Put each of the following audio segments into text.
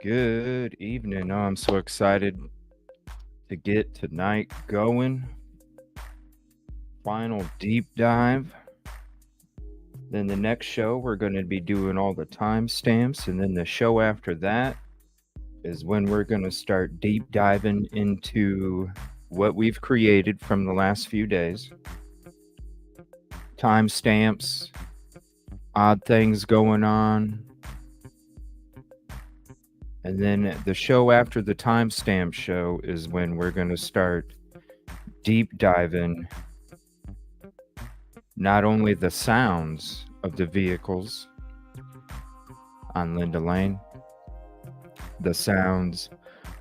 Good evening. I'm so excited to get tonight going. Final deep dive. Then the next show, we're going to be doing all the timestamps. And then the show after that is when we're going to start deep diving into what we've created from the last few days. Timestamps, odd things going on. And then the show after the timestamp show is when we're going to start deep diving not only the sounds of the vehicles on Linda Lane, the sounds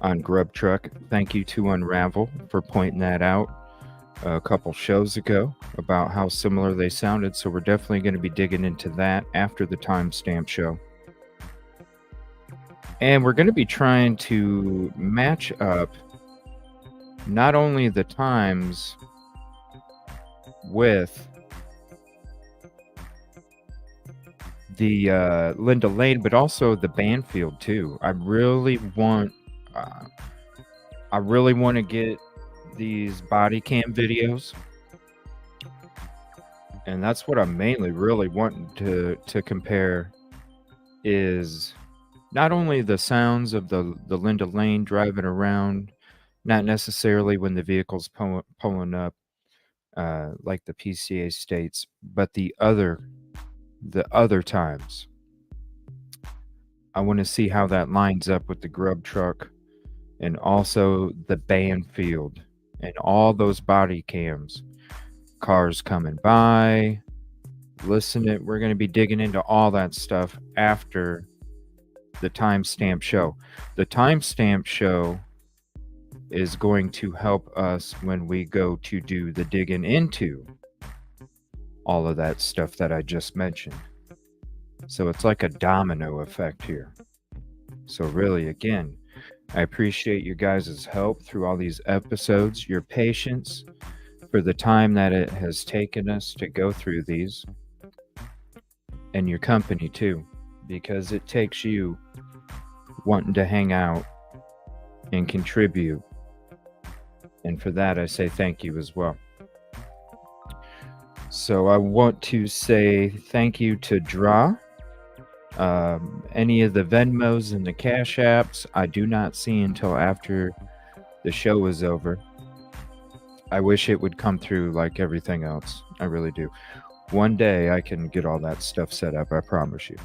on GrubTruck. Thank you to Unravel for pointing that out a couple shows ago about how similar they sounded. So we're definitely going to be digging into that after the timestamp show. And we're going to be trying to match up not only the times with the Linda Lane, but also the Banfield too. I really want to get these body cam videos, and that's what I'm mainly really wanting to compare is not only the sounds of the Linda Lane driving around, not necessarily when the vehicle's pulling up like the PCA states, but the other times. I want to see how that lines up with the GrubTruck and also the Banfield and all those body cams, cars coming by, listening. We're going to be digging into all that stuff after the timestamp show. The timestamp show is going to help us when we go to do the digging into all of that stuff that I just mentioned. So it's like a domino effect here. So really, again, I appreciate you guys' help through all these episodes, your patience for the time that it has taken us to go through these, and your company too, because it takes you wanting to hang out and contribute. And for that, I say thank you as well. So I want to say thank you to Draw. Any of the Venmos and the Cash Apps, I do not see until after the show is over. I wish it would come through like everything else. I really do. One day I can get all that stuff set up, I promise you.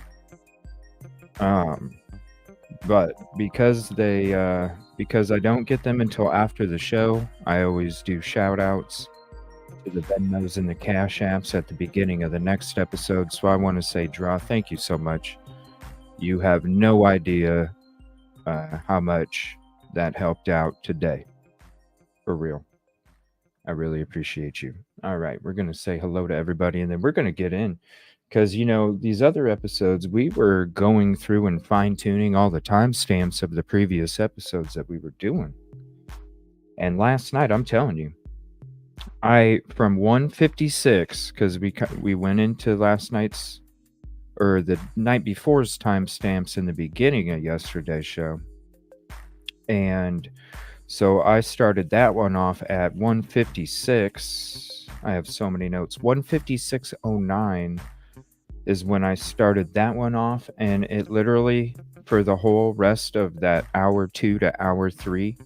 But because I don't get them until after the show, I always do shout outs to the Venmos and the Cash Apps at the beginning of the next episode. So I want to say, Draw, thank you so much. You have no idea how much that helped out today. For real. I really appreciate you. All right, we're going to say hello to everybody, and then we're going to get in. Because, these other episodes, we were going through and fine-tuning all the timestamps of the previous episodes that we were doing. And last night, I'm telling you, from 156, because we went into last night's, or the night before's timestamps in the beginning of yesterday's show. And so I started that one off at 156. I have so many notes. 156.09. is when I started that one off, and it literally, for the whole rest of that hour 2 to hour 3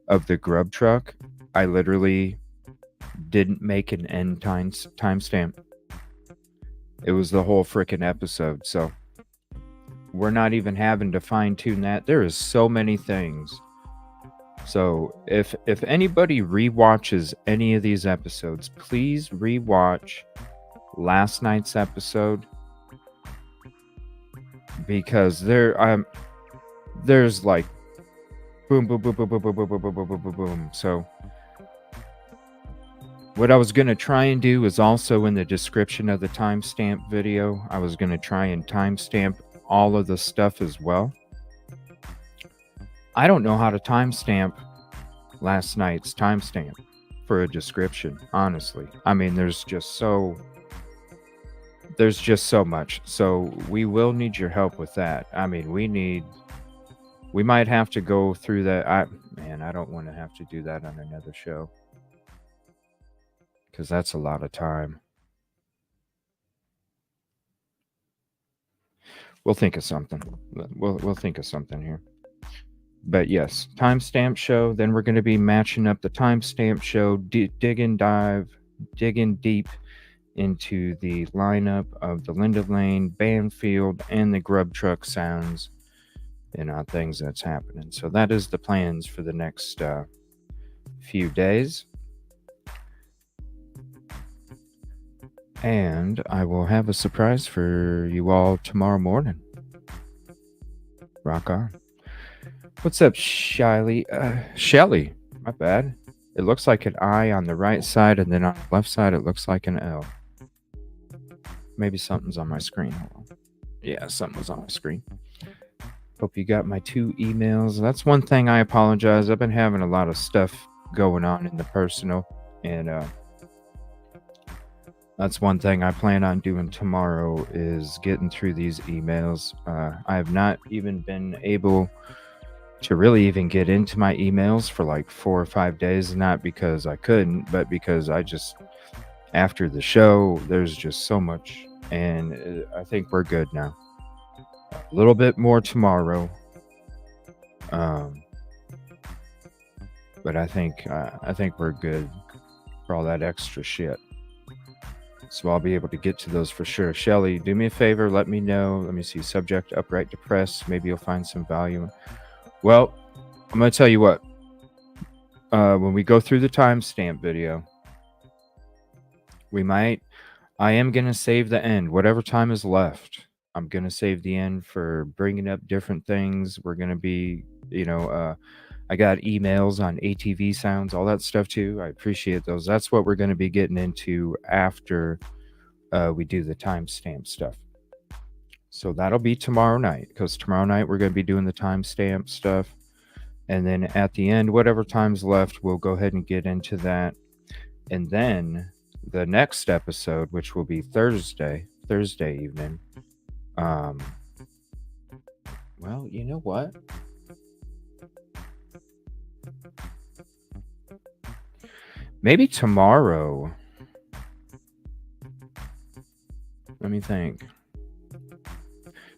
of the GrubTruck, I literally didn't make an end timestamp. It was the whole freaking episode. So we're not even having to fine tune that. There is so many things. So if anybody rewatches any of these episodes, please rewatch last night's episode, because there's like boom boom boom boom boom boom boom boom boom boom boom boom boom. So what I was going to try and do is also in the description of the timestamp video, I was going to try and timestamp all of the stuff as well. I don't know how to timestamp last night's timestamp for a description, honestly. I mean, there's just so much. So we will need your help with that. I mean, we might have to go through that. I don't want to have to do that on another show, because that's a lot of time. We'll think of something. We'll think of something here. But yes, timestamp show. Then we're going to be matching up the timestamp show, digging deep into the lineup of the Linda Lane, Banfield, and the GrubTruck sounds, things that's happening. So that is the plans for the next few days. And I will have a surprise for you all tomorrow morning. Rock on. What's up, Shelly? Shelly, my bad. It looks like an I on the right side, and then on the left side, it looks like an L. Maybe something's on my screen. Hold on. Yeah, something was on my screen. Hope you got my 2 emails. That's one thing I apologize. I've been having a lot of stuff going on in the personal, and that's one thing I plan on doing tomorrow, is getting through these emails. I have not even been able to really even get into my emails for like 4 or 5 days, not because I couldn't, but because after the show, there's just so much, and I think we're good now. A little bit more tomorrow, but I think we're good for all that extra shit. So I'll be able to get to those for sure. Shelly, do me a favor, let me know. Let me see, subject upright depressed. Maybe you'll find some value. Well, I'm going to tell you what. When we go through the timestamp video, I am going to save the end. Whatever time is left, I'm going to save the end for bringing up different things. We're going to be, I got emails on ATV sounds, all that stuff too. I appreciate those. That's what we're going to be getting into after we do the timestamp stuff. So that'll be tomorrow night, because tomorrow night we're going to be doing the timestamp stuff. And then at the end, whatever time's left, we'll go ahead and get into that. And then the next episode, which will be Thursday evening. Well, you know what? Maybe tomorrow. Let me think.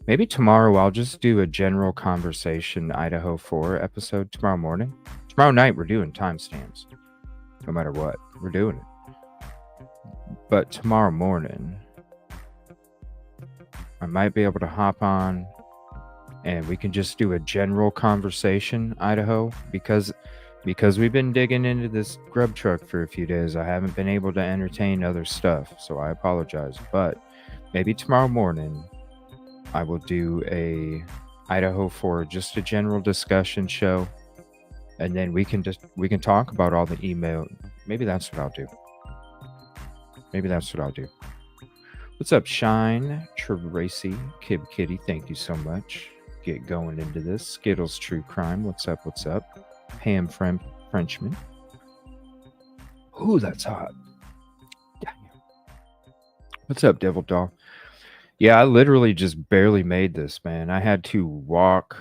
Maybe tomorrow I'll just do a general conversation Idaho 4 episode tomorrow morning. Tomorrow night we're doing timestamps. No matter what, we're doing it. But tomorrow morning, I might be able to hop on and we can just do a general conversation Idaho, because we've been digging into this GrubTruck for a few days. I haven't been able to entertain other stuff, so I apologize. But maybe tomorrow morning I will do a Idaho 4, just a general discussion show, and then we can talk about all the email. Maybe that's what I'll do. What's up, Shine, Tracy, Kib Kitty? Thank you so much. Get going into this. Skittles True Crime. What's up? Ham Frenchman. Ooh, that's hot. What's up, Devil Doll? Yeah, I literally just barely made this, man. I had to walk.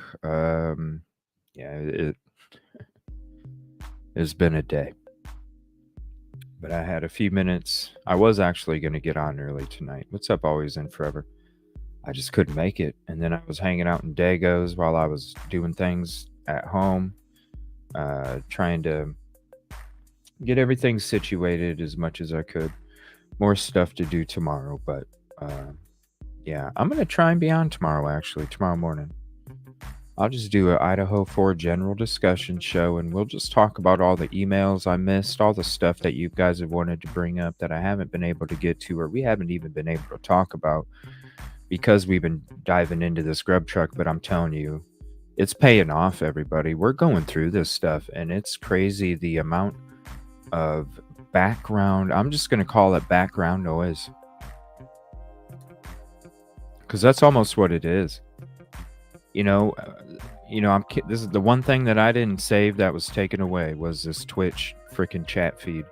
It's been a day. but I had a few minutes. I was actually going to get on early tonight. What's up, Always and Forever? I just couldn't make it. And then I was hanging out in Dago's while I was doing things at home, trying to get everything situated as much as I could. More stuff to do tomorrow, but yeah, I'm going to try and be on tomorrow, actually, tomorrow morning. I'll just do an Idaho 4 general discussion show, and we'll just talk about all the emails I missed, all the stuff that you guys have wanted to bring up that I haven't been able to get to, or we haven't even been able to talk about because we've been diving into this GrubTruck. But I'm telling you, it's paying off, everybody. We're going through this stuff, and it's crazy the amount of background, I'm just going to call it background noise, because that's almost what it is. This is the one thing that I didn't save that was taken away was this Twitch freaking chat feed.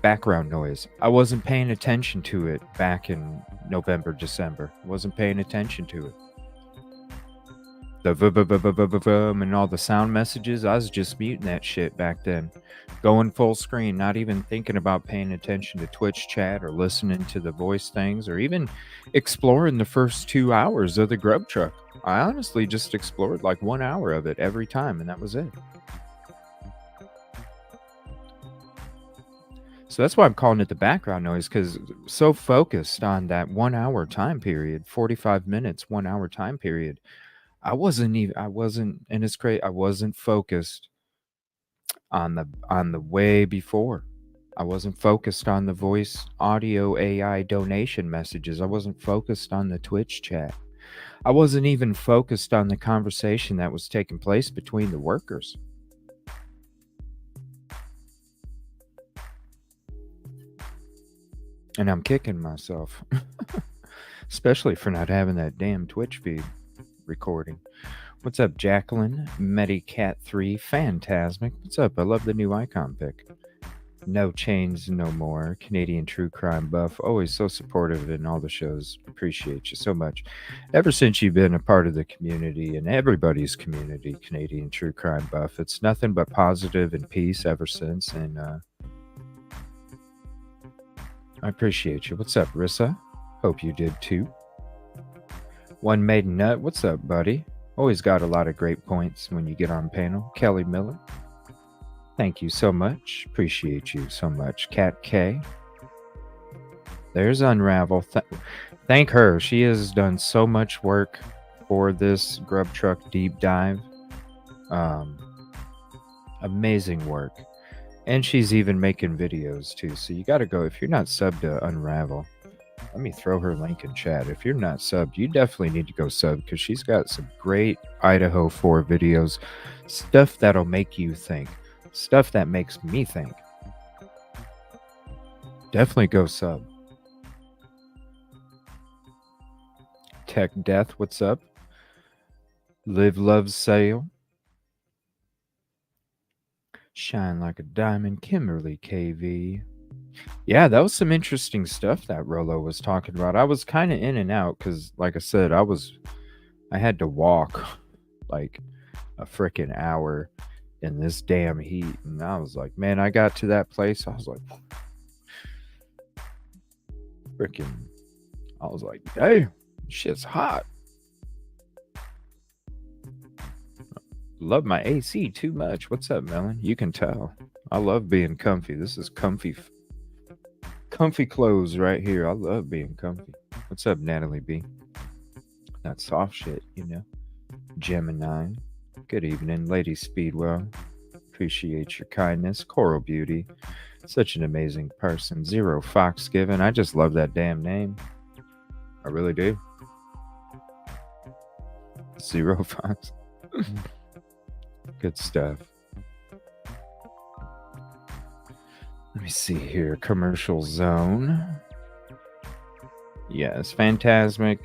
Background noise. I wasn't paying attention to it back in November, December. Wasn't paying attention to it. The and all the sound messages, I was just muting that shit back then. Going full screen, not even thinking about paying attention to Twitch chat or listening to the voice things or even exploring the first 2 hours of the GrubTruck. I honestly just explored like 1 hour of it every time, and that was it. So that's why I'm calling it the background noise, because so focused on that 1 hour time period, 45 minutes, 1 hour time period. I wasn't, and it's great. I wasn't focused on the way before. I wasn't focused on the voice audio AI donation messages. I wasn't focused on the Twitch chat. I wasn't even focused on the conversation that was taking place between the workers. And I'm kicking myself, especially for not having that damn Twitch feed recording. What's up, Jacqueline? Medicat3 Phantasmic. What's up? I love the new icon pick. No Chains No More. Canadian True Crime Buff. Always so supportive in all the shows. Appreciate you so much. Ever since you've been a part of the community and everybody's community, Canadian True Crime Buff, it's nothing but positive and peace ever since. And I appreciate you. What's up, Rissa? Hope you did too. One Maiden Nut. What's up, buddy? Always got a lot of great points when you get on panel. Kelly Miller. Thank you so much. Appreciate you so much. Cat K. There's Unravel. Thank her. She has done so much work for this GrubTruck deep dive. Amazing work. And she's even making videos too. So you got to go. If you're not subbed to Unravel, let me throw her link in chat. If you're not subbed, you definitely need to go sub, because she's got some great Idaho 4 videos. Stuff that'll make you think. Stuff that makes me think. Definitely go sub. Tech Death, what's up? Live Love Sale. Shine Like a Diamond, Kimberly KV. Yeah, that was some interesting stuff that Rolo was talking about. I was kind of in and out because, like I said, I had to walk like a freaking hour in this damn heat. And I was like, man, I got to that place. I was like, damn, shit's hot. Love my AC too much. What's up, Melon? You can tell. I love being comfy. This is comfy clothes right here. I love being comfy. What's up, Natalie B? That soft shit, Gemini. Good evening, Lady Speedwell. Appreciate your kindness. Coral Beauty. Such an amazing person. Zero Fox Given. I just love that damn name. I really do. Zero Fox. Good stuff. Let me see here. Commercial Zone. Yes, Phantasmic.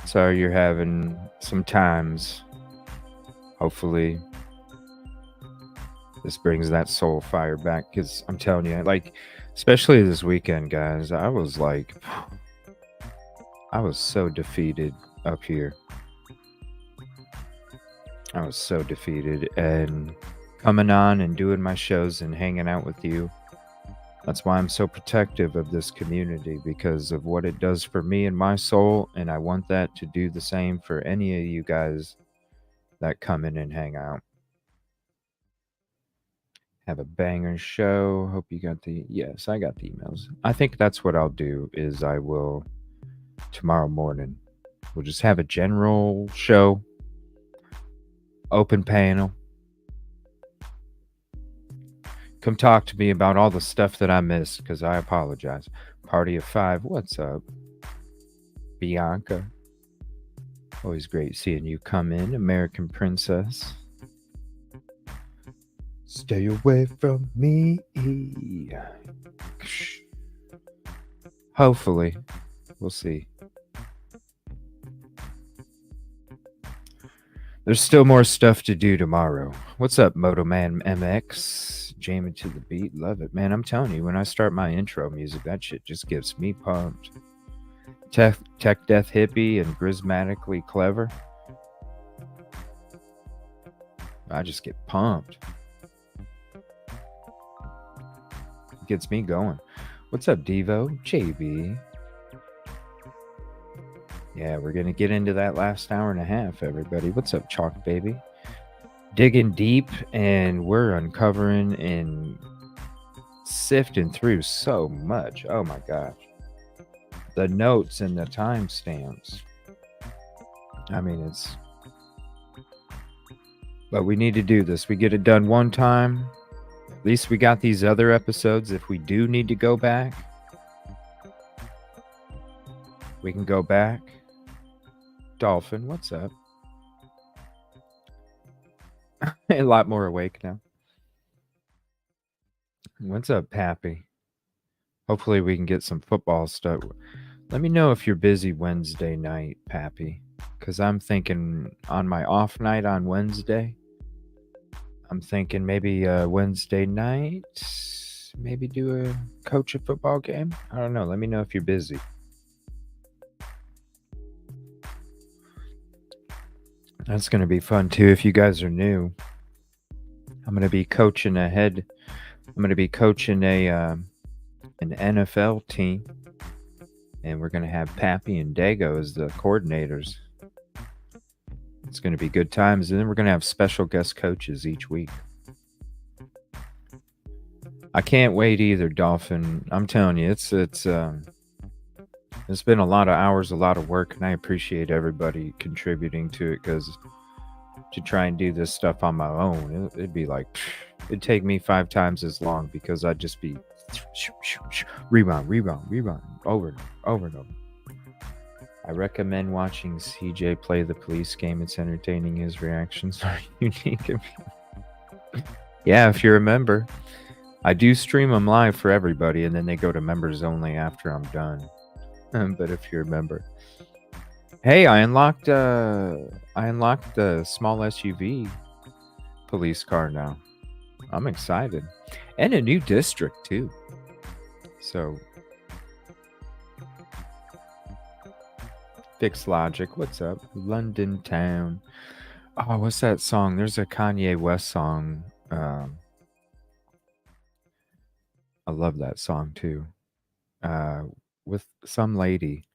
Sorry you're having some times. Hopefully this brings that soul fire back, because I'm telling you, like, especially this weekend, guys, I was so defeated up here. I was so defeated, and coming on and doing my shows and hanging out with you. That's why I'm so protective of this community, because of what it does for me and my soul, and I want that to do the same for any of you guys that come in and hang out. Have a banger show. Hope you got the... Yes, I got the emails. I think that's what I'll do, is I will, tomorrow morning, we'll just have a general show, open panel. Come talk to me about all the stuff that I missed, because I apologize. Party of 5, what's up? Bianca. Always great seeing you come in, American Princess. Stay away from me. Hopefully. We'll see. There's still more stuff to do tomorrow. What's up, Motoman MX? Jamming to the beat. Love it, man. I'm telling you, when I start my intro music, that shit just gets me pumped. Tech Death Hippie and Grismatically Clever. I just get pumped. Gets me going. What's up, Devo? JB. Yeah, we're going to get into that last hour and a half, everybody. What's up, Chalk Baby? Digging deep, and we're uncovering and sifting through so much. Oh my gosh. The notes and the timestamps. I mean, it's... But we need to do this. We get it done one time. At least we got these other episodes. If we do need to go back, we can go back. Dolphin, what's up? A lot more awake now. What's up, Pappy? Hopefully we can get some football stuff. Let me know if you're busy Wednesday night, Pappy. Because I'm thinking on my off night on Wednesday, I'm thinking maybe Wednesday night, maybe coach a football game. I don't know. Let me know if you're busy. That's going to be fun too. If you guys are new, I'm going to be coaching I'm going to be coaching an NFL team, and we're going to have Pappy and Dago as the coordinators. It's going to be good times, and then we're going to have special guest coaches each week. I can't wait either, Dolphin. I'm telling you, it's been a lot of hours, a lot of work, and I appreciate everybody contributing to it, because to try and do this stuff on my own, it'd be like, it'd take me 5 times as long, because I'd just be rebound, over and over. I recommend watching CJ play the police game. It's entertaining. His reactions are unique. Yeah, if you're a member. I do stream them live for everybody, and then they go to members only after I'm done. But if you're a member. Hey, I unlocked the small SUV police car now. I'm excited. And a new district too. So Fixed Logic, what's up? London Town. Oh, what's that song? There's a Kanye West song. I love that song too. With some lady.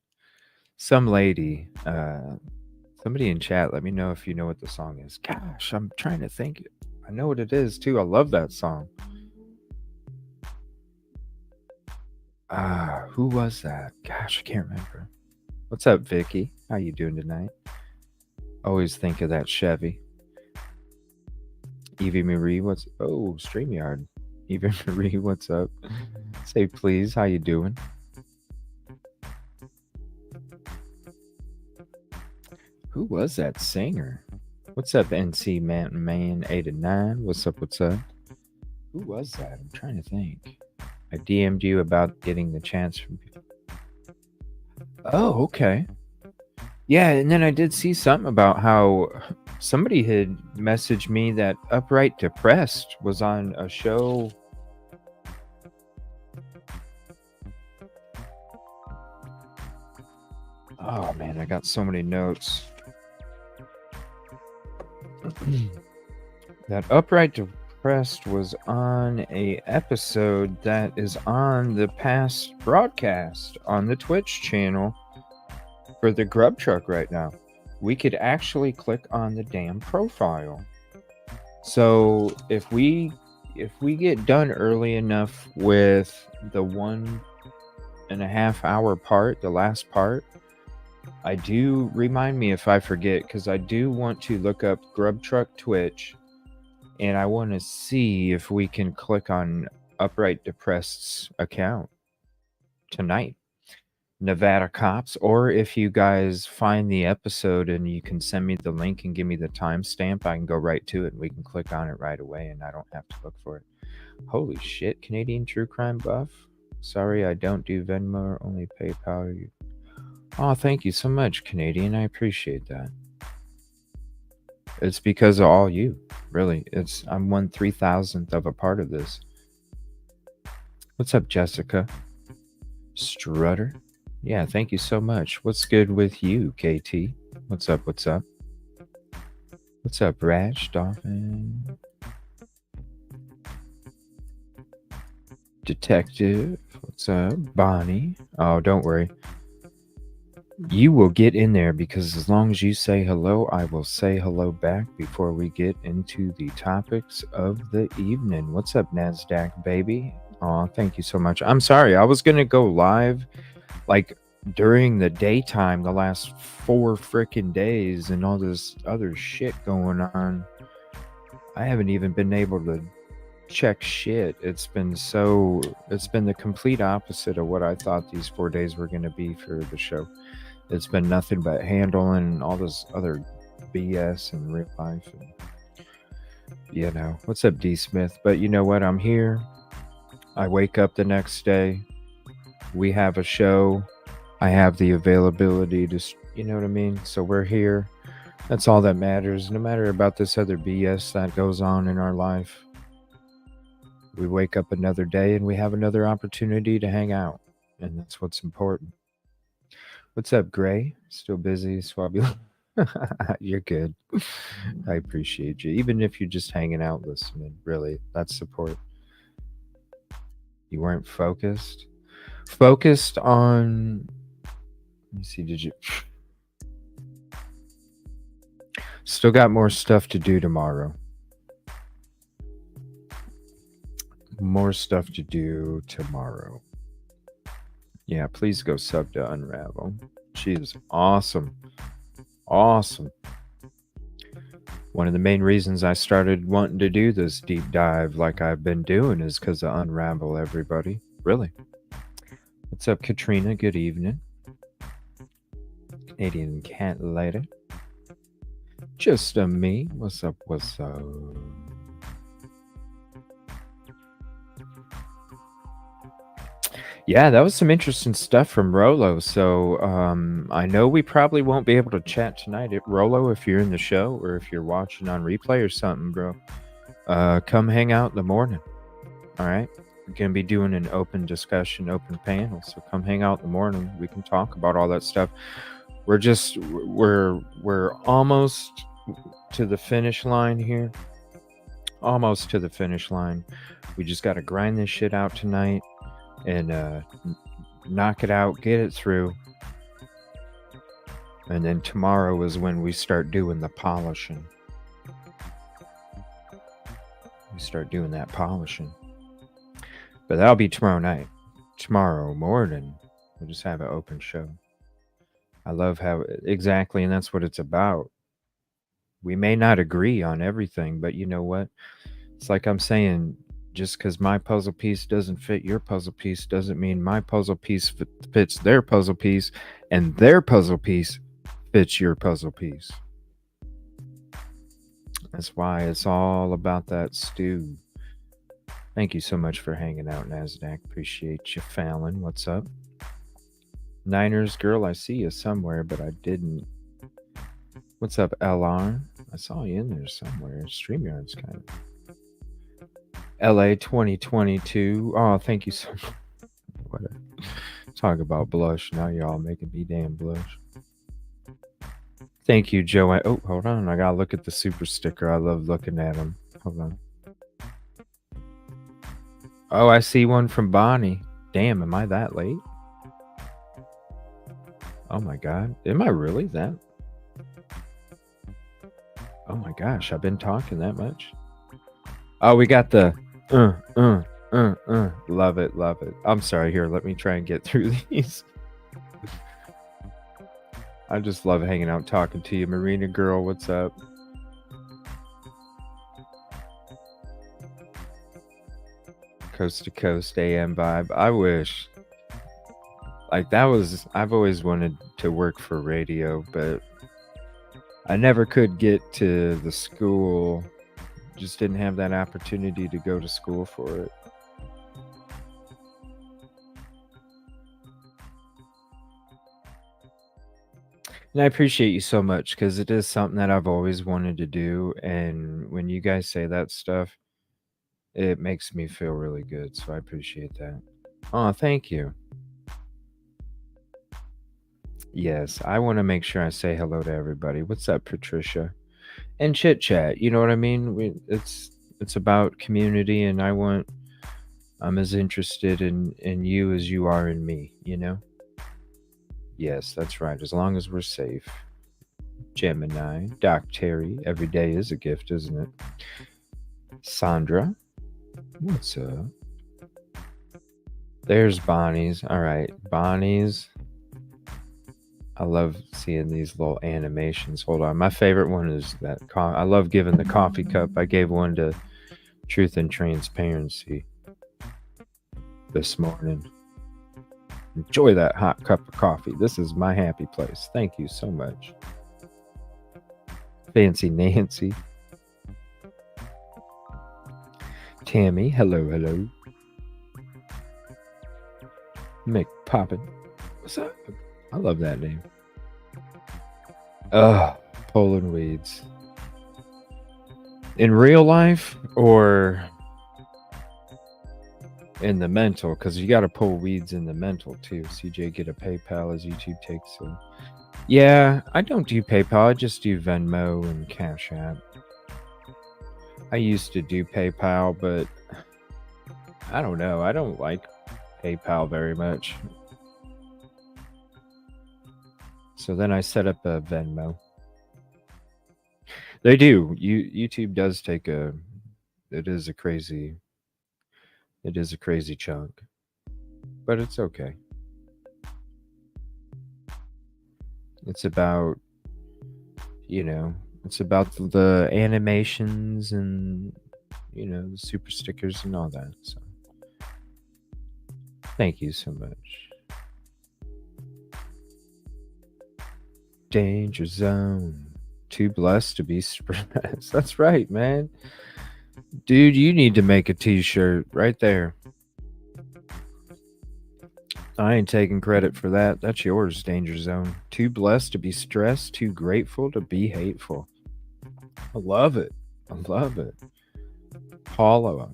Somebody in chat, let me know if you know what the song is. Gosh, I'm trying to think. I know what it is too. I love that song. Who was that? Gosh, I can't remember. What's up, Vicky? How you doing tonight? Always think of that Chevy. Evie Marie, StreamYard. Evie Marie, what's up? Say please, how you doing? Who was that singer? What's up, NC Man 89? What's up? Who was that? I'm trying to think. I DM'd you about getting the chance from... Oh, okay. Yeah, and then I did see something about how somebody had messaged me that Upright Depressed was on a show. Oh, man, I got so many notes. That Upright Depressed was on a episode that is on the past broadcast on the Twitch channel for the GrubTruck right now. We could actually click on the damn profile. So if we get done early enough with the 1.5 hour part, the last part, I do, remind me if I forget, because I do want to look up GrubTruck Twitch, and I want to see if we can click on Upright Depressed's account tonight, Nevada Cops, or if you guys find the episode and you can send me the link and give me the timestamp, I can go right to it and we can click on it right away and I don't have to look for it. Holy shit, Canadian True Crime Buff. Sorry, I don't do Venmo, only PayPal. Oh, thank you so much, Canadian. I appreciate that. It's because of all you, really. I'm 1/3000th of a part of this. What's up, Jessica? Strutter? Yeah, thank you so much. What's good with you, KT? What's up, what's up? What's up, Rash, Dolphin? Detective, what's up? Bonnie? Oh, don't worry. You will get in there because as long as you say hello, I will say hello back before we get into the topics of the evening. What's up, NASDAQ baby? Oh, thank you so much. I'm sorry, I was going to go live like during the daytime the last 4 freaking days and all this other shit going on. I haven't even been able to check shit. It's been the complete opposite of what I thought these 4 days were going to be for the show. It's been nothing but handling all this other BS in real life. And, what's up, D Smith? But you know what? I'm here. I wake up the next day. We have a show. I have the availability to, you know what I mean? So we're here. That's all that matters. No matter about this other BS that goes on in our life. We wake up another day and we have another opportunity to hang out. And that's what's important. What's up, Gray? Still busy, Swabby? You're good. I appreciate you. Even if you're just hanging out listening, really, that's support. You weren't focused. Focused on... Let me see, did you... Still got more stuff to do tomorrow. More stuff to do tomorrow. Yeah, please go sub to Unravel. She is awesome. Awesome. One of the main reasons I started wanting to do this deep dive like I've been doing is because of Unravel, everybody. Really. What's up, Katrina? Good evening. Canadian Cat Later. Just a me. What's up? What's up? Yeah, that was some interesting stuff from Rolo. So I know we probably won't be able to chat tonight. Rolo, if you're in the show or if you're watching on replay or something, bro, come hang out in the morning. All right? We're going to be doing an open discussion, open panel. So come hang out in the morning. We can talk about all that stuff. We're almost to the finish line here. Almost to the finish line. We just got to grind this shit out tonight. And knock it out, get it through. And then tomorrow is when we start doing the polishing. We start doing that polishing. But that'll be tomorrow night. Tomorrow morning, we'll just have an open show. I love how, exactly, and that's what it's about. We may not agree on everything, but you know what? It's like I'm saying, just because my puzzle piece doesn't fit your puzzle piece doesn't mean my puzzle piece fits their puzzle piece and their puzzle piece fits your puzzle piece. That's why it's all about that stew. Thank you so much for hanging out, NASDAQ. Appreciate you, Fallon. What's up? Niners girl, I see you somewhere, but I didn't. What's up, LR? I saw you in there somewhere. StreamYard's kind of... LA 2022. Oh, thank you so much. Whatever. Talk about blush. Now y'all making me damn blush. Thank you, Joanne. Oh, hold on. I gotta look at the super sticker. I love looking at them. Hold on. Oh, I see one from Bonnie. Damn, am I that late? Oh my god. Am I really that? Oh my gosh, I've been talking that much. Oh, we got the love it, love it. I'm sorry, here, let me try and get through these. I just love hanging out talking to you. Marina girl, what's up? Coast to coast AM vibe. I wish. Like I've always wanted to work for radio, but I never could get to the school. Just didn't have that opportunity to go to school for it. And I appreciate you so much because it is something that I've always wanted to do. And when you guys say that stuff, it makes me feel really good. So I appreciate that. Oh, thank you. Yes, I want to make sure I say hello to everybody. What's up, Patricia? And chit chat. You know what I mean? It's about community, and I'm as interested in you as you are in me. You know? Yes, that's right. As long as we're safe. Gemini, Doc Terry. Every day is a gift, isn't it? Sandra, what's up? There's Bonnie's. All right, Bonnie's. I love seeing these little animations. Hold on. My favorite one is that. I love giving the coffee cup. I gave one to Truth and Transparency this morning. Enjoy that hot cup of coffee. This is my happy place. Thank you so much. Fancy Nancy. Tammy. Hello, hello. McPoppin. What's up? I love that name. Poland weeds. In real life or in the mental? Because you got to pull weeds in the mental too. CJ, get a PayPal as YouTube takes it. Yeah, I don't do PayPal. I just do Venmo and Cash App. I used to do PayPal, but I don't know. I don't like PayPal very much. So then I set up a Venmo. They do. YouTube does take it is a crazy chunk. But it's okay. It's about, it's about the animations and, the super stickers and all that. So thank you so much. Danger Zone. Too blessed to be surprised. That's right, man. Dude, you need to make a t-shirt right there. I ain't taking credit for that. That's yours, Danger Zone. Too blessed to be stressed, too grateful to be hateful. I love it. I love it. Paula.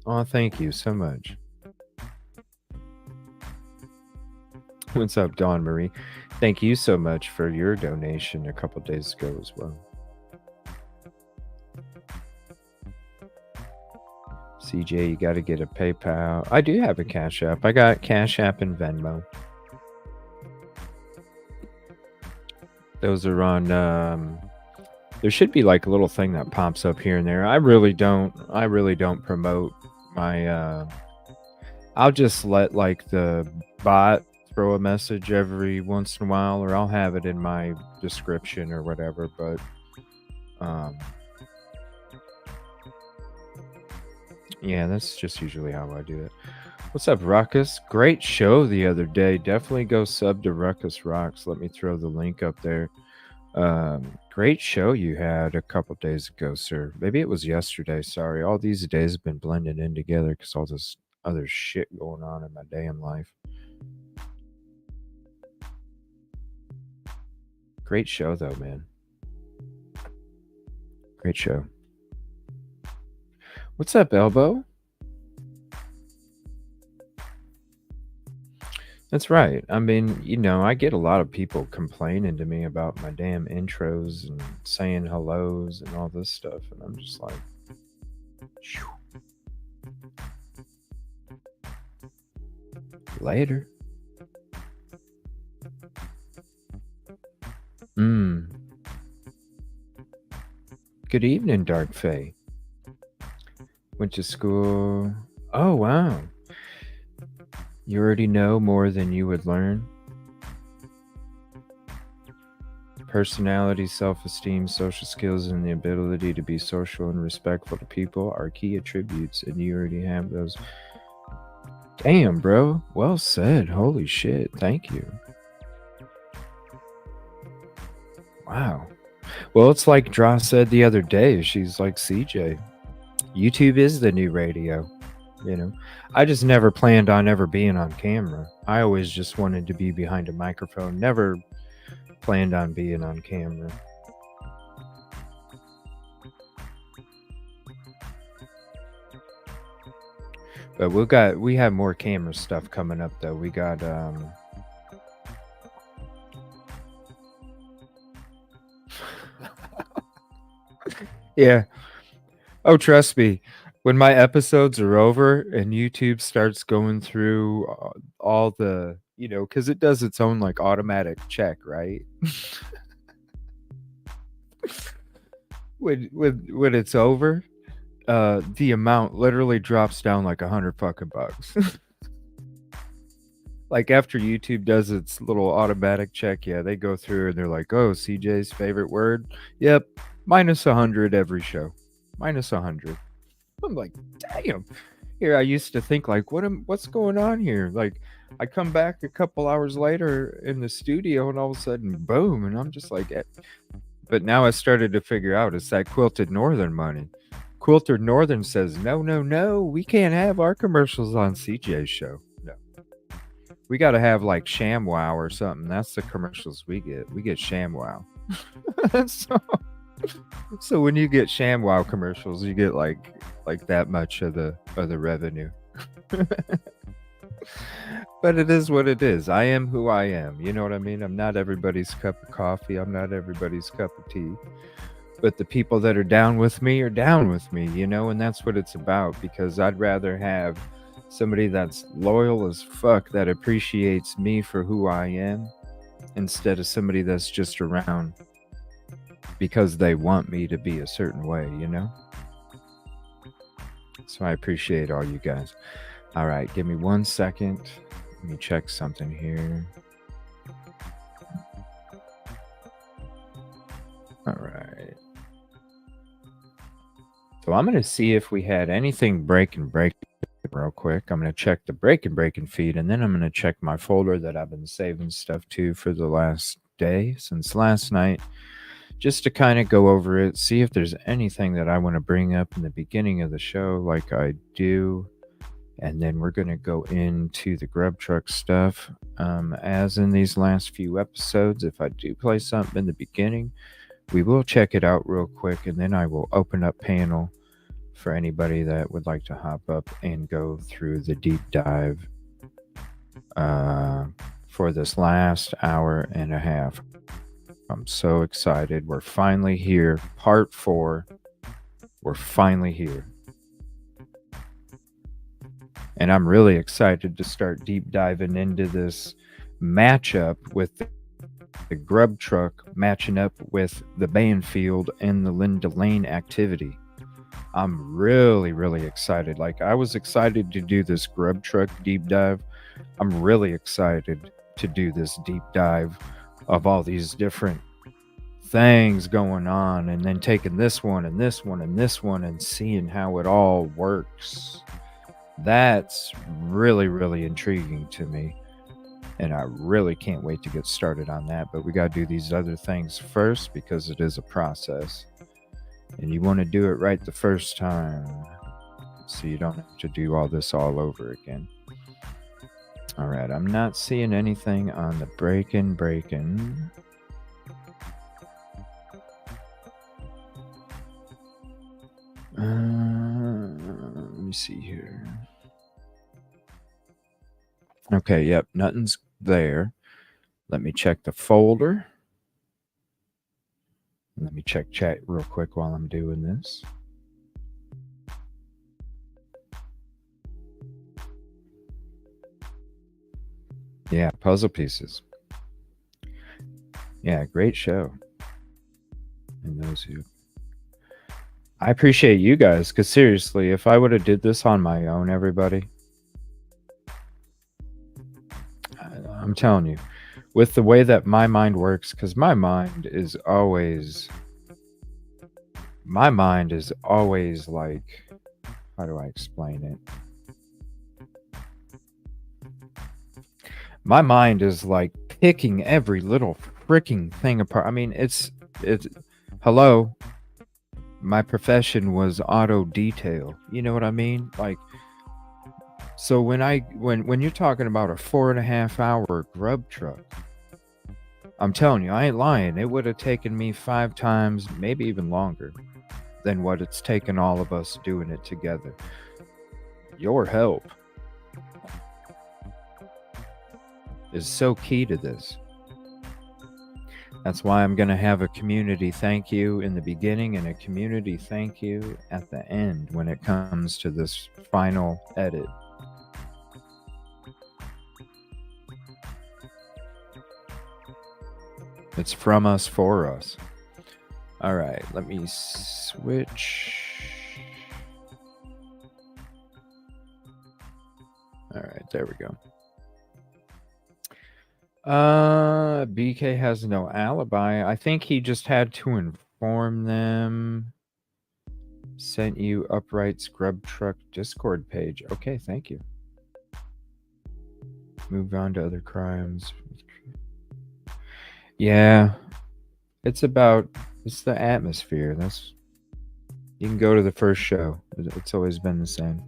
Oh, thank you so much. What's up, Dawn Marie? Thank you so much for your donation a couple days ago as well. CJ, you got to get a PayPal. I do have a Cash App. I got Cash App and Venmo. Those are on. There should be like a little thing that pops up here and there. I really don't promote my. I'll just let like the bot throw a message every once in a while, or I'll have it in my description or whatever. But yeah, that's just usually how I do it. What's up, Ruckus? Great show the other day. Definitely go sub to Ruckus Rocks. Let me throw the link up there. Great show you had a couple days ago, sir. Maybe it was yesterday. Sorry. All these days have been blending in together because all this other shit going on in my damn life. Great show, though, man. Great show. What's up, Elbow? That's right. I mean, I get a lot of people complaining to me about my damn intros and saying hellos and all this stuff. And I'm just like, later. Good evening, Dark Fae. Went to school. Oh, wow. You already know more than you would learn. Personality, self-esteem, social skills, and the ability to be social and respectful to people are key attributes, and you already have those. Damn, bro. Well said. Holy shit. Thank you. Wow. Well, it's like Dra said the other day. She's like, CJ, YouTube is the new radio. You know, I just never planned on ever being on camera. I always just wanted to be behind a microphone. Never planned on being on camera. But we have more camera stuff coming up though. We got yeah. Oh, trust me. When my episodes are over and YouTube starts going through all the, you know, because it does its own like automatic check, right? when it's over, the amount literally drops down like $100 fucking bucks. Like after YouTube does its little automatic check, yeah, they go through and they're like, "Oh, CJ's favorite word, yep, minus 100 every show, minus 100." I'm like, damn. Here I used to think like, what's going on here? Like, I come back a couple hours later in the studio, and all of a sudden, boom, and I'm just like, eh. But now I started to figure out it's that Quilted Northern money. Quilted Northern says, no, we can't have our commercials on CJ's show. No, we got to have like ShamWow or something. That's the commercials we get. We get ShamWow. So when you get ShamWow commercials, you get like that much of the revenue. But it is what it is. I am who I am. You know what I mean? I'm not everybody's cup of coffee. I'm not everybody's cup of tea. But the people that are down with me are down with me, you know, and that's what it's about, because I'd rather have somebody that's loyal as fuck, that appreciates me for who I am, instead of somebody that's just around because they want me to be a certain way, you know? So I appreciate all you guys. All right, give me 1 second. Let me check something here. All right. So I'm going to see if we had anything breaking real quick. I'm going to check the breaking feed, and then I'm going to check my folder that I've been saving stuff to for the last day, since last night, just to kind of go over it, see if there's anything that I want to bring up in the beginning of the show like I do. And then we're going to go into the GrubTruck stuff. As in these last few episodes, if I do play something in the beginning, we will check it out real quick, and then I will open up panel for anybody that would like to hop up and go through the deep dive for this last hour and a half. I'm so excited. We're finally here. Part 4. We're finally here. And I'm really excited to start deep diving into this matchup with the GrubTruck matching up with the Banfield and the Linda Lane activity. I'm really excited. Like, I was excited to do this GrubTruck deep dive. I'm really excited to do this deep dive of all these different things going on, and then taking this one and this one and this one and seeing how it all works. That's really intriguing to me, and I really can't wait to get started on that. But we got to do these other things first, because it is a process, and you want to do it right the first time, so you don't have to do all this all over again. All right, I'm not seeing anything on the breaking. Let me see here. Okay, yep, nothing's there. Let me check the folder. Let me check chat real quick while I'm doing this. Yeah, puzzle pieces. Yeah, great show. And those who I appreciate you guys, because seriously, if I would have did this on my own, everybody, I'm telling you, with the way that my mind works, because my mind is always like, how do I explain it? My mind is like picking every little freaking thing apart. I mean, it's hello. My profession was auto detail. You know what I mean? Like, so when you're talking about a 4.5 hour GrubTruck, I'm telling you, I ain't lying. It would have taken me 5 times, maybe even longer, than what it's taken all of us doing it together. Your help is so key to this. That's why I'm going to have a community thank you in the beginning and a community thank you at the end when it comes to this final edit. It's from us for us. All right, let me switch. All right, there we go. BK has no alibi. I think he just had to inform them. Sent you Upright's GrubTruck Discord page. Okay, thank you. Move on to other crimes. Yeah. It's the atmosphere. You can go to the first show. It's always been the same.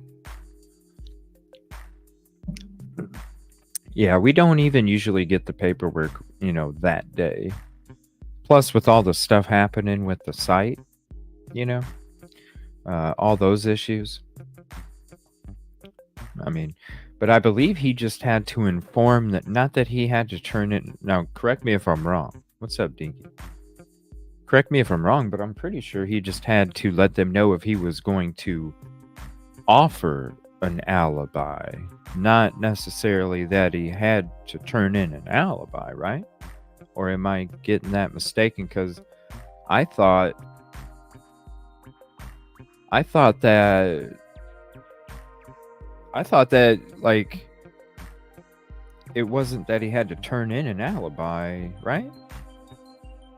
Yeah, we don't even usually get the paperwork, that day. Plus, with all the stuff happening with the site, all those issues. I mean, but I believe he just had to inform that, not that he had to turn it. Now, correct me if I'm wrong. What's up, Dinky? Correct me if I'm wrong, but I'm pretty sure he just had to let them know if he was going to offer an alibi, not necessarily that he had to turn in an alibi, right? Or am I getting that mistaken? Because I thought that like it wasn't that he had to turn in an alibi, right?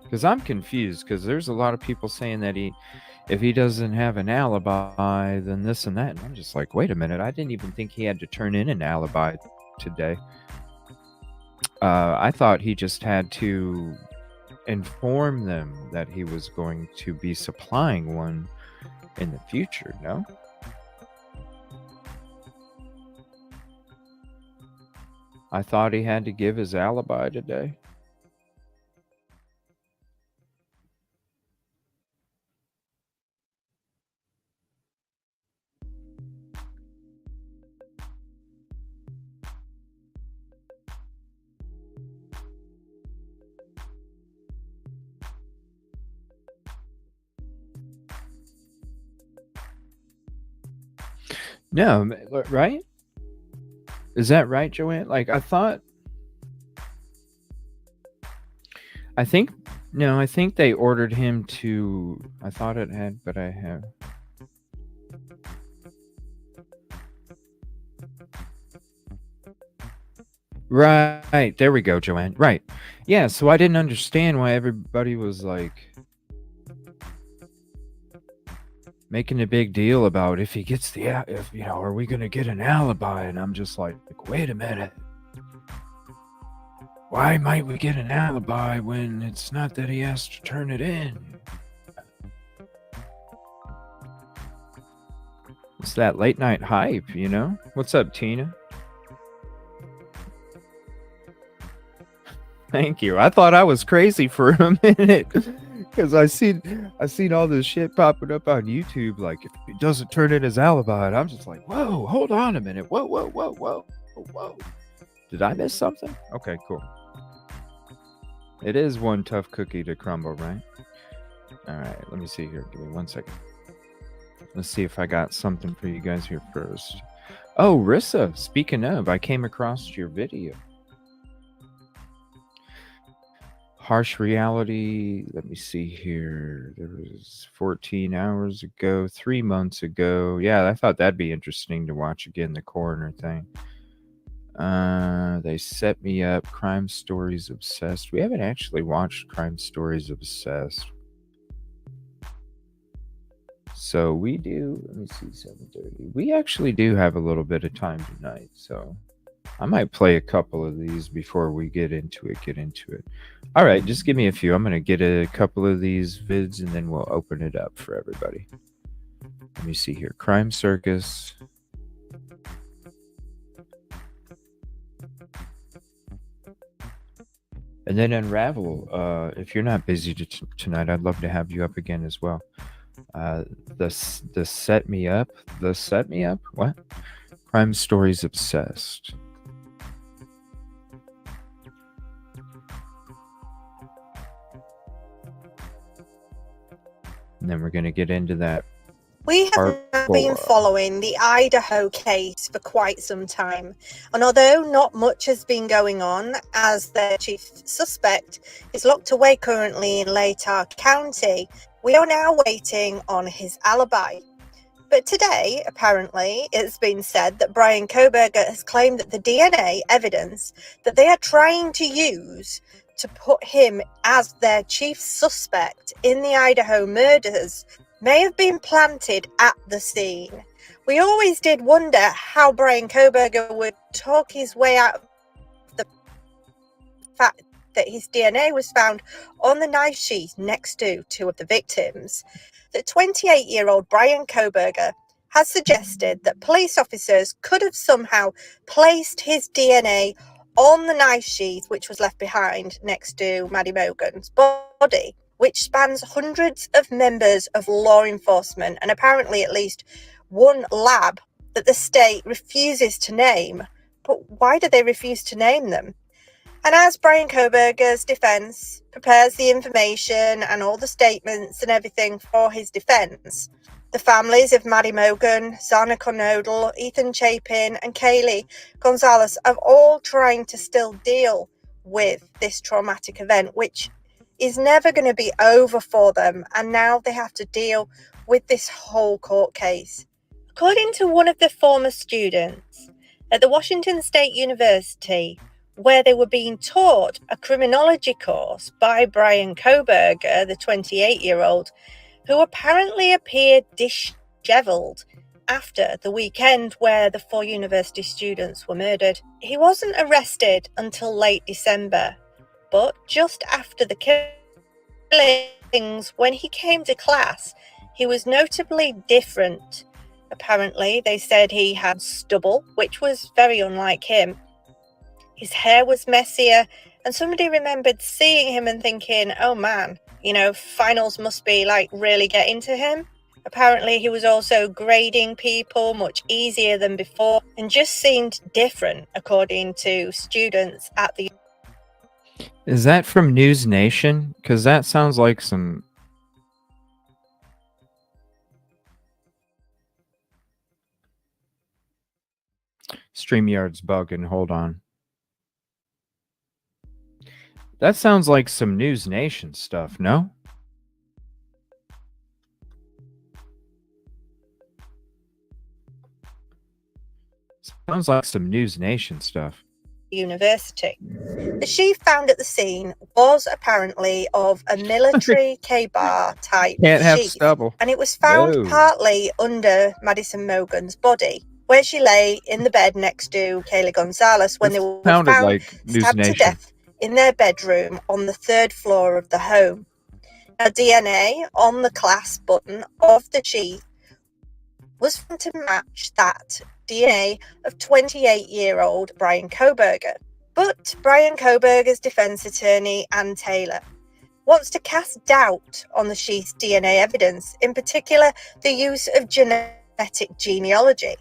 Because I'm confused, because there's a lot of people saying that if he doesn't have an alibi, then this and that. And I'm just like, wait a minute. I didn't even think he had to turn in an alibi today. I thought he just had to inform them that he was going to be supplying one in the future, no? I thought he had to give his alibi today. No, right? Is that right, Joanne? Like, I think they ordered him to, I thought it had, but I have. Right, there we go, Joanne. Right. Yeah, so I didn't understand why everybody was like making a big deal about if he gets are we going to get an alibi? And I'm just like, wait a minute. Why might we get an alibi when it's not that he has to turn it in? It's that late night hype, What's up, Tina? Thank you. I thought I was crazy for a minute because I seen all this shit popping up on YouTube. Like, if he doesn't turn in his alibi, and I'm just like, whoa, hold on a minute. Whoa. Did I miss something? Okay, cool. It is one tough cookie to crumble, right? All right, let me see here. Give me 1 second. Let's see if I got something for you guys here first. Oh, Rissa, speaking of, I came across your video. Harsh reality. Let me see here. There was 14 hours ago, 3 months ago. Yeah, I thought that'd be interesting to watch again, the coroner thing. They set me up. Crime Stories Obsessed. We haven't actually watched Crime Stories Obsessed. So we do, let me see, 7:30. We actually do have a little bit of time tonight, so I might play a couple of these before we get into it. All right, just give me a few. I'm going to get a couple of these vids and then we'll open it up for everybody. Let me see here. Crime Circus. And then Unravel. If you're not busy tonight, I'd love to have you up again as well. The Set Me Up. The Set Me Up? What? Crime Stories Obsessed. And then we're going to get into that. We have been following the Idaho case for quite some time, and although not much has been going on, as their chief suspect is locked away currently in 3hr County, we are now waiting on his alibi. But today, apparently, it's been said that Bryan Kohberger has claimed that the DNA evidence that they are trying to use to put him as their chief suspect in the Idaho murders may have been planted at the scene. We always did wonder how Bryan Kohberger would talk his way out of the fact that his DNA was found on the knife sheath next to two of the victims. The 28-year-old Bryan Kohberger has suggested that police officers could have somehow placed his DNA on the knife sheath which was left behind next to Maddie Mogen's body, which spans hundreds of members of law enforcement and apparently at least one lab that the state refuses to name. But why do they refuse to name them? And as Bryan Kohberger's defense prepares the information and all the statements and everything for his defense, the families of Maddie Mogen, Zana Conodle, Ethan Chapin and Kaylee Gonzalez are all trying to still deal with this traumatic event, which is never going to be over for them, and now they have to deal with this whole court case. According to one of the former students at the Washington State University, where they were being taught a criminology course by Bryan Kohberger, the 28-year-old, who apparently appeared disheveled after the weekend where the 4 university students were murdered. He wasn't arrested until late December, but just after the killings, when he came to class, he was notably different. Apparently, they said he had stubble, which was very unlike him. His hair was messier, and somebody remembered seeing him and thinking, oh man, finals must be really getting to him. Apparently, he was also grading people much easier than before and just seemed different, according to students at the... Is that from News Nation? Because that sounds like some... StreamYard's bugging. Hold on. That sounds like some News Nation stuff, no? Sounds like some News Nation stuff. University. The sheath found at the scene was apparently of a military K-bar type sheath, stubble. And it was found partly under Madison Mogen's body, where she lay in the bed next to Kaylee Gonzalez when they were found stabbed to death in their bedroom on the 3rd floor of the home. Now, DNA on the clasp button of the sheath was found to match that DNA of 28-year-old Bryan Kohberger. But Bryan Kohberger's defense attorney, Ann Taylor, wants to cast doubt on the sheath's DNA evidence, in particular the use of genetic genealogy.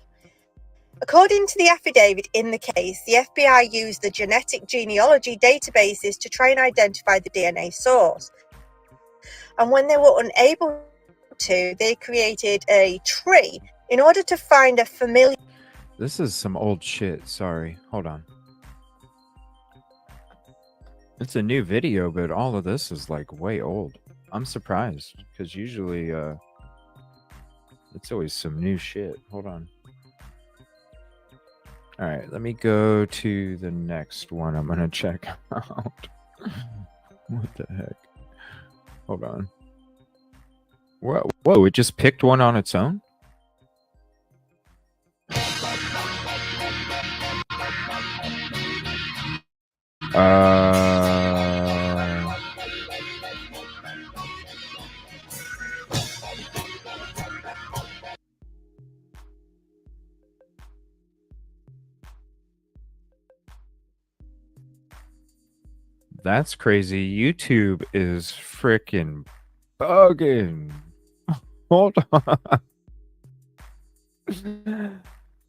According to the affidavit in the case, the FBI used the genetic genealogy databases to try and identify the DNA source. And when they were unable to, they created a tree in order to find a familiar... This is some old shit. Sorry. Hold on. It's a new video, but all of this is like way old. I'm surprised because usually it's always some new shit. Hold on. All right, let me go to the next one I'm going to check out. What the heck? Hold on. Whoa, it just picked one on its own? That's crazy. YouTube is freaking bugging. Hold on.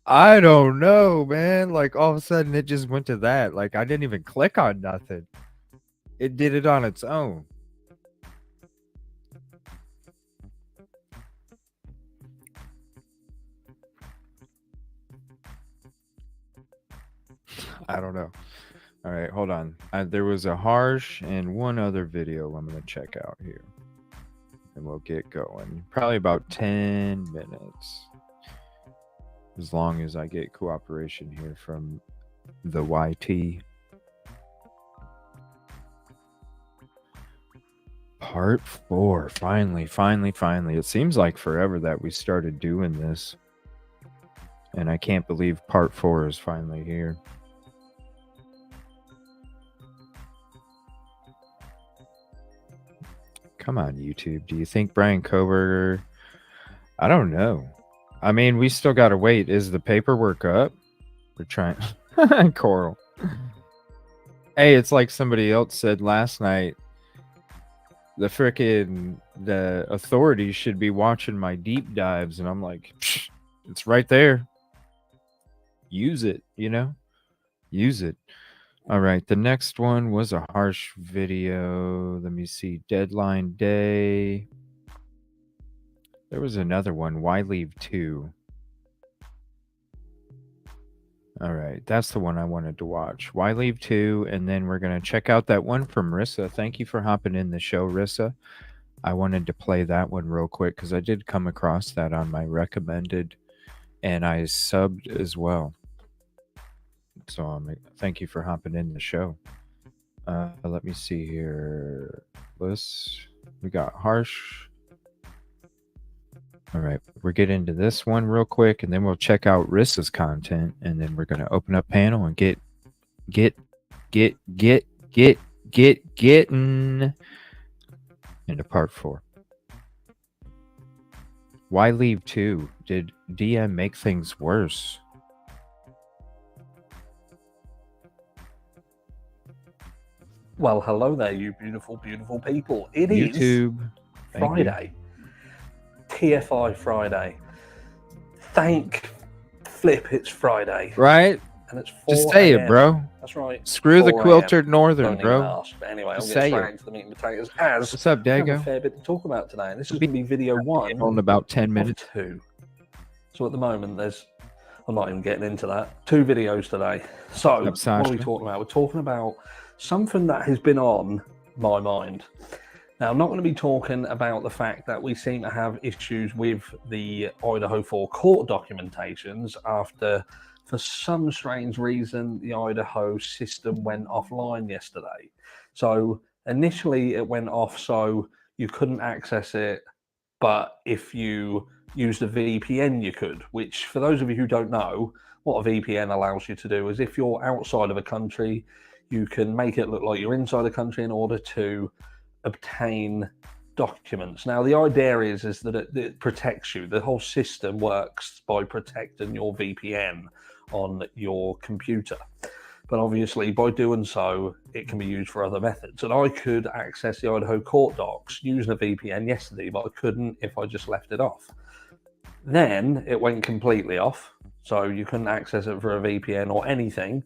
I don't know, man. Like all of a sudden it just went to that. Like I didn't even click on nothing. It did it on its own. I don't know. All right, hold on. There was a harsh and one other video I'm going to check out here. And we'll get going. Probably about 10 minutes. As long as I get cooperation here from the YT. Part 4. Finally. It seems like forever that we started doing this. And I can't believe part 4 is finally here. Come on, YouTube. Do you think Brian Koberger? I don't know. I mean, we still got to wait. Is the paperwork up? We're trying. Coral. Hey, it's like somebody else said last night. The authorities should be watching my deep dives. And I'm like, it's right there. Use it, you know? Use it. All right. The next one was a harsh video. Let me see. Deadline day. There was another one. Why leave 2? All right. That's the one I wanted to watch. Why leave 2? And then we're going to check out that one from Rissa. Thank you for hopping in the show, Rissa. I wanted to play that one real quick because I did come across that on my recommended and I subbed as well. So thank you for hopping in the show. Let me see here. We got harsh. All right, we're getting into this one real quick, and then we'll check out Rissa's content, and then we're gonna open up panel and getting into part 4. Why leave 2? Did DM make things worse? Well, hello there, you beautiful, beautiful people. It YouTube. is Friday. TFI Friday. Thank flip, it's Friday. Right? And it's 4 Just say it, bro. That's right. Screw the quilted northern, bro. But anyway, Just I'll get say straight it. into the meat and potatoes as What's up, we have a Dago? fair bit to talk about today. And this is going to be video 1 on about 10 minutes. 2. So at the moment, I'm not even getting into that. 2 videos today. So what are we talking about? We're talking about something that has been on my mind. Now, I'm not going to be talking about the fact that we seem to have issues with the Idaho 4 court documentations after, for some strange reason, the Idaho system went offline yesterday. So initially it went off so you couldn't access it, but if you used a VPN, you could, which for those of you who don't know, what a VPN allows you to do is if you're outside of a country, you can make it look like you're inside a country in order to obtain documents. Now, the idea is that it protects you. The whole system works by protecting your VPN on your computer. But obviously, by doing so, it can be used for other methods. And I could access the Idaho court docs using a VPN yesterday, but I couldn't if I just left it off. Then it went completely off. So you couldn't access it for a VPN or anything.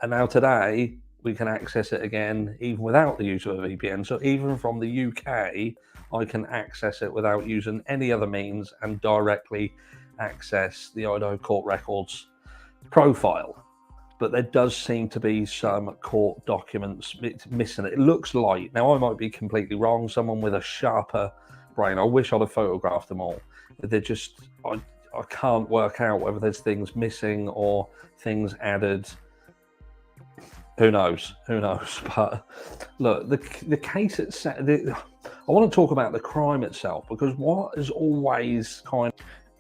And now today, we can access it again, even without the use of a VPN. So even from the UK, I can access it without using any other means and directly access the Idaho Court Records profile. but there does seem to be some court documents missing. It looks light. Now, I might be completely wrong. Someone with a sharper brain, I wish I'd have photographed them all. They're just, I can't work out whether there's things missing or things added. Who knows? But look, the case itself, I want to talk about the crime itself, because what is always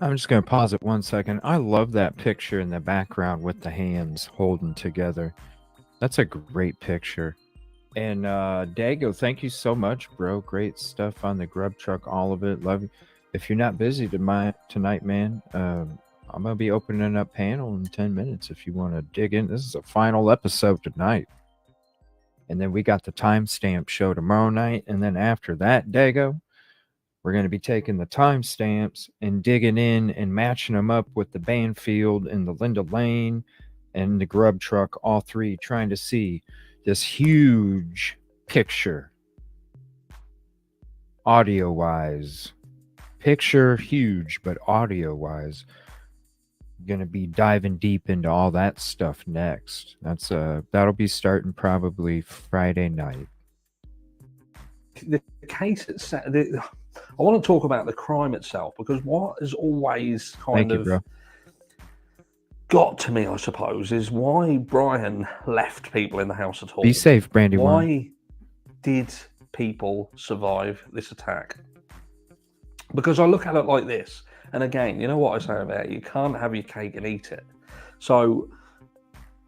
I'm just going to pause it 1 second. I love that picture in the background with the hands holding together. That's a great picture. And Dago, thank you so much, bro. Great stuff on the GrubTruck, all of it. Love you. If you're not busy tonight, man, I'm going to be opening up panel in 10 minutes if you want to dig in. This is a final episode tonight. And then we got the timestamp show tomorrow night. And then after that, Dago, we're going to be taking the timestamps and digging in and matching them up with the Banfield and the Linda Lane and the GrubTruck, all three, trying to see this huge picture, audio-wise. Picture huge, but audio-wise. Going to be diving deep into all that stuff next. That'll be starting probably Friday night. The case itself, I want to talk about the crime itself, because what has always got to me, I suppose, is why Brian left people in the house at all. Be safe, Brandy. Why did people survive this attack? Because I look at it like this, and again, you know what I say about it, you can't have your cake and eat it. So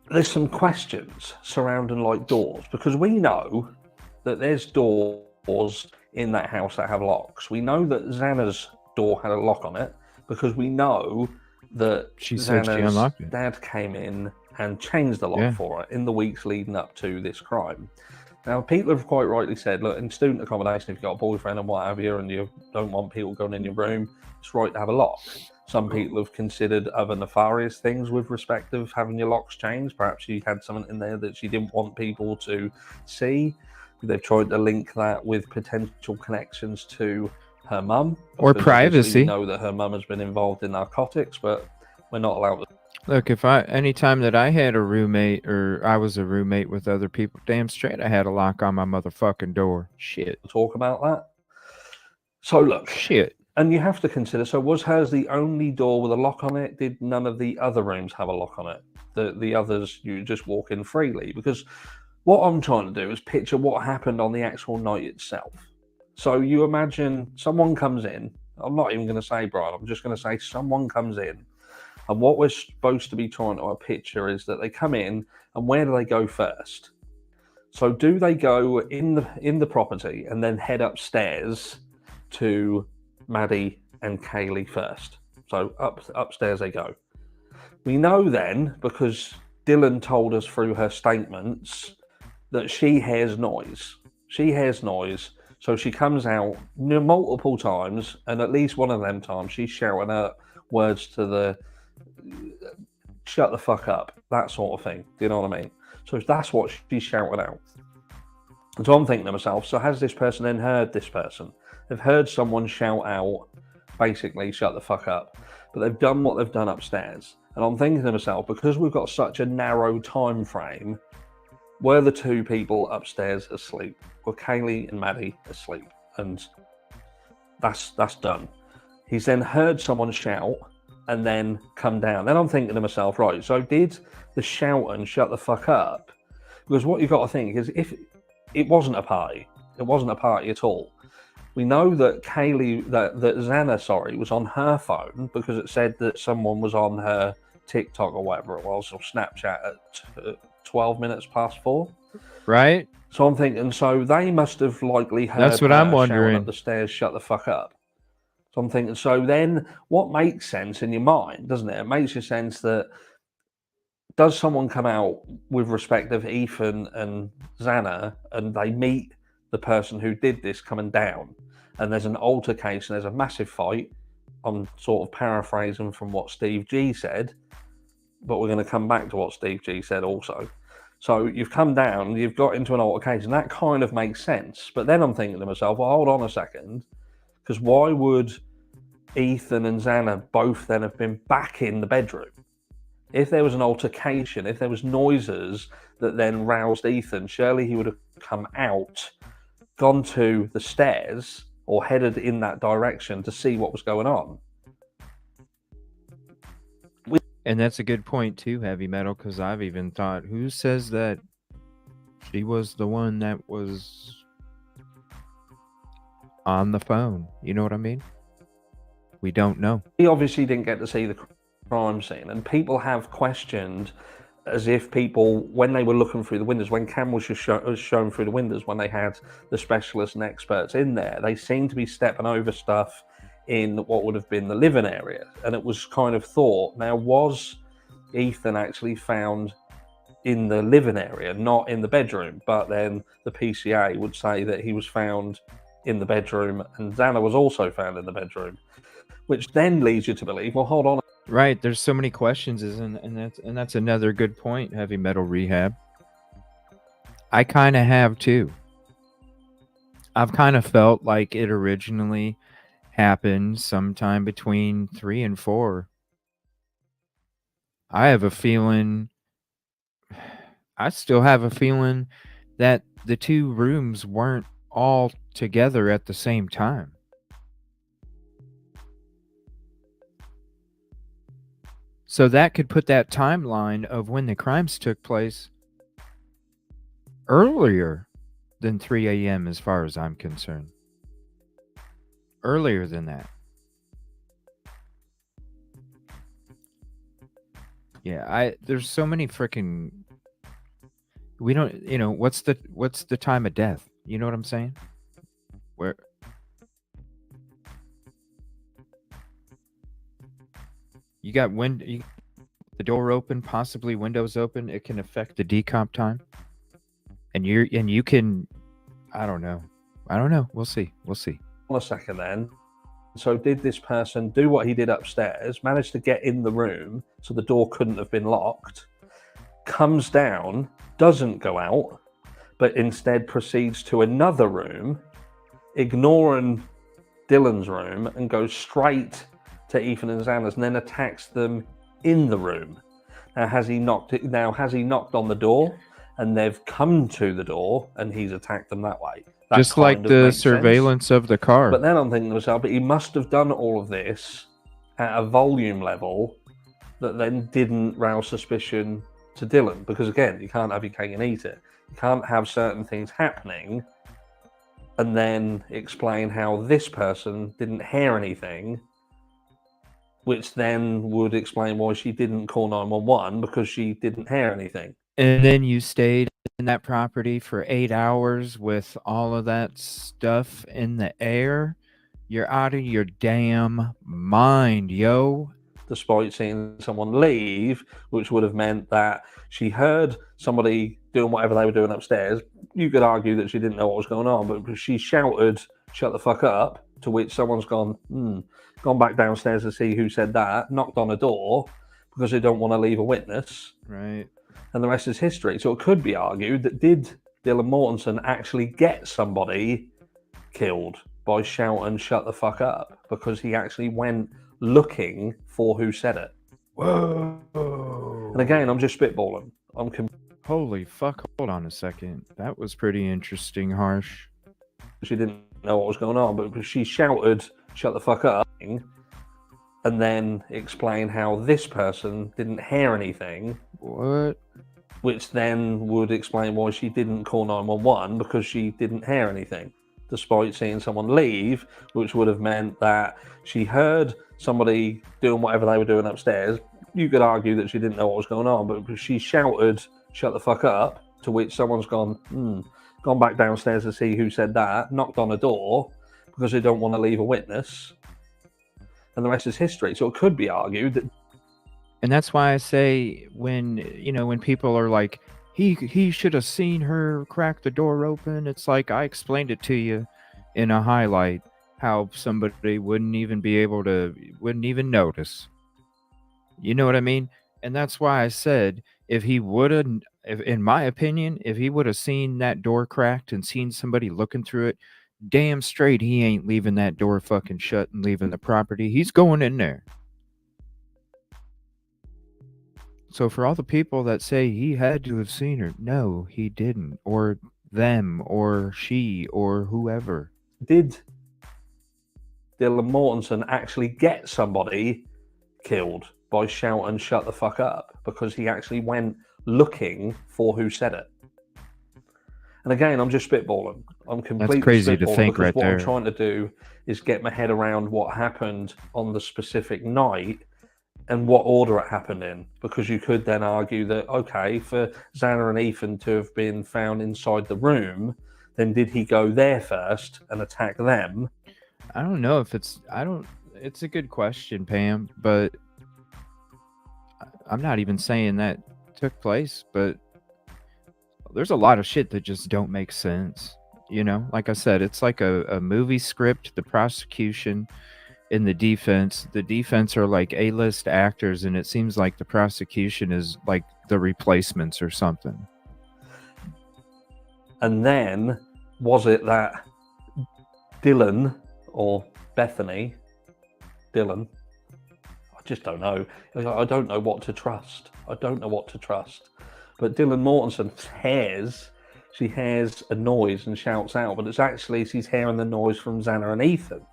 there's some questions surrounding like doors, because we know that there's doors in that house that have locks. We know that Xana's door had a lock on it, because we know that Xana's dad came in and changed the lock for her in the weeks leading up to this crime. Now, people have quite rightly said, look, in student accommodation, if you've got a boyfriend and what have you, and you don't want people going in your room, it's right to have a lock. Some people have considered other nefarious things with respect of having your locks changed. Perhaps you had something in there that you didn't want people to see. They've tried to link that with potential connections to her mum. Or privacy. We know that her mum has been involved in narcotics, but we're not allowed to. Look, anytime that I had a roommate or I was a roommate with other people, damn straight I had a lock on my motherfucking door. Shit. Talk about that. So look. Shit. And you have to consider, so was hers the only door with a lock on it? Did none of the other rooms have a lock on it? The others, you just walk in freely? Because what I'm trying to do is picture what happened on the actual night itself. So you imagine someone comes in. I'm not even going to say Brian. I'm just going to say someone comes in. And what we're supposed to be trying to picture is that they come in, and where do they go first? So do they go in the property and then head upstairs to Maddie and Kaylee first? So upstairs they go. We know then, because Dylan told us through her statements, that she hears noise. So she comes out multiple times, and at least one of them times she's shouting out words to the shut the fuck up, that sort of thing. Do you know what I mean? So that's what she's shouting out. And so I'm thinking to myself, so has this person then heard this person? They've heard someone shout out, basically, shut the fuck up. But they've done what they've done upstairs. And I'm thinking to myself, because we've got such a narrow time frame, were the two people upstairs asleep? Were Kaylee and Maddie asleep? And that's done. He's then heard someone shout and then come down. Then I'm thinking to myself, right, so did the shout and shut the fuck up? Because what you've got to think is, if it wasn't a party at all. We know that Xana, was on her phone, because it said that someone was on her TikTok or whatever it was, or Snapchat at 12 minutes past 4. Right. So I'm thinking, so they must have likely heard That's what I'm wondering. Up the stairs, shut the fuck up. So I'm thinking, so then what makes sense in your mind, doesn't it? It makes you sense that, does someone come out with respect of Ethan and Xana, and they meet the person who did this coming down, and there's an altercation, there's a massive fight. I'm sort of paraphrasing from what Steve G said, but we're going to come back to what Steve G said also. So you've come down, you've got into an altercation, that kind of makes sense. But then I'm thinking to myself, well, hold on a second, because why would Ethan and Xana both then have been back in the bedroom? if there was an altercation, if there was noises that then roused Ethan, surely he would have come out, gone to the stairs, or headed in that direction to see what was going on. And that's a good point too, Heavy Metal, because I've even thought, who says that she was the one that was on the phone? You know what I mean? We don't know. He obviously didn't get to see the crime scene, and people have questioned, as if people, when they were looking through the windows, when cameras were shown through the windows, when they had the specialists and experts in there, they seemed to be stepping over stuff in what would have been the living area. And it was kind of thought, now, was Ethan actually found in the living area, not in the bedroom? But then the PCA would say that he was found in the bedroom, and Xana was also found in the bedroom, which then leads you to believe, well, hold on. Right, there's so many questions, and that's another good point, Heavy Metal Rehab. I kind of have too. I've kind of felt like it originally happened sometime between 3 and 4. I have a feeling, I still have a feeling that the two rooms weren't all together at the same time. So that could put that timeline of when the crimes took place earlier than 3 a.m. as far as I'm concerned. Earlier than that. Yeah, there's so many freaking, we don't, you know, what's the time of death? You know what I'm saying? Where you got the door open, possibly windows open, it can affect the decomp time. And you can, I don't know. We'll see. Hold a second then. So did this person do what he did upstairs, manage to get in the room so the door couldn't have been locked, comes down, doesn't go out, but instead proceeds to another room, ignoring Dylan's room, and goes straight to Ethan and Xana's, and then attacks them in the room? Now, has he knocked on the door, and they've come to the door, and he's attacked them that way? That just like the surveillance of the car. But then I'm thinking to myself, but he must have done all of this at a volume level that then didn't rouse suspicion to Dylan. Because again, you can't have your cake and eat it. You can't have certain things happening and then explain how this person didn't hear anything, which then would explain why she didn't call 911 because she didn't hear anything. And then you stayed in that property for 8 hours with all of that stuff in the air. You're out of your damn mind, yo. Despite seeing someone leave, which would have meant that she heard somebody doing whatever they were doing upstairs. You could argue that she didn't know what was going on, but she shouted, "Shut the fuck up," to which someone's gone back downstairs to see who said that, knocked on a door because they don't want to leave a witness. Right. And the rest is history. So it could be argued that did Dylan Mortensen actually get somebody killed by shouting "shut the fuck up" because he actually went looking for who said it? Whoa. And again, I'm just spitballing. Holy fuck, hold on a second. That was pretty interesting, Harsh. She didn't know what was going on, but she shouted "shut the fuck up" and then explain how this person didn't hear anything. What? Which then would explain why she didn't call 911 because she didn't hear anything, despite seeing someone leave, which would have meant that she heard somebody doing whatever they were doing upstairs. You could argue that she didn't know what was going on, but she shouted "shut the fuck up," to which someone's gone back downstairs to see who said that, knocked on a door because they don't want to leave a witness. And the rest is history. So it could be argued that. And that's why I say when people are like, he should have seen her crack the door open. It's like I explained it to you in a highlight how somebody wouldn't even notice. You know what I mean? And that's why I said if in my opinion, if he would have seen that door cracked and seen somebody looking through it, damn straight he ain't leaving that door fucking shut and leaving the property. He's going in there. So for all the people that say he had to have seen her, no, he didn't, or them, or she, or whoever. Did Dylan Mortensen actually get somebody killed by shout and shut the fuck up? Because he actually went looking for who said it. And again, I'm just spitballing. I'm completely That's crazy to spitballing think because right what there. I'm trying to do is get my head around what happened on the specific night and what order it happened in. Because you could then argue that, okay, for Xana and Ethan to have been found inside the room, then did he go there first and attack them? I don't know if it's a good question, Pam, but I'm not even saying that took place, but there's a lot of shit that just don't make sense. You know, like I said, it's like a movie script. The prosecution and the defense are like A-list actors, and it seems like the prosecution is like the replacements or something. And then was it that Dylan or Bethany, Dylan, I just don't know. I don't know what to trust. I don't know what to trust. But Dylan Mortensen she hears a noise and shouts out, but it's actually she's hearing the noise from Xana and Ethan.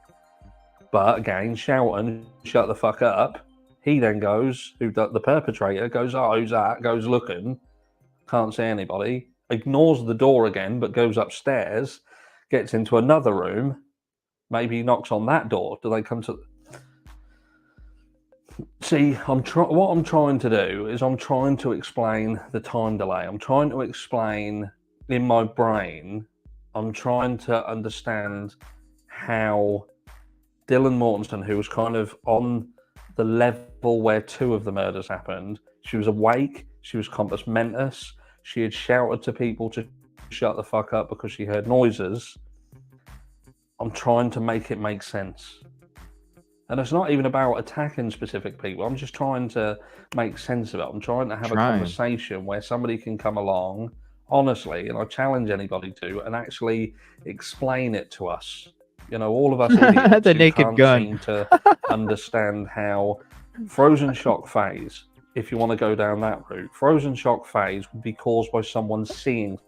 But again, shouting, shut the fuck up. He then goes, the perpetrator goes, oh, who's that? Goes looking, can't see anybody, ignores the door again, but goes upstairs, gets into another room. Maybe he knocks on that door. Do they come to... See, what I'm trying to do is I'm trying to explain the time delay. I'm trying to explain in my brain, I'm trying to understand how Dylan Mortensen, who was kind of on the level where two of the murders happened, she was awake, she was compos mentis, she had shouted to people to shut the fuck up because she heard noises. I'm trying to make it make sense. And it's not even about attacking specific people. I'm just trying to make sense of it. I'm trying to have a conversation where somebody can come along, honestly, and I challenge anybody to, and actually explain it to us. You know, all of us idiots the who naked can't gun. seem to understand how frozen shock phase, if you want to go down that route, frozen shock phase would be caused by someone seeing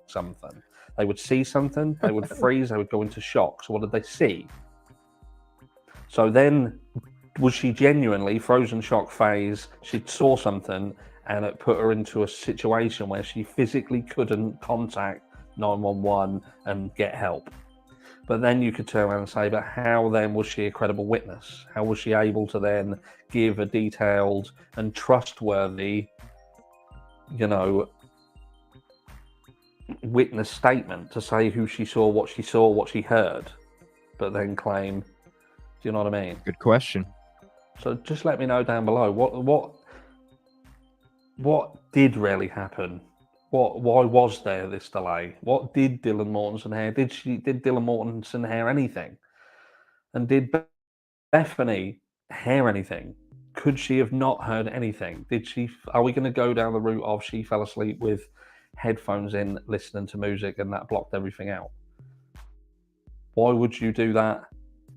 something. They would see something, they would freeze, they would go into shock. So what did they see? So then, was she genuinely frozen shock phase? She saw something and it put her into a situation where she physically couldn't contact 911 and get help. But then you could turn around and say, but how then was she a credible witness? How was she able to then give a detailed and trustworthy, you know, witness statement to say who she saw, what she heard, but then claim, do you know what I mean? Good question. So just let me know down below what did really happen. Why was there this delay? What did Dylan Mortensen hear? Did Dylan Mortensen hear anything? And did Bethany hear anything? Could she have not heard anything? Are we going to go down the route of she fell asleep with headphones in, listening to music, and that blocked everything out? Why would you do that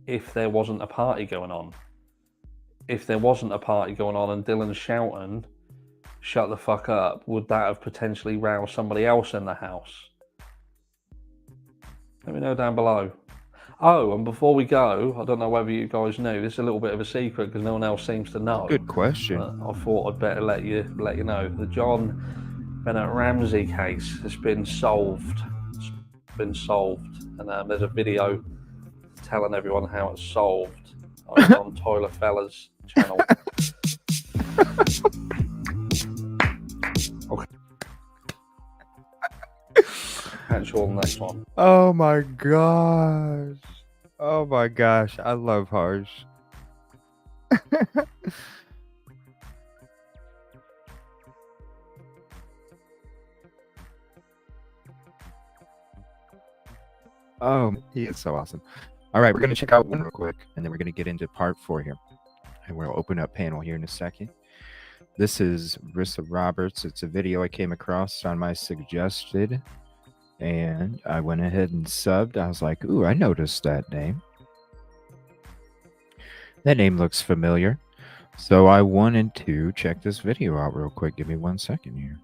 if there wasn't a party going on? If there wasn't a party going on and Dylan's shouting, shut the fuck up, would that have potentially roused somebody else in the house? Let me know down below. Oh, and before we go, I don't know whether you guys knew, this is a little bit of a secret because no one else seems to know. Good question. I thought I'd better let you know. The John Bennett Ramsey case has been solved. It's been solved. And there's a video telling everyone how it's solved on Toiler Fella's channel. Okay. Catch you all on the next one. Oh my gosh. Oh my gosh. I love Harsh. Oh, he is so awesome. All right, we're going to check out one real quick, and then we're going to get into part 4 here. And we'll open up panel here in a second. This is Rissa Roberts. It's a video I came across on my suggested, and I went ahead and subbed. I was like, ooh, I noticed that name. That name looks familiar. So I wanted to check this video out real quick. Give me 1 second here.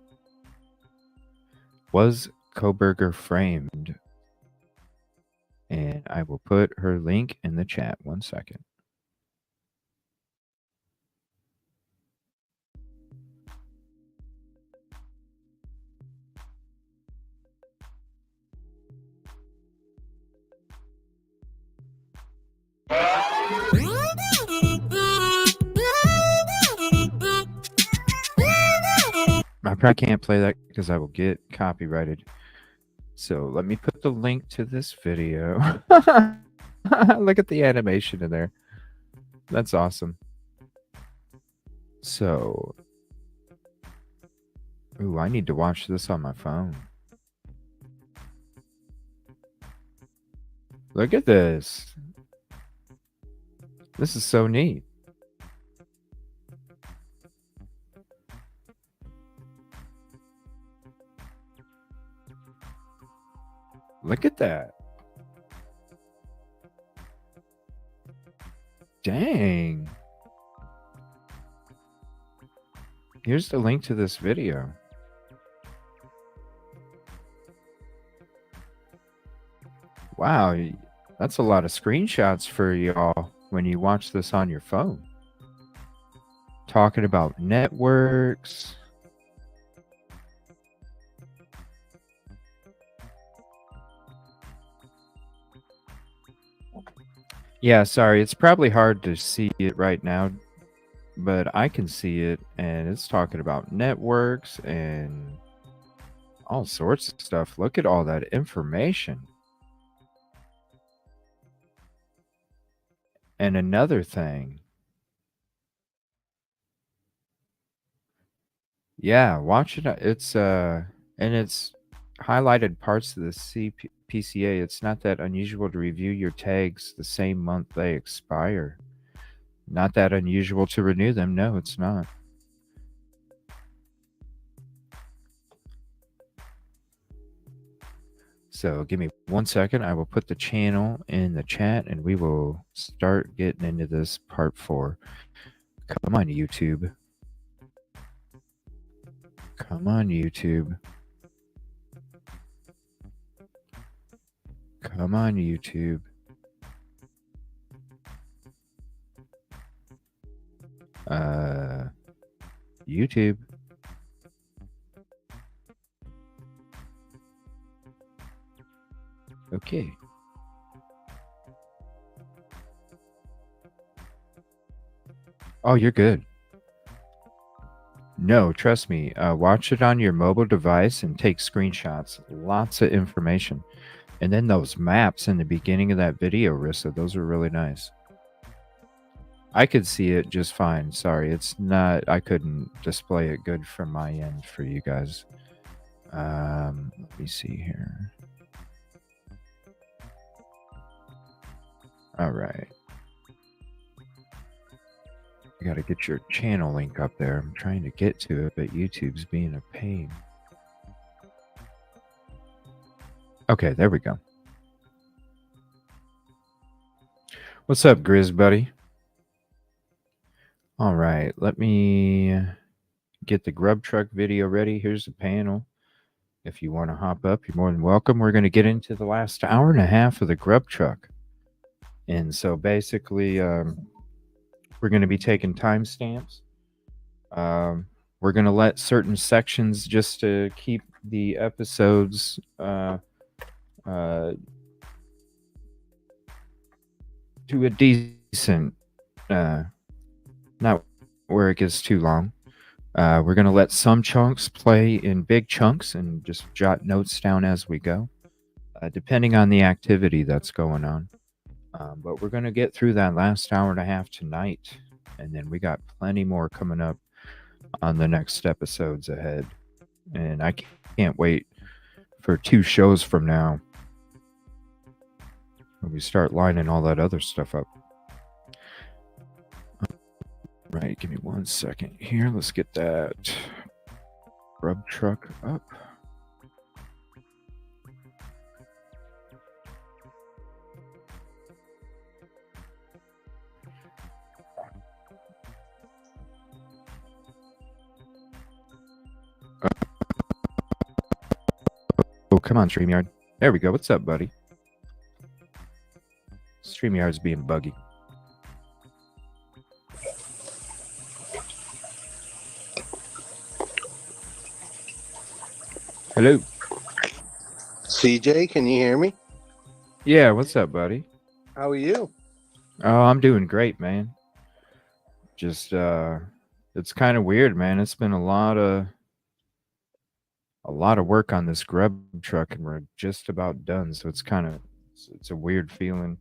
Was Koberger framed? And I will put her link in the chat. 1 second. I probably can't play that because I will get copyrighted. So let me put the link to this video. Look at the animation in there. That's awesome. So, ooh, I need to watch this on my phone. Look at this. This is so neat. Look at that. Dang. Here's the link to this video. Wow, that's a lot of screenshots for y'all when you watch this on your phone. Talking about networks. Yeah, sorry, it's probably hard to see it right now, but I can see it, and it's talking about networks and all sorts of stuff. Look at all that information. And another thing. Yeah, watch it. It's and it's highlighted parts of the PCA. It's not that unusual to review your tags the same month they expire. Not that unusual to renew them. No, it's not. So give me 1 second. I will put the channel in the chat and we will start getting into this part 4. Come on, YouTube. Come on, YouTube. Come on, YouTube. YouTube. Okay. Oh, you're good. No, trust me. Watch it on your mobile device and take screenshots. Lots of information. And then those maps in the beginning of that video, Rissa, those are really nice. I could see it just fine. Sorry, it's not, I couldn't display it good from my end for you guys. Let me see here. All right. You got to get your channel link up there. I'm trying to get to it, but YouTube's being a pain. Okay, there we go. What's up, Grizz buddy? All right, let me get the GrubTruck video ready. Here's the panel. If you want to hop up, you're more than welcome. We're going to get into the last hour and a half of the GrubTruck. And so basically, we're going to be taking timestamps. We're going to let certain sections just to keep the episodes to a decent, not where it gets too long. We're going to let some chunks play in big chunks and just jot notes down as we go, depending on the activity that's going on. But we're going to get through that last hour and a half tonight. And then we got plenty more coming up on the next episodes ahead. And I can't wait for 2 shows from now when we start lining all that other stuff up. Right, give me 1 second here. Let's get that GrubTruck up. come on, StreamYard. There we go. What's up, buddy? StreamYard's being buggy. Hello. CJ, can you hear me? Yeah, what's up, buddy? How are you? Oh, I'm doing great, man. Just it's kind of weird, man. It's been a lot of work on this GrubTruck, and we're just about done. So it's it's a weird feeling.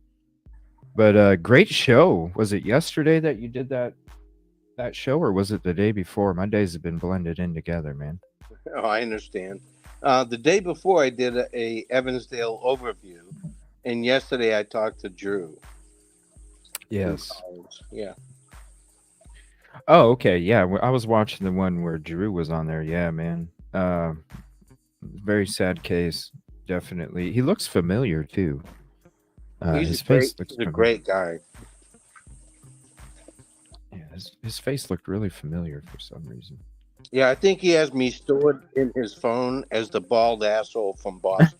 But great show. Was it yesterday that you did that show, or was it the day before? My days have been blended in together, man. Oh, I understand. The day before, I did a Evansdale overview, and yesterday I talked to Drew. Yes. Yeah. Oh, okay. Yeah, I was watching the one where Drew was on there. Yeah, man. Very sad case. Definitely. He looks familiar too. He's a great guy. Yeah, his face looked really familiar for some reason. Yeah, I think he has me stored in his phone as the bald asshole from Boston.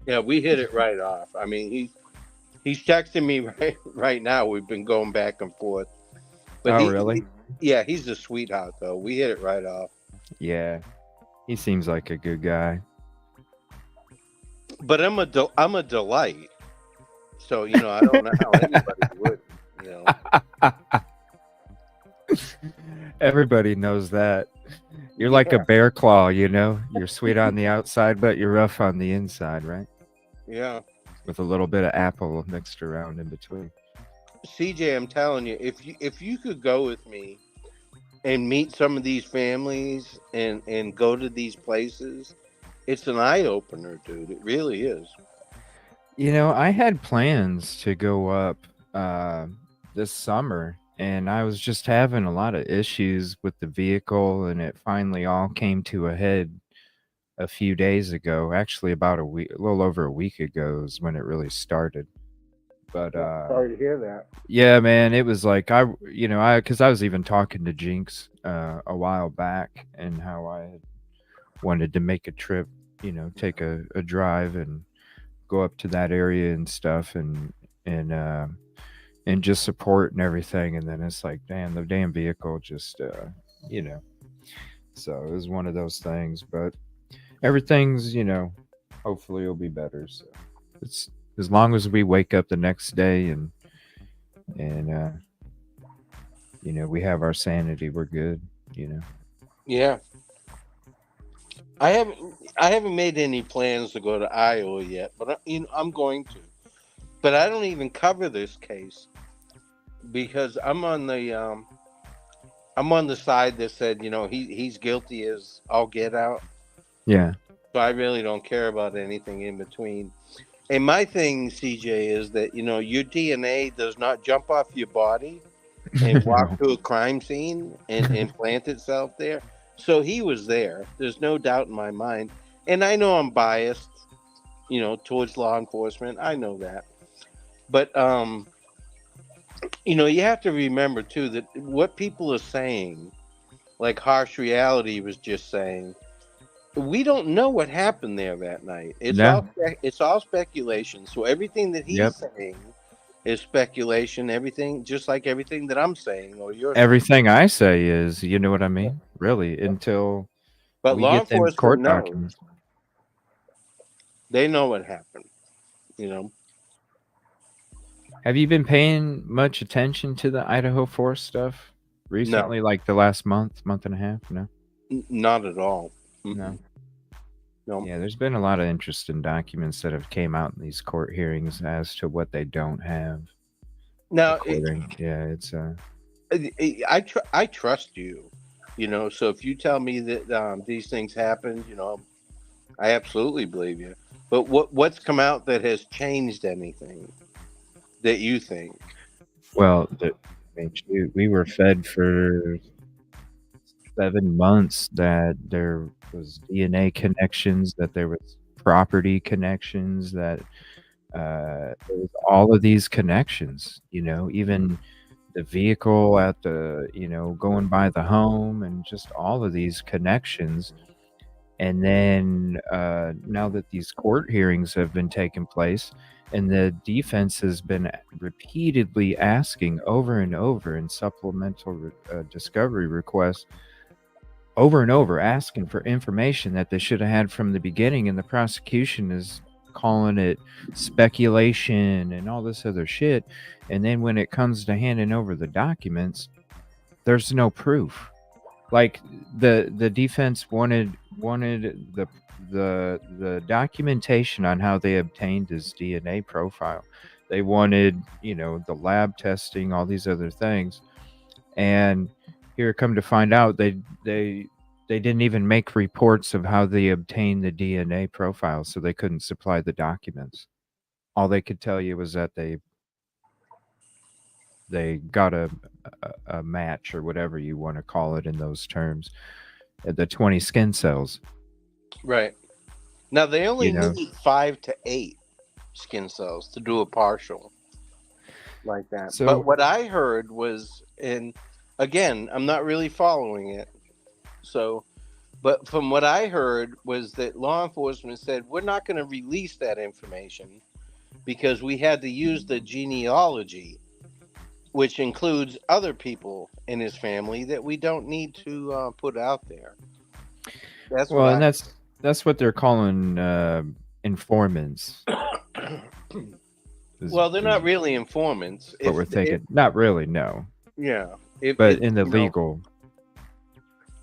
Yeah, we hit it right off. I mean, he's texting me right now. We've been going back and forth. But really? He's a sweetheart, though. We hit it right off. Yeah, he seems like a good guy. But I'm a delight. So, I don't know how anybody would, Everybody knows that. You're like a bear claw, You're sweet on the outside, but you're rough on the inside, right? Yeah. With a little bit of apple mixed around in between. CJ, I'm telling you, if you could go with me and meet some of these families and go to these places, it's an eye opener, dude. It really is. I had plans to go up this summer, and I was just having a lot of issues with the vehicle, and it finally all came to a head a few days ago. Actually, about a little over a week ago is when it really started. But sorry to hear that. Yeah, man, it was like because I was even talking to Jinx a while back, and how I had wanted to make a trip, take a drive and go up to that area and stuff, and just support and everything. And then it's like, damn, the damn vehicle just so it was one of those things. But everything's hopefully it'll be better. So it's as long as we wake up the next day and we have our sanity, we're good. Yeah. I haven't made any plans to go to Iowa yet, but I'm going to. But I don't even cover this case because I'm on the side that said, he's guilty as all get out. Yeah. So I really don't care about anything in between. And my thing, CJ, is that, your DNA does not jump off your body and walk to a crime scene and plant itself there. So he was there. There's no doubt in my mind. And I know I'm biased, towards law enforcement. I know that. But, you have to remember, too, that what people are saying, like Harsh Reality was just saying, we don't know what happened there that night. It's all speculation. So everything that he's saying is speculation. Everything, just like everything that I'm saying or you're everything saying. I say is, you know what I mean? Really, until but we law get them court documents. They know what happened. Have you been paying much attention to the Idaho 4 stuff recently? No. Like the last month and a half? No, not at all. No. Yeah, there's been a lot of interesting documents that have came out in these court hearings as to what they don't have. Now, I trust you, So if you tell me that these things happened, I absolutely believe you. But what's come out that has changed anything that you think? Well, we were fed for 7 months that there was DNA connections, that there was property connections, that there was all of these connections, even the vehicle at the, going by the home, and just all of these connections. And then now that these court hearings have been taking place, and the defense has been repeatedly asking over and over in supplemental discovery requests, over and over asking for information that they should have had from the beginning, and the prosecution is calling it speculation and all this other shit. And then when it comes to handing over the documents, there's no proof. Like the defense wanted the documentation on how they obtained his DNA profile. They wanted, the lab testing, all these other things. And here come to find out they didn't even make reports of how they obtained the DNA profile, so they couldn't supply the documents. All they could tell you was that they got a match, or whatever you want to call it in those terms, the 20 skin cells. Right. Now they only need 5 to 8 skin cells to do a partial like that. So, but what I heard was, and again, I'm not really following it. So, but from what I heard was that law enforcement said, we're not going to release that information because we had to use the genealogy, which includes other people in his family that we don't need to put out there. That's that's what they're calling informants. Well, they're not really informants. But we're thinking, not really, no. Yeah. But in the legal.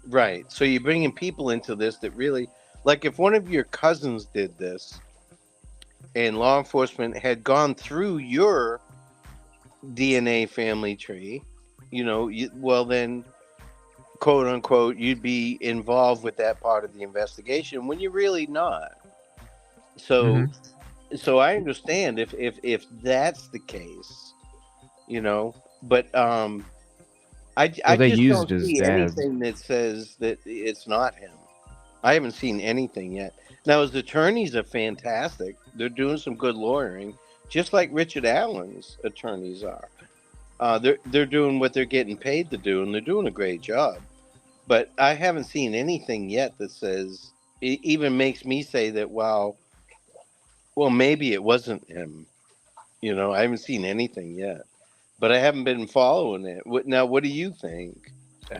Right. So you're bringing people into this that really, like if one of your cousins did this and law enforcement had gone through your DNA family tree, well then, quote unquote, you'd be involved with that part of the investigation when you're really not. So, so I understand if that's the case, but I just don't see anything that says that it's not him. I haven't seen anything yet. Now his attorneys are fantastic. They're doing some good lawyering, just like Richard Allen's attorneys are. They're doing what they're getting paid to do, and they're doing a great job. But I haven't seen anything yet that says, it even makes me say that, well, maybe it wasn't him. I haven't seen anything yet, but I haven't been following it. Now, what do you think?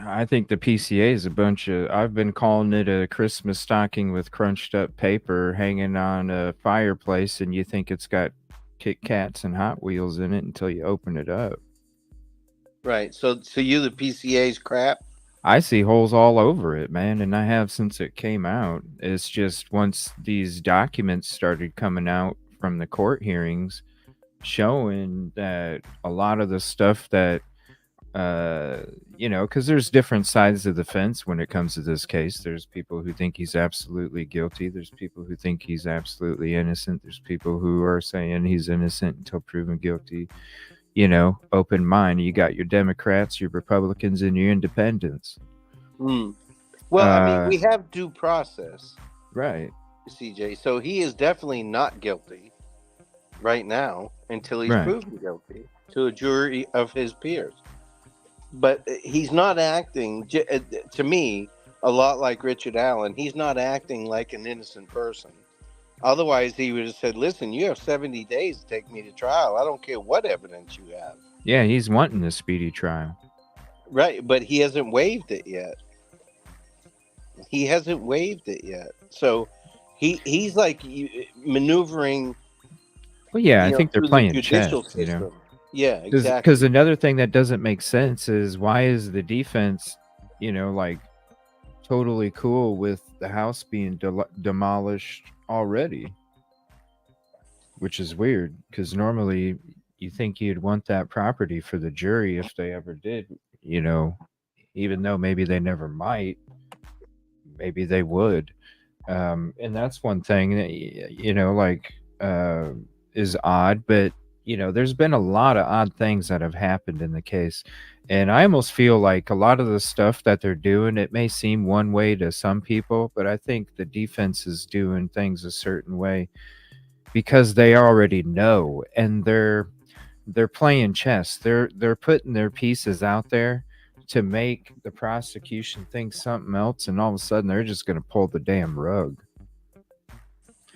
I think the PCA is a bunch of, I've been calling it a Christmas stocking with crunched up paper hanging on a fireplace, and you think it's got Kit Kats and Hot Wheels in it until you open it up. Right. So you, the PCA's crap? I see holes all over it, man, and I have since it came out. It's just once these documents started coming out from the court hearings showing that a lot of the stuff that, because there's different sides of the fence when it comes to this case. There's people who think he's absolutely guilty. There's people who think he's absolutely innocent. There's people who are saying he's innocent until proven guilty. Open mind. You got your Democrats, your Republicans, and your independents. Well, I mean, we have due process. Right. CJ. So he is definitely not guilty right now until he's proven guilty to a jury of his peers. But he's not acting, to me, a lot like Richard Allen. He's not acting like an innocent person. Otherwise, he would have said, listen, you have 70 days to take me to trial. I don't care what evidence you have. Yeah, he's wanting a speedy trial. Right, but he hasn't waived it yet. So he's like maneuvering. Well, yeah, I think they're playing chess. Yeah, exactly. Because another thing that doesn't make sense is, why is the defense, totally cool with the house being demolished already? Which is weird, because normally you think you'd want that property for the jury if they ever did, even though maybe they never might, maybe they would. And that's one thing that, is odd, but there's been a lot of odd things that have happened in the case. And I almost feel like a lot of the stuff that they're doing, it may seem one way to some people, but I think the defense is doing things a certain way because they already know, and they're playing chess. They're putting their pieces out there to make the prosecution think something else, and all of a sudden they're just going to pull the damn rug.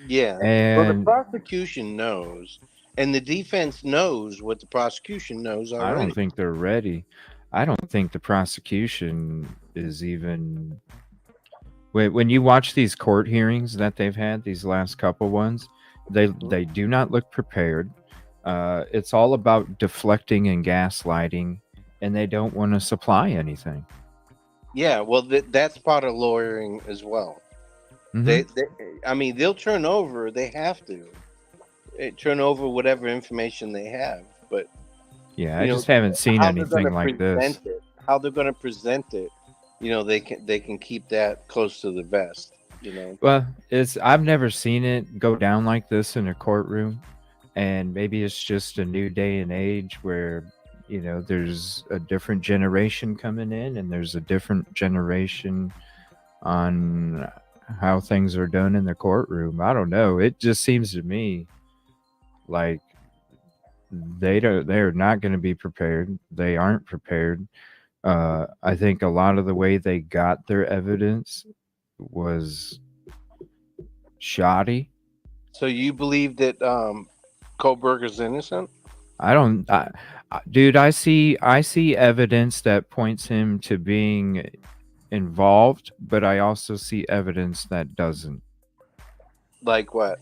Yeah. And well, the prosecution knows, and the defense knows what the prosecution knows already. I don't think they're ready. I don't think the prosecution is even. When you watch these court hearings that they've had, these last couple ones, they do not look prepared. It's all about deflecting and gaslighting, and they don't want to supply anything. Yeah, well, that's part of lawyering as well. They'll turn over. They have to turn over whatever information they have. But yeah, I just haven't seen anything like this. How they're going to present it, they can keep that close to the vest. Well, I've never seen it go down like this in a courtroom, and maybe it's just a new day and age where there's a different generation coming in, and there's a different generation on how things are done in the courtroom. I don't know. It just seems to me like they're not going to be prepared. They aren't prepared. I think a lot of the way they got their evidence was shoddy. So you believe that Kohlberger's innocent? Dude, I see evidence that points him to being involved, but I also see evidence that doesn't. Like what?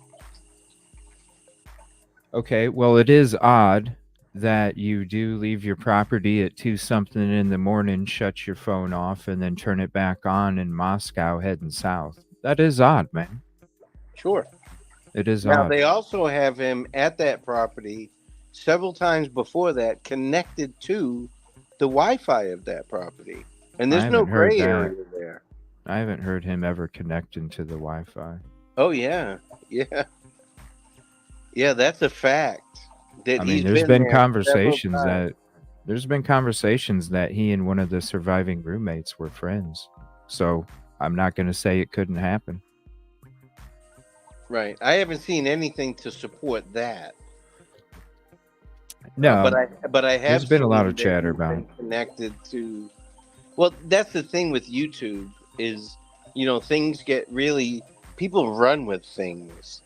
Okay, well, it is odd that you do leave your property at 2-something in the morning, shut your phone off, and then turn it back on in Moscow heading south. That is odd, man. Sure. It is now, odd. They also have him at that property several times before that, connected to the Wi-Fi of that property. And there's no gray area there. I haven't heard him ever connecting to the Wi-Fi. Oh, yeah. Yeah. Yeah, that's a fact. There's been conversations that he and one of the surviving roommates were friends. So I'm not going to say it couldn't happen. Right. I haven't seen anything to support that. No, but I have. There's been a lot of chatter about it. Connected to. Well, that's the thing with YouTube is, things get really. People run with things,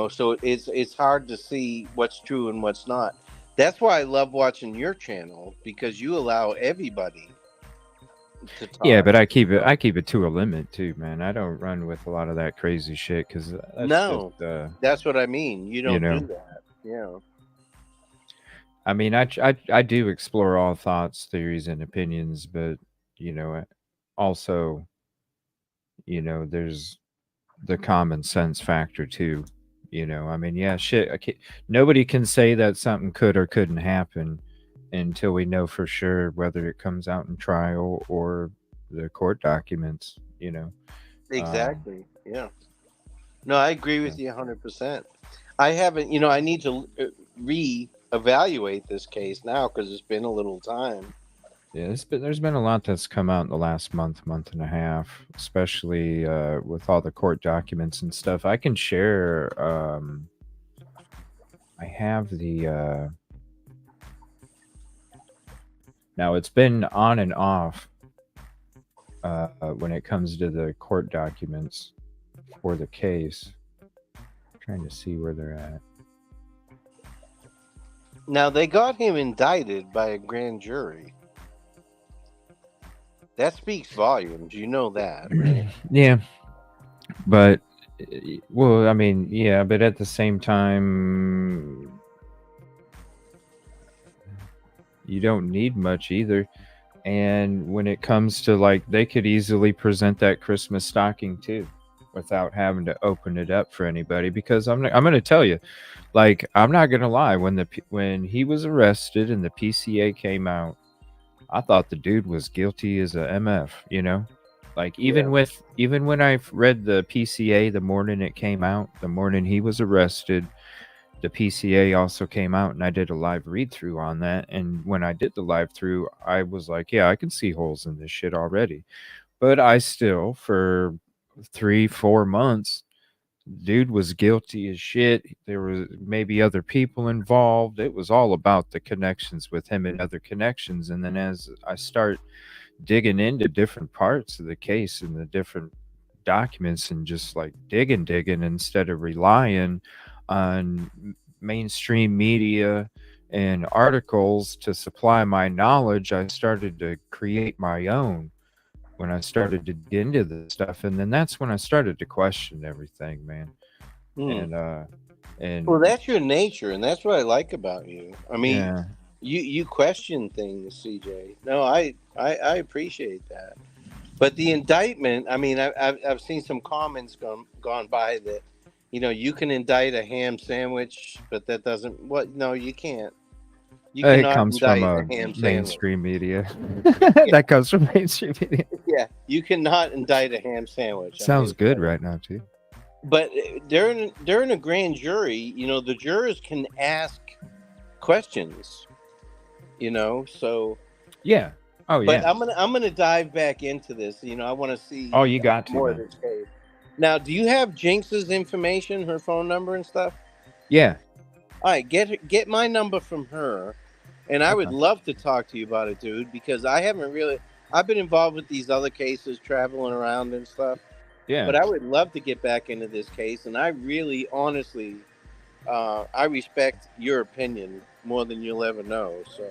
so it's hard to see what's true and what's not. That's why I love watching your channel, because you allow everybody to talk. Yeah, but I keep it to a limit too, man. I don't run with a lot of that crazy shit because that's what I mean. You don't do that. Yeah. I mean, I do explore all thoughts, theories, and opinions, but also, there's the common sense factor too. Nobody can say that something could or couldn't happen until we know for sure whether it comes out in trial or the court documents. Exactly. Yeah. No, I agree with you 100%. I haven't. I need to evaluate this case now because it's been a little time. Yeah, there's been a lot that's come out in the last month and a half, especially with all the court documents and stuff. I can share. I have the. Now it's been on and off when it comes to the court documents for the case. I'm trying to see where they're at. Now, they got him indicted by a grand jury. That speaks volumes. You know that, right? Yeah. But, but at the same time, you don't need much either. And when it comes to, they could easily present that Christmas stocking too, without having to open it up for anybody. Because I'm going to tell you, I'm not going to lie, when he was arrested and the PCA came out, I thought the dude was guilty as a MF, even when I read the PCA the morning it came out, the morning he was arrested, the PCA also came out, and I did a live read through on that. And when I did the live through, I was like, yeah, I can see holes in this shit already. But I still, for 3-4 months, dude was guilty as shit. There was maybe other people involved. It was all about the connections with him and other connections. And then as I start digging into different parts of the case and the different documents and just like digging instead of relying on mainstream media and articles to supply my knowledge, I started to create my own when I started to get into this stuff. And then that's when I started to question everything, man. And well, that's your nature, and that's what I like about you. I mean, yeah. you question things, CJ. No, I appreciate that. But the indictment, I mean, I've seen some comments gone by that, you can indict a ham sandwich, but that doesn't. What? No, you can't. You It cannot comes from indict a ham mainstream sandwich. media. Yeah. That comes from mainstream media. Yeah, you cannot indict a ham sandwich. Sounds good right now too. But during a grand jury, the jurors can ask questions. So yeah. Oh but yeah. I'm gonna dive back into this. I want to see. Oh, you got to, more man. of this case. Now, do you have Jinx's information, her phone number and stuff? Yeah. All right, get my number from her, and I would love to talk to you about it, dude. Because I've been involved with these other cases, traveling around and stuff. Yeah. But I would love to get back into this case, and I really, honestly, I respect your opinion more than you'll ever know. So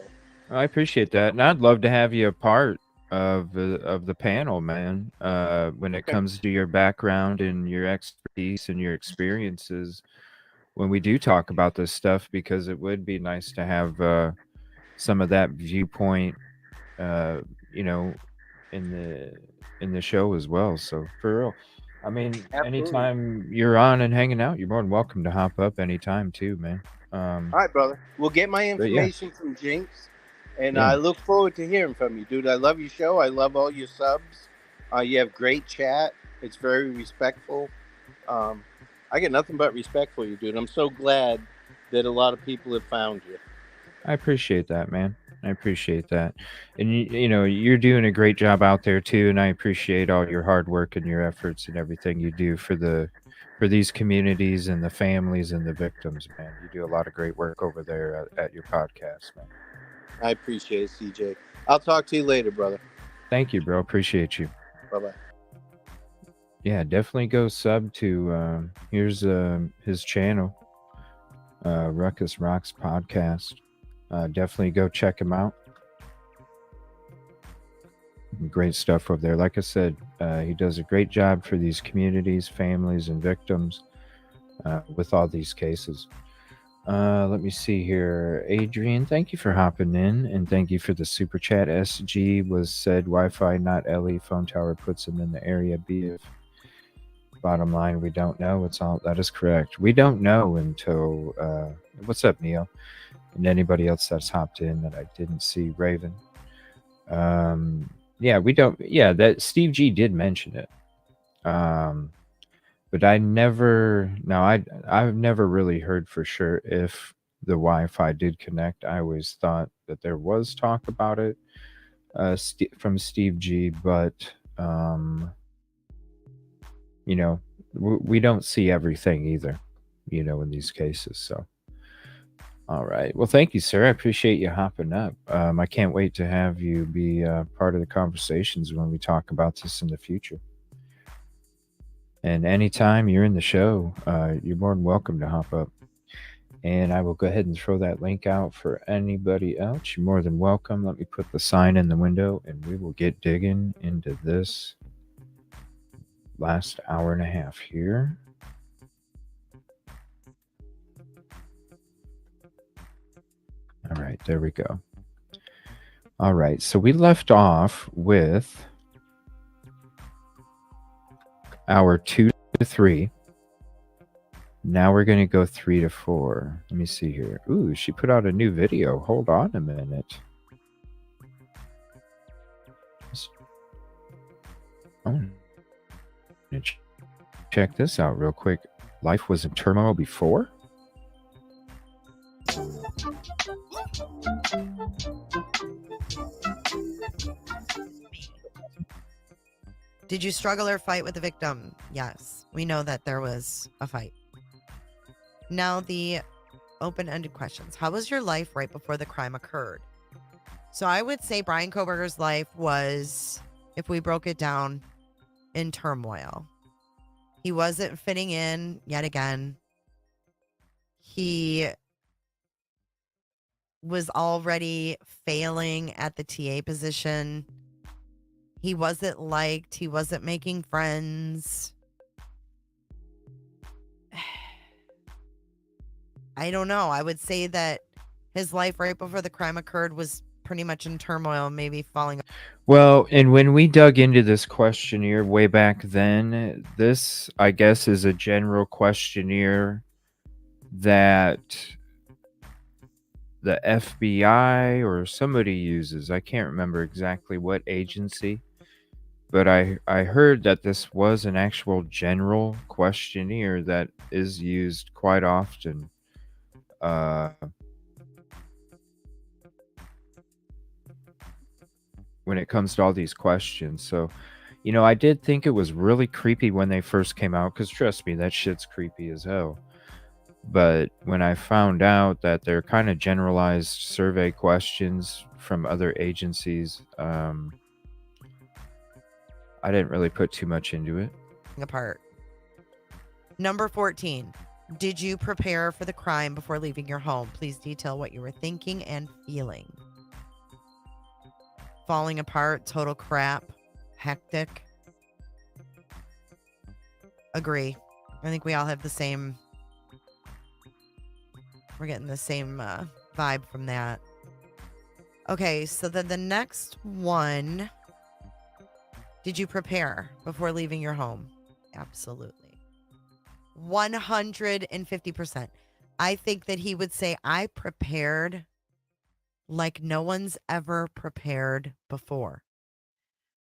I appreciate that, and I'd love to have you a part of the panel, man. When it comes to your background and your expertise and your experiences, when we do talk about this stuff, because it would be nice to have some of that viewpoint, in the show as well. So for real, I mean, absolutely. Anytime you're on and hanging out, you're more than welcome to hop up anytime too, man. All right, brother. We'll get my information from Jinx, and I look forward to hearing from you, dude. I love your show. I love all your subs. You have great chat. It's very respectful. I get nothing but respect for you, dude. I'm so glad that a lot of people have found you. I appreciate that, man. I appreciate that. And you're doing a great job out there too, and I appreciate all your hard work and your efforts and everything you do for these communities and the families and the victims, man. You do a lot of great work over there at your podcast, man. I appreciate it, CJ. I'll talk to you later, brother. Thank you, bro. Appreciate you. Bye-bye. Yeah, definitely go sub to here's his channel, Ruckus Rocks Podcast. Definitely go check him out. Great stuff over there. Like I said, he does a great job for these communities, families, and victims with all these cases. Let me see here. Adrian, thank you for hopping in, and thank you for the super chat. SG was said Wi-Fi, not LE. Phone tower puts him in the area B. If bottom line, we don't know. That is correct. We don't know until what's up, Neo? And anybody else that's hopped in that I didn't see. Raven. Yeah, we don't. Yeah, that Steve G did mention it. But I never. No, I've never really heard for sure if the Wi-Fi did connect. I always thought that there was talk about it from Steve G, but we don't see everything either. In these cases, so. All right. Well, thank you, sir. I appreciate you hopping up. I can't wait to have you be part of the conversations when we talk about this in the future. And anytime you're in the show, you're more than welcome to hop up. And I will go ahead and throw that link out for anybody else. You're more than welcome. Let me put the sign in the window, and we will get digging into this last hour and a half here. All right, there we go. All right, so we left off with our 2 to 3. Now we're going to go 3 to 4. Let me see here. Ooh, she put out a new video. Hold on a minute. I'm going to check this out real quick. Life was in turmoil before? Did you struggle or fight with the victim? Yes. We know that there was a fight. Now the open-ended questions. How was your life right before the crime occurred? So I would say Brian Koberger's life was, if we broke it down, in turmoil. He wasn't fitting in yet again. He was already failing at the TA position. He wasn't liked. He wasn't making friends. I don't know. I would say that his life right before the crime occurred was pretty much in turmoil, maybe falling. Well, and when we dug into this questionnaire way back then, this, I guess, is a general questionnaire that the FBI or somebody uses. I can't remember exactly what agency, but I heard that this was an actual general questionnaire that is used quite often. When it comes to all these questions. So, you know, I did think it was really creepy when they first came out, because trust me, that shit's creepy as hell. But when I found out that they're kind of generalized survey questions from other agencies, I didn't really put too much into it. Apart. Number 14. Did you prepare for the crime before leaving your home? Please detail what you were thinking and feeling. Falling apart, total crap, hectic. Agree. I think we all have the same. We're getting the same vibe from that. Okay, so then the next one. Did you prepare before leaving your home? Absolutely. 150%. I think that he would say, I prepared like no one's ever prepared before.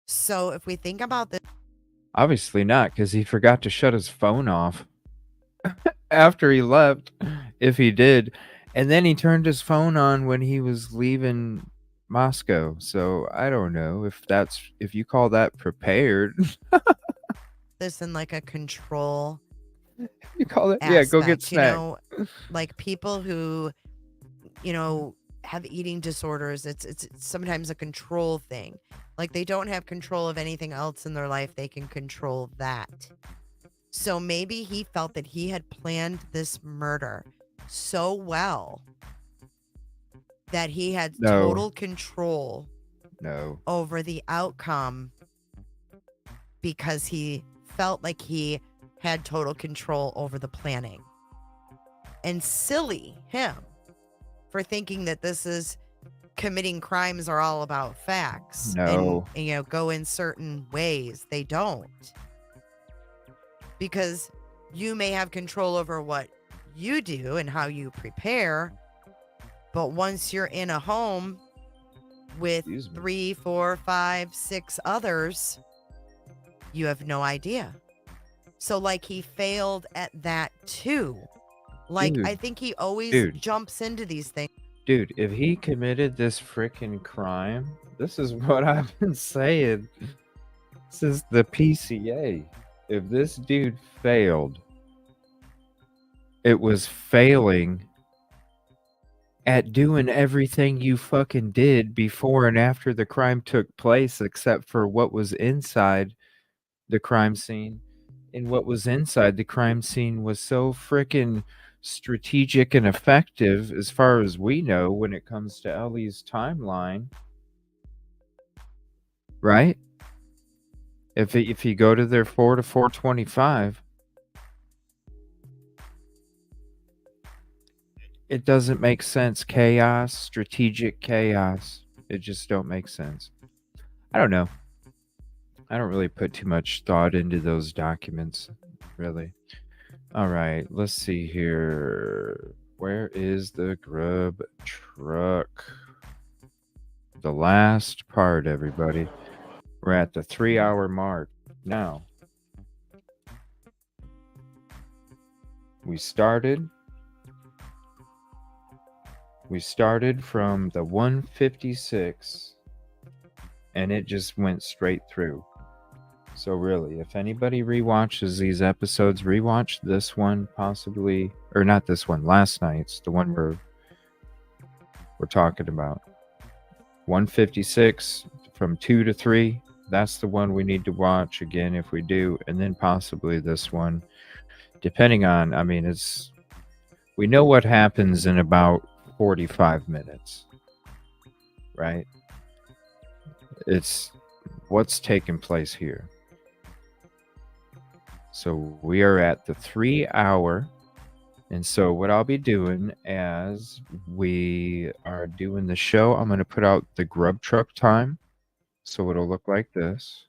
So if we think about this. Obviously not, because he forgot to shut his phone off after he left, if he did. And then he turned his phone on when he was leaving Moscow. So I don't know if you call that prepared. This in like a control. You call it? Aspect, yeah, go get snack. You know, like people who, you know, have eating disorders, it's sometimes a control thing. Like they don't have control of anything else in their life, they can control that. So maybe he felt that he had planned this murder so well that he had total control over the outcome, because he felt like he had total control over the planning. And silly him for thinking that this is committing crimes are all about facts and, you know, go in certain ways. They don't. Because you may have control over what you do and how you prepare, but once you're in a home with 3, 4, 5, 6 others, you have no idea. So like he failed at that too. Like I think he always jumps into these things. Dude, if he committed this freaking crime, this is what I've been saying. This is the PCA. If this dude failed, it was failing at doing everything you fucking did before and after the crime took place, except for what was inside the crime scene. And what was inside the crime scene was so freaking strategic and effective, as far as we know, when it comes to Ellie's timeline. Right? If you go to their 4 to 425, it doesn't make sense. Chaos, strategic chaos. It just don't make sense. I don't know. I don't really put too much thought into those documents, really. All right, let's see here. Where is the GrubTruck? The last part, everybody. We're at the 3-hour mark. Now, we started from the 156, and it just went straight through. So really, if anybody rewatches these episodes, rewatch this one possibly, or not this one, last night's, the one we're talking about. 156 from 2 to 3. That's the one we need to watch again if we do, and then possibly this one, depending on. I mean, we know what happens in about 45 minutes, right? It's what's taking place here. So we are at the 3 hour. And so what I'll be doing as we are doing the show, I'm going to put out the GrubTruck time. So it'll look like this.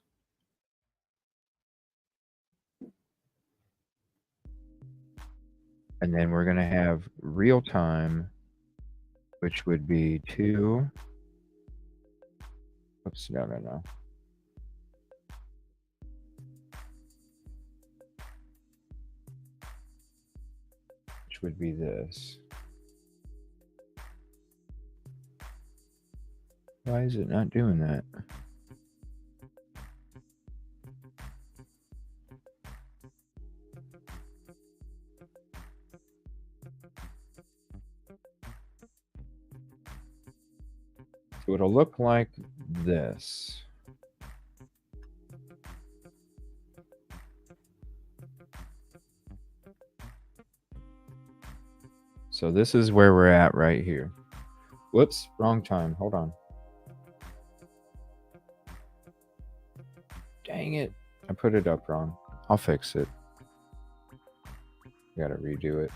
And then we're going to have real time, which would be 2. Oops, no. Which would be this. Why is it not doing that? So it'll look like this. So this is where we're at right here. Whoops, wrong time. Hold on. Dang it. I put it up wrong. I'll fix it. Gotta redo it.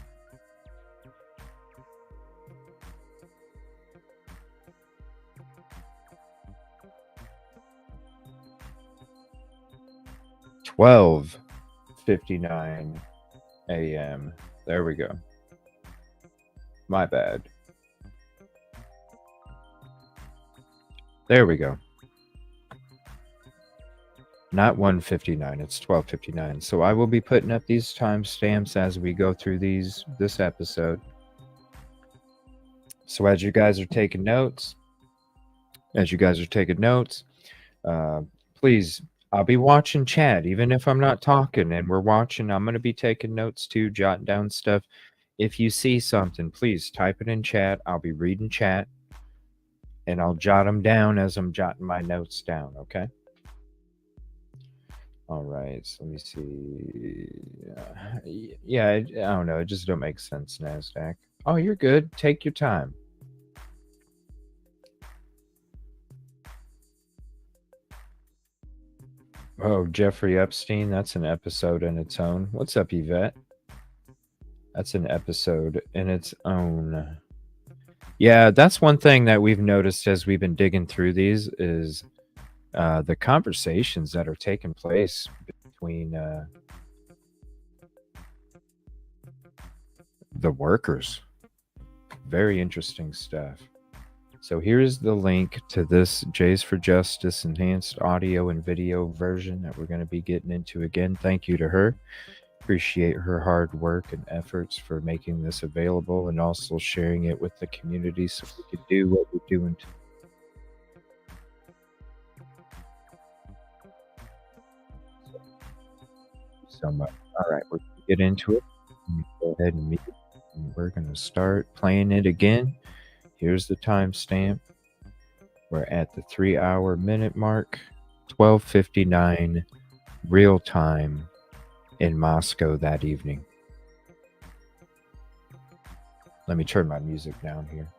$12:59 a.m. There we go. My bad. There we go. Not 1:59, it's 12:59. So I will be putting up these timestamps as we go through this episode. So as you guys are taking notes, please, I'll be watching chat, even if I'm not talking and we're watching. I'm going to be taking notes too, jotting down stuff. If you see something, please type it in chat. I'll be reading chat and I'll jot them down as I'm jotting my notes down, okay? All right, so let me see. Yeah, I don't know. It just don't make sense, NASDAQ. Oh, you're good. Take your time. Oh, Jeffrey Epstein, that's an episode in its own. What's up, Yvette? That's an episode in its own. Yeah, that's one thing that we've noticed as we've been digging through these is the conversations that are taking place between the workers. Very interesting stuff. So here's the link to this J4JEnhanced enhanced audio and video version that we're going to be getting into again. Thank you to her. Appreciate her hard work and efforts for making this available and also sharing it with the community so we could do what we're doing. So much. All right, we're going to get into it. Go ahead and we're going to start playing it again. Here's the timestamp. We're at the 3 hour minute mark, 12:59 real time in Moscow that evening. Let me turn my music down here.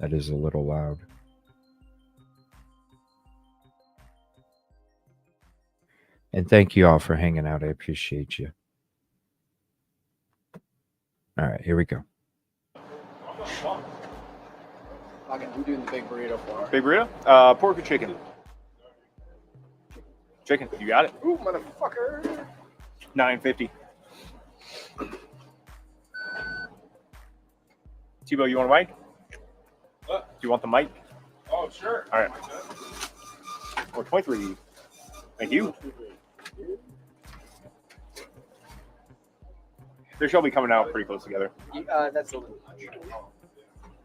That is a little loud. And thank you all for hanging out. I appreciate you. All right, here we go. Okay, I'm doing the big burrito for. Big burrito? Pork or chicken? Chicken. You got it. Ooh, motherfucker. $9.50. Tebow, you want a mic? What? Do you want the mic? Oh, sure. All right. Or 23. Thank you. They shall be coming out pretty close together. That's a little much.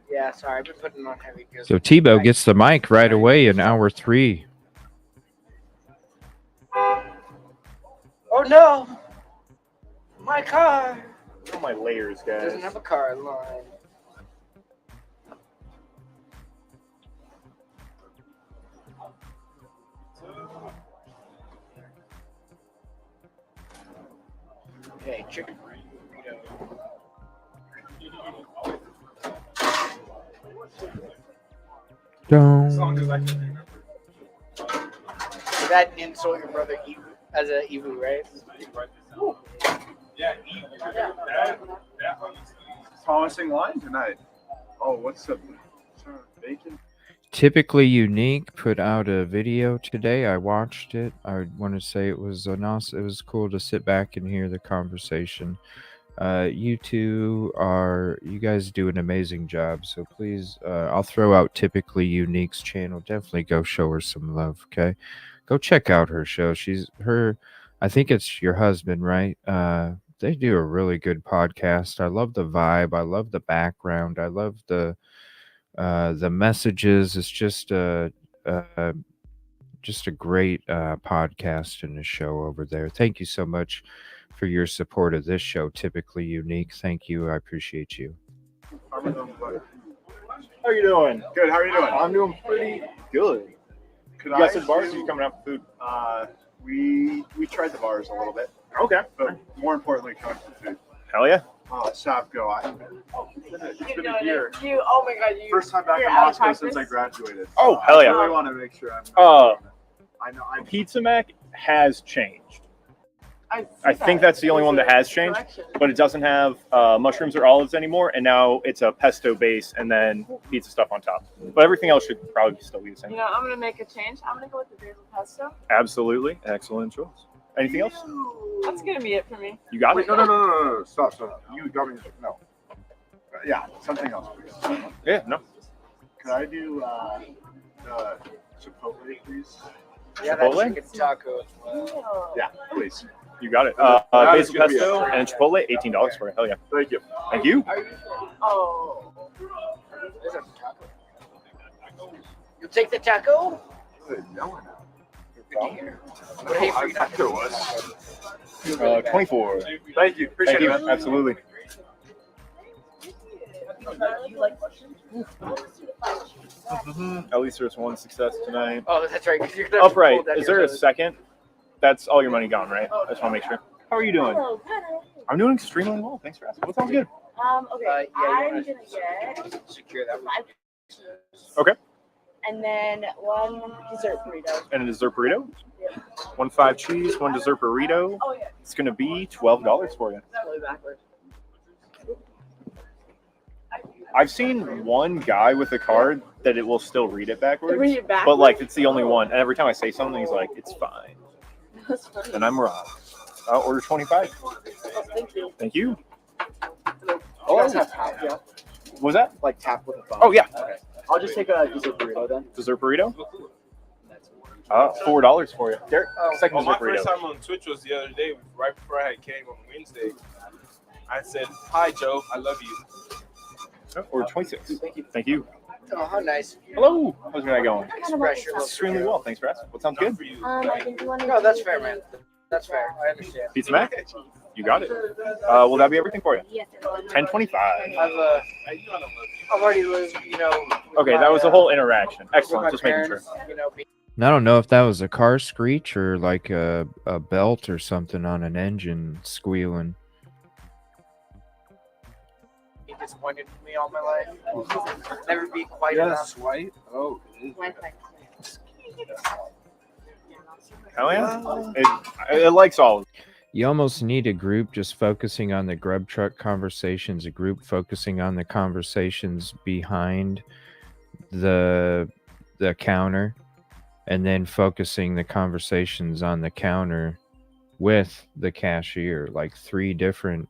Yeah, sorry, I've been putting on heavy gears. So Tebow gets the mic right away in hour 3. no! My car! Oh, my layers, guys. Doesn't have a car line. Okay, chicken burrito. So that insult your brother as a Evu, right? Yeah, promising line tonight. Oh, what's up? Bacon? Typically Unique put out a video today. I watched it. I want to say it was it was cool to sit back and hear the conversation. You guys do an amazing job. So please, I'll throw out Typically Unique's channel. Definitely go show her some love. Okay, go check out her show. I think it's your husband, right? They do a really good podcast. I love the vibe. I love the background. I love the messages. It's just a great podcast and a show over there. Thank you so much for your support of this show, Typically Unique. Thank you. I appreciate you. How are you doing? Good. How are you doing? I'm doing pretty good. You got some bars? Or are you coming out for food? We tried the bars a little bit. Okay. But more importantly, coming for food. Hell yeah. Sapco. It's been a year. Oh my god, First time back in Moscow since I graduated. Oh, hell yeah. I really want to make sure I know. Pizza Mac has changed. I think that's the only one that has changed, but it doesn't have mushrooms or olives anymore, and now it's a pesto base and then pizza stuff on top. But everything else should probably still be the same. You know, I'm going to make a change. I'm going to go with the basil pesto. Absolutely. Excellent choice. Anything else? That's going to be it for me. You got it? No. Stop. You got me. No. Yeah, something else, please. Yeah, no. Could I do the Chipotle, please? Yeah, Chipotle? that chicken taco. Yeah, please. You got it. Basil pesto and Chipotle, $18 for it. Hell yeah. Thank you. Thank you. Oh. There's a taco. You'll take the taco? No. Good to hear. What do you think taco was? 24. Thank you. Appreciate it. Man. Absolutely. At least there's one success tonight. Oh, that's right. You're Upright. Is there a second? That's all your money gone, right? I just want to make sure. How are you doing? Hello, good. I'm doing extremely well. Thanks for asking. What sounds good? Okay. I'm going to get secure that one. 5 Okay. and then 1 dessert burrito. And a dessert burrito? Yeah. 1 5 cheese, 1 dessert burrito. Oh, yeah. It's going to be $12 for you. Really backwards. I've seen one guy with a card that it will still read it backwards. Read it backwards? But like it's the only one. And every time I say something, he's like, it's fine. That's funny. And I'm wrong. Order 25. Oh, thank you. Thank you. Oh, that's not tap, yeah. What was that? Like tap with a phone. Oh, yeah. Okay. I'll just take a dessert burrito then. Dessert burrito? $4 for you. Derek, second my dessert burrito. first time on Twitch was the other day, right before I came on Wednesday. I said, "Hi, Joe. I love you." Order 26. Thank you. Thank you. Oh, how nice. Hello. How's your night going? Express your Extremely well. Thanks for asking. What sounds good? I think you want to No, that's fair, man. That's fair. I understand. Pizza Mac? You got it. Will that be everything for you? Yes. 10.25. I've already lived, Okay, that was the whole interaction. Excellent. Just making sure. I don't know if that was a car screech or like a belt or something on an engine squealing. He disappointed me all my life. Never be quite enough. White. Oh. Hell yeah. It likes all of it. You almost need a group just focusing on the GrubTruck conversations, a group focusing on the conversations behind the counter, and then focusing the conversations on the counter with the cashier. Like 3 different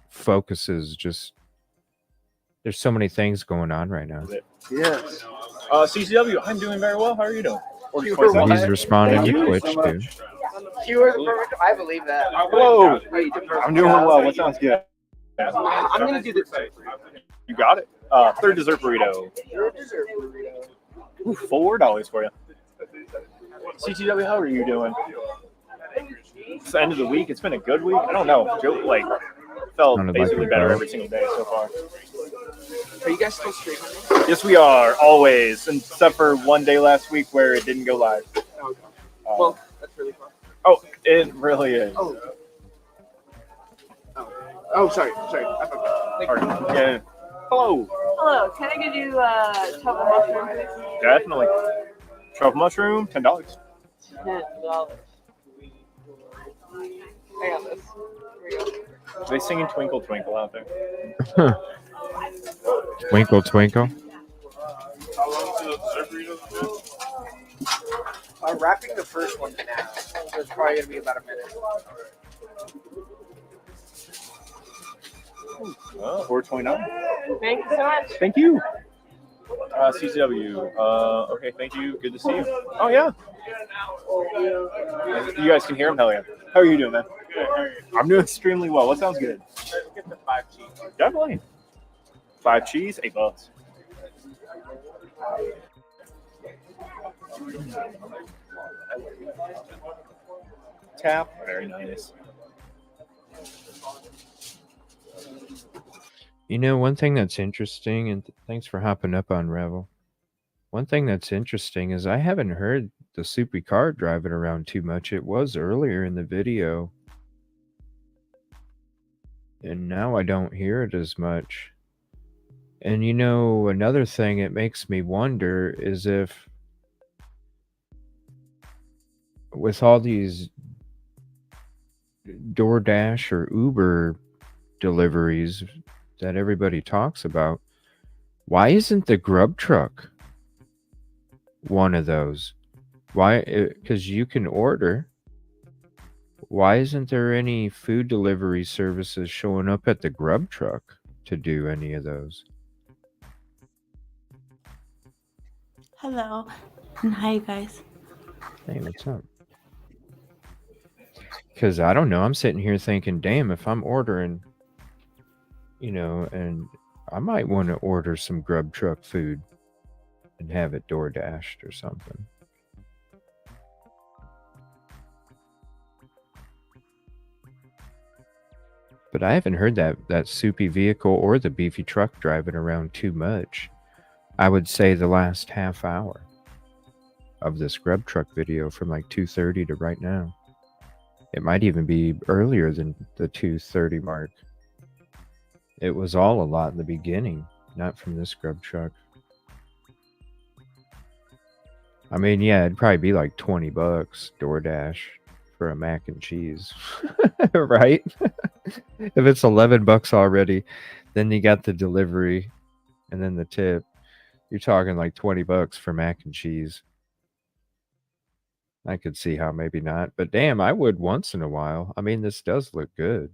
focuses. Just there's so many things going on right now. Yes. CCW, I'm doing very well. How are you doing? He's responding to Twitch too. You were perfect. I believe that. Hello. I'm doing well. What sounds good? I'm gonna do this. You got it. Third dessert burrito. Ooh, $4 for you. CTW, how are you doing? It's the end of the week. It's been a good week. I don't know. Joe, like, felt basically better every single day so far. Are you guys still streaming? Yes, we are, always, except for one day last week where it didn't go live. Oh, okay. Well, that's really fun. Oh, it really is. Oh, sorry. I forgot. Yeah. Hello. Hello, can I give you truffle mushroom? Definitely. Truffle mushroom, $10. $10. I got this. Here we go. They singing Twinkle Twinkle out there. Twinkle Twinkle. I'm wrapping the first one now. So it's probably gonna be about a minute. 429. Thank you so much. Thank you. CCW. Okay, thank you. Good to see you. Oh, yeah. You guys can hear him? Hell yeah. How are you doing, man? Good. How are you? I'm doing extremely well. What sounds good? Get the 5 cheese. Definitely. 5 cheese, $8. Tap. Very nice. You know, one thing that's interesting, and thanks for hopping up on Revel. One thing that's interesting is I haven't heard the soupy car driving around too much. It was earlier in the video. And now I don't hear it as much. And you know, another thing it makes me wonder is if with all these DoorDash or Uber deliveries that everybody talks about, why isn't the GrubTruck one of those? Why? Because you can order. Why isn't there any food delivery services showing up at the GrubTruck to do any of those? Hello, and hi, you guys. Hey, what's up? Because I don't know. I'm sitting here thinking, damn, if I'm ordering, you know, and I might want to order some GrubTruck food and have it door dashed or something. But I haven't heard that soupy vehicle or the beefy truck driving around too much. I would say the last half hour of this GrubTruck video from like 2:30 to right now. It might even be earlier than the 2:30 mark. It was all a lot in the beginning, not from this GrubTruck. I mean, yeah, it'd probably be like $20 DoorDash for a mac and cheese, right? If it's $11 already, then you got the delivery and then the tip. You're talking like $20 for mac and cheese. I could see how maybe not, but damn, I would once in a while. I mean, this does look good.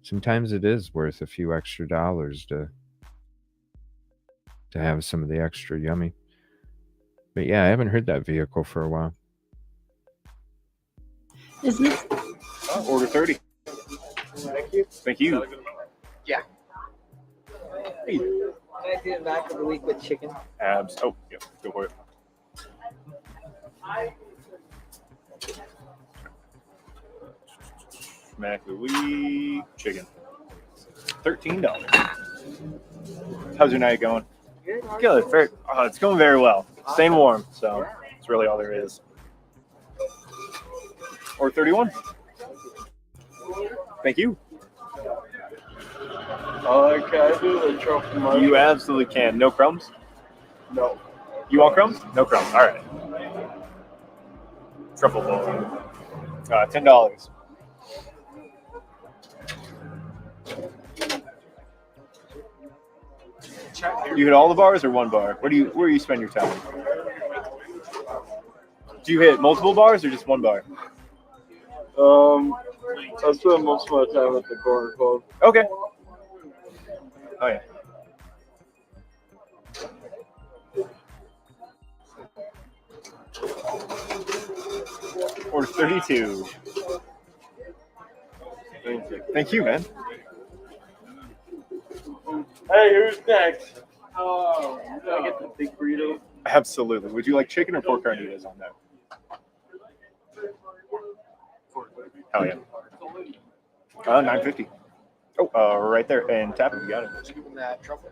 Sometimes it is worth a few extra dollars to have some of the extra yummy. But yeah, I haven't heard that vehicle for a while. Is this order 30? Thank you. Thank you. Yeah. Hey. Can I do it back of the week with chicken? Abs. Oh, yeah, go for it. Mac of the week, chicken. $13. How's your night going? Good. It's going very well. Staying warm, so that's really all there is. Or 31. Thank you. Can I do the truffle mushroom? You absolutely can. No crumbs? No. You want crumbs? No crumbs. All right. Truffle bowl. $10. You hit all the bars or one bar? Where do you spend your time? Do you hit multiple bars or just one bar? I spend most of my time at the corner club. Okay. Oh yeah. Order 32. Thank you, man. Hey, who's next? Oh, can I get the big burrito? Absolutely. Would you like chicken or pork carnitas on that? Hell yeah. $9.50. Oh, right there. And tap it. You got it. Just give him that truffle.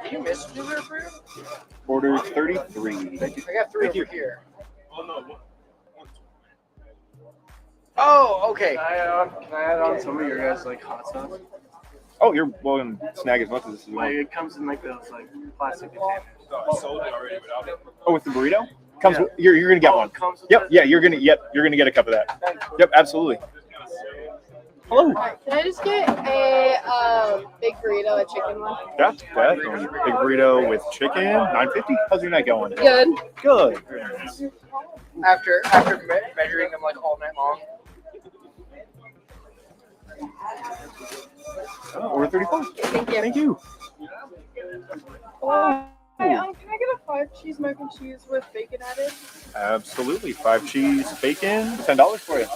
Did you miss dessert for you? Order 33. I got 3 Thank over you. here. Oh, okay. Can I add on some of your guys' like hot sauce? Oh, you're welcome to snag as much as you want. It comes in like those like plastic containers. Oh, with the burrito? Comes. Yeah. You're gonna get one. Comes with Yep. that? Yeah. You're gonna get a cup of that. Yep. Absolutely. Hello. Can I just get a big burrito, a chicken one? Yeah. Big burrito with chicken. $9.50. How's your night going? Good. Good. After measuring them like all night long. Order 34. Thank you. Thank you. Hi, can I get a 5 cheese mac and cheese with bacon added? Absolutely. 5 cheese bacon. $10 for you.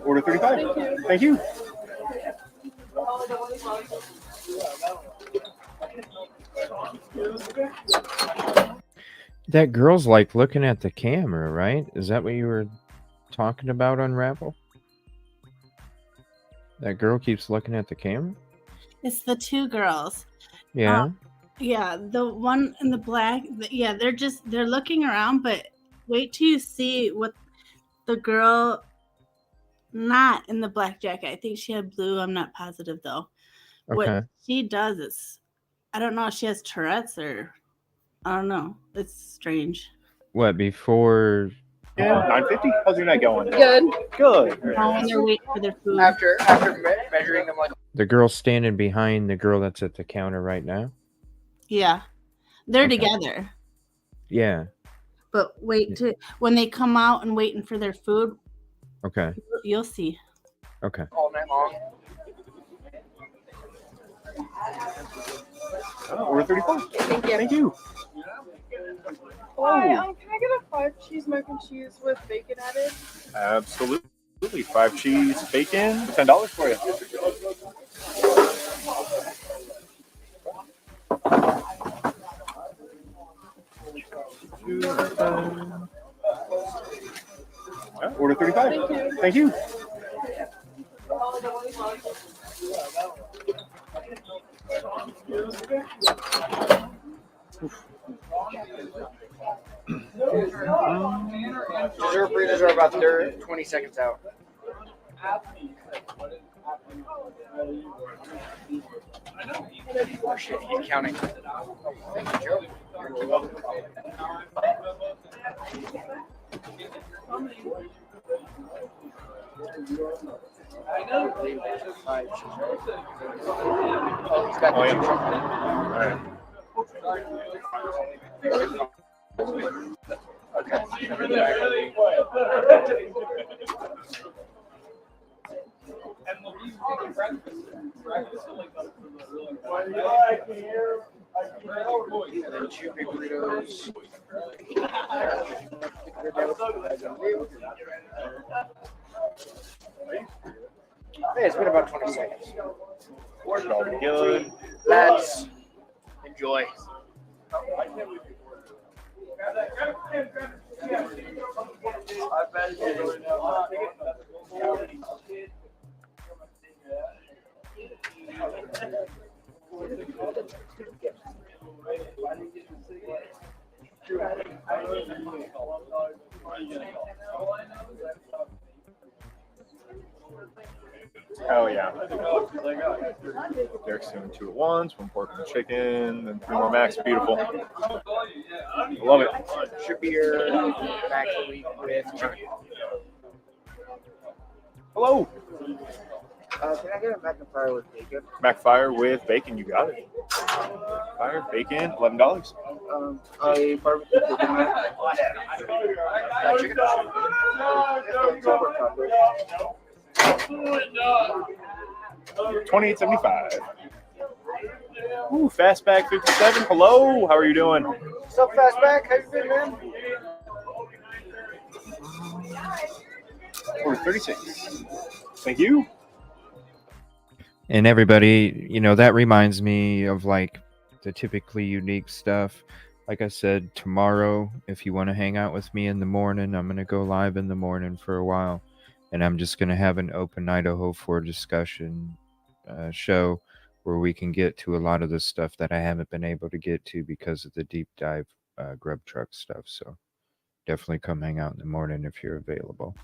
Order 35. Thank you. That girl's like looking at the camera, right? Is that what you were talking about on Rapple? That girl keeps looking at the camera? It's the 2 girls. Yeah. Yeah, the one in the black. Yeah, they're looking around, but wait till you see what the girl not in the black jacket. I think she had blue. I'm not positive though. Okay. What she does is, I don't know if she has Tourette's or I don't know. It's strange. What, before? Yeah, $9.50. How's your night going? Good. Good. Now when they're waiting for their food. After measuring them like. The girl standing behind the girl that's at the counter right now? Yeah, they're Okay. together. Yeah. But wait to when they come out and waiting for their food. Okay. You'll see. Okay. All night long. Order 34. Thank you. Thank you. Hi, can I get a 5 cheese mac and cheese with bacon added? Absolutely. 5 cheese bacon. $10 for you. Order 35. Thank you. Dessert burritos are about 20 seconds out. Oh shit, he's counting. Thank you, Joe. Oh, he's got the and then 2 big burritos. Hey, it's been about 20 seconds. Good. Let's enjoy. Hell yeah. Derek's doing 2 at once, 1 pork and chicken, then 3 more max. Beautiful. Love it. Should be your mac a week with chicken. Hello. Can I get a mac and fire with bacon? McFire with bacon, you got it. Fire, bacon, $11. A barbecue chicken mac. Chicken. $28.75. Ooh, Fastback 57. Hello, how are you doing? What's up, Fastback? How you been, man? Order 36. Thank you. And everybody, you know, that reminds me of like the typically unique stuff. Like I said, tomorrow, if you want to hang out with me in the morning, I'm going to go live in the morning for a while. And I'm just going to have an open Idaho 4 discussion show where we can get to a lot of the stuff that I haven't been able to get to because of the deep dive GrubTruck stuff. So definitely come hang out in the morning if you're available.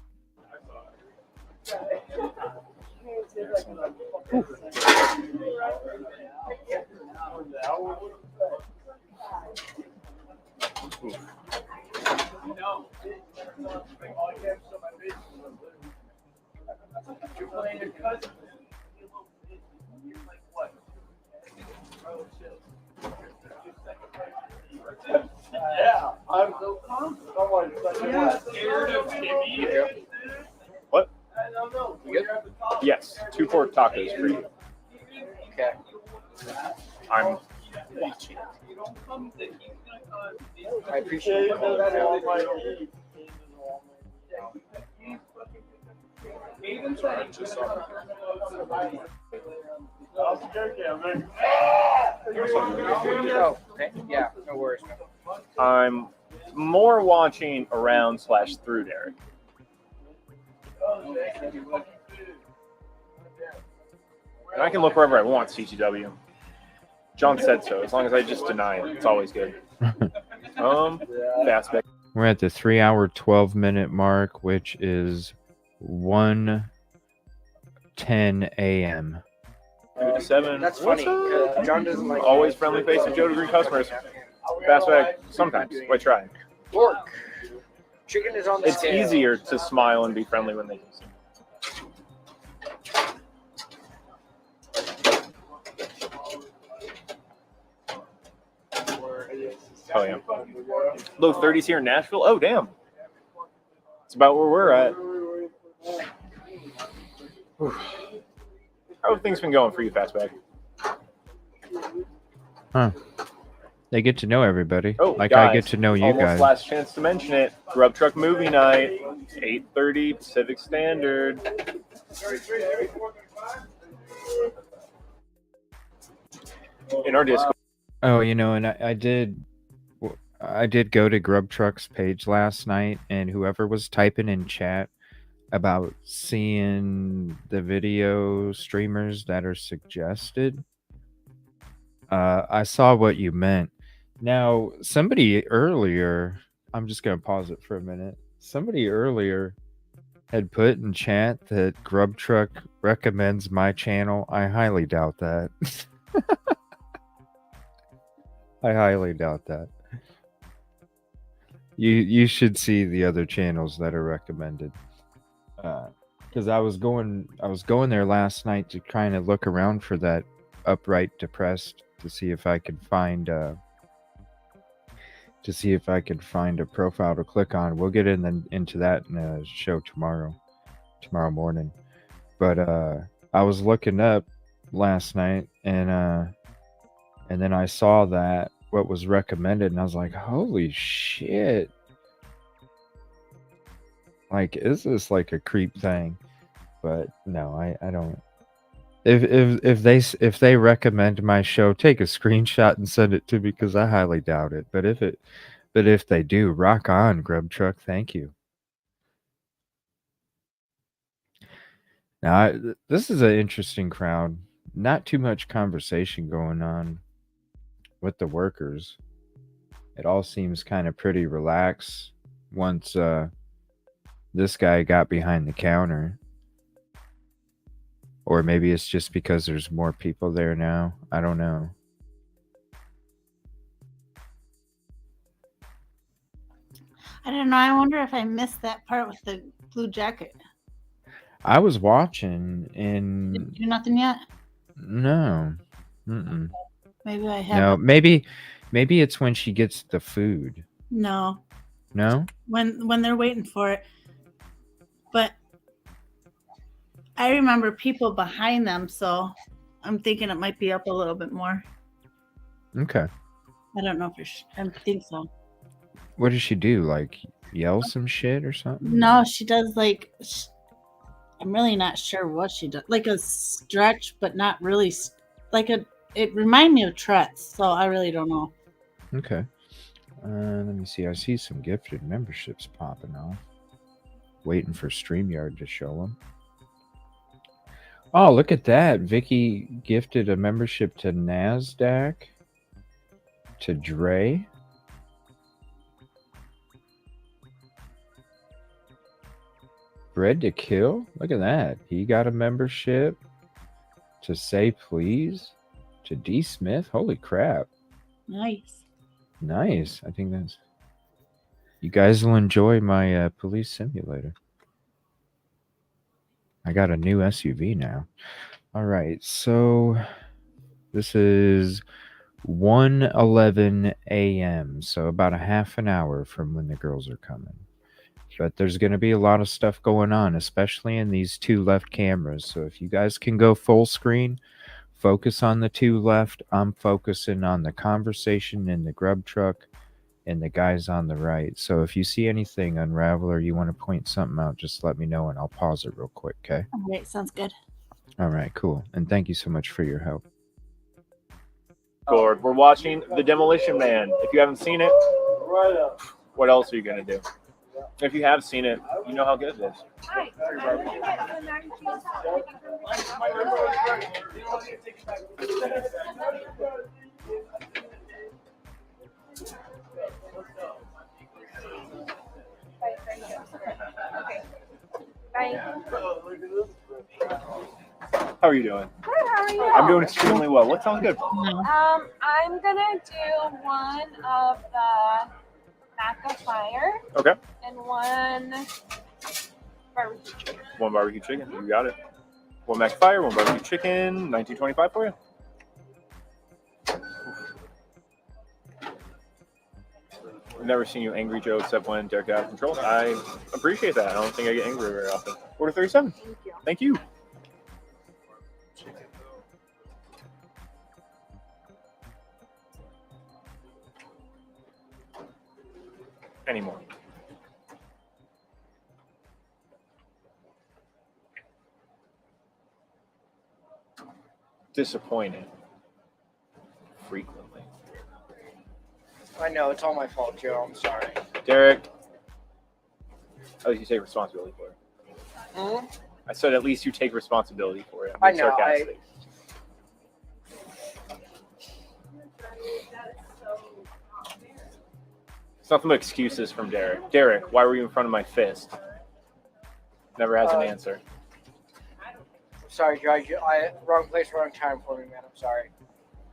Yeah, I'm What? Yes, 2 pork tacos for you. Okay. I'm watching. I appreciate it. Oh, okay. Yeah, no worries, man. I'm more watching around / through Derek. And I can look wherever I want, CGW. John said so. As long as I just deny it, it's always good. Fastback. We're at the 3 hour, 12-minute mark, which is 1:10 a.m. 2 to 7. That's funny. John doesn't like always friendly face and Joe to green customers. Fastback, sometimes. Why try? Pork. Chicken is on the It's scale. easier to smile and be friendly when they can see. Oh, yeah. Low 30s here in Nashville? Oh, damn. It's about where we're at. Whew. How have things been going for you, Fastback? Huh. They get to know everybody. Oh, like guys, I get to know you almost guys. Last chance to mention it. GrubTruck movie night, 8:30 Pacific Standard. In our Discord. Oh, you know, and I did go to GrubTruck's page last night, and whoever was typing in chat about seeing the video streamers that are suggested, I saw what you meant. Now, somebody earlier, I'm just going to pause it for a minute. Somebody earlier had put in chat that GrubTruck recommends my channel. I highly doubt that. I highly doubt that. You should see the other channels that are recommended. Because I was going there last night to kind of look around for that Upright Depressed to see if I could find a profile to click on. We'll get into that in a show tomorrow morning. But I was looking up last night, and then I saw that what was recommended, and I was like, holy shit. Like, is this like a creep thing? But no, I don't. If they recommend my show, take a screenshot and send it to me, because I highly doubt it. But if they do, rock on, GrubTruck. Thank you. Now, this is an interesting crowd. Not too much conversation going on with the workers. It all seems kind of pretty relaxed once this guy got behind the counter. Or maybe it's just because there's more people there now. I don't know. I don't know. I wonder if I missed that part with the blue jacket. I was watching and... Did you do nothing yet? No. Mm-mm. Maybe I haven't. No, maybe it's when she gets the food. No. No? When they're waiting for it. But I remember people behind them, so I'm thinking it might be up a little bit more. Okay. I don't know for sure. I think so. What does she do? Like yell some shit or something? No, she does like I'm really not sure what she does. Like a stretch, but not really. Like a. It reminded me of Tourette's, so I really don't know. Okay. Let me see. I see some gifted memberships popping off. Waiting for StreamYard to show them. Oh, look at that. Vicky gifted a membership to NASDAQ, to Dre. Bread to Kill. Look at that. He got a membership to Say Please, to D Smith. Holy crap. Nice. Nice. I think that's... You guys will enjoy my police simulator. I got a new SUV now. All right, so this is 1:11 a.m., so about a half an hour from when the girls are coming. But there's going to be a lot of stuff going on, especially in these two left cameras. So if you guys can go full screen, focus on the two left. I'm focusing on the conversation in the GrubTruck and the guys on the right. So if you see anything unravel or you want to point something out, just let me know and I'll pause it real quick, okay? All right, sounds good. All right, cool. And thank you so much for your help. We're watching The Demolition Man. If you haven't seen it, what else are you going to do? If you have seen it, you know how good it is. Hi. How are you doing? Good, how are you? I'm doing extremely well. What sounds good? I'm gonna do one of the Mac of Fire. Okay. And one barbecue chicken. One barbecue chicken. You got it. One Mac Fire, one barbecue chicken, 1925 for you. I've never seen you angry, Joe, except when Derek got out of control. I appreciate that. I don't think I get angry very often. Order 37. Thank you. Anymore. Disappointed. Frequently. I know, it's all my fault, Joe. I'm sorry. Derek. At least you take responsibility for it. Hmm? I said at least you take responsibility for it. I I'm know. sarcastic. It's nothing but excuses from Derek. Derek, why were you in front of my fist? Never has an answer. Sorry, Joe. Wrong place, wrong time for me, man. I'm sorry.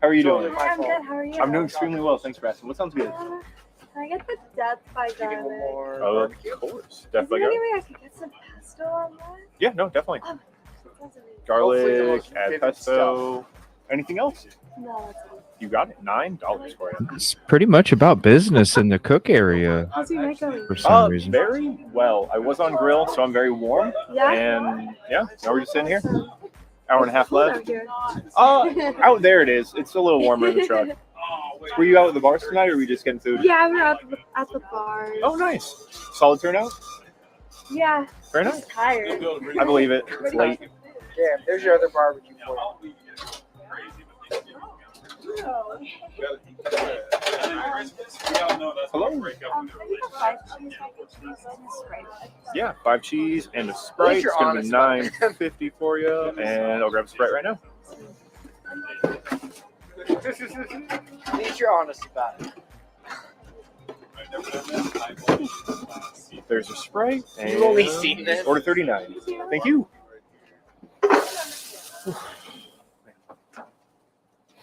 How are you Totally doing? my I'm fault. good, how are you? I'm doing extremely well. Thanks for asking. What sounds good? Can I get the Death by Garlic? Oh, of course. Death by Is there any garlic. way I could get some pesto on that? Yeah, no, definitely. Oh, that sounds amazing. Garlic, add pesto. Anything else? No, that's it. You got it. $9 for you. It's pretty much about business in the cook area How's your night going? for some reason. Very well. I was on grill, so I'm very warm. Yeah? And yeah, now we're just sitting here. Hour and a half Cool left. out here. Out there it is. It's a little warmer in the truck. Were you out at the bars tonight, or were we just getting food? Yeah, we're at the bars. Oh, nice. Solid turnout. Yeah. Very I'm nice. just tired. I believe it. It's late. Yeah, there's your other barbecue for you. Hello. Can I get a 5 cheese, mac and cheese, and a Sprite? Yeah, 5 cheese and a Sprite. It's going to be $9.50 for you, and I'll grab a Sprite right now. At least you're honest about it. There's a Sprite. And You've only seen this. Order 39. Thank you. Can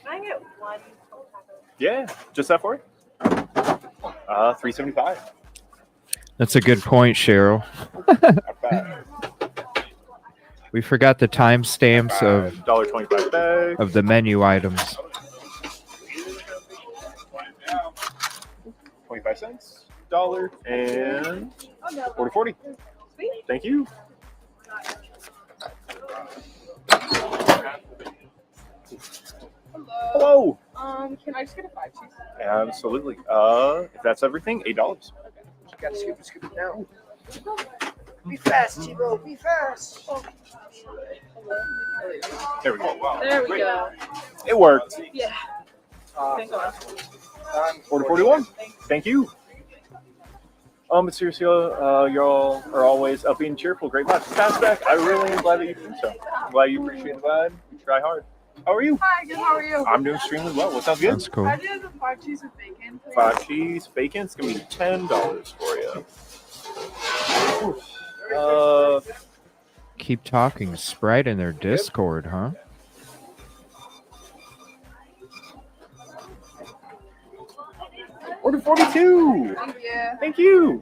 I get one? Yeah, just that for you. $3.75. That's a good point, Cheryl. Not bad. We forgot the timestamps of $1.25 bag. of the menu items. 25 cents. $1 and order 40. Thank you. Hello. Can I just get a 5 cheese? Absolutely. If that's everything, $8. You gotta scoop it down. Be fast, Chivo. Be fast. Oh. There we go. There we go. It worked. Yeah. Thank God. Order 41. Thank you. But seriously, y'all are always upbeat and cheerful. Great match. Fastback. I really am glad that you think so. I'm glad you appreciate the vibe. You try hard. How are you? Hi, good. How are you? I'm doing extremely well. What sounds good? That's cool. I did the 5 cheese with bacon. Please. 5 cheese, bacon. It's gonna be $10 for you. Keep talking. Sprite in their Discord, huh? Order 42. Thank you. Thank you.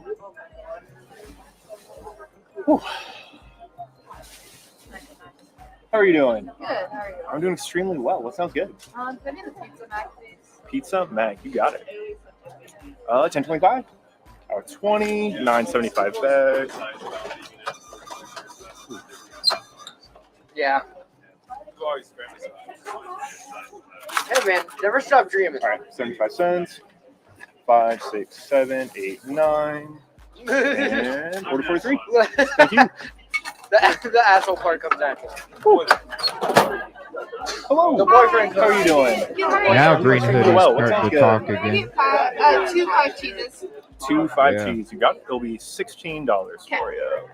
Whew. How are you doing? Good. How are you? I'm doing extremely well. What sounds good? Send me the pizza back, please. Pizza, Mac. You got it. 10.25. Hour 20. 9.75 bag. Yeah. Hey man, never stop dreaming. All right, 75 cents. 5, 6, 7, 8, 9. And order 43. Thank you. The asshole part comes after. Hello. The boyfriend. How are you doing? Now Green Hood is Well, what starting sounds to talk Can I again. get 2 5 cheeses? 2 5 Yeah. cheese. You got it. It'll be $16 for you.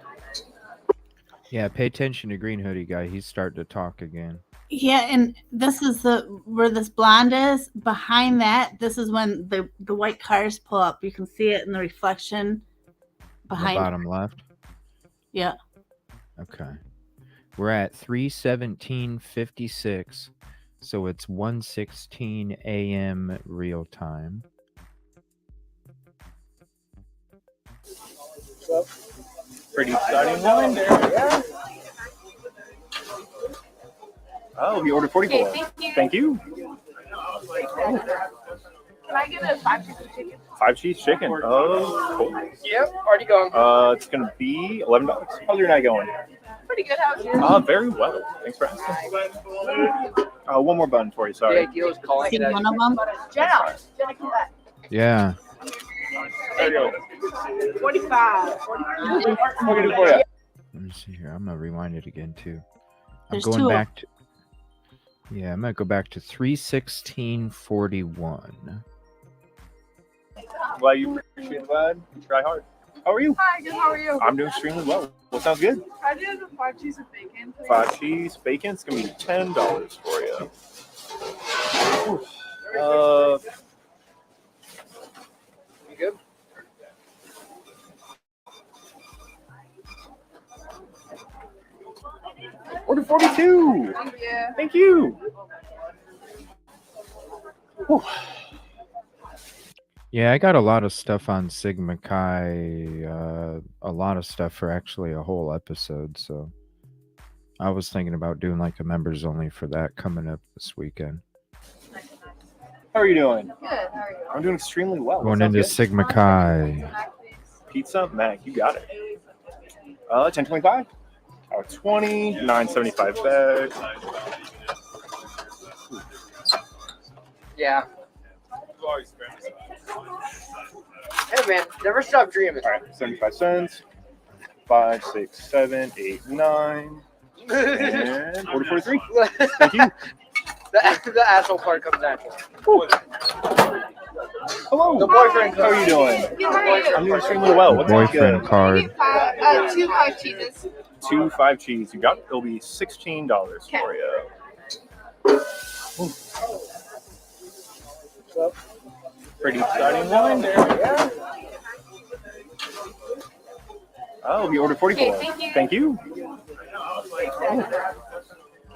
Yeah, pay attention to Green Hoodie guy. He's starting to talk again. Yeah, and this is where this blonde is. Behind that, this is when the white cars pull up. You can see it in the reflection behind the bottom left. Yeah. Okay. We're at 3:17:56, so it's 1:16 a.m. real time. Pretty exciting line there. Yeah. Oh, we ordered 44. Okay, thank you. Can I get a 5 cheese chicken? 5 cheese chicken. Oh, cool. Yep, already going. It's gonna be $11. How's your night going? Pretty good. How's yours? Very well. Thanks for asking. One more button for you. Sorry. The idea was calling it. one of them. Jenna, come back. Yeah. There you go. 45. What can I do for you? Let me see here. I'm gonna rewind it again too. I'm There's going two. back to. Yeah, I'm gonna go back to 3:16:41. Glad you appreciate the vibe. You try hard. How are you? Hi, good. How are you? I'm doing extremely well. What sounds good? I did the 5 cheese with bacon. Please. 5 cheese, bacon. It's gonna be $10 for you. You good? Order 42. Thank you. Thank you. Whew. Yeah, I got a lot of stuff on Sigma Chi, a lot of stuff for actually a whole episode. So I was thinking about doing like a members only for that coming up this weekend. How are you doing? Good. How are you? I'm doing extremely well. Going Sounds into good. Sigma Chi. Back, please. Pizza, Mac. You got it. 10.25. Hour 20. 9.75 bag. Yeah. Hey man, never stop dreaming. All right, 75 cents. 5, 6, 7, 8, 9. And order 43. Thank you. The asshole part comes after. Hello. The boyfriend. How are you doing? Good. How are you? I'm doing extremely well. What sounds Boyfriend good? card. 2 5 cheeses. 2 5 cheese. You got it. It'll be $16 for you. Pretty exciting line there. Yeah. Oh, we ordered 44. Okay, thank you. Can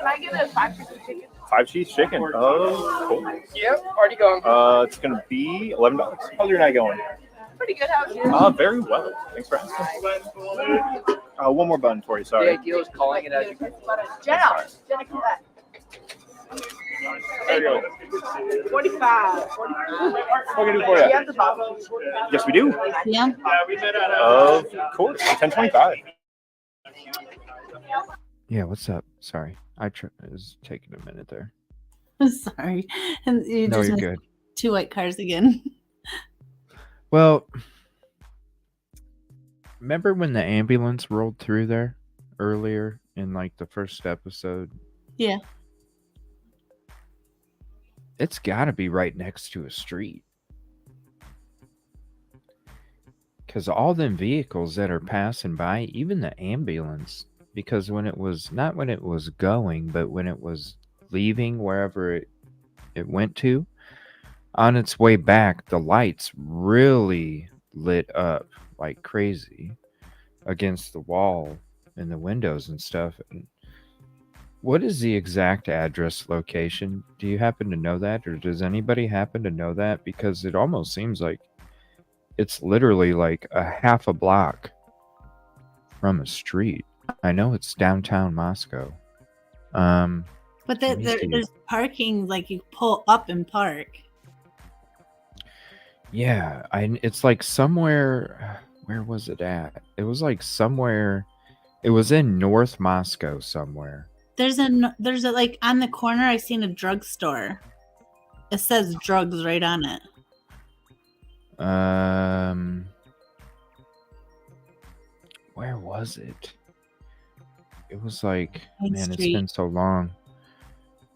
I get a 5 cheese chicken? 5 cheese chicken. Oh, cool. Yep, already going. It's gonna be $11. How's your night going? Pretty good. How's yours? Very well. Thanks for asking. One more button for you. The Sorry. idea was calling it as you. Jenna, come back. There you go. 45. What can I do for Do you you? have the bottle? Yes, we do. Yeah. Of course. 10.25. Yeah, what's up? Sorry, it was taking a minute there. Sorry. And you No, just you're missed good. 2 white cars again. Well, Remember when the ambulance rolled through there earlier in like the first episode? Yeah. It's got to be right next to a street. Because all them vehicles that are passing by, even the ambulance, because when it was, not when it was going, but when it was leaving wherever it went to, on its way back, the lights really lit up like crazy against the wall and the windows and stuff. What is the exact address location? Do you happen to know that, or does anybody happen to know that? Because it almost seems like it's literally like a half a block from a street. I know it's downtown Moscow. But there's parking, like you pull up and park. Yeah, it's like somewhere. Where was it at? It was like somewhere. It was in North Moscow somewhere. There's a like on the corner. I seen a drugstore. It says drugs right on it. Where was it? It was like, Main man, Street. It's been so long.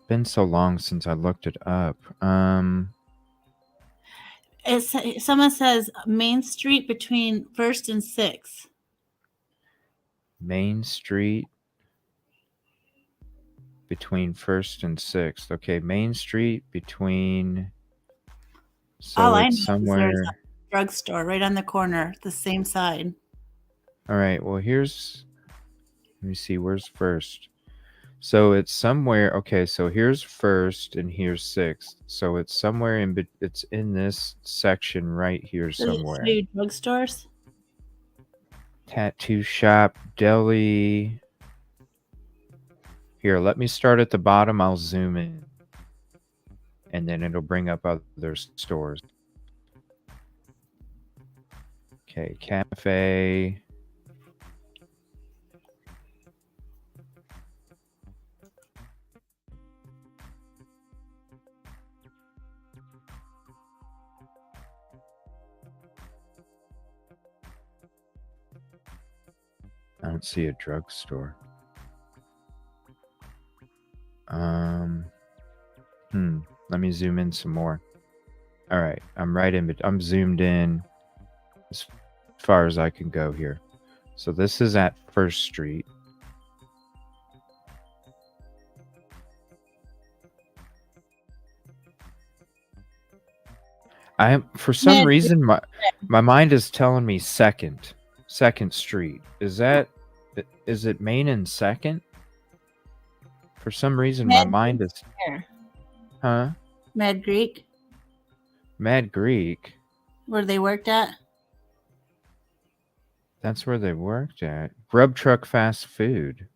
Been so long since I looked it up. Someone says Main Street between 1st and 6th. Main Street between 1st and 6th. Okay, Main Street between. So All I know it's is somewhere. there's a drugstore right on the corner, the same side. All right. Well, here's. Let me see. Where's 1st? So it's somewhere. Okay, so here's 1st and here's 6th. So it's somewhere in. It's in this section right here somewhere. Does it show drugstores? Tattoo shop, deli. Here, let me start at the bottom. I'll zoom in. And then it'll bring up other stores. Okay, cafe. I don't see a drugstore. Let me zoom in some more. All right, I'm right in, but I'm zoomed in as far as I can go here. So this is at 1st Street. For some reason my mind is telling me 2nd Street. Is it Main and 2nd? For some reason my mind is here. Huh? Mad Greek. Mad Greek. Where they worked at? That's where they worked at. GrubTruck fast food.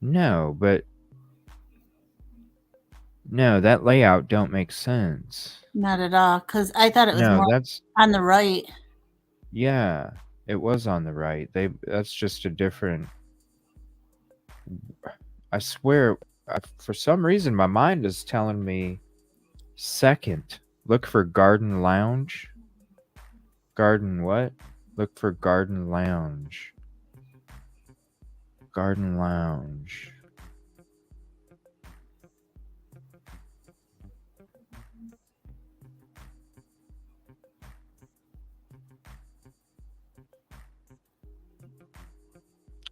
No, that layout don't make sense. Not at all, because I thought it was more on the right. Yeah, it was on the right. That's just a different. I swear, for some reason, my mind is telling me 2nd. Look for Garden Lounge. Garden what? Look for Garden Lounge. Garden Lounge.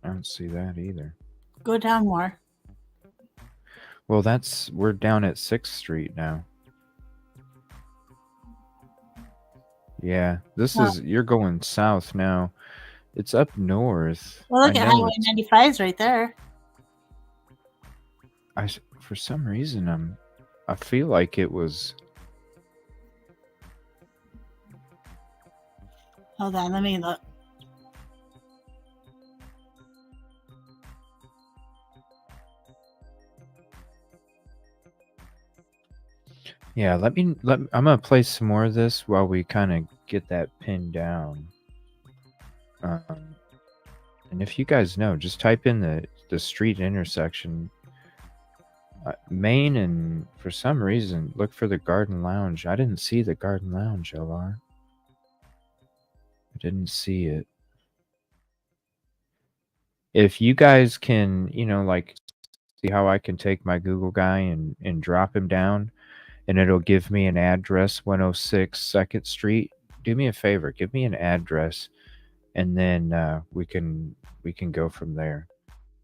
I don't see that either. Go down more. Well, we're down at 6th Street now. Yeah, you're going south now. It's up north. Well, look at Highway 95 is right there. For some reason, I feel like it was. Hold on, let me look. Yeah, I'm gonna play some more of this while we kind of get that pinned down. And if you guys know, just type in the street intersection, Main, and for some reason look for the Garden Lounge. I didn't see the Garden Lounge, LR. I didn't see it. If you guys can, you know, like, see how I can take my Google guy and drop him down, and it'll give me an address, 106 2nd Street. Do me a favor, give me an address, and then we can go from there.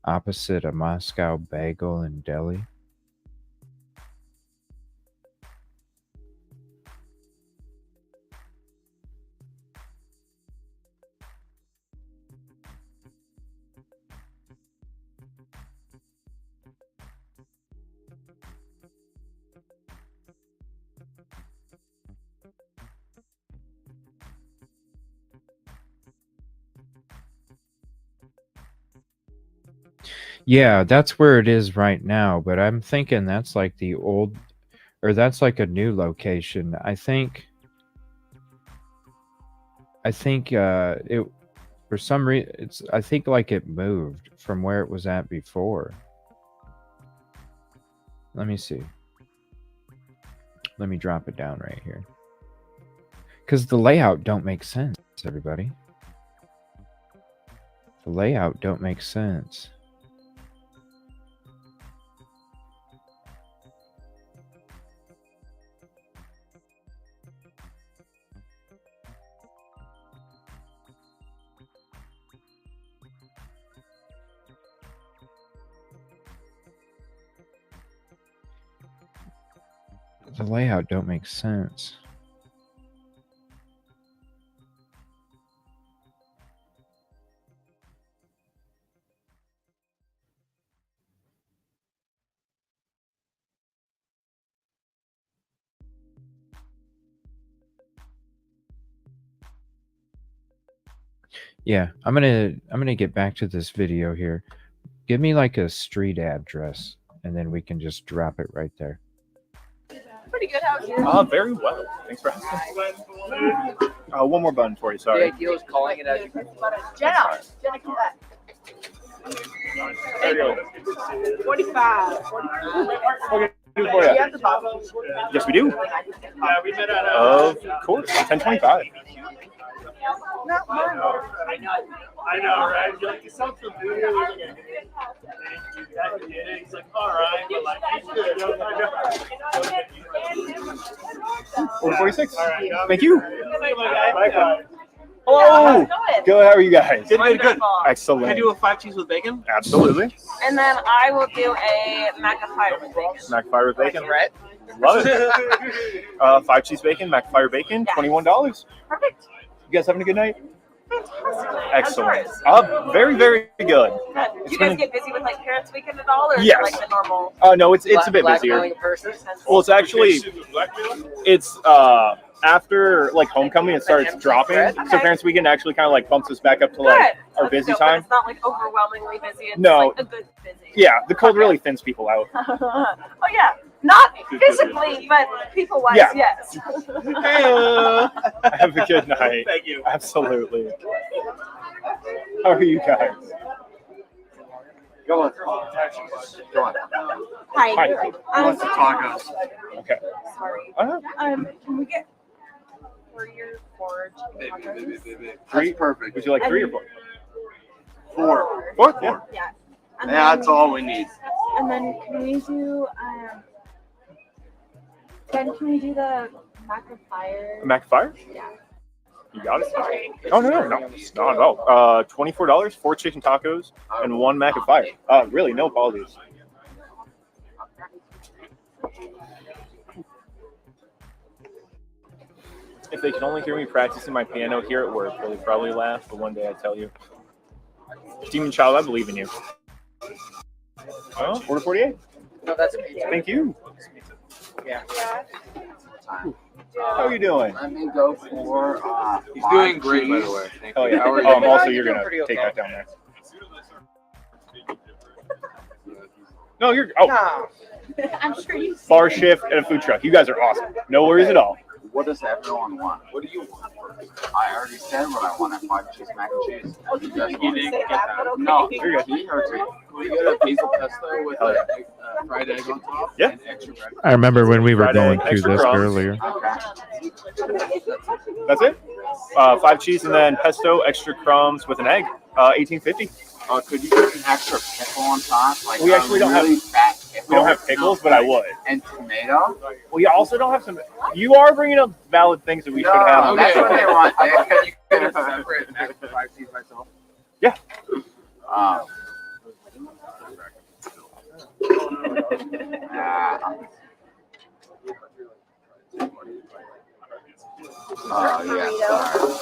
Opposite a Moscow Bagel and Deli. Yeah, that's where it is right now, but I'm thinking that's like the old, or that's like a new location. I think it, for some reason, I think like it moved from where it was at before. Let me see. Let me drop it down right here. Because the layout don't make sense, everybody. The layout don't make sense. The layout don't make sense. Yeah, I'm gonna get back to this video here. Give me like a street address, and then we can just drop it right there. Pretty good. How's yours? Very well. Thanks for asking. One more button for you. Sorry. The idea was calling it as you Jenna, come back. 45. Okay. Do you have the bottle? Yes, we do. Of course. 1025. Not mine. I know, right? You're like, it sounds familiar. He's like, all right, but like, he's good. 146. Right, thank you. Bye. Hello. Good. How are you guys? Good. Excellent. Can I do a 5 cheese with bacon? Absolutely. And then I will do a McAfee with bacon. McFire with bacon. Right? Love it. 5 cheese bacon, McFire bacon, $21. Perfect. You guys having a good night? Fantastic. Excellent. Very, very good. Do you guys get busy with like Parents Weekend at all, or Yes. is it like the normal? No, it's a bit busier. Well, it's actually after like homecoming, it starts dropping. So Parents Weekend actually kind of like bumps us back up to like our busy time. It's not like overwhelmingly busy. It's No. like a good busy. Yeah, the cold really thins people out. Oh yeah, not physically, but people-wise, Yeah. yes. Have a good night. Thank you. Absolutely. How are you guys? Go on. Go on. Hi. What's the tacos? Okay. Sorry. Can we get 3 or 4 chicken tacos? Three? Perfect. Would you like 3 or 4? 4. 4? Yeah. Yeah. And Yeah, that's all we need. And then can we do then can we do the McAfee? McFire? Yeah. You got it? Sorry. Oh, no, not at all. $24, 4 chicken tacos, and 1 McAfire. Really, no apologies. If they could only hear me practicing my piano here at work, they'll probably laugh, but one day I tell you. Demon Child, I believe in you. Oh, 4-48. No, that's me. Thank you. Yeah. How are you doing? Let me go for. He's doing great, by the way. Thank Oh, you. yeah. How are you? Also, you're going to take that down there. No, you're. Oh. No. I'm sure you. Bar shift and a food truck. You guys are awesome. No worries at all. What does everyone want? What do you want? I already said what I want at 5 cheese mac and cheese. You didn't get that. No, you're good. Can we get a basil pesto with a fried egg on top? Yeah. And extra bread? I remember when we were Fried going egg, through extra this crumbs. earlier. That's it? 5 cheese and then pesto, extra crumbs with an egg. $18.50. Could you put an extra pickle on top? Like We actually don't really have fat pickle? We don't have pickles, but I would. And tomato. We also don't have some. You are bringing up valid things that we should have. That's what they want. You could separate an extra 5 cheese myself. Yeah. Yeah.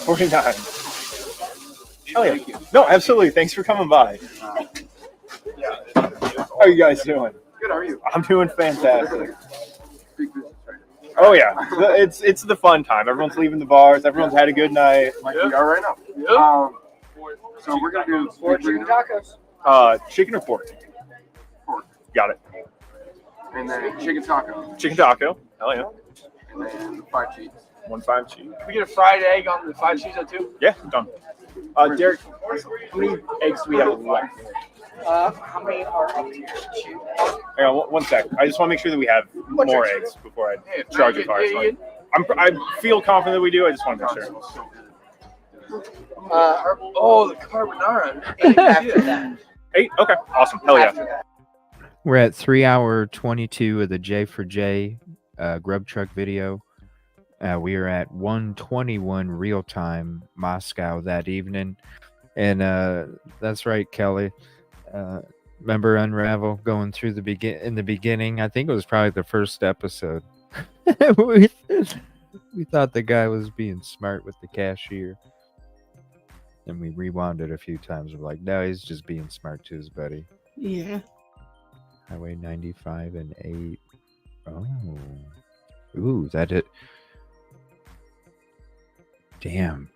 49. Oh yeah. No, absolutely. Thanks for coming by. How are you guys doing? Good. How are you? I'm doing fantastic. Oh yeah, it's the fun time. Everyone's leaving the bars. Everyone's had a good night. Like we are right now. So we're gonna do 4 chicken tacos. Chicken or pork? Pork. Got it. And then chicken taco. Chicken taco. Hell yeah. And then 5 cheese. 1 5 cheese. Can we get a fried egg on the 5 cheese too? Yeah, done. Derek, how many eggs do we have left? How many are up here? Hang on, one sec. I just want to make sure that we have more eggs before I charge a car. I feel confident that we do. I just want to make sure. The carbonara. 8 after that. 8? Okay, awesome. Hell yeah. We're at 3 hour 22 of the J4J GrubTruck video. We are at 1:21 real time Moscow that evening, and that's right, Kelly. Remember Unravel going through in the beginning? I think it was probably the first episode. we thought the guy was being smart with the cashier, and we rewound it a few times. We're like, no, he's just being smart to his buddy. Yeah. Highway 95 and 8. Oh, ooh, that it. Damn.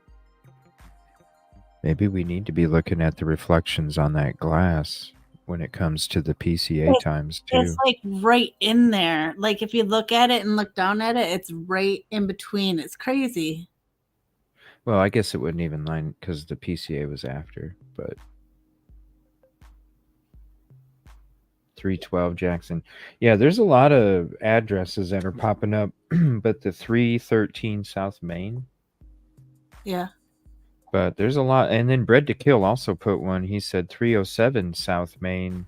Maybe we need to be looking at the reflections on that glass when it comes to the PCA times too. It's like right in there. Like if you look at it and look down at it, it's right in between. It's crazy. Well, I guess it wouldn't even line because the PCA was after, but 312 Jackson. Yeah, there's a lot of addresses that are popping up, but the 313 South Main. Yeah. But there's a lot. And then Bread to Kill also put one. He said 307 South Main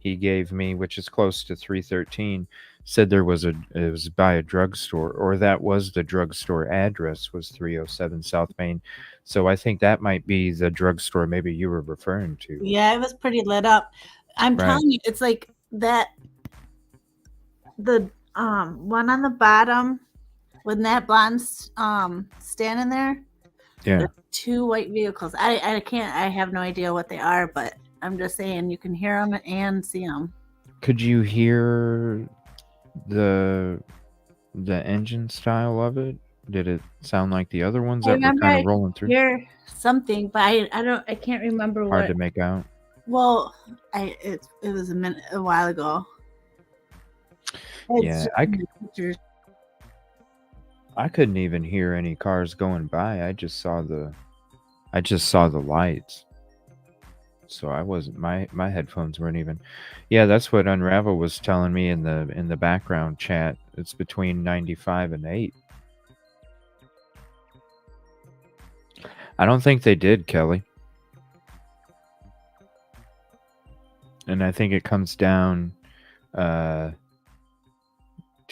he gave me, which is close to 313. Said it was by a drugstore, or that was the drugstore address was 307 South Main. So I think that might be the drugstore maybe you were referring to. Yeah, it was pretty lit up. I'm telling you, it's like that the one on the bottom when that blonde's standing there. Yeah. There's 2 white vehicles. I have no idea what they are, but I'm just saying you can hear them and see them. Could you hear the engine style of it? Did it sound like the other ones that were kind of rolling through? Hear something, but I can't remember what. Hard to make out. Well, it was a while ago. Yeah, I couldn't even hear any cars going by. I just saw the lights. So I wasn't my headphones weren't even. Yeah, that's what Unravel was telling me in the background chat. It's between 95 and 8. I don't think they did, Kelly. And I think it comes down to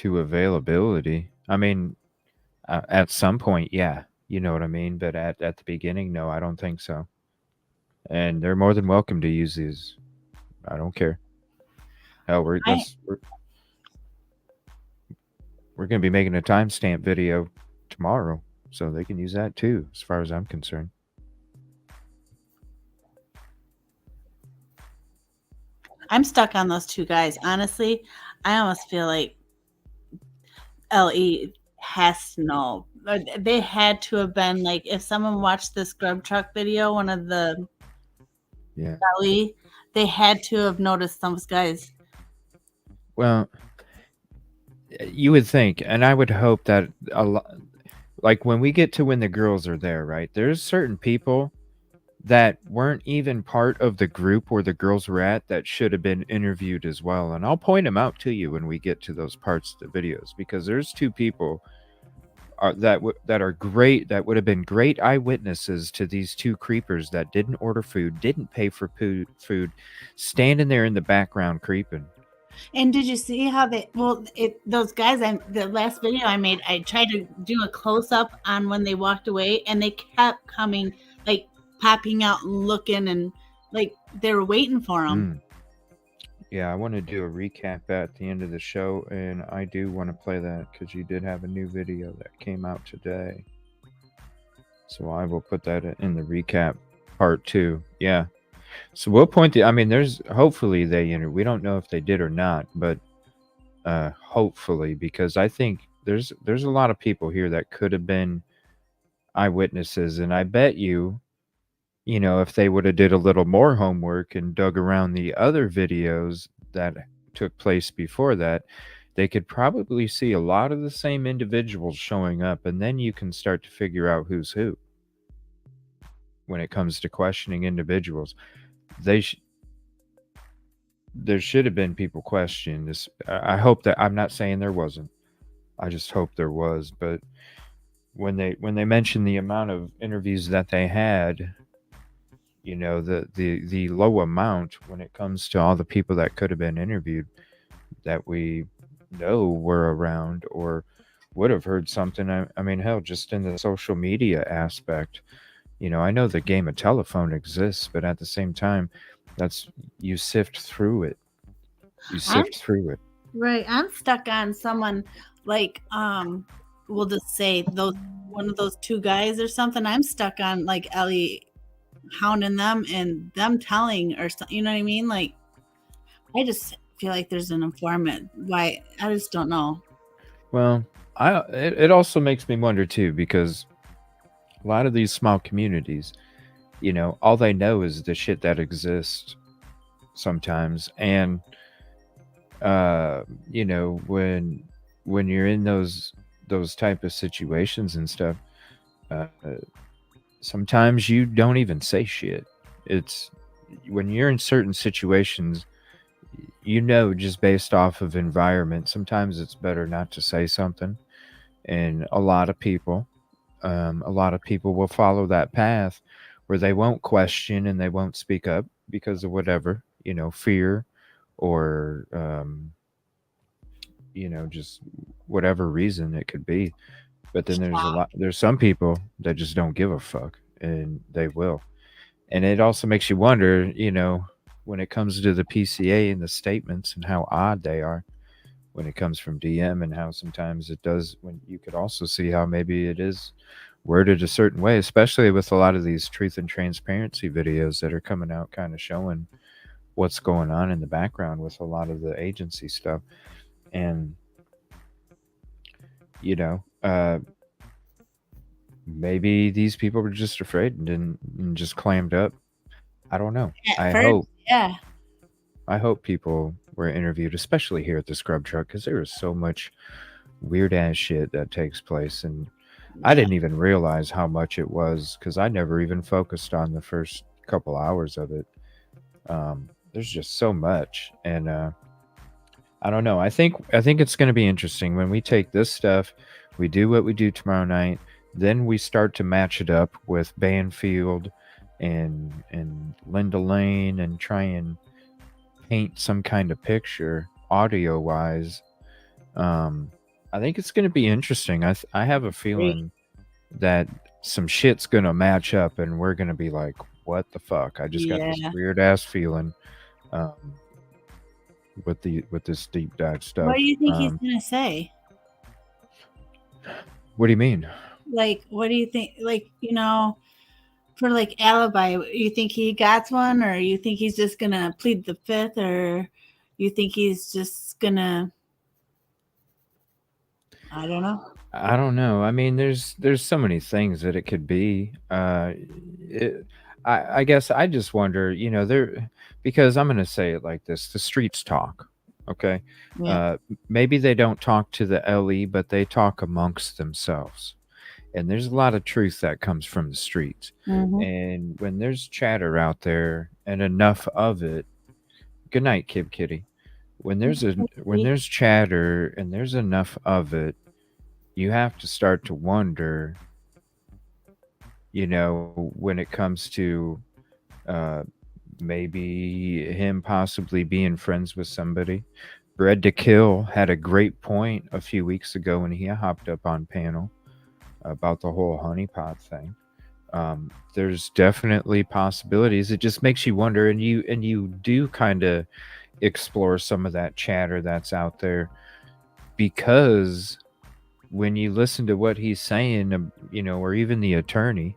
availability. I mean, at some point, yeah, you know what I mean? But at the beginning, no, I don't think so. And they're more than welcome to use these. I don't care. Hell, we're going to be making a timestamp video tomorrow, so they can use that too, as far as I'm concerned. I'm stuck on those 2 guys. Honestly, I almost feel like LE has to know. They had to have been like, if someone watched this GrubTruck video, one of the LE, they had to have noticed those guys. Well, you would think, and I would hope that a lot, like when we get to when the girls are there, right? There's certain people that weren't even part of the group where the girls were at that should have been interviewed as well. And I'll point them out to you when we get to those parts of the videos, because there's 2 people that are great, that would have been great eyewitnesses to these two creepers that didn't order food, didn't pay for food, standing there in the background creeping. And did you see how those guys? The last video I made, I tried to do a close up on when they walked away, and they kept coming, like popping out and looking, and like they were waiting for them. Yeah, I want to do a recap at the end of the show, and I do want to play that because you did have a new video that came out today. So I will put that in the recap part 2. Yeah. So we'll point to, I mean, there's hopefully we don't know if they did or not, but hopefully, because I think there's a lot of people here that could have been eyewitnesses, and I bet you know, if they would have did a little more homework and dug around the other videos that took place before that, they could probably see a lot of the same individuals showing up, and then you can start to figure out who's who when it comes to questioning individuals. There should have been people questioning this. I hope that, I'm not saying there wasn't. I just hope there was. But when they mentioned the amount of interviews that they had, you know, the low amount when it comes to all the people that could have been interviewed that we know were around or would have heard something. I mean, hell, just in the social media aspect, you know, I know the game of telephone exists, but at the same time, you sift through it. Through it. Right. I'm stuck on someone like, we'll just say one of those two guys or something. I'm stuck on like Ellie hounding them and them telling, or you know what I mean? Like, I just feel like there's an informant. Why? I just don't know. Well, it also makes me wonder too, because a lot of these small communities, you know, all they know is the shit that exists sometimes. And you know, when you're in those type of situations and stuff, sometimes you don't even say shit. It's when you're in certain situations, you know, just based off of environment, sometimes it's better not to say something. And a lot of people will follow that path where they won't question and they won't speak up because of whatever, you know, fear or, you know, just whatever reason it could be. But then there's some people that just don't give a fuck, and they will. And it also makes you wonder, you know, when it comes to the PCA and the statements and how odd they are when it comes from DM, and how sometimes it does, when you could also see how maybe it is worded a certain way, especially with a lot of these truth and transparency videos that are coming out kind of showing what's going on in the background with a lot of the agency stuff. And, you know, maybe these people were just afraid and just clammed up. I don't know. I hope people were interviewed, especially here at the GrubTruck, because there is so much weird ass shit that takes place, and I didn't even realize how much it was because I never even focused on the first couple hours of it. There's just so much, and I don't know. I think it's going to be interesting when we take this stuff, we do what we do tomorrow night, then we start to match it up with Banfield and Linda Lane and try and paint some kind of picture audio wise. I think it's going to be interesting. I have a feeling that some shit's going to match up and we're going to be like, what the fuck? I just got this weird ass feeling with this deep dive stuff. What do you think he's going to say? What do you mean? Like, what do you think? Like, you know, for like alibi, you think he got one, or you think he's just going to plead the fifth, or you think he's just going to, I don't know. I don't know. I mean, there's so many things that it could be. I guess I just wonder, you know, because I'm going to say it like this: the streets talk. Okay, maybe they don't talk to the LE, but they talk amongst themselves, and there's a lot of truth that comes from the streets. And when there's chatter out there and enough of it, good night, Kib Kitty. When there's chatter and there's enough of it, you have to start to wonder, when it comes to uh, maybe him possibly being friends with somebody. Bread to Kill had a great point a few weeks ago when he hopped up on panel about the whole honeypot thing. There's definitely possibilities. It just makes you wonder, and you do kind of explore some of that chatter that's out there, because when you listen to what he's saying, or even the attorney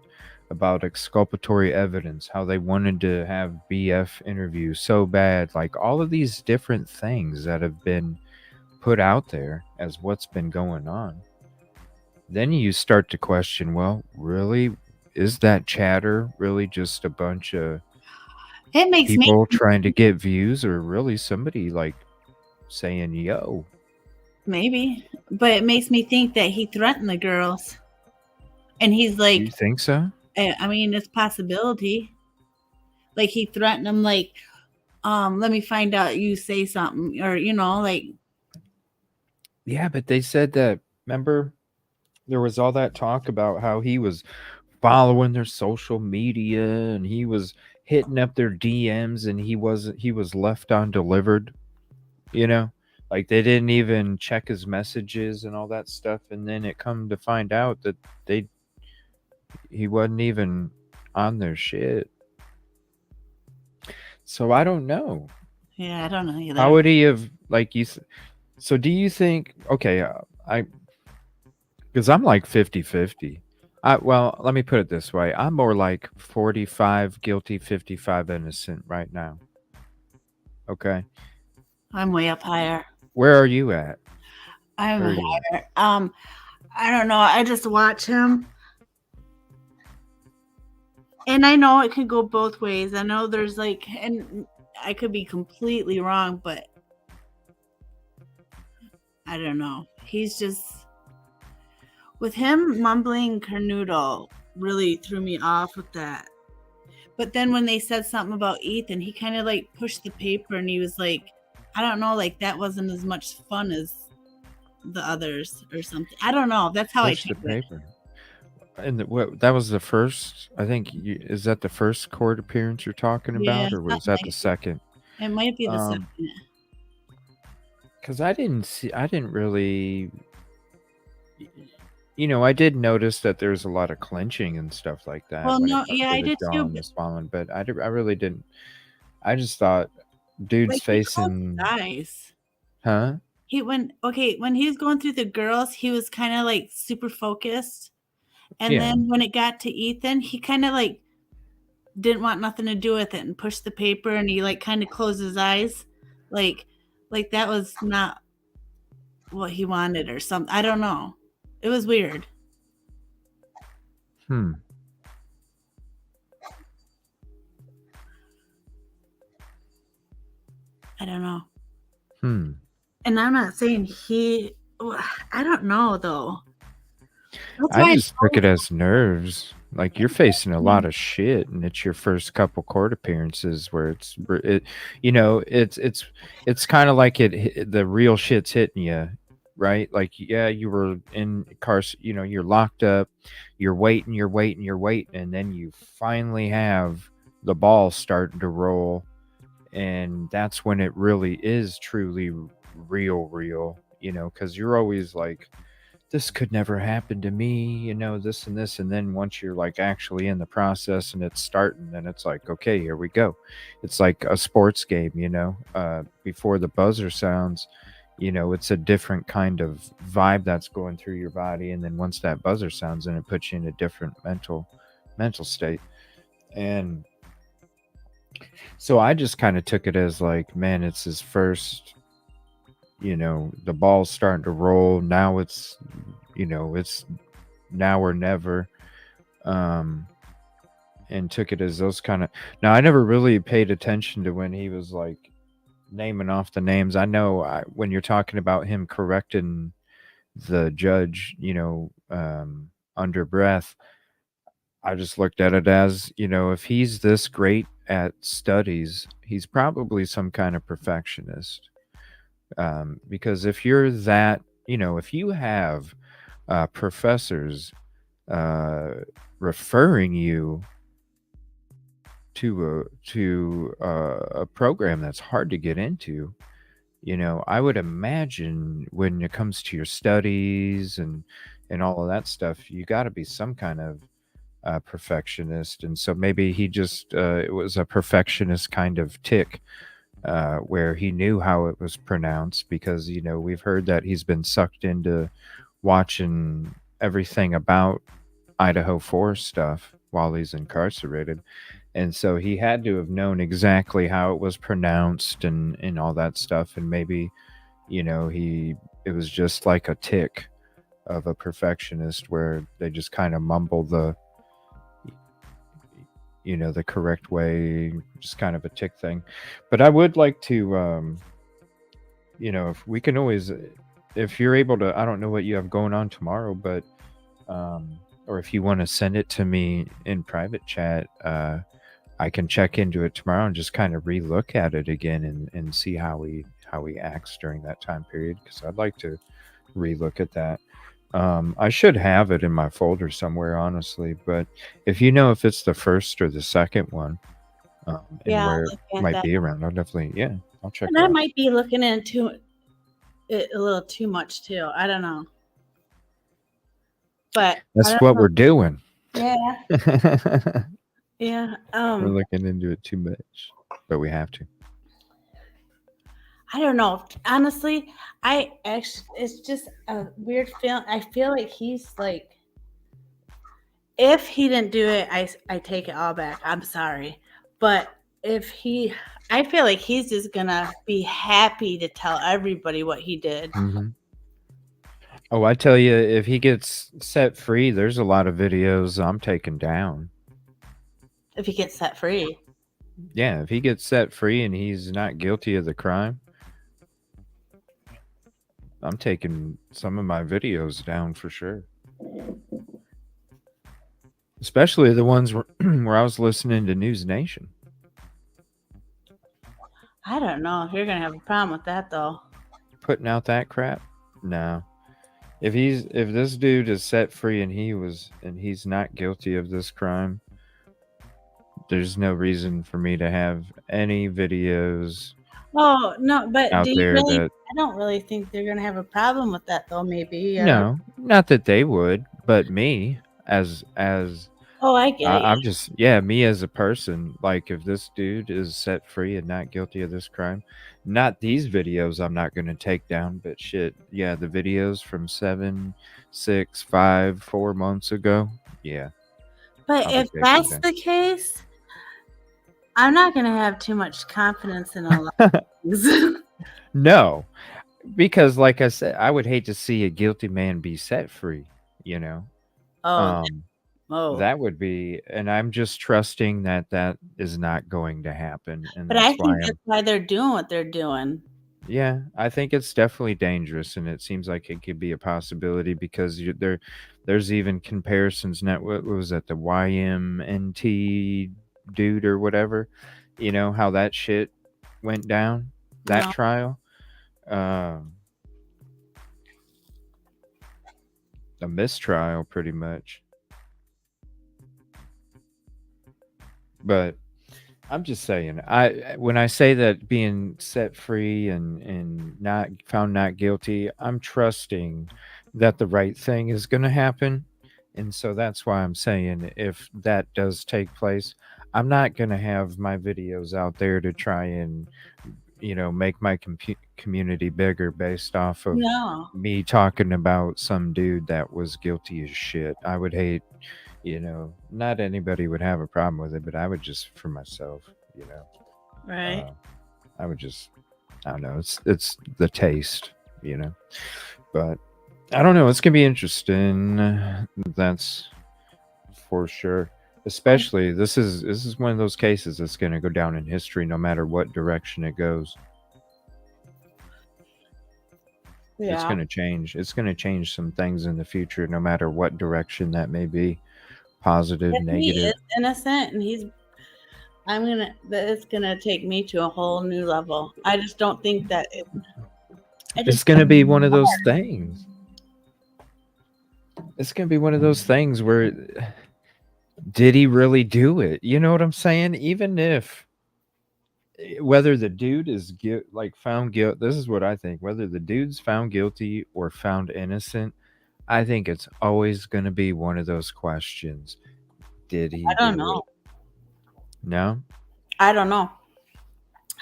about exculpatory evidence, how they wanted to have BF interviews so bad, like all of these different things that have been put out there as what's been going on, then you start to question, well, really, is that chatter really just a bunch of people trying to get views, or really somebody like saying, yo? Maybe, but it makes me think that he threatened the girls. And he's like, you think so? I mean, it's possibility. Like he threatened them, like, let me find out you say something, or like. Yeah, but they said that, remember, there was all that talk about how he was following their social media and he was hitting up their DMs, and he was left undelivered, like they didn't even check his messages and all that stuff. And then it come to find out that he wasn't even on their shit. So I don't know. Yeah, I don't know either. How would he have, like, so do you think, okay, because I'm like 50-50. Well, let me put it this way. I'm more like 45 guilty, 55 innocent right now. Okay. I'm way up higher. Where are you at? I'm higher. I don't know. I just watch him. And I know it could go both ways. I know there's like, and I could be completely wrong, but I don't know. He's just, with him mumbling Carnoodle really threw me off with that. But then when they said something about Ethan, he kind of like pushed the paper and he was like, I don't know, like that wasn't as much fun as the others or something. I don't know. That's how I took the paper. And that was the first, I think, is that the first court appearance you're talking about, or was that the second? It might be the second. Because I didn't really, I did notice that there's a lot of clenching and stuff like that. Well, no, yeah, I did too. But I really didn't. I just thought dude's like facing eyes. Huh? When he was going through the girls, he was kind of like super focused. And then when it got to Ethan, he kind of like didn't want nothing to do with it and pushed the paper, and he like kind of closed his eyes. Like that was not what he wanted or something. I don't know. It was weird. I don't know. And I'm not saying I don't know though. I just took it as nerves. Like, you're facing a lot of shit, and it's your first couple court appearances where it's kind of like the real shit's hitting you, right? Like, yeah, you were in you're locked up, you're waiting, and then you finally have the ball starting to roll, and that's when it really is truly real, because you're always like, this could never happen to me, this and this. And then once you're like actually in the process and it's starting, then it's like, okay, here we go. It's like a sports game, before the buzzer sounds, it's a different kind of vibe that's going through your body. And then once that buzzer sounds, then it puts you in a different mental state. And so I just kind of took it as like, man, it's his first, the ball's starting to roll. Now it's now or never. And took it as those kind of. Now, I never really paid attention to when he was like naming off the names. I know when you're talking about him correcting the judge, under breath, I just looked at it as, if he's this great at studies, he's probably some kind of perfectionist. Because if you're that, if you have professors referring you to a program that's hard to get into. You know, I would imagine when it comes to your studies and all of that stuff, you got to be some kind of perfectionist. And so maybe he just it was a perfectionist kind of tick, where he knew how it was pronounced, because you know we've heard that he's been sucked into watching everything about Idaho 4 stuff while he's incarcerated. And so he had to have known exactly how it was pronounced and all that stuff. And maybe, you know, it was just like a tick of a perfectionist where they just kind of mumble the, you know, the correct way, just kind of a tick thing. But I would like to, you know, if we can always, if you're able to, I don't know what you have going on tomorrow, but, or if you want to send it to me in private chat, I can check into it tomorrow and just kind of relook at it again and see how he acts during that time period, because I'd like to relook at that. I should have it in my folder somewhere, honestly, but if you know if it's the first or the second one, and where it might be around, I'll definitely, I'll check it it out. out. I might be looking into it a little too much too. I don't know. But that's what we're doing. Yeah. Yeah. We're looking into it too much, but we have to. I don't know. Honestly, it's just a weird feeling. I feel like he's like, if he didn't do it, I take it all back. I'm sorry. But I feel like he's just gonna be happy to tell everybody what he did. Mm-hmm. Oh, I tell you, if he gets set free, there's a lot of videos I'm taking down. If he gets set free. Yeah, if he gets set free and he's not guilty of the crime, I'm taking some of my videos down for sure. Especially the ones where I was listening to News Nation. I don't know if you're going to have a problem with that, though. Putting out that crap? No. If this dude is set free and he's not guilty of this crime, there's no reason for me to have any videos. Oh, no, but out there I don't really think they're going to have a problem with that, though, maybe. No, not that they would, but me as oh, I get it. I'm just, me as a person, like if this dude is set free and not guilty of this crime, not these videos I'm not going to take down, but shit, the videos from 7, 6, 5, 4 months ago, But if that's the case, I'm not going to have too much confidence in a lot of things. No, because like I said, I would hate to see a guilty man be set free, you know? That would be, and I'm just trusting that is not going to happen. And but I think that's why they're doing what they're doing. Yeah, I think it's definitely dangerous, and it seems like it could be a possibility because there's even comparisons. What was that, the YMNT dude or whatever? You know how that shit went down, that trial. A mistrial, pretty much. But I'm just saying, when I say that being set free and not found not guilty, I'm trusting that the right thing is going to happen. And so that's why I'm saying if that does take place, I'm not going to have my videos out there to try and, make my community bigger based off of me talking about some dude that was guilty as shit. I would hate, not anybody would have a problem with it, but I would just, for myself, right. I would just, I don't know. It's the taste, but I don't know. It's going to be interesting. That's for sure. Especially this is one of those cases that's going to go down in history no matter what direction it goes. Yeah. It's going to change. It's going to change some things in the future no matter what direction that may be. Positive, negative. He is innocent and it's gonna take me to a whole new level. I just don't think that it's gonna be one of those things. It's gonna be one of those things where, did he really do it? You know what I'm saying? Even if, whether the dude is found guilty, this is what I think. Whether the dude's found guilty or found innocent, I think it's always going to be one of those questions. Did he I don't do know. it? No? I don't know.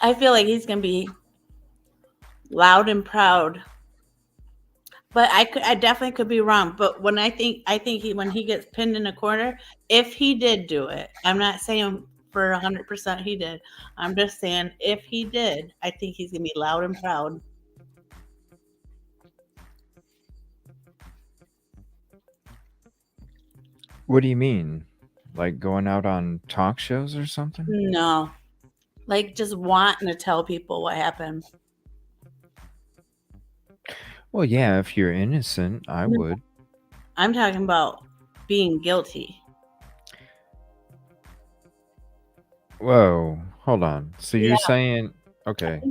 I feel like he's going to be loud and proud. But I definitely could be wrong. But when when he gets pinned in a corner, if he did do it, I'm not saying for 100% he did. I'm just saying if he did, I think he's going to be loud and proud. What do you mean? Like going out on talk shows or something? No. Like just wanting to tell people what happened. Well, yeah, if you're innocent, I would. I'm talking about being guilty. Whoa, hold on. So you're saying, okay.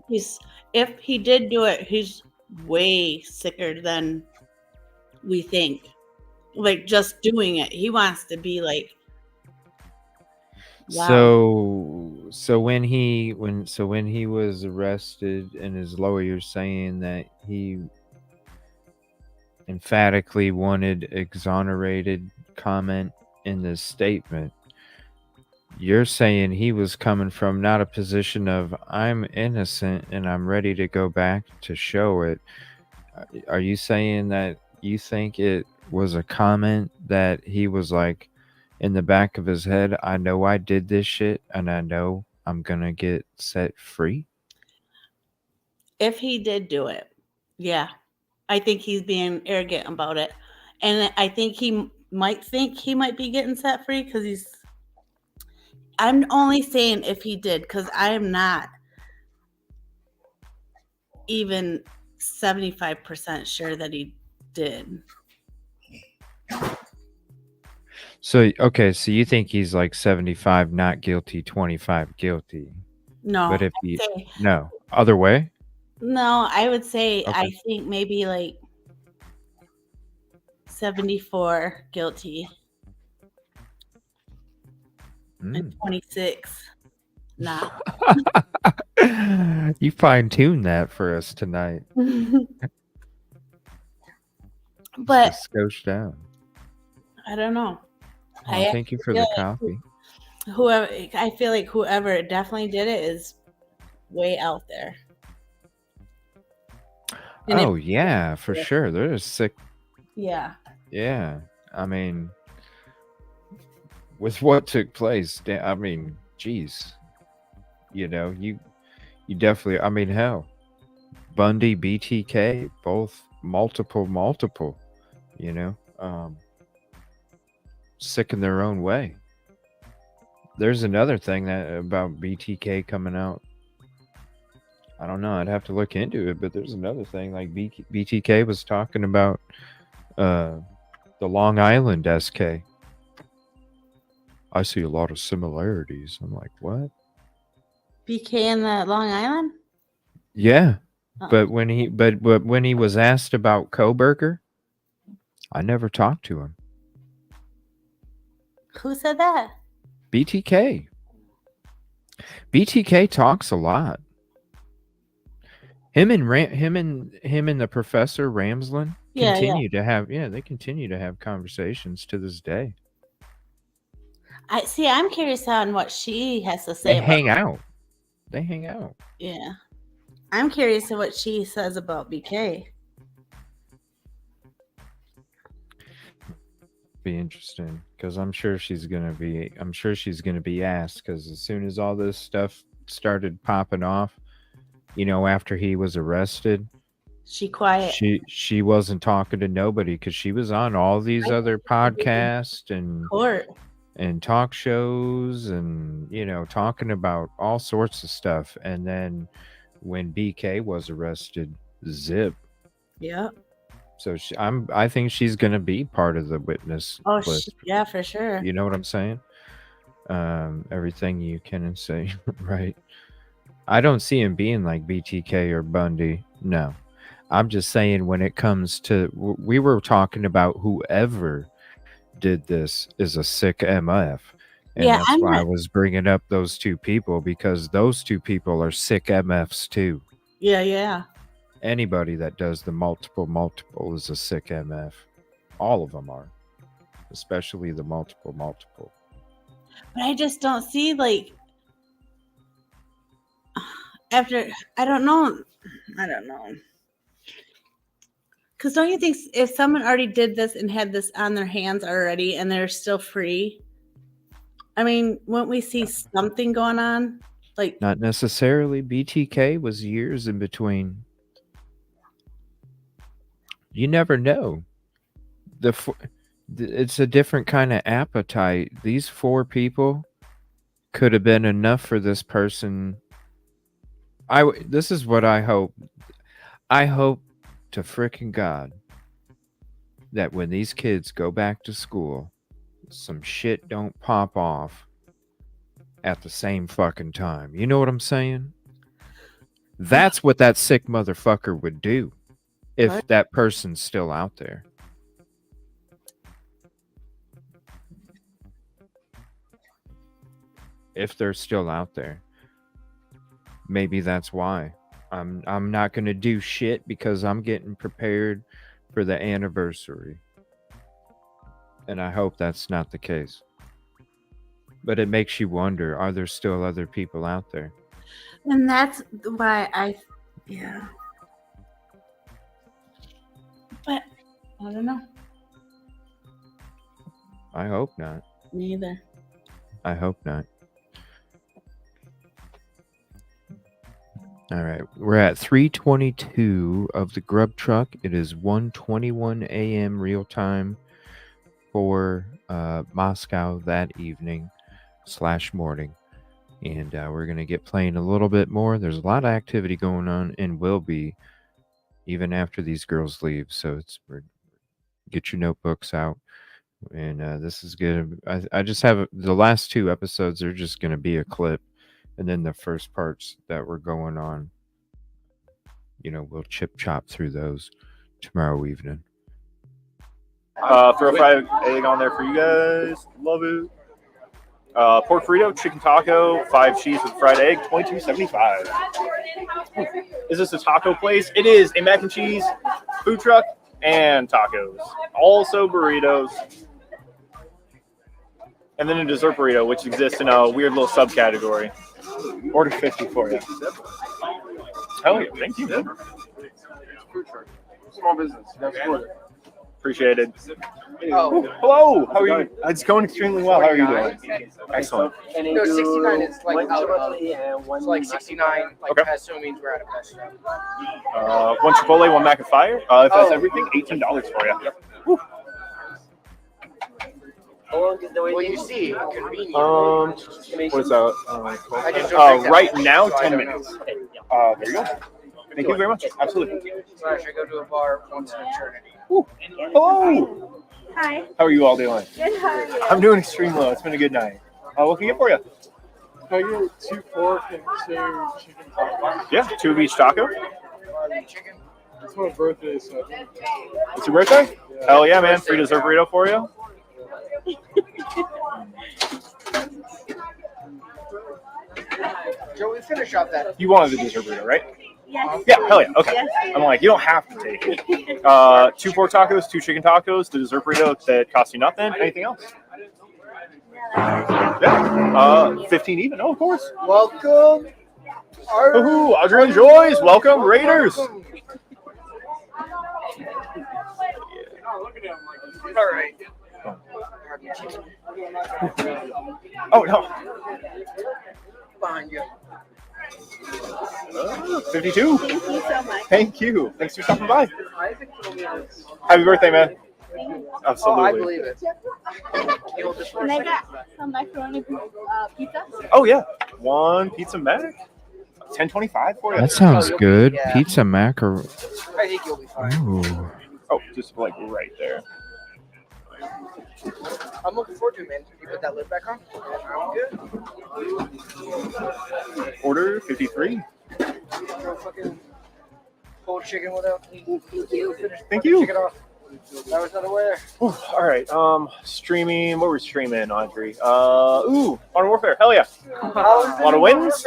If he did do it, he's way sicker than we think. Like just doing it. He wants to be like, wow. So when he was arrested and his lawyer saying that he emphatically wanted exonerated comment in this statement, you're saying he was coming from not a position of I'm innocent and I'm ready to go back to show it. Are you saying that you think it was a comment that he was like in the back of his head, I know I did this shit and I know I'm gonna get set free? If he did do it, yeah. I think he's being arrogant about it. And I think he might be getting set free because I'm only saying if he did, because I am not even 75% sure that he did. So, okay, so you think he's like 75 not guilty, 25 guilty. No. But if no, other way? No, I would say Okay. I think maybe like 74 guilty. And 26 not. You fine-tuned that for us tonight. But scotch down. I don't know. Well, thank you for the coffee. I feel like whoever definitely did it is way out there. And oh yeah, for sure. They're sick. Yeah. Yeah. I mean, with what took place, I mean, geez. You know, you definitely, I mean, hell, Bundy, BTK, both multiple, you know, sick in their own way. There's another thing that about BTK coming out. I don't know. I'd have to look into it, but there's another thing like BTK was talking about the Long Island SK. I see a lot of similarities. I'm like, what? BK in the Long Island? Yeah. Oh. But when he was asked about Koberger, I never talked to him. Who said that? BTK. BTK talks a lot. Him and the Professor Ramsland continue to have conversations to this day. I'm curious on what she has to say. They hang out. Yeah. I'm curious on what she says about BK. Be interesting because I'm sure she's gonna be asked, because as soon as all this stuff started popping off, you know, after he was arrested, she quiet. She wasn't talking to nobody because she was on all these other podcasts and talk shows and, you know, talking about all sorts of stuff. And then when BK was arrested, zip. Yeah. So I think she's going to be part of the witness list. Yeah, for sure. You know what I'm saying? Everything you can say, right? I don't see him being like BTK or Bundy. No. I'm just saying when it comes to, we were talking about whoever did this is a sick MF. And Yeah, that's why I was bringing up those two people, because those two people are sick MFs too. Yeah. Anybody that does the multiple is a sick MF. All of them are, especially the multiple. But I just don't see, like, after, I don't know. Because don't you think if someone already did this and had this on their hands already and they're still free, I mean, wouldn't we see something going on? Like, not necessarily. BTK was years in between. You never know. It's a different kind of appetite. These 4 people could have been enough for this person. This is what I hope. I hope to frickin' God that when these kids go back to school, some shit don't pop off at the same fucking time. You know what I'm saying? That's what that sick motherfucker would do if that person's still out there. If they're still out there. Maybe that's why. I'm not going to do shit because I'm getting prepared for the anniversary. And I hope that's not the case. But it makes you wonder, are there still other people out there? and that's why yeah. But I don't know. I hope not. Me either. I hope not. All right, we're at 3:22 of the GrubTruck. It is 1:21 a.m. real time for Moscow that evening / morning. And we're going to get playing a little bit more. There's a lot of activity going on and will be even after these girls leave. So get your notebooks out. And this is good. I just have the last 2 episodes are just going to be a clip. And then the first parts that were going on, we'll chop through those tomorrow evening. Throw a fried egg on there for you guys. Love it. Pork burrito, chicken taco, 5 cheese with fried egg, $22.75. Is this a taco place? It is a mac and cheese food truck and tacos. Also burritos. And then a dessert burrito, which exists in a weird little subcategory. Order 50 for you. Hell yeah, thank you. Small business. That's good. Appreciate it. Oh, hello. How are you? It's going extremely well. How are you doing? Excellent. No, 69 is like out of it's like 69, like pesto means we're out of pesto. 1 Chipotle, 1 Mac and Fire. If that's everything, $18 for you. Woo. Well, you see, convenient. What is that? Right now, 10 minutes. There you go. Thank you very much. Absolutely. So I should go to a bar once in eternity. Hello. Hi. How are you all doing? Good, how are you? I'm doing extremely well. It's been a good night. What can I get for you? Can I get 2 pork and 2 chicken tacos? Yeah, 2 of each taco. It's my birthday, so. It's your birthday? Yeah. Hell yeah, man. Free dessert burrito for you. Joe, we finish up that. You wanted the dessert burrito, right? Yes. Yeah, hell yeah. Okay. Yes. I'm like, you don't have to take it. 2 pork tacos, 2 chicken tacos, the dessert burrito that costs you nothing. Anything else? Yeah. 15 even. Oh, of course. Welcome. Woohoo! Adrian Joys. Welcome, Raiders. All right. Oh, no. Behind you. 52. Thank you so much. Thank you. Thanks for stopping by. Happy birthday, man. Absolutely. Oh, I believe it. And I got some macaroni pizza. Oh, yeah. 1 pizza mac. $10.25 for you. That sounds good. Yeah. Pizza macaroni. I think you'll be fine. Ooh. Oh, just like right there. I'm looking forward to it, man. Can you put that lid back on? I'm good. Order 53. Pulled chicken without. Thank you. Chicken off. That was another way. All right. Streaming. What were we streaming, Audrey? Modern Warfare. Hell yeah. A lot of wins.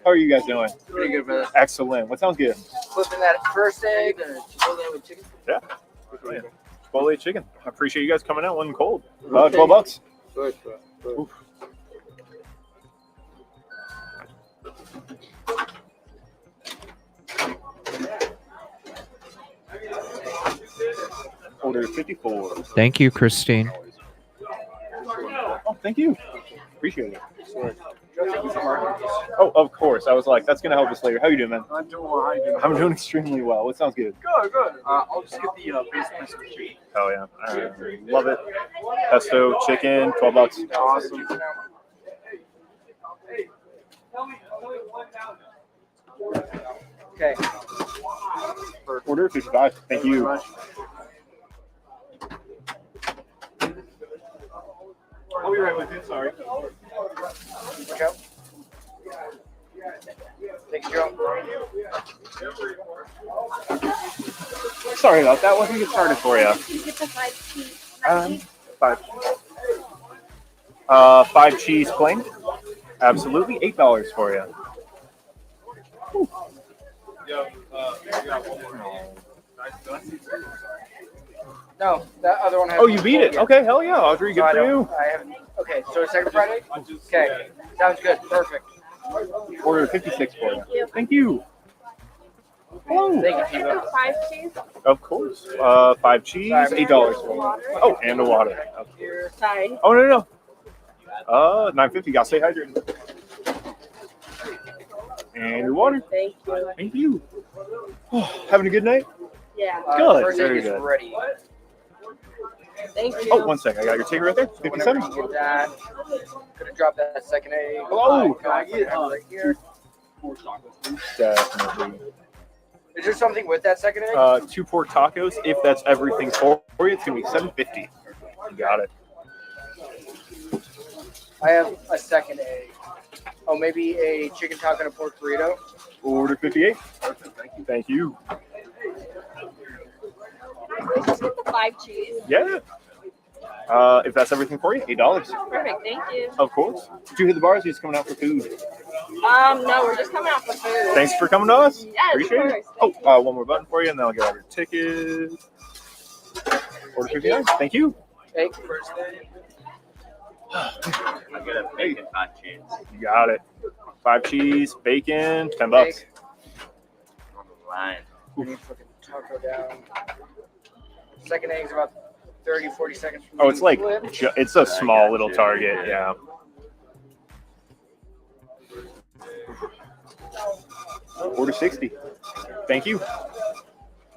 How are you guys doing? Pretty good, brother. Excellent. What sounds good? Flipping that first egg. Chicken. Yeah. Chipotle chicken. I appreciate you guys coming out. Wasn't cold. $12. Good. Oof. Order 54. Thank you, Christine. Oh, thank you. Appreciate it. Oh, of course. I was like, that's going to help us later. How you doing, man? I'm doing well. How you doing? I'm doing extremely well. What sounds good? Good. I'll just get the base pesto cheese. Oh, yeah. Love it. Pesto, chicken, $12. Awesome. Okay. Order 55. Thank you. I'll be right with you. Sorry. Watch out. Thanks, Joe. Sorry about that. Let me get started for you. You get the 5 cheese. 5 cheese plain. Absolutely. $8 for you. No, that other one has. Oh, you beat it. Okay, hell yeah, Audrey. Good for you. I haven't. Okay, so second Friday? Okay, sounds good. Perfect. Order 56 for you. Thank you. Oh. Thank you. 5 cheese. Of course. 5 cheese, $8 for you. Oh, and the water. Sorry. Oh, no. $9.50. Gotta stay hydrated. And your water. Thank you. Thank you. Oh, having a good night? Yeah. Good. First egg Very is good. ready. Thank you. Oh, 1 second. I got your ticket right there. 57. Whenever you get that, gonna drop that second egg. Hello. Can I get it right here? Definitely. Is there something with that second egg? 2 pork tacos. If that's everything for you, it's gonna be $7.50. You got it. I have a second egg. Oh, maybe a chicken taco and a pork burrito. Order 58. Thank you. Just get the 5 cheese. Yeah. If that's everything for you, $8. Perfect. Thank you. Of course. Did you hit the bars? Or you're just coming out for food? No, we're just coming out for food. Thanks for coming to us. Yes, Appreciate of it. course. Oh, one more button for you, and then I'll get out your ticket. Order 59. Thank you. Egg first egg. I get a bacon 5 cheese. You got it. 5 cheese, bacon, $10. Egg. On the line. I need fucking taco down. Second egg's about 30, 40 seconds from Oh, it's like, flip. it's a small little target, yeah. Order 60. Thank you.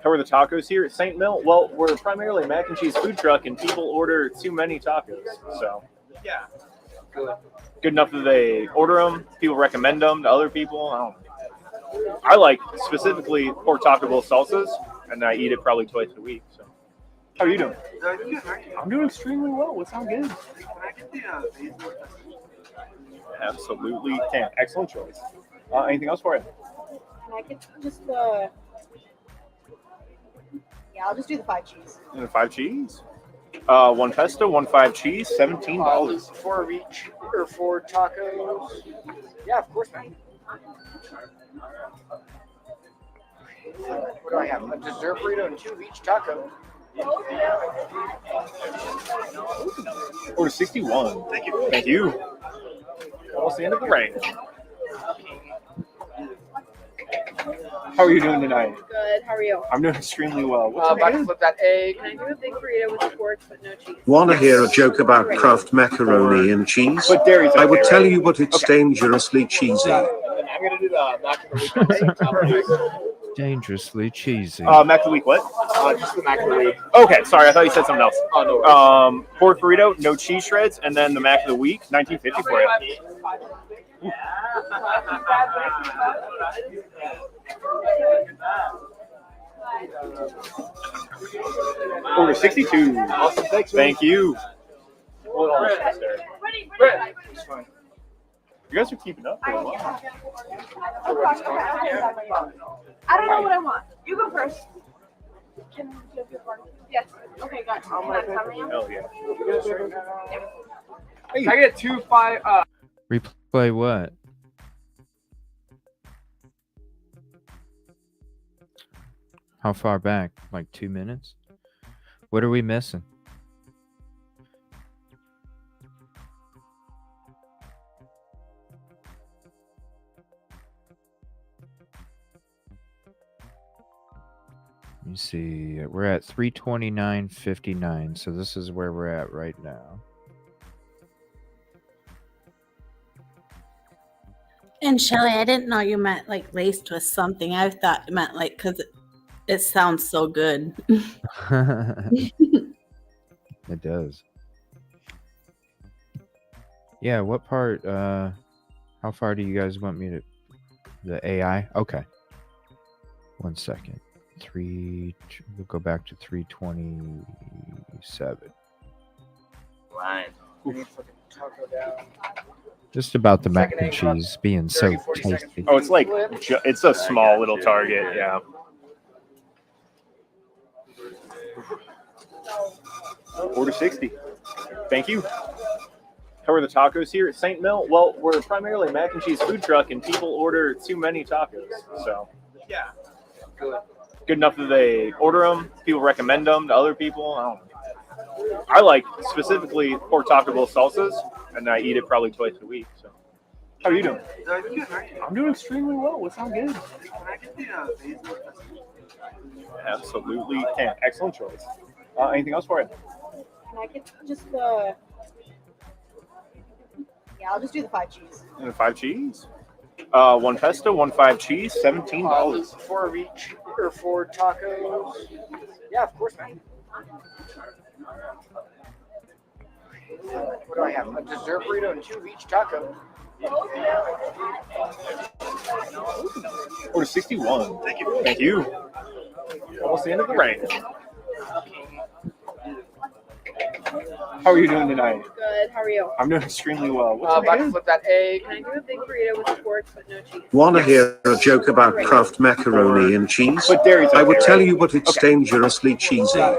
How are the tacos here at St. Mill? Well, we're primarily a mac and cheese food truck, and people order too many tacos, so. Yeah. Good. Good enough that they order them. People recommend them to other people. I like specifically pork taco bowl salsas, and I eat it probably twice a week. So, how are you doing? I'm doing extremely well. What sounds good? Absolutely can. Excellent choice. Anything else for you? Can I get just Yeah, I'll just do the 5 cheese. And 5 cheese. 1 pesto, 1 5 cheese, $17. 4 of each, or 4 tacos. Yeah, of course, man. What do I have? A dessert burrito and 2 of each taco. Order 61. Thank you. Thank you. Almost the end of the range. How are you doing tonight? Good. How are you? I'm doing extremely well. What's About to flip that egg. Can I do a big burrito with the pork but no cheese? Want to hear a joke about Kraft macaroni and cheese? But dairy's I would okay, tell right? you, but it's dangerously cheesy. I'm gonna do the macaroni. Dangerously cheesy. Mac of the week, what? Just the macaroni. Okay, sorry, I thought you said something else. Oh, no worries. Pork burrito, no cheese shreds, and then the Mac of the week, $19.50 for you. Order 62. Awesome, thanks, man. Thank you. Hold on. Ready. It's fine. You guys are keeping up. I don't know what I want. You go first. Can you have your party? Yes. Okay, got it. Hell yeah. Hey. I get 2 5. Replay what? How far back? Like 2 minutes? What are we missing? Let me see. We're at 329.59, so this is where we're at right now. And Shelly, I didn't know you meant like laced with something. I thought you meant like because it sounds so good. It does. Yeah, what part? How far do you guys want me to? The AI? Okay. 1 second. We'll go back to 327. Line. Just about the mac and cheese being so tasty. Oh, it's like it's a small little target. Yeah. Order 60. Thank you. How are the tacos here at St. Mill? Well, we're primarily a mac and cheese food truck, and people order too many tacos. So Yeah. Good. good enough that they order them. People recommend them to other people. I don't know. I like specifically pork taco bowl salsas, and I eat it probably twice a week. So, how are you doing? I'm doing extremely well. What sounds good? Can I get the basil? Absolutely can. Excellent choice. Anything else for you? Can I get just the? Yeah, I'll just do the 5 cheese. And a 5 cheese. 1 pesto, 1 5 cheese, $17. 4 of each or 4 tacos. Yeah, of course, man. What do I have? A dessert burrito and 2 of each taco. Order 61. Thank you. Thank you. Almost the end of the range. How are you doing tonight? Good. How are you? I'm doing extremely well. About to flip that egg. Can I do a big burrito with the pork but no cheese? Want to hear a joke about Kraft macaroni and cheese? But dairy's okay, I would tell right? you, but it's dangerously cheesy. I'm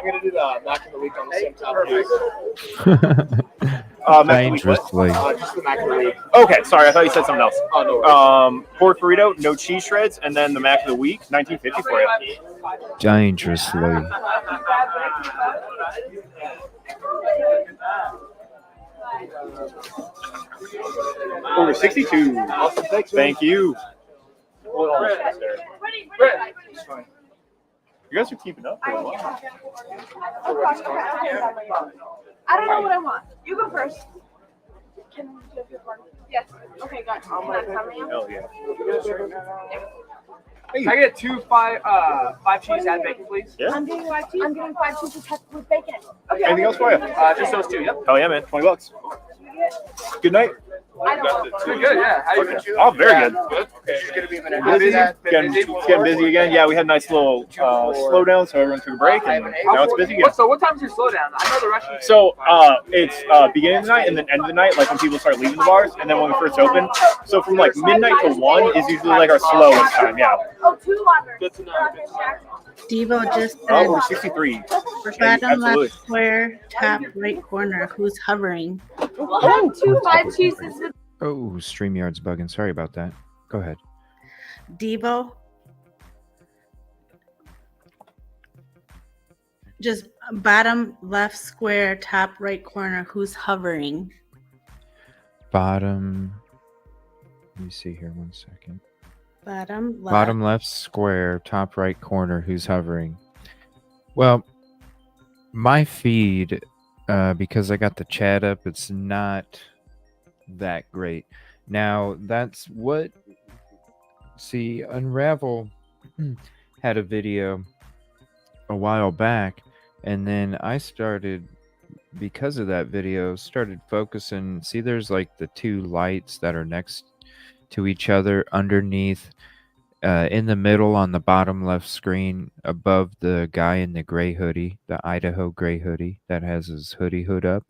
gonna do the mac of the week on the same topic. Dangerously. Just the mac of the week. Okay, sorry, I thought you said something else. Oh, no worries. Pork burrito, no cheese shreds, and then the mac of the week, $19.50 for you. Dangerously. Order 62. Awesome, thanks, man. Thank you. You guys are keeping up. I don't know what I want. You go first. Can you have your party? Yes. Okay, got it. Hell yeah. Can I get 2 5 cheese and bacon, please? Yeah. I'm getting 5 cheese. I'm getting 5 cheese with bacon. Okay. Anything else for you? Just those 2. Yep. Hell yeah, man. $20. Good night. Doing good, yeah. How you doing? Oh, very good. Good. It's gonna be a minute. Busy? Getting busy again. Yeah, we had a nice little slowdown, so everyone took a break, and now it's busy again. So what time's your slowdown? I know the rush. So it's beginning of the night and then end of the night, like when people start leaving the bars, and then when we first open. So from like midnight to 1 is usually like our slowest time. Yeah. Oh, 2 longer. Good to know. Devo just Oh, said we're 63. bottom left square, top right corner. Who's hovering? We'll have 2 5 cheeses with. Oh, StreamYard's bugging. Sorry about that. Go ahead. Devo. Just bottom left square, top right corner. Who's hovering? Bottom. Let me see here. 1 second. Bottom left. Bottom left square, top right corner. Who's hovering? Well, my feed, because I got the chat up, it's not that great. Now, that's what... See, Unravel had a video a while back, and then I started, because of that video, started focusing. See, there's like the 2 lights that are next to each other underneath, in the middle on the bottom left screen, above the guy in the gray hoodie, the Idaho gray hoodie that has his hood up.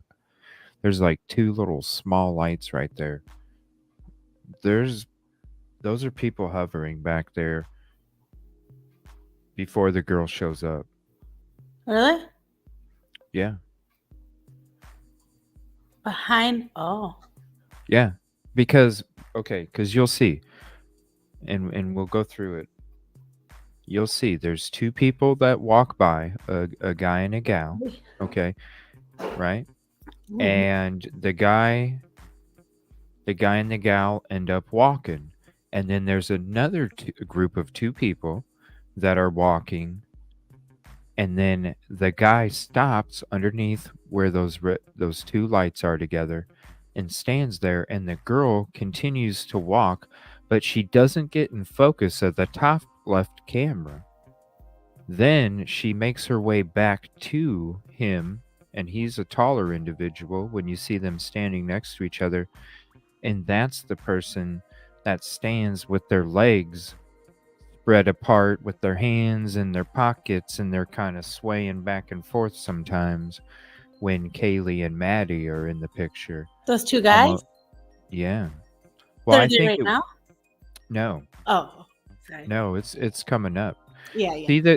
There's like 2 little small lights right there. those are people hovering back there before the girl shows up. Really? Yeah. Behind? Oh. Yeah. Because you'll see, and we'll go through it. You'll see there's two people that walk by, a guy and a gal. Okay. Right? And the guy and the gal end up walking. And then there's another group of two people that are walking. And then the guy stops underneath where those two lights are together and stands there. And the girl continues to walk, but she doesn't get in focus of the top left camera. Then she makes her way back to him, and he's a taller individual when you see them standing next to each other. And that's the person that stands with their legs spread apart, with their hands in their pockets, and they're kind of swaying back and forth sometimes when Kaylee and Maddie are in the picture. Those two guys? Yeah. Well, They're there right now? No. Oh, sorry. No, it's coming up. Yeah.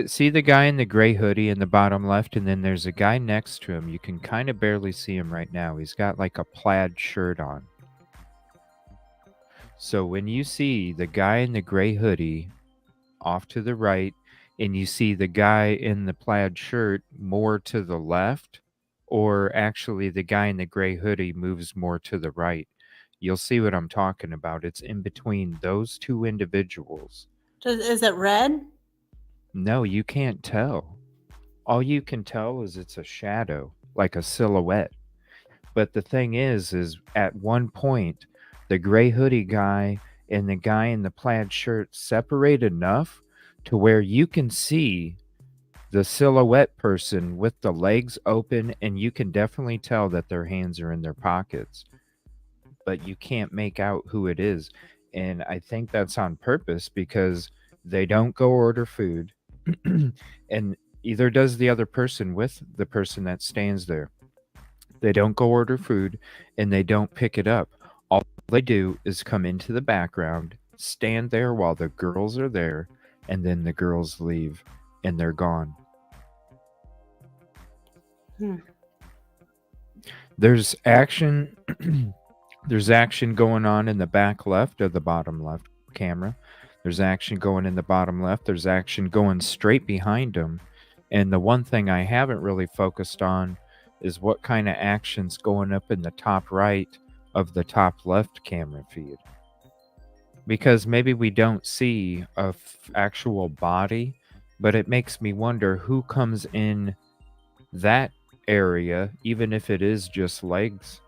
See the guy in the gray hoodie in the bottom left, and then there's a guy next to him. You can kind of barely see him right now. He's got like a plaid shirt on. So when you see the guy in the gray hoodie off to the right, and you see the guy in the plaid shirt more to the left, or actually the guy in the gray hoodie moves more to the right, you'll see what I'm talking about. It's in between those two individuals. Is it red? No, you can't tell. All you can tell is it's a shadow, like a silhouette. But the thing is at one point, the gray hoodie guy and the guy in the plaid shirt separate enough to where you can see the silhouette person with the legs open, and you can definitely tell that their hands are in their pockets. But you can't make out who it is. And I think that's on purpose because they don't go order food. And either does the other person with the person that stands there. They don't go order food, and they don't pick it up. All they do is come into the background, stand there while the girls are there, and then the girls leave and they're gone. There's action there's action going on in the back left of the bottom left camera. There's action going in the bottom left. There's action going straight behind them. And the one thing I haven't really focused on is what kind of action's going up in the top right of the top left camera feed. Because maybe we don't see a actual body, but it makes me wonder who comes in that area, even if it is just legs,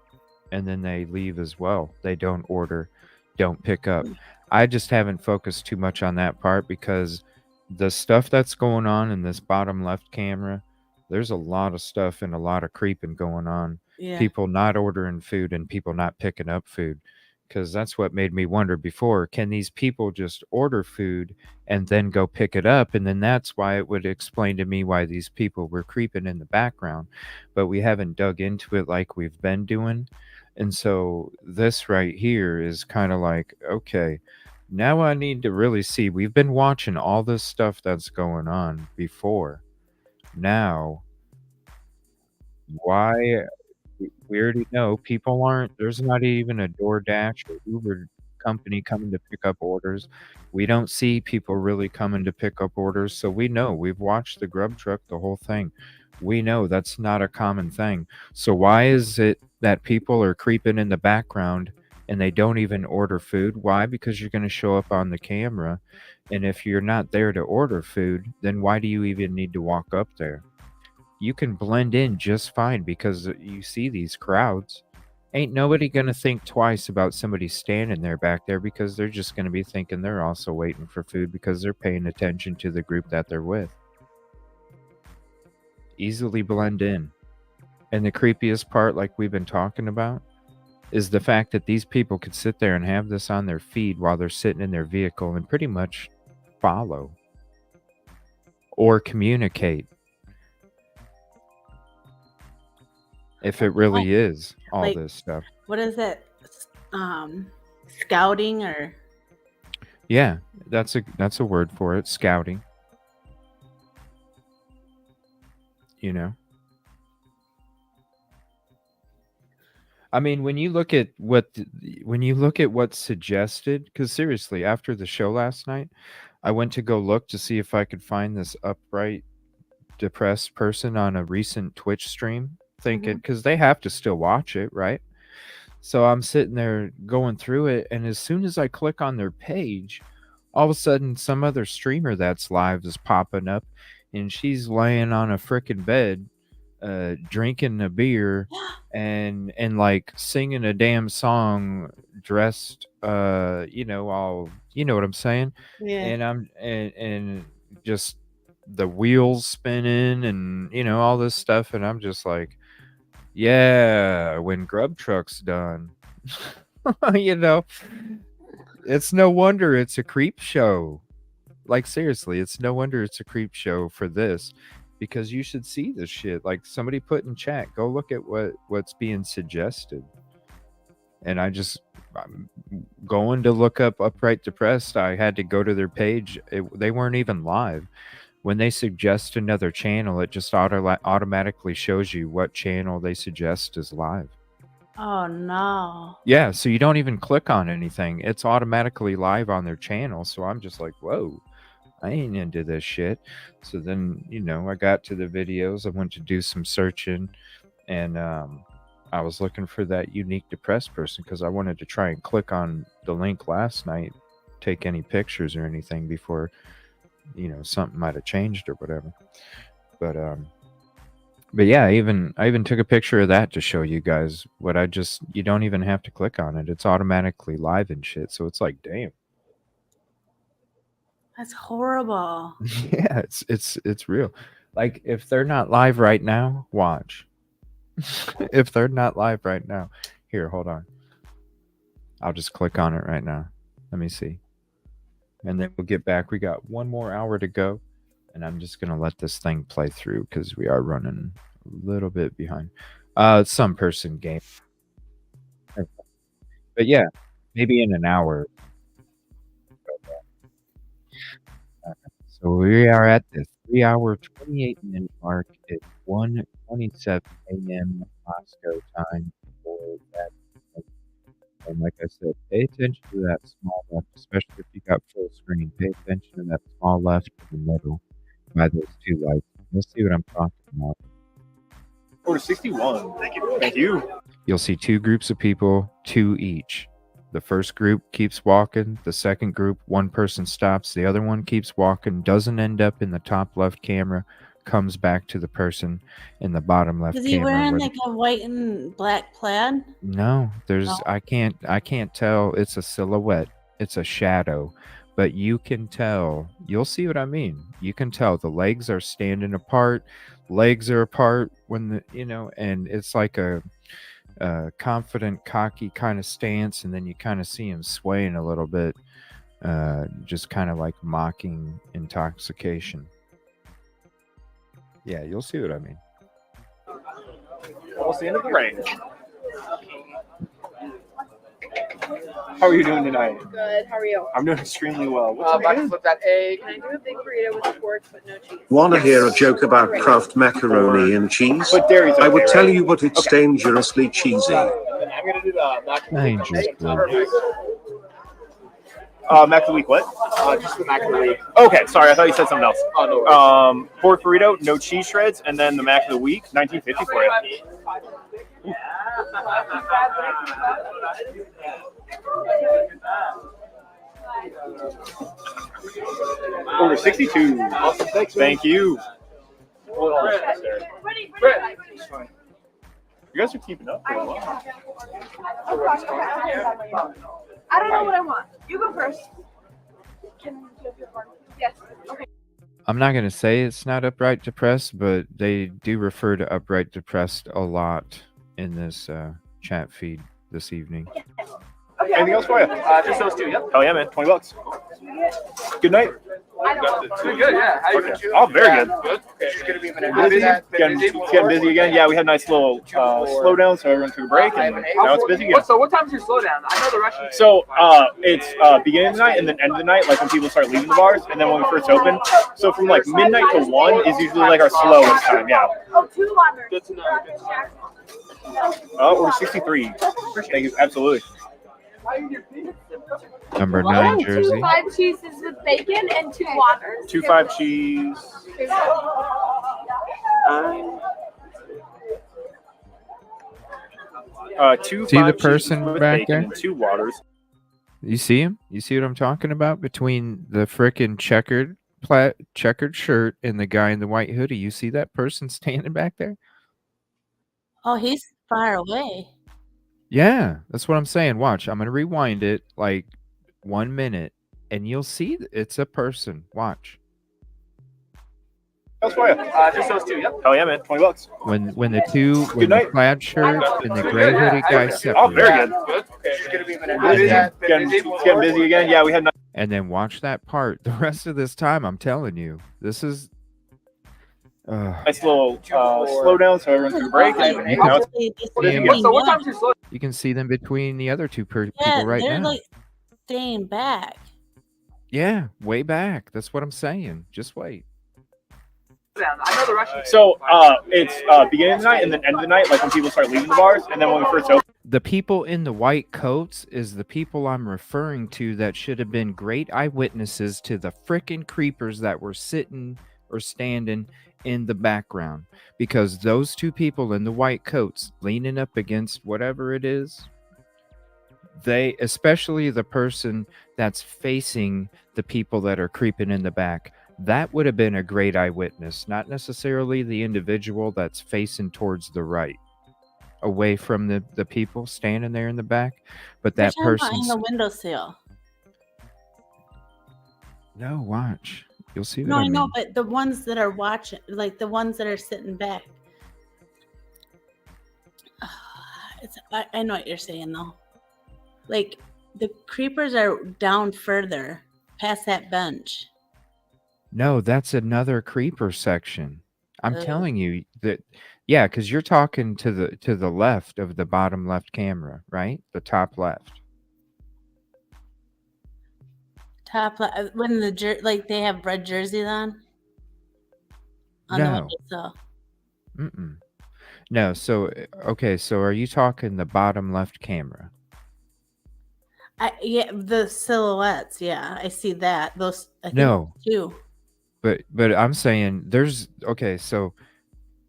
and then they leave as well. They don't order, don't pick up. I just haven't focused too much on that part because the stuff that's going on in this bottom left camera, there's a lot of stuff and a lot of creeping going on. Yeah. People not ordering food and people not picking up food. Because that's what made me wonder before. Can these people just order food and then go pick it up? And then that's why it would explain to me why these people were creeping in the background. But we haven't dug into it like we've been doing. And so this right here is kind of like, okay, now I need to really see. We've been watching all this stuff that's going on before. Now, why? We already know people aren't, there's not even a DoorDash or Uber company coming to pick up orders. We don't see people really coming to pick up orders. So we know, we've watched the GrubTruck, the whole thing. We know that's not a common thing. So why is it that people are creeping in the background and they don't even order food? Why? Because you're going to show up on the camera. And if you're not there to order food, then why do you even need to walk up there? You can blend in just fine because you see these crowds. Ain't nobody going to think twice about somebody standing there back there because they're just going to be thinking they're also waiting for food because they're paying attention to the group that they're with. Easily blend in. And the creepiest part, like we've been talking about, is the fact that these people could sit there and have this on their feed while they're sitting in their vehicle and pretty much follow or communicate. If it really is all like, this stuff. What is it? scouting or? Yeah, that's a word for it, scouting. You know. I mean, when you look at what's suggested, because seriously, after the show last night, I went to go look to see if I could find this upright depressed person on a recent Twitch stream, thinking because they have to still watch it, right? So I'm sitting there going through it, and as soon as I click on their page, all of a sudden some other streamer that's live is popping up, and she's laying on a freaking bed, drinking a beer and like singing a damn song, dressed all, you know what I'm saying? Yeah. And and just the wheels spinning and all this stuff, and I'm just like, yeah, when GrubTruck's done. It's no wonder it's a creep show. Like, seriously, it's no wonder it's a creep show for this, because you should see this shit. Like, somebody put in chat, go look at what's being suggested. And I'm going to look up Upright Depressed. I had to go to their page. They weren't even live. When they suggest another channel, it just automatically shows you what channel they suggest is live. Oh no. Yeah, so you don't even click on anything. It's automatically live on their channel. So I'm just like, whoa, I ain't into this shit. So then, I got to the videos. I went to do some searching, and I was looking for that unique depressed person because I wanted to try and click on the link last night, take any pictures or anything before, something might have changed or whatever. But yeah, I even took a picture of that to show you guys you don't even have to click on it. It's automatically live and shit. So it's like, damn. That's horrible. Yeah, it's real. Like, if they're not live right now, watch. If they're not live right now, here, hold on. I'll just click on it right now. Let me see. And then we'll get back. We got 1 more hour to go. And I'm just going to let this thing play through because we are running a little bit behind. Some person game. But yeah, maybe in an hour. So we are at the 3-hour, 28-minute mark. It's 1:27 a.m. Moscow time for that. And like I said, pay attention to that small left, especially if you got full screen. Pay attention to that small left in the middle by those 2 lights. You'll see what I'm talking about. Order 61. Thank you. Thank you. You'll see 2 groups of people, 2 each. The first group keeps walking. The second group, 1 person stops. The other one keeps walking, doesn't end up in the top left camera, comes back to the person in the bottom left camera. Is he wearing like a white and black plaid? No, I can't tell. It's a silhouette. It's a shadow. But you can tell. You'll see what I mean. You can tell the legs are standing apart. Legs are apart when and it's like a confident, cocky kind of stance, and then you kind of see him swaying a little bit, just kind of like mocking intoxication. Yeah, you'll see what I mean. Almost the end of the range. How are you doing tonight? Good. How are you? I'm doing extremely well. About to flip that egg. Can I do a big burrito with pork but no cheese? Want to hear a joke about Kraft macaroni and cheese? But dairy's okay, I would tell right? you, but it's dangerously cheesy. I'm going to do the mac and Mac of the week, what? Just the mac of the week. Okay, sorry, I thought you said something else. Oh, no worries. Pork burrito, no cheese shreds, and then the mac of the week, $19.50 for you. Order 62. Awesome. Thanks, Thank you. You guys are keeping up pretty well. I don't know what I want. You go first. Can you have your barbecue? Yes. Okay. I'm not going to say it's not Upright Depressed, but they do refer to Upright Depressed a lot in this chat feed this evening. Okay. Anything else for you? Just those 2, yep. Hell yeah, man. $20. Good night. Pretty good, yeah. How you doing? Oh, very good. Good. Okay. It's gonna be a minute. Getting busy again. Yeah, we had a nice little slowdown, so everyone took a break, and now it's busy again. So what time's your slowdown? I know the rush. So it's beginning of the night and then end of the night, like when people start leaving the bars, and then when we first open. So from like midnight to 1 is usually like our slowest time. Yeah. Oh, 2 longer. Good to know. Oh, we're 63. Thank you. Absolutely. Number 9 2 jersey. 5 cheeses with bacon and 2 waters. 2 5 cheese. 2 See 5 the person cheeses with back bacon there? and 2 waters. You see him? You see what I'm talking about? Between the frickin' checkered shirt and the guy in the white hoodie. You see that person standing back there? Oh, he's far away. Yeah, that's what I'm saying. Watch. I'm going to rewind it like 1 minute and you'll see it's a person. Watch. How's for you? Just those 2, yep. Hell yeah, man. $20. When the plaid shirt and the gray hoodie guy separate. Oh, very good. Good. Okay. It's gonna be a minute. Getting busy again. Yeah, we had. And then watch that part. The rest of this time, I'm telling you, this is nice little slowdown, so everyone took a break. And now it's So what time's your slowdown? you can see them between the other two people Yeah, right they're now. like staying back. Yeah, way back. That's what I'm saying. Just wait. I know the rush. So it's beginning of the night and then end of the night, like when people start leaving the bars, and then when we first open. The people in the white coats is the people I'm referring to that should have been great eyewitnesses to the frickin' creepers that were sitting or standing in the background. Because those two people in the white coats leaning up against whatever it is, they, especially the person that's facing the people that are creeping in the back, that would have been a great eyewitness, not necessarily the individual that's facing towards the right, away from the people standing there in the back, but that person in the windowsill. No, watch. You'll see. No, What I I know, mean. but the ones that are watching, like the ones that are sitting back. I know what you're saying though. Like the creepers are down further past that bench. No, that's another creeper section. I'm telling you that. Yeah, because you're talking to the left of the bottom left camera, right? The top left. Top left, when like they have red jerseys on. On the No. windowsill. Mm-mm. No. So okay. So are you talking the bottom left camera? Yeah, the silhouettes. Yeah, I see that. Those. I think No. two. But I'm saying there's okay. So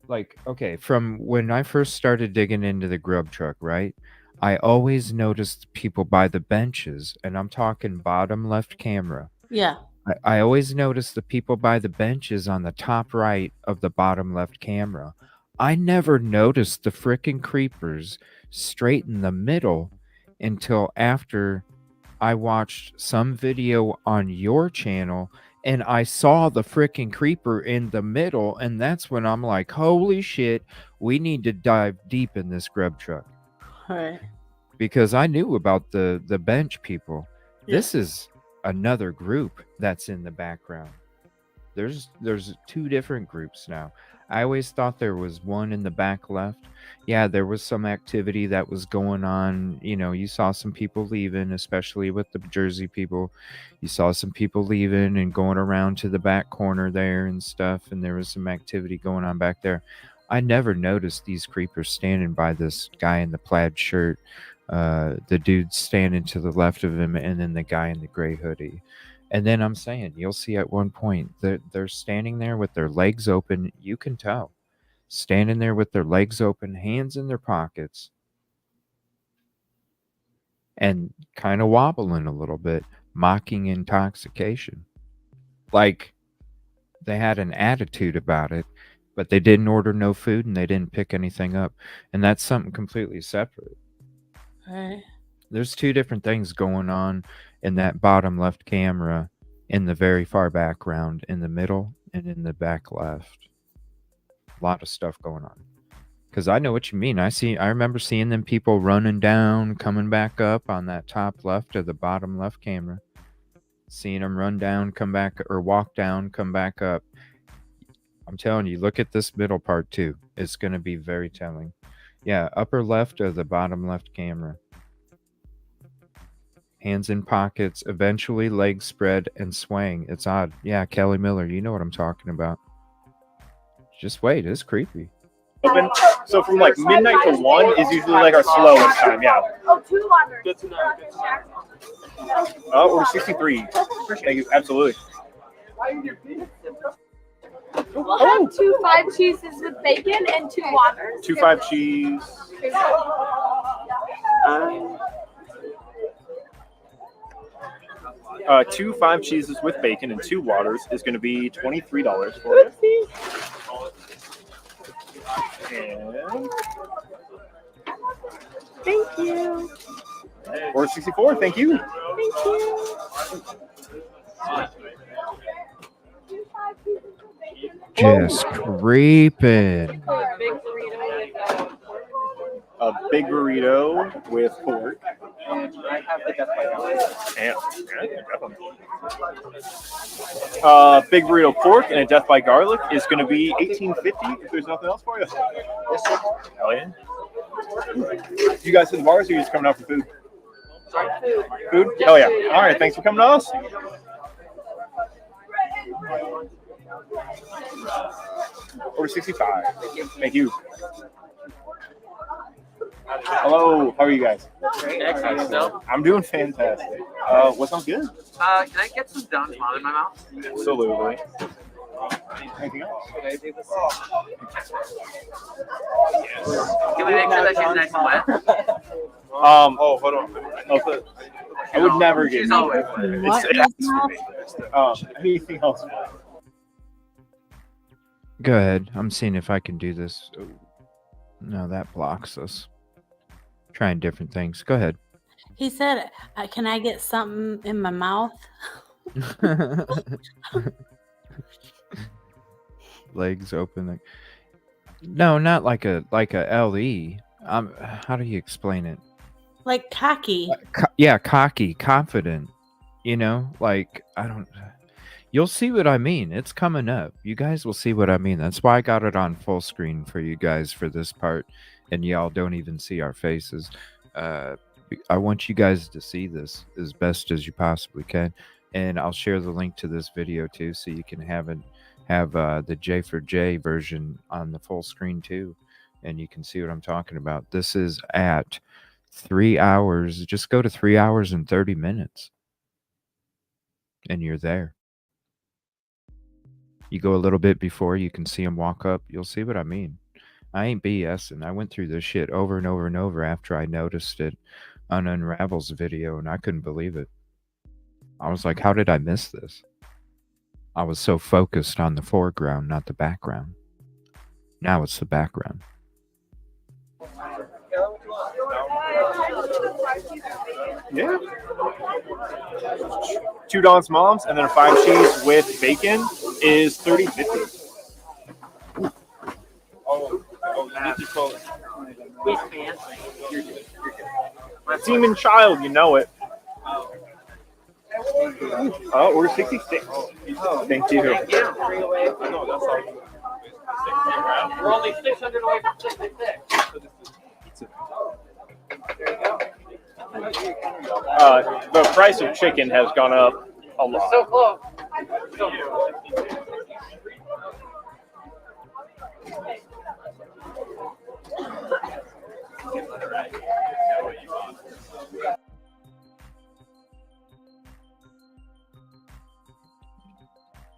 like okay, from when I first started digging into the GrubTruck, right? I always noticed people by the benches, and I'm talking bottom left camera. Yeah. I always noticed the people by the benches on the top right of the bottom left camera. I never noticed the frickin' creepers straight in the middle until after I watched some video on your channel and I saw the frickin' creeper in the middle, and that's when I'm like, holy shit, we need to dive deep in this GrubTruck. All right. Because I knew about the bench people. Yeah. This is another group that's in the background. There's two different groups now. I always thought there was one in the back left. Yeah, there was some activity that was going on. You know, you saw some people leaving, especially with the Jersey people. You saw some people leaving and going around to the back corner there and stuff, and there was some activity going on back there. I never noticed these creepers standing by this guy in the plaid shirt, the dude standing to the left of him, and then the guy in the gray hoodie. And then I'm saying, you'll see at one point they're standing there with their legs open. You can tell, standing there with their legs open, hands in their pockets, and kind of wobbling a little bit, mocking intoxication. Like they had an attitude about it, but they didn't order no food and they didn't pick anything up. And that's something completely separate. Right. There's two different things going on in that bottom left camera, in the very far background, in the middle, and in the back left. A lot of stuff going on. Because I know what you mean. I remember seeing them people running down, coming back up on that top left or the bottom left camera. seeing them run down, come back, or walk down, come back up. I'm telling you, look at this middle part too. It's going to be very telling. Yeah, upper left or the bottom left camera. Hands in pockets, eventually legs spread and swaying. It's odd. Yeah, Kelly Miller, you know what I'm talking about. Just wait, it's creepy. Open. So from like midnight to 1 is usually like our slowest time. Yeah. Oh, 2 longer. Good to know. Oh, we're 63. Thank you. Absolutely. We'll have 2 5 cheeses with bacon and 2 waters. 2 5 cheese. 2 5 cheeses with bacon and 2 waters is going to be $23 for it. And thank you. Or 64. Thank you. Thank you. Just creeping. A big burrito with pork. And big burrito pork and a death by garlic is going to be $18.50 if there's nothing else for you. Hell yeah. You guys hit the bars or are you just coming out for food? Sorry, Food? Hell yeah. All right, thanks for coming to us. Over 65. Thank you. Hello, how are you guys? Excellent. Yourself? I'm doing fantastic. What's not good? Can I get some Don's Mom in my mouth? Absolutely. Anything else? Can we make sure that she's nice and wet? Oh, hold on. I would never get She's always wet. Anything else? Go ahead. I'm seeing if I can do this. No, that blocks us. Trying different things. Go ahead. He said, "Can I get something in my mouth?" Legs open. Like, no, not like a LE. How do you explain it? Like cocky. Yeah, cocky, confident. You know, like I don't. You'll see what I mean. It's coming up. You guys will see what I mean. That's why I got it on full screen for you guys for this part, and y'all don't even see our faces. I want you guys to see this as best as you possibly can, and I'll share the link to this video too, so you can have the J4J version on the full screen too, and you can see what I'm talking about. This is at 3 hours. Just go to 3 hours and 30 minutes, and you're there. You go a little bit before, you can see them walk up. You'll see what I mean. I ain't BSing. I went through this shit over and over and over after I noticed it on Unravel's video, and I couldn't believe it. I was like, how did I miss this? I was so focused on the foreground, not the background. Now it's the background. Yeah. 2 Don's Moms and then a 5 cheese with bacon is $30.50. Demon Child, you know it. Oh, we're 66. Thank you. We're only 600 away from 66. The price of chicken has gone up a lot. So close.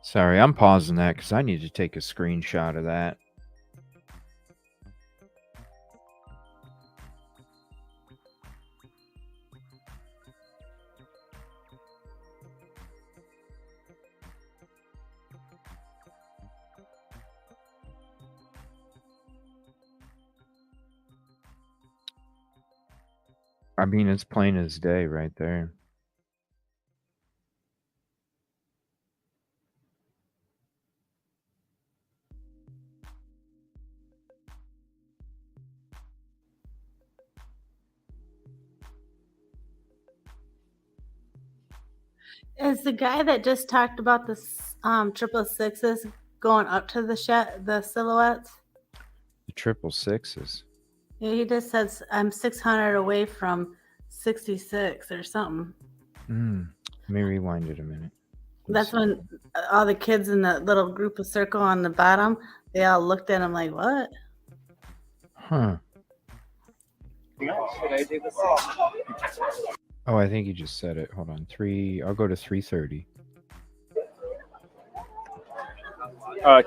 Sorry, I'm pausing that because I need to take a screenshot of that. I mean, it's plain as day right there. Is the guy that just talked about the 666s going up to the silhouettes? The 666s. Yeah, he just says I'm 600 away from 66 or something. Let me rewind it a minute. That's when all the kids in the little group of circle on the bottom, they all looked at him like, what? Huh. Should I do the Oh, I think you just said it. Hold on. I'll go to 330.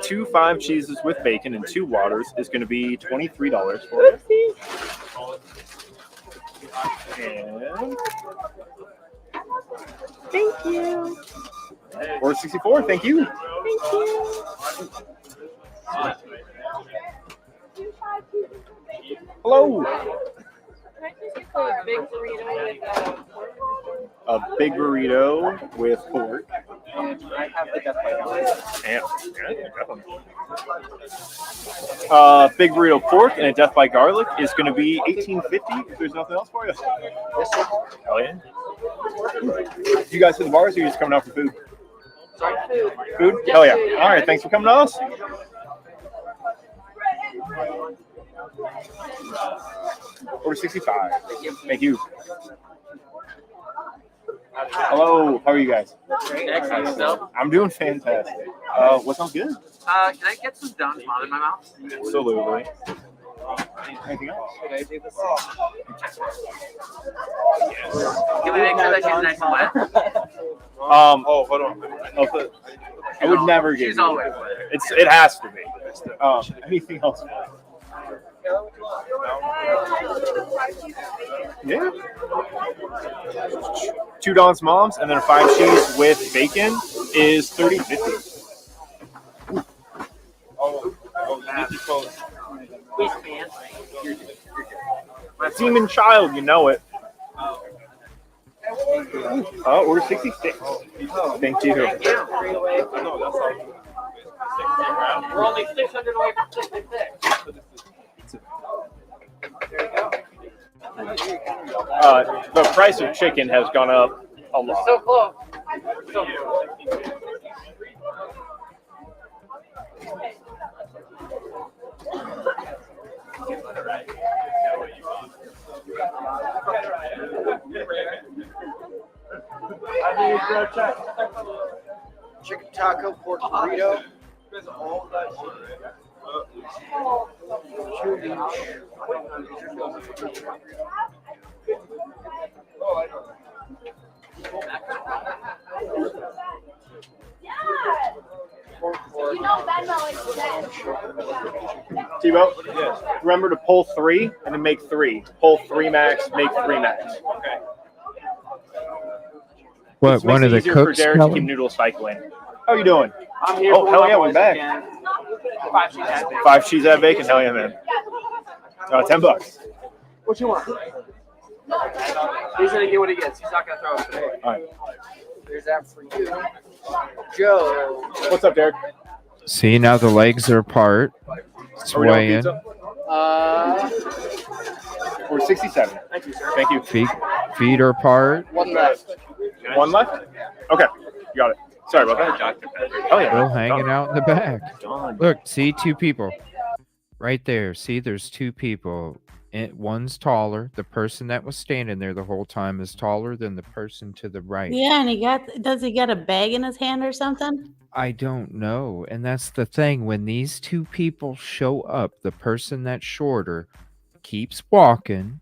2 5 cheeses with bacon and 2 waters is going to be $23 for it. And Thank you. or 64. Thank you. Thank you. Hello. Can I just get a big burrito with pork? A big burrito with pork. I have the Death by Garlic. Yeah. Big burrito pork and a Death by Garlic is going to be $18.50. If there's nothing else for you. Hell yeah. You guys hit the bars, or are you just coming out for food? Sorry, food. Food? Hell yeah. All right. Thanks for coming to us. Over 65. Thank you. Hello. How are you guys? Excellent. So, I'm doing fantastic. What sounds good? can I get some Don Juan in my mouth? Absolutely. Anything else? Should I do the Can we make sure that she's nice and wet? Oh, hold on. I would never give She's you always that. It has to be. Anything else? Yeah. 2 Don's Moms and then a 5 cheese with bacon is $30.50. Demon Child, you know it. Order 66. Thank you. We're only 600 away from 66. There you go. The price of chicken has gone up a lot. So close. So close. Chicken taco, pork burrito. T-Bo? Yes. Remember to pull 3 and then make 3. Pull 3 max, make 3 max. Okay. What, one of the easier cooks? For Derek to keep noodles cycling. How you doing? I'm here. Oh, hell yeah, we're back. 5 cheese add bacon. 5 cheese add bacon, hell yeah, man. $10. What you want? He's gonna get what he gets. He's not gonna throw it today. All right. There's that for you, Joe. What's up, Derek? See, now the legs are apart. Swaying. We're 67. Thank you, sir. Thank you. Feet are apart. One left. One left? Okay. You got it. Sorry about that. Oh, yeah. Still hanging out in the back. Done. Look, see 2 people. Right there. See, there's 2 people. One's taller. The person that was standing there the whole time is taller than the person to the right. Yeah, and does he got a bag in his hand or something? I don't know. And that's the thing. When these 2 people show up, the person that's shorter keeps walking,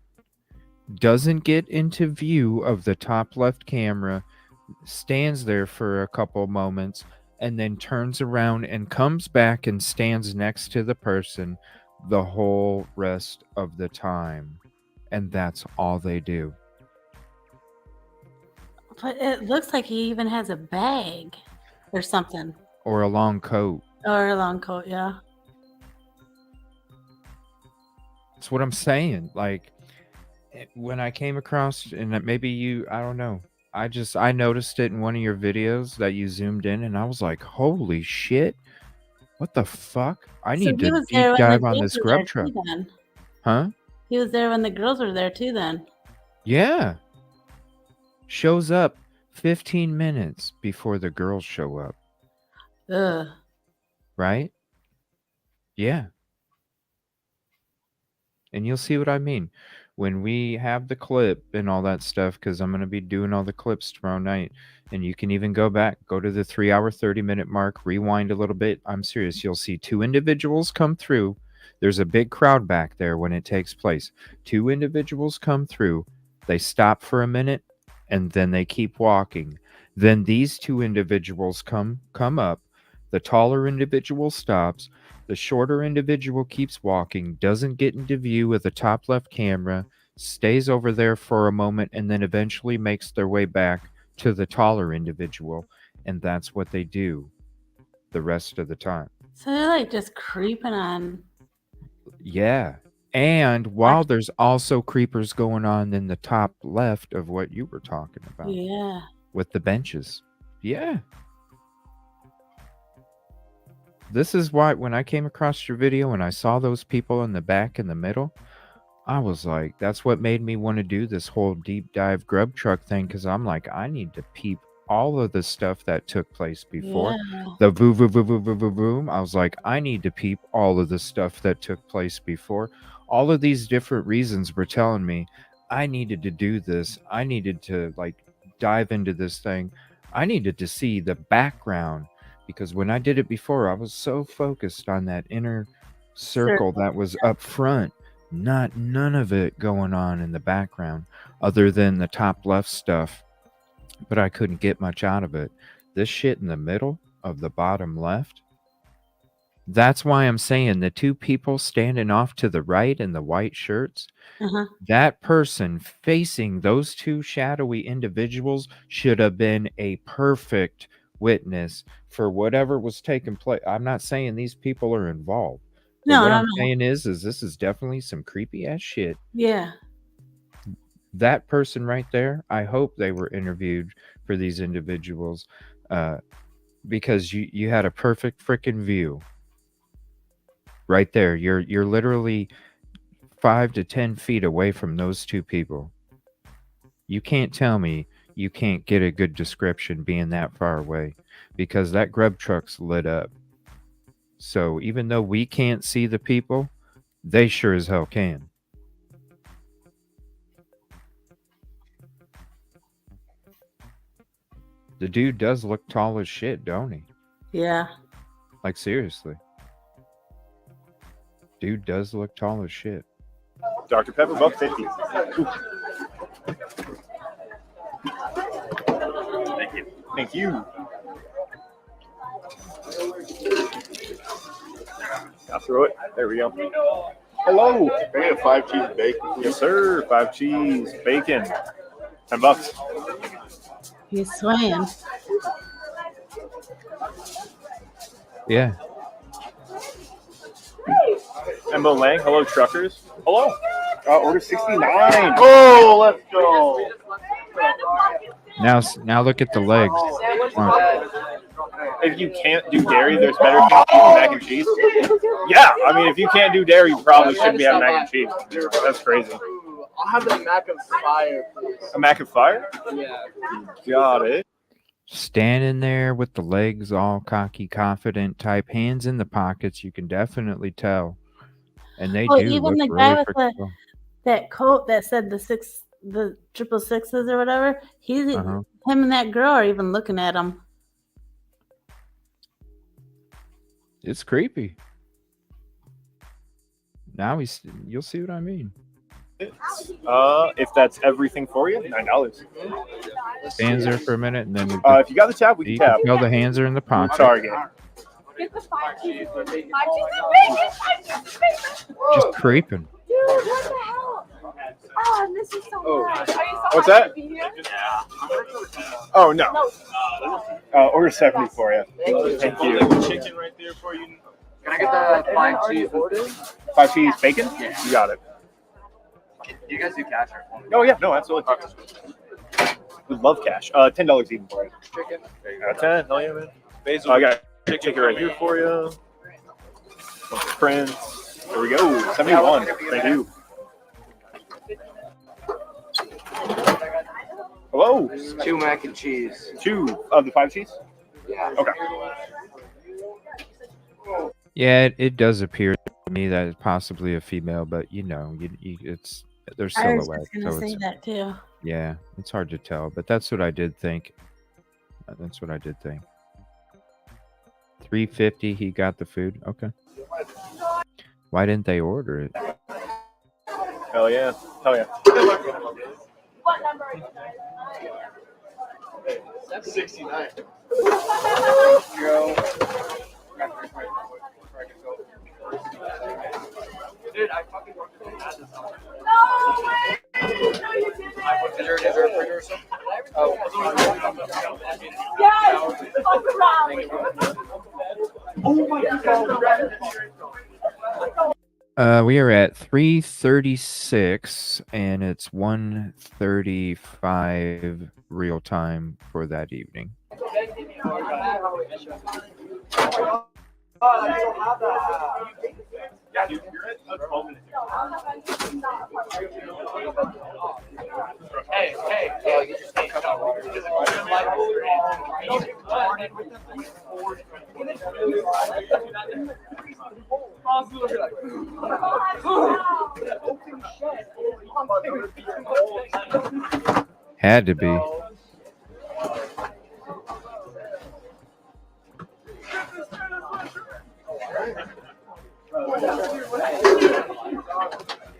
doesn't get into view of the top left camera, stands there for a couple moments, and then turns around and comes back and stands next to the person the whole rest of the time. And that's all they do. But it looks like he even has a bag or something. Or a long coat. Or a long coat, yeah. That's what I'm saying. Like, when I came across, and maybe you, I don't know, I noticed it in one of your videos that you zoomed in, and I was like, holy shit, what the fuck? I need to deep dive on this GrubTruck. Huh? He was there when the girls were there too then. Yeah. Shows up 15 minutes before the girls show up. Ugh. Right? Yeah. And you'll see what I mean when we have the clip and all that stuff, because I'm going to be doing all the clips tomorrow night. And you can even go back, go to the 3 hour, 30-minute mark, rewind a little bit. I'm serious. You'll see 2 individuals come through. There's a big crowd back there when it takes place. 2 individuals come through. They stop for a minute and then they keep walking. Then these 2 individuals come up. The taller individual stops. The shorter individual keeps walking, doesn't get into view with the top left camera, stays over there for a moment, and then eventually makes their way back to the taller individual. And that's what they do the rest of the time. So they're like just creeping on. Yeah. And while there's also creepers going on in the top left of what you were talking about. Yeah. With the benches. Yeah. This is why when I came across your video and I saw those people in the back and the middle, I was like, that's what made me want to do this whole deep dive GrubTruck thing, because I'm like, I need to peep all of the stuff that took place before. Yeah. The boom. I was like, I need to peep all of the stuff that took place before. All of these different reasons were telling me I needed to do this. I needed to like dive into this thing. I needed to see the background. Because when I did it before, I was so focused on that inner circle that was up front. None of it going on in the background other than the top left stuff. But I couldn't get much out of it. This shit in the middle of the bottom left. That's why I'm saying the 2 people standing off to the right in the white shirts. That person facing those 2 shadowy individuals should have been a perfect witness for whatever was taking place. I'm not saying these people are involved. But what I'm saying is this is definitely some creepy ass shit. Yeah. That person right there, I hope they were interviewed for these individuals, because you had a perfect freaking view. Right there. You're literally 5 to 10 feet away from those 2 people. You can't tell me you can't get a good description being that far away, because that GrubTruck's lit up. So even though we can't see the people, they sure as hell can. The dude does look tall as shit, don't he? Yeah. Like seriously. Dude does look tall as shit. Dr. Pepper, $1.50. Thank you. Thank you. I'll throw it. There we go. Hello. Can I get a 5 cheese bacon? Yes, sir. 5 cheese bacon. $10. He's swaying. Yeah. Embo Lang. Hello, truckers. Hello. Order 69. Oh, let's go. Now look at the legs. If you can't do dairy, there's better things than mac and cheese. Yeah, I mean, if you can't do dairy, you probably shouldn't be having mac and cheese. That's crazy. I'll have the Mac of Fire, please. A Mac of Fire? Yeah. Got it. Standing there with the legs all cocky, confident type, hands in the pockets, you can definitely tell. And they do even look the guy really with cool. that coat that said the 666s or whatever, him and that girl are even looking at him. It's creepy. Now you'll see what I mean. If that's everything for you, $9. Hands there for a minute, and then if you got the tab, we can tap. Tell the hands are in the pocket. Target. Get the 5 cheese. 5 cheese and bacon. Just creeping. Dude, what the hell? Oh, this is so nice. Are you so What's happy that? to be here? Oh, no. Order 70 for you. Thank you. Chicken right there for you. Can I get the 5 cheese? 5 cheese bacon? Yeah. You got it. You guys do cash or phone? Oh, yeah. No, absolutely. We love cash. $10 even for you. Chicken? 10. Hell yeah, man. Basil. I got a ticket right here for you. Prints. There we go. 71. Thank you. Hello. 2 mac and cheese. 2 of the 5 cheese? Yeah. Okay. Yeah, it does appear to me that it's possibly a female, but you know, it's their I was silhouette. just gonna So say it's, that too. yeah, it's hard to tell, but that's what I did think. 350, he got the food. Okay. Why didn't they order it? Hell yeah. Hell yeah. What number are you guys? 69. Dude, I fucking No way! No, you didn't. Is there a refrigerator or something? Oh. Yes! Fuck around. Oh my god. We are at 3:36, and it's 1:35 real time for that evening. Hey, you just can't cut out water. Had to be.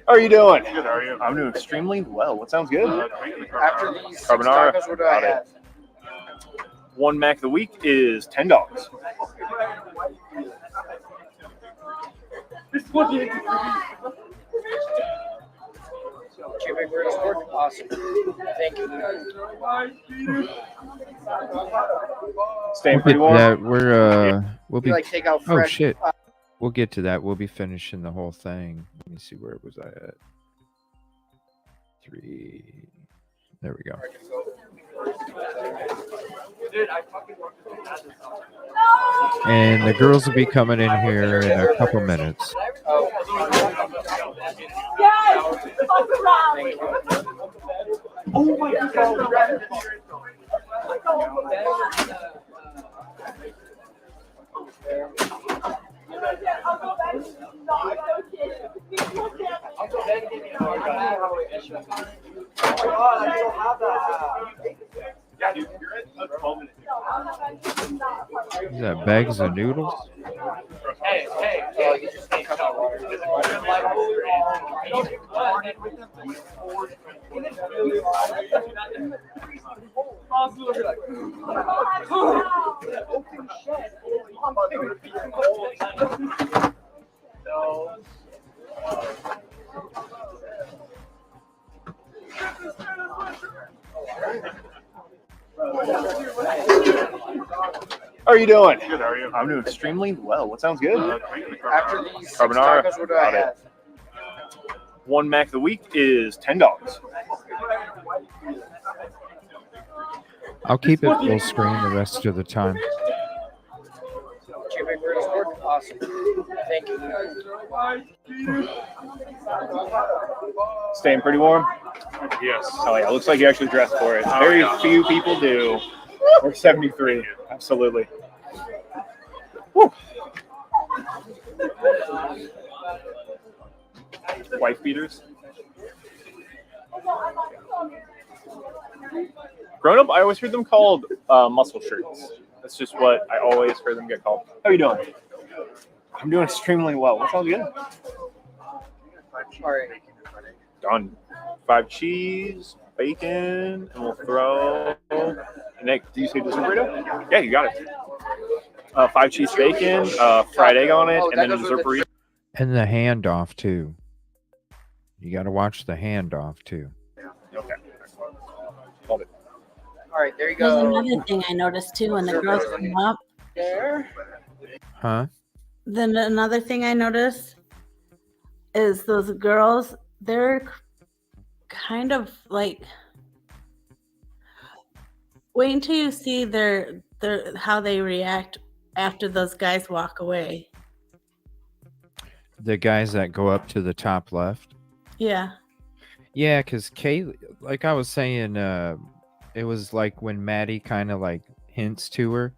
How are you doing? Good, how are you? I'm doing extremely well. What sounds good? After these Carbonara. tacos, what do I have? 1 mac of the week is $10. Cubic root sport? Awesome. Thank you. Staying pretty warm. That we'll be. You, like, take out Oh fresh- shit! We'll get to that. We'll be finishing the whole thing. Let me see, where was I at? 3. There we go. And the girls will be coming in here in a couple minutes. Yes! Fuck around. Oh my god. Is that bags of noodles? Hey, you just can't cut out water. How are you doing? Good, how are you? I'm doing extremely well. What sounds good? After these Carbonara. tacos, what do I have? 1 mac of the week is $10. I'll keep it full screen the rest of the time. Cubic root sport? Awesome. Thank you. Staying pretty warm? Yes. Oh yeah, looks like you actually dressed for it. Very few people do. We're 73. Absolutely. Woo. Wife beaters. Grown up, I always heard them called muscle shirts. That's just what I always heard them get called. How are you doing? I'm doing extremely well. What sounds good? Done. 5 cheese, bacon, and we'll throw. Nick, do you say dessert burrito? Yeah, you got it. 5 cheese bacon, fried egg on it, and then a dessert burrito. And the handoff too. You got to watch the handoff too. Okay. Hold it. All right, there you There's go. another thing I noticed too when the girls come up. There. Huh? Then another thing I noticed is those girls, they're kind of like, wait until you see their how they react after those guys walk away. The guys that go up to the top left. Yeah. Yeah, because Kaylee, like I was saying It was like when Maddie kind of like hints to her,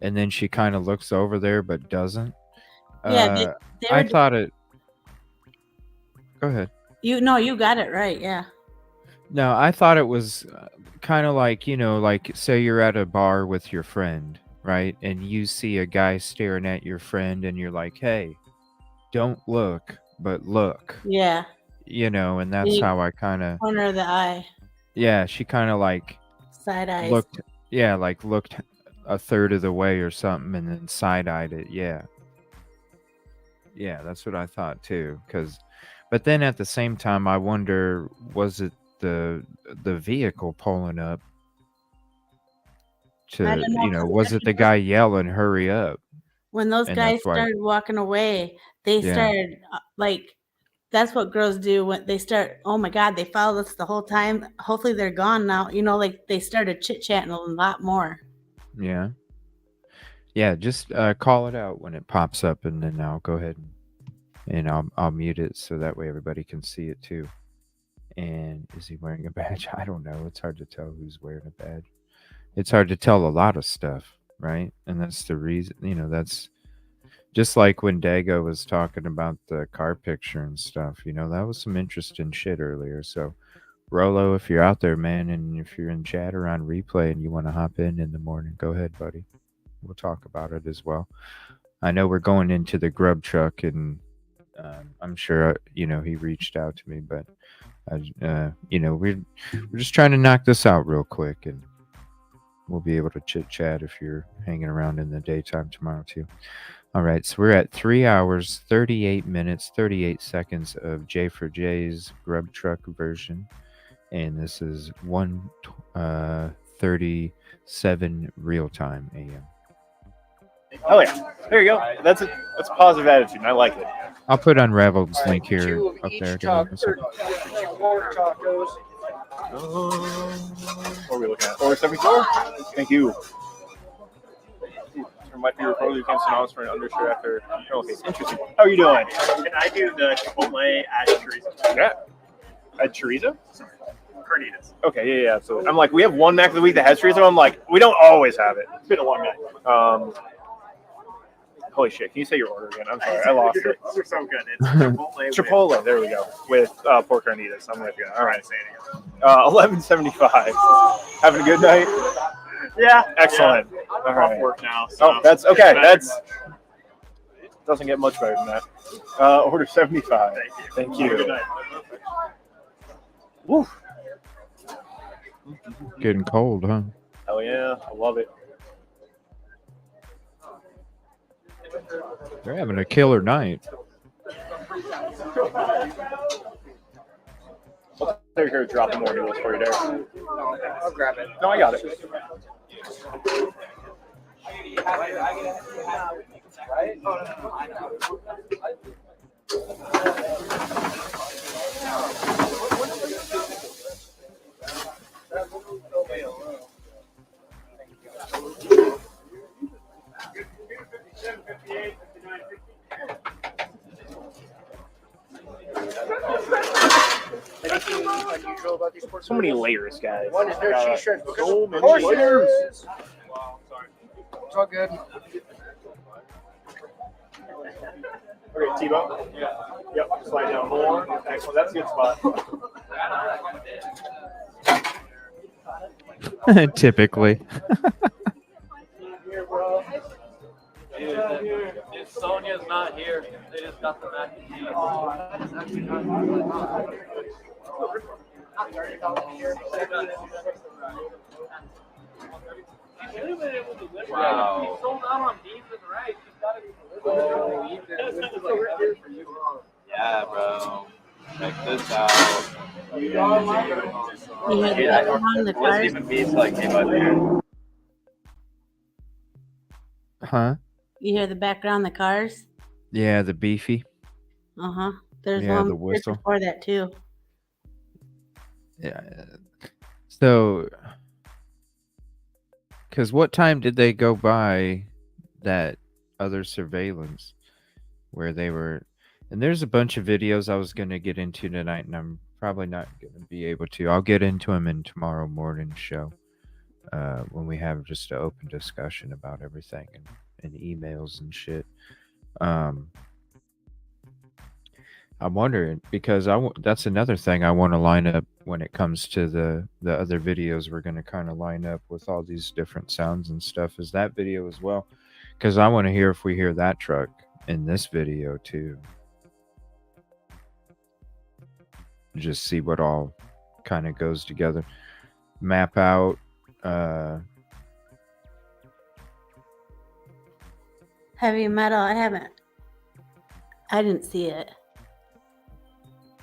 and then she kind of looks over there but doesn't. Yeah, they I were. thought it. Go ahead. You got it right. Yeah. No, I thought it was kind of like, like say you're at a bar with your friend, right? And you see a guy staring at your friend and you're like, hey, don't look, but look. Yeah. And that's how I kind of. Corner of the eye. Yeah, she kind of like. Side eyes. Looked a third of the way or something and then side-eyed it. Yeah, that's what I thought too. But then at the same time, I wonder, was it the vehicle pulling up to, was it the guy yelling hurry up? When those guys started walking away, they started like, that's what girls do when they start, oh my God, they followed us the whole time. Hopefully they're gone now. Like they started chit-chatting a lot more. Yeah. Yeah, just call it out when it pops up, and then I'll go ahead and I'll mute it so that way everybody can see it too. And is he wearing a badge? I don't know. It's hard to tell who's wearing a badge. It's hard to tell a lot of stuff, right? And that's the reason, that's just like when Dago was talking about the car picture and stuff, that was some interesting shit earlier. So, Rolo, if you're out there, man, and if you're in chat or on replay and you want to hop in the morning, go ahead, buddy. We'll talk about it as well. I know we're going into the GrubTruck, and I'm sure, he reached out to me, but, we're just trying to knock this out real quick, and we'll be able to chit chat if you're hanging around in the daytime tomorrow too. All right, so we're at 3 hours, 38 minutes, 38 seconds of J4J's GrubTruck version, and this is 1:37 real time AM. Oh yeah, there you go. That's a positive attitude, and I like it. I'll put Unraveled's link here up there. What are we looking at? 474. Thank you. My favorite part of the synonymous for an undershirt after. Okay, interesting. How are you doing? Can I do the Chipotle at chorizo? Yeah. At chorizo? Carnitas. Okay, yeah. So I'm like, we have one Mac of the week that has chorizo. I'm like, we don't always have it. It's been a long night. Holy shit! Can you say your order again? I'm sorry, I lost it. You're so good. It's Chipotle. Chipotle. There we go. With pork carnitas. I'm with you. All right. 1175. Having a good night. Yeah. Excellent. Yeah. All right. Off work now. So that's okay. Doesn't get much better than that. Order 75. Thank you. Good night. Woo. Getting cold, huh? Hell yeah, I love it. They're having a killer night. They're here dropping more noodles for you there. I'll grab it. No, I got it. So many layers, guys. One is their cheese shreds. So many layers. Wow, sorry. It's all good. Okay, T-Bone. Yeah. Yep. Slide down more. Excellent. That's a good spot. Typically. If Sonia's not here, they just got the mac and cheese. Wow. He sold out on beef and rice. He's got to be Yeah, bro. Check this out. Wasn't even beef like came up here. Huh? You hear the background, the cars? Yeah, the beefy. Uh-huh. There's Yeah, one the whistle. before that too. Yeah. So, because what time did they go by that other surveillance where they were? And there's a bunch of videos I was going to get into tonight, and I'm probably not going to be able to. I'll get into them in tomorrow morning's show. when we have just an open discussion about everything and emails and shit. I'm wondering because that's another thing I want to line up when it comes to the other videos we're going to kind of line up with all these different sounds and stuff is that video as well, because I want to hear if we hear that truck in this video too. Just see what all kind of goes together. Map out Heavy metal. I didn't see it.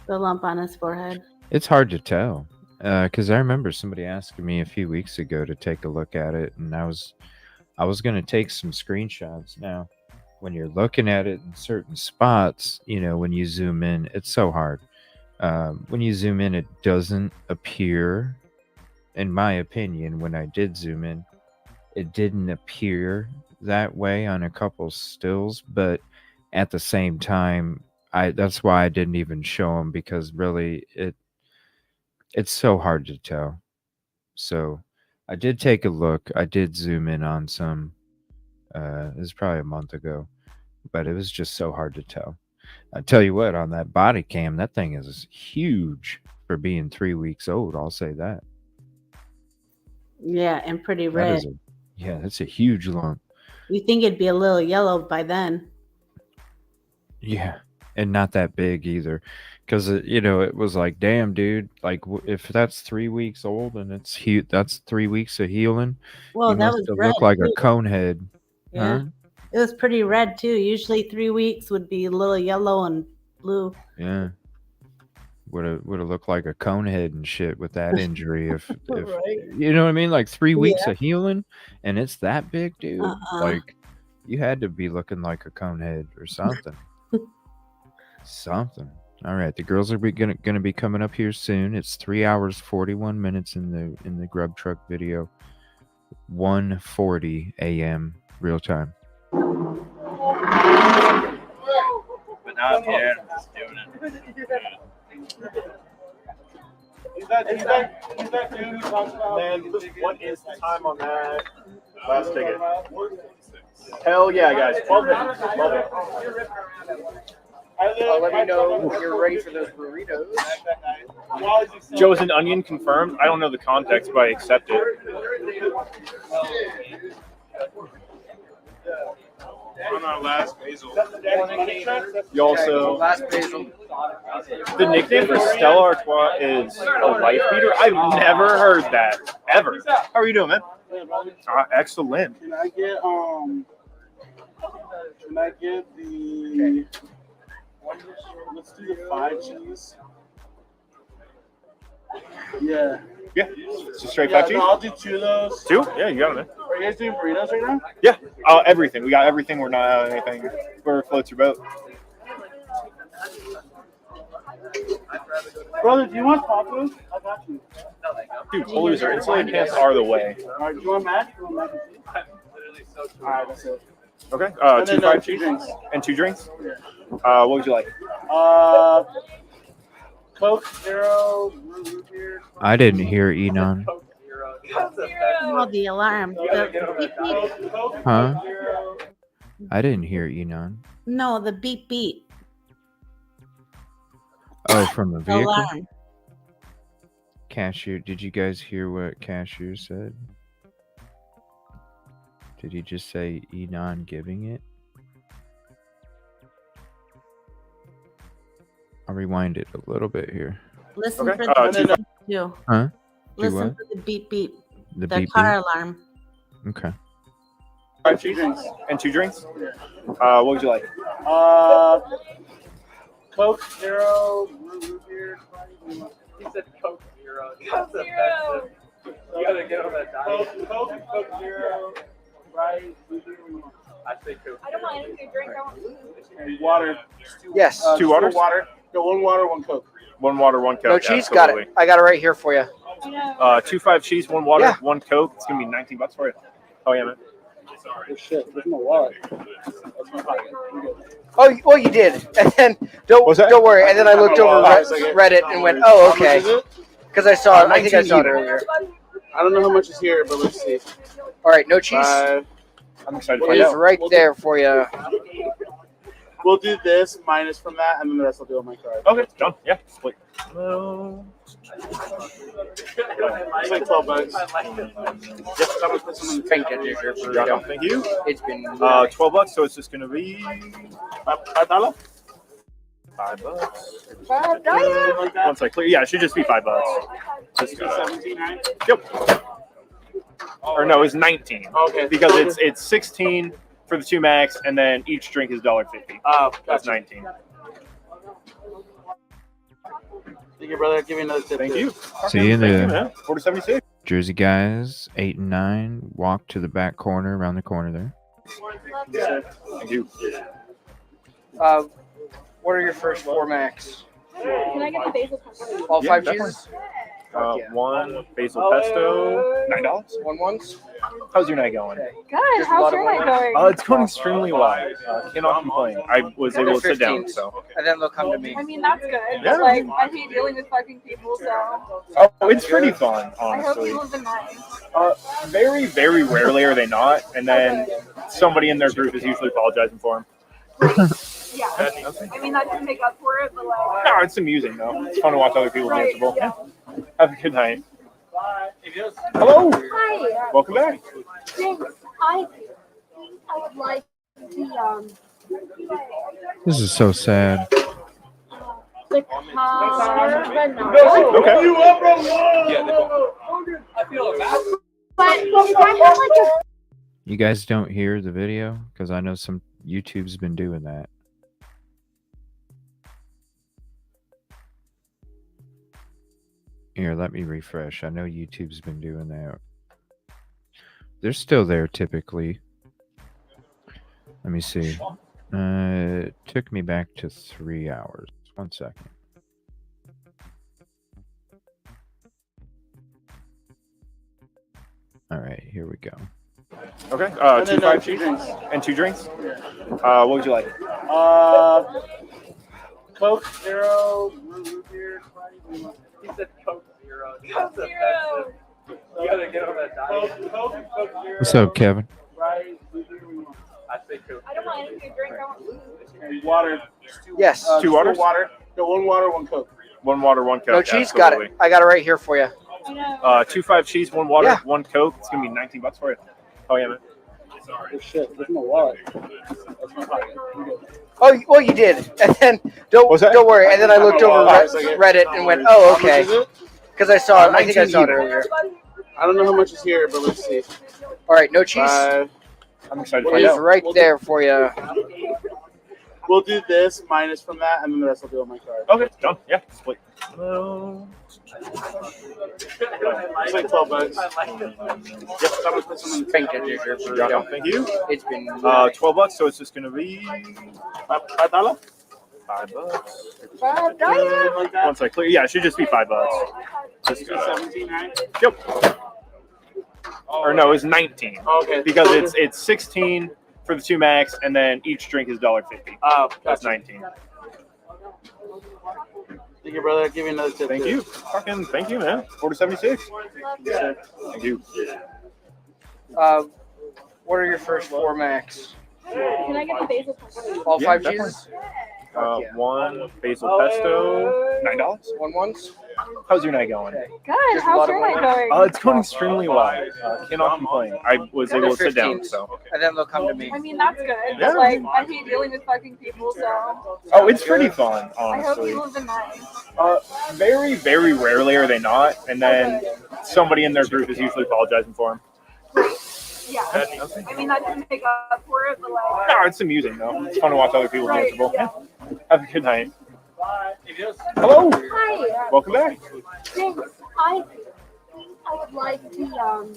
The lump on his forehead. It's hard to tell because I remember somebody asking me a few weeks ago to take a look at it, and I was going to take some screenshots. Now, when you're looking at it in certain spots, you know, when you zoom in, it's so hard. When you zoom in, it doesn't appear, in my opinion, when I did zoom in, it didn't appear that way on a couple stills, but at the same time, that's why I didn't even show them, because really it's so hard to tell. So I did take a look. I did zoom in on some. It was probably a month ago, but it was just so hard to tell. I tell you what, on that body cam, that thing is huge for being 3 weeks old. I'll say that. Yeah, and pretty red. That's a huge lump. You think it'd be a little yellow by then? Yeah, and not that big either, because it was like, damn, dude. Like, if that's 3 weeks old and that's 3 weeks of healing, well, you that must was have red looked like too. a cone head. Yeah, huh? It was pretty red too. Usually 3 weeks would be a little yellow and blue. Yeah, would have looked like a cone head and shit with that injury. If Right. you know what I mean, like 3 weeks of healing, and it's that big, dude. Like, you had to be looking like a cone head or something. Something. All right, the girls are going to be coming up here soon. It's 3 hours 41 minutes in the GrubTruck video. 1:40 a.m. real time. But now I'm here and I'm just doing it. He's that dude who talks about. Man, what is the time on that last ticket? Hell yeah, guys. 12 minutes. Love it. Let me know if you're ready for those burritos. Joe's an onion confirmed. I don't know the context, but I accept it. On our last basil. You also. Last basil. The nickname for Stella Artois is a life beater. I've never heard that ever. How are you doing, man? Excellent. Can I get the? Let's do the 5 cheese. Yeah. Yeah. It's a straight 5 cheese. No, I'll do 2 of those. 2? Yeah, you got it, man. Are you guys doing burritos right now? Yeah. Everything. We got everything. We're not out of anything. Whoever floats your boat. Brother, do you want tacos? I got you. Dude, Polies are instantly enhanced are the way. All right, do you want mac? Do you want mac and cheese? All right, that's it. Okay. And 2 then, 5 2 cheese drinks. and 2 drinks. Yeah. What would you like? Coke, zero, root beer. I didn't hear Enon. Oh, the alarm. The beep, beep. Huh? I didn't hear Enon. No, the beep beep. Oh, from the vehicle? Alarm. Cashier, did you guys hear what Cashier said? Did he just say Enon giving it? I'll rewind it a little bit here. Listen Okay. for the beep too. Huh? Listen what? for the beep beep. The The beep car beep? alarm. Okay. 5 cheese and 2 drinks. What would you like? Coke, zero, root beer. He said Coke Zero. Coke Zero. You gotta get on that diet. Coke, zero, right? I say Coke. I don't want anything to drink. I want food. Water. Yes. 2 waters? Water. No, 1 water, 1 Coke. 1 water, 1 Coke. No cheese. Got it. I got it right here for you. 2 5 cheese, 1 water, Yeah. 1 Coke. It's gonna be $19 for you. Oh yeah, man. Oh shit, where's my wallet? Oh, well, you did, and then don't worry. And then I looked over Reddit and went, "Oh, okay," because I saw it. I think I saw it earlier. I don't know how much is here, but let's see. All right, no cheese. I'm excited to It find is out. right there for you. We'll do this minus from that, and then the rest I'll do on my card. Okay, done. Yeah, split. It's like $12. Yep, I'm gonna put some in the tank here for Got it. Thank you. It's been $12, so it's just gonna be $5. $5. $5. Once I clear, yeah, it should just be $5. Just 17, right? Yep. Or no, it's 19. Okay. Because it's 16 for the 2 max, and then each drink is $1.50. Oh, that's 19. Thank you, brother. Give me another tip. Thank you. See you in the 476. Jersey guys, 8 and 9. Walk to the back corner, around the corner there. Thank you. What are your first 4 max? Can I get the basil pesto? All Yeah, 5 definitely. cheeses? One basil pesto, $9. 1 ones. How's your night going? Good. How's your night going? It's going extremely well. Cannot complain. I was able to sit down, so. And then they'll come to me. I mean, that's good. Yeah. But, like, I hate dealing with fucking people, so. Oh, it's pretty fun, I hope honestly. you live in mine. Very, very rarely are they not, and then somebody in their group is usually apologizing for them. Yeah. I mean, that doesn't make up for it, but, like. No, it's amusing though. It's fun to watch other people be Right, miserable. yeah. Have a good night. Hello. Hi. Welcome back. Thanks. I would like the This is so sad. the carbonara. Okay. You up, bro? I feel bad. But if I have like a You guys don't hear the video? Because I know some YouTube's been doing that. Here, let me refresh. I know YouTube's been doing that. They're still there typically. Let me see. It took me back to 3 hours. 1 second. All right, here we go. Okay. And 2 then, 5 2 cheese drinks. and 2 drinks. What would you like? Coke, 0, root beer, He said Coke Zero. Coke Zero. You gotta get on that diet. Coke Zero. What's up, Kevin? I say Coke. I don't want anything to drink. I want food. water. Yes. 2 waters? Water. No, 1 water, 1 Coke. 1 water, 1 Coke. No cheese? Absolutely. Got it. I got it right here for you. 2 5 cheese, 1 water, Yeah. 1 Coke. It's gonna be $19 for you. Oh yeah, man. Oh, shit. There's no wallet. That's my pocket. Oh, well, you did. And then, don't worry. And then I looked over Reddit and went, oh, okay. Because I saw it. I think I saw it earlier. I don't know how much is here, but let's see. All right, no cheese? I'm excited to It find is out. right there for you. We'll do this minus from that, and then the rest I'll do on my card. Okay, done. Yeah, split. It's like $12. Yep, I'm gonna put some in the tank here for Got it. Thank you. It's been $12, so it's just gonna be $5. $5. Once I clear, yeah, it should just be $5. Just 17, right? Yep. Or no, it's 19. Okay. Because it's 16 for the 2 max, and then each drink is $1.50. Oh, that's 19. Thank you, brother. Give me another tip. Thank you. Fucking thank you, man. 476. Thank you. What are your first 4 max? Can I get the basil pesto? All Yeah, 5 definitely. cheeses? 1 basil pesto, $9. 1 ones. How's your night going? Good. How's your night going? It's going extremely well. Cannot complain. I was able to sit down, so. And then they'll come to me. I mean, that's good. Yeah. But, like, I hate dealing with fucking people, so. Oh, it's pretty fun, I hope honestly. you live in mine. Very, very rarely are they not, and then somebody in their group is usually apologizing for them. Yeah. I mean, that doesn't make up for it, but, like. No, it's amusing though. It's fun to watch other people be Right, miserable. yeah. Have a good night. Hello. Hi. Welcome back. Thanks. I would like the carbonara.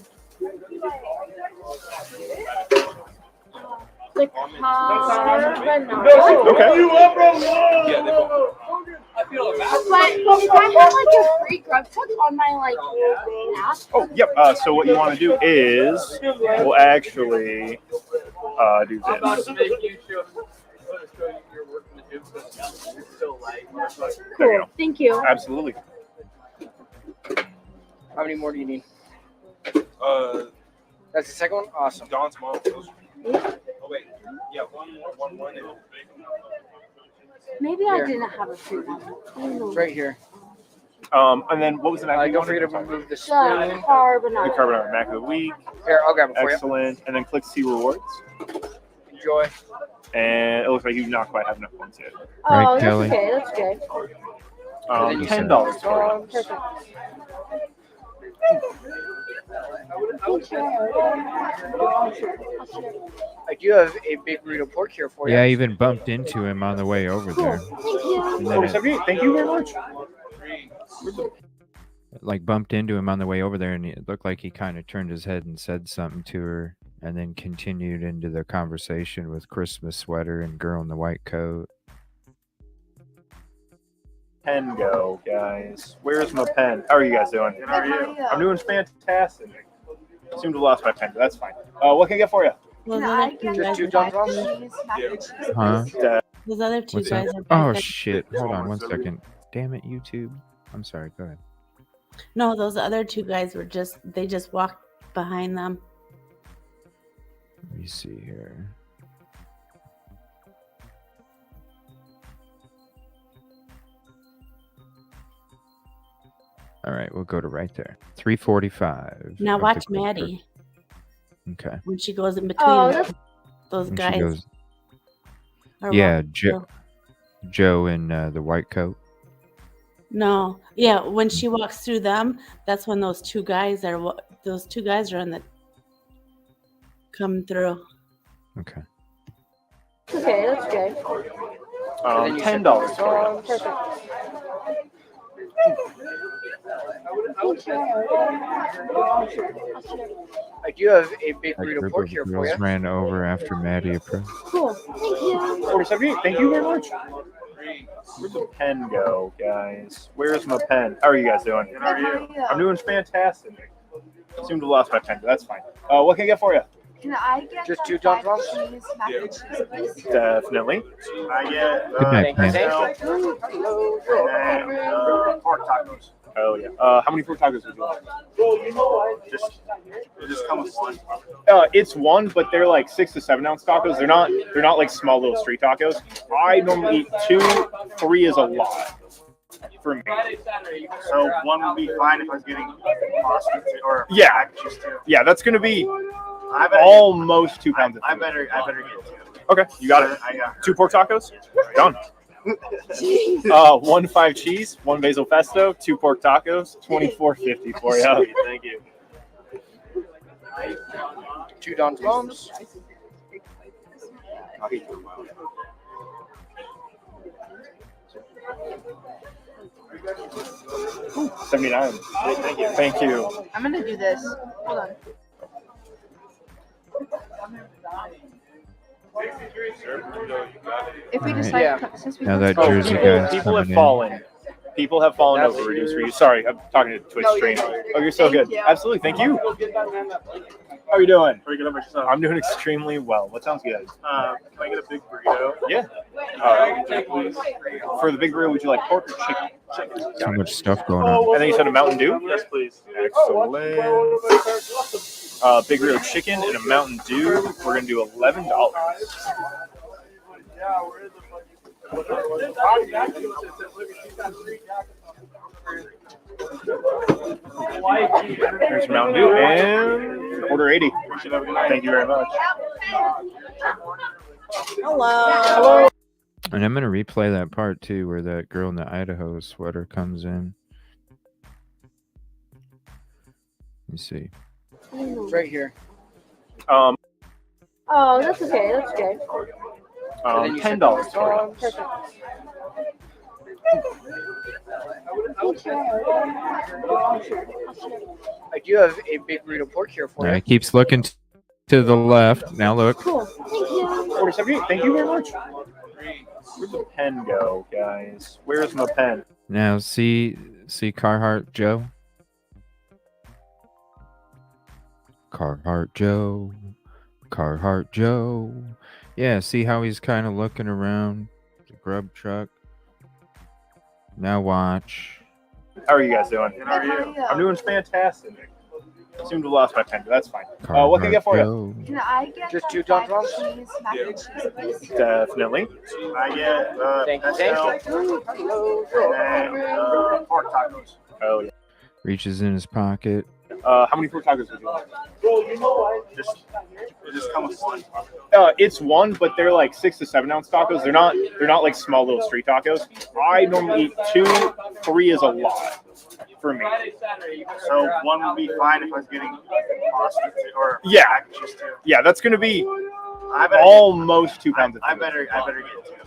Okay. You up, bro? I feel bad. But if I have like a free GrubTruck on my like app. Oh, yep. So what you want to do is we'll actually do I'm about this. to make you show you're working the gym, but you're still like. There you go. Thank you. Absolutely. How many more do you need? That's the second one? Awesome. Don's mom. Oh, wait. Yeah, one more. Maybe Here. I didn't have a fruit one. It's right here. And then what was the mac? Don't forget to remove the The spoon. carbonara. The carbonara mac of the week. Here, I'll grab it for you. Excellent. And then click see rewards. Enjoy. And it looks like you do not quite have enough points yet. Oh, Right, that's Kelly? okay. That's okay. $10 for you. Perfect. I do have a big burrito pork here for you. Yeah, I even bumped into him on the way over there. Thank you. And then it, 47. Thank you very much. like bumped into him on the way over there, and it looked like he kind of turned his head and said something to her, and then continued into the conversation with Christmas sweater and girl in the white coat. Pen go, guys. Where's my pen? How are you guys doing? How are you? I'm doing fantastic. I seem to have lost my pen, but that's fine. What can I get for you? Those Can other I two get guys two are John back Ross? there. cheese, mac and cheese, Huh? please? Those other two What's guys that? are back Oh there. shit! Hold on one second. Damn it, YouTube. I'm sorry. Go ahead. No, those other two guys were they just walked behind them. Let me see here. All right, we'll go to right there. 345. Now of the watch group. Maddie Okay. when she goes in between Oh, that's those When she guys. goes, are yeah, walking Joe in the white coat. No, yeah, when she walks through them, that's when those two guys are in the come through. Okay. okay. That's okay. $10 for you. Perfect. I do have a big A burrito group pork of here for girls you. ran over after Maddie approached. Cool. Thank you. 47. Thank you very much. Where's the pen go, guys? Where's my pen? How are you guys doing? How are you? I'm doing fantastic. I seem to have lost my pen, but that's fine. What can I get for you? Can I get Just the two John mac and Ross? cheese, mac and cheese, please? Definitely. I get Good night, man. pork tacos. Oh yeah. How many pork tacos would you like? Just come with one. It's one, but they're like 6 to 7 ounce tacos. They're not like small little street tacos. I normally eat 2, 3 is a lot for me. So one would be fine if I was getting pasta or Yeah. mac and cheese too. Yeah, that's gonna be I better almost 2 pounds of I food. better get two. Okay, you got it. I got 2 pork tacos? Done. 1 5 cheese, 1 basil pesto, 2 pork tacos, $24.50 for you. Thank you. 2 Don's moms. I'll eat them well. $79. Thank you. Thank you. I'm gonna do this. Hold on. If we All right. decide, Yeah. since we Now that Oh, Jersey people, guy's people have coming in. fallen. People have fallen That's over reduce for you. Sorry, I'm talking to Twitch No, stream. you're Oh, you're so Thank good. you. Absolutely. Thank you. How are you doing? Pretty good about yourself. I'm doing extremely well. What sounds good? Can I get a big burrito? Yeah. For the big burrito, would you like pork or chicken? So much stuff going on. And then you said a Mountain Dew? Yes, please. Excellent. Big burrito chicken and a Mountain Dew. We're going to do $11. Here's Mountain Dew and order 80. Thank you very much. hello. And I'm gonna replay that part too, where that girl in the Idaho sweater comes in. Let me see. It's right here. Oh, that's okay. That's okay. $10 for you. Perfect. I do have a big burrito pork here for Now you. he keeps looking to the left. Now look. Cool. Thank you. 47. Thank you very much. Where's the pen go, guys? Where's my pen? Now see Carhartt Joe. Carhartt Joe. Carhartt Joe. Yeah, see how he's kind of looking around the GrubTruck. Now watch. How are you guys doing? How are you? I'm doing fantastic. Seem to have lost my pen, but that's fine. What can I get for you? Can I get Just two mac John and Drums? cheese, mac and cheese, please? Definitely. I get Thank you. pesto and pork tacos. Oh yeah. Reaches in his pocket. How many pork tacos would you like? Bro, you know what? Just come with one. It's one, but they're like 6 to 7 ounce tacos. They're not like small little street tacos. I normally eat 2, 3 is a lot for me. So one would be fine if I was getting pasta or Yeah. mac and cheese too. Yeah, that's gonna be I better almost 2 pounds. I better get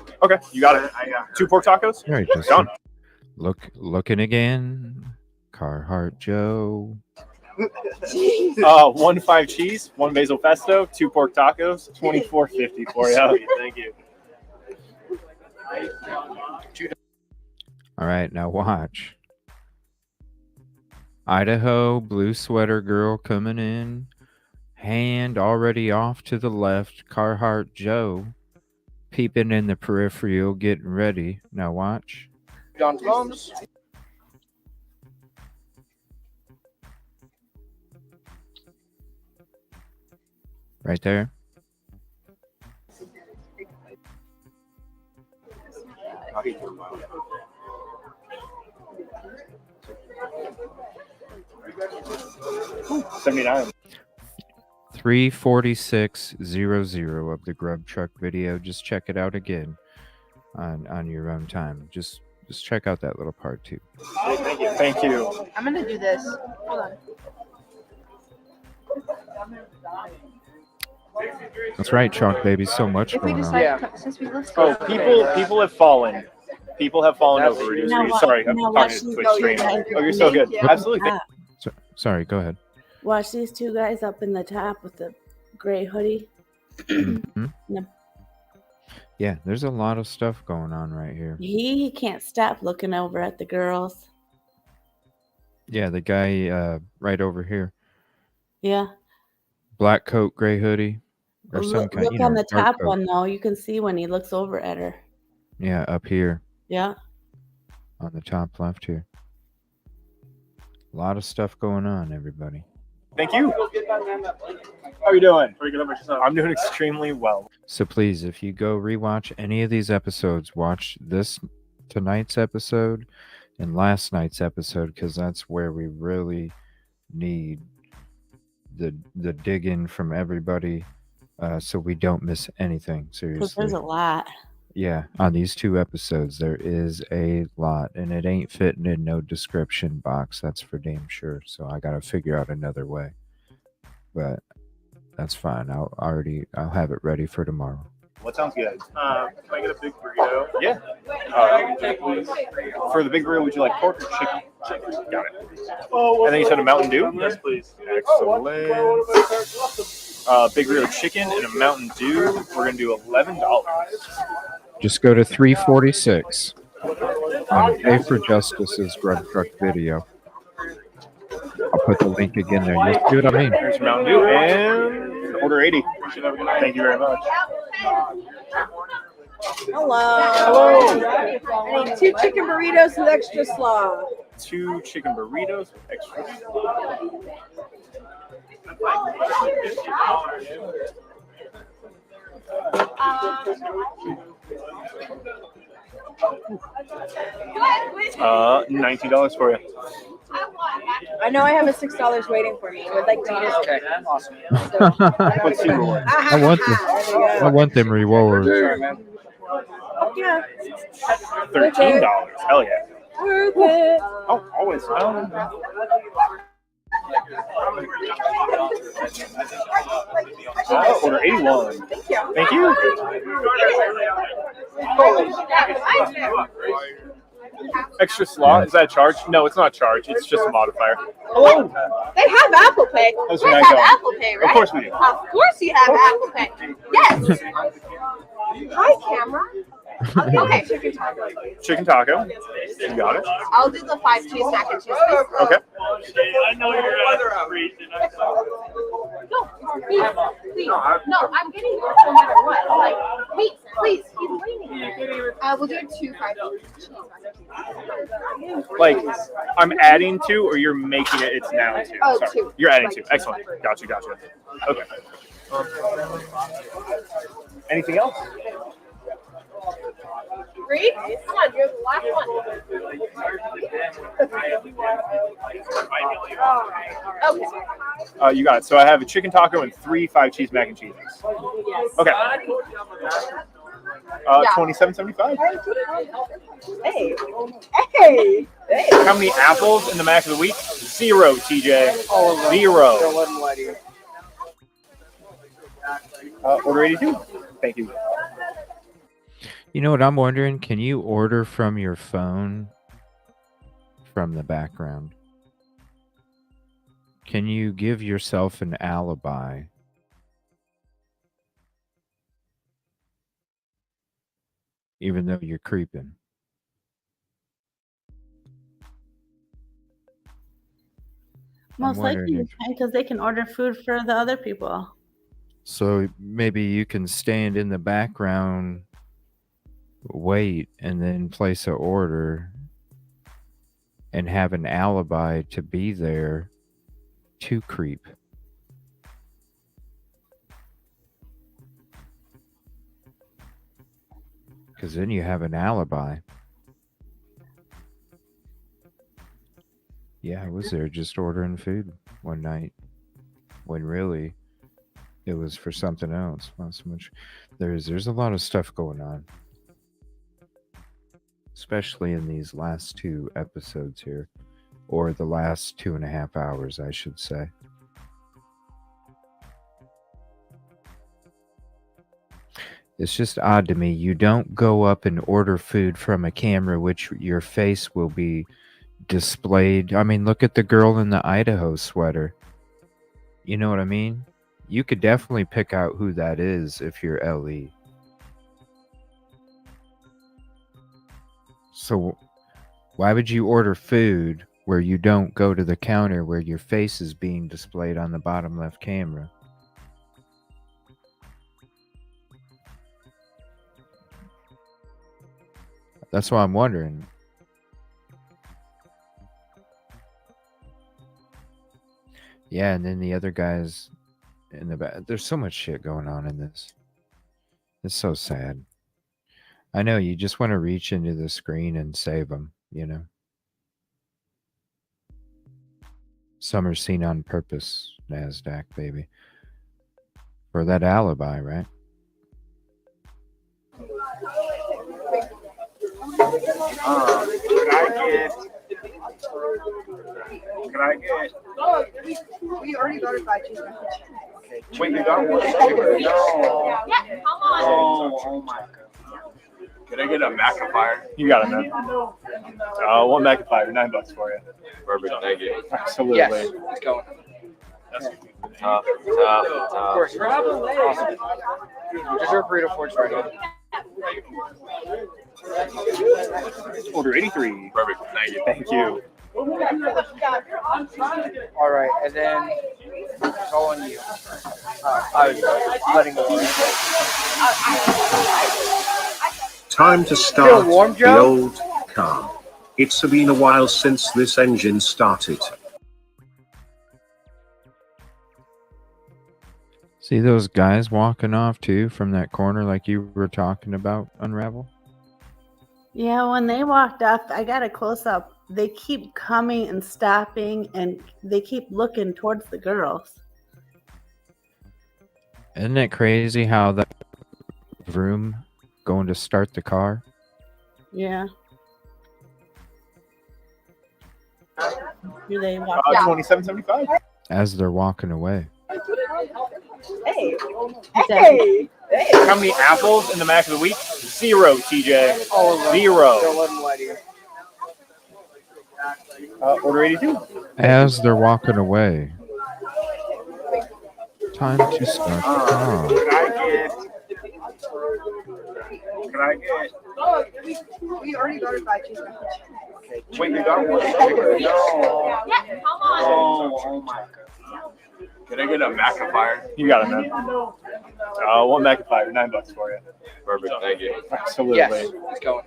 2. Okay, you got it. I got her. 2 pork tacos. All right, Justin. Looking again. Carhartt Joe. 1 5 cheese, 1 basil pesto, 2 pork tacos, $24.50 for you. Thank you. All right, now watch. Idaho blue sweater girl coming in. Hand already off to the left. Carhartt Joe peeping in the peripheral, getting ready. Now watch. John Drums. Right there. $79. 346.00 of the GrubTruck video. Just check it out again on your own time. Just check out that little part too. Thank you. Thank you. I'm gonna do this. Hold on. That's right, Chalk Baby. So much If we going on. decide, since we list Oh, people have fallen. People have fallen over. Sorry, I'm talking to Twitch stream. Oh, you're so good. Absolutely. Sorry, go ahead. Watch these two guys up in the top with the gray hoodie. Mhm. Yeah, there's a lot of stuff going on right here. He can't stop looking over at the girls. Yeah, the guy right over here. Yeah. Black coat, gray hoodie, or some Look, kind. look You know, on the dark top coat. one though. You can see when he looks over at her. Yeah, up here Yeah. on the top left here. A lot of stuff going on, everybody. Thank you. How are you doing? Pretty good. I'm doing extremely well. So please, if you go rewatch any of these episodes, watch tonight's episode and last night's episode, because that's where we really need the dig-in from everybody, so we don't miss anything. Because Seriously. there's a lot. Yeah, on these 2 episodes, there is a lot, and it ain't fitting in no description box. That's for damn sure. So I got to figure out another way, but that's fine. I'll have it ready for tomorrow. What sounds good? Can I get a big burrito? Yeah. For the big burrito, would you like pork or chicken? Chicken. Got it. And then you said a Mountain Dew? Yes, please. Excellent. Big burrito chicken and a Mountain Dew. We're going to do $11. Just go to 346 on Pay for Justice's GrubTruck video. I'll put the link again there. You see what I mean? Here's Mountain Dew and order 80. Thank you very much. Hello. Hello. I need 2 chicken burritos with extra slaw. 2 chicken burritos with extra slaw. $19 for you. I know I have a $6 waiting for me. Would like to eat it. Okay, awesome. I want them rewards. Oh, yeah. $13. Hell yeah. Worth it. Oh, always. Order 81. Thank you. Extra slaw? Is that a charge? No, it's not a charge. It's just a modifier. Hello. They have Apple Pay. How's We your night have going? Apple Pay, right? Of course we do. Of course you have Apple Pay. Yes. Hi, camera. Okay. Chicken taco. You got it. I'll do the 5 cheese mac and cheese, please. Okay. I know you're weather freezing. No, please. No, I'm getting yours no matter what. Like, please, he's waiting. We'll do 2 5 cheese mac and cheese. Like, I'm adding to, or you're making it? It's now two. Oh, Sorry. two. You're adding two. Excellent. Gotcha. Okay. Anything else? Reed, come on, you're the last one. Okay. You got it. So I have a chicken taco and 3 5-cheese mac and cheeses. Yes. Okay. Yeah. $27.75. Hey. Hey. How many apples in the Mac of the week? 0, TJ. 0. Don't let him lie to you. Order 82. Thank you. You know what I'm wondering? Can you order from your phone from the background? Can you give yourself an alibi? Even though you're creeping. Most likely you can, because they can order food for the other people. So maybe you can stand in the background, wait, and then place an order and have an alibi to be there to creep. Because then you have an alibi. Yeah, I was there just ordering food one night when really it was for something else. Not so much. There's a lot of stuff going on, especially in these last 2 episodes here, or the last 2.5 hours, I should say. It's just odd to me. You don't go up and order food from a camera, which your face will be displayed. I mean, look at the girl in the Idaho sweater. You know what I mean? You could definitely pick out who that is if you're LE. So why would you order food where you don't go to the counter where your face is being displayed on the bottom left camera? That's why I'm wondering. Yeah, and then the other guys in the back. There's so much shit going on in this. It's so sad. I know, you just want to reach into the screen and save them, you know? Some are seen on purpose, NASDAQ, baby. For that alibi, right? Can I get? We already got it by cheese. Wait, you got one? No. Yeah, come on. Oh my God. Can I get a magnifier? You got it, man. One magnifier, $9 for you. Perfect, thank you. Absolutely. Yes, it's going. Tough. Of course. Awesome. Dessert burrito forks right here. Order 83. Perfect, thank you. Thank you. All right, and then it's all on you. I was letting go. Time to start the old car. It's been a while since this engine started. See those guys walking off too from that corner like you were talking about, Unravel? Yeah, when they walked up, I got a close up. They keep coming and stopping, and they keep looking towards the girls. Isn't it crazy how that vroom going to start the car? Yeah. Do they walk? $27.75. As they're walking away. Hey. Hey. How many apples in the Mac of the week? 0, TJ. 0. Don't let him lie to you. Order 82. As they're walking away. Time to start the car. Can I get? We already got it by cheese. Wait, you got one? No. Yeah, come on. Oh my God. Can I get a magnifier? You got it, man. One magnifier, $9 for you. Perfect, thank you. Absolutely. Yes, it's going.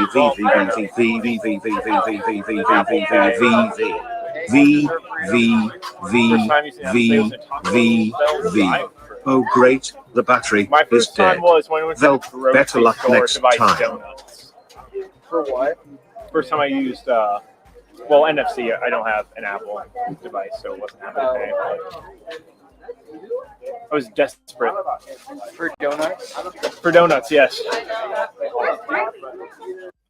Oh great, the battery My is first time dead. was when we went to Well, the grocery better luck store next to buy time. donuts. For what? First time I used, well, NFC. I don't have an Apple device, so it wasn't Apple Pay. I was desperate. For donuts? For donuts, yes.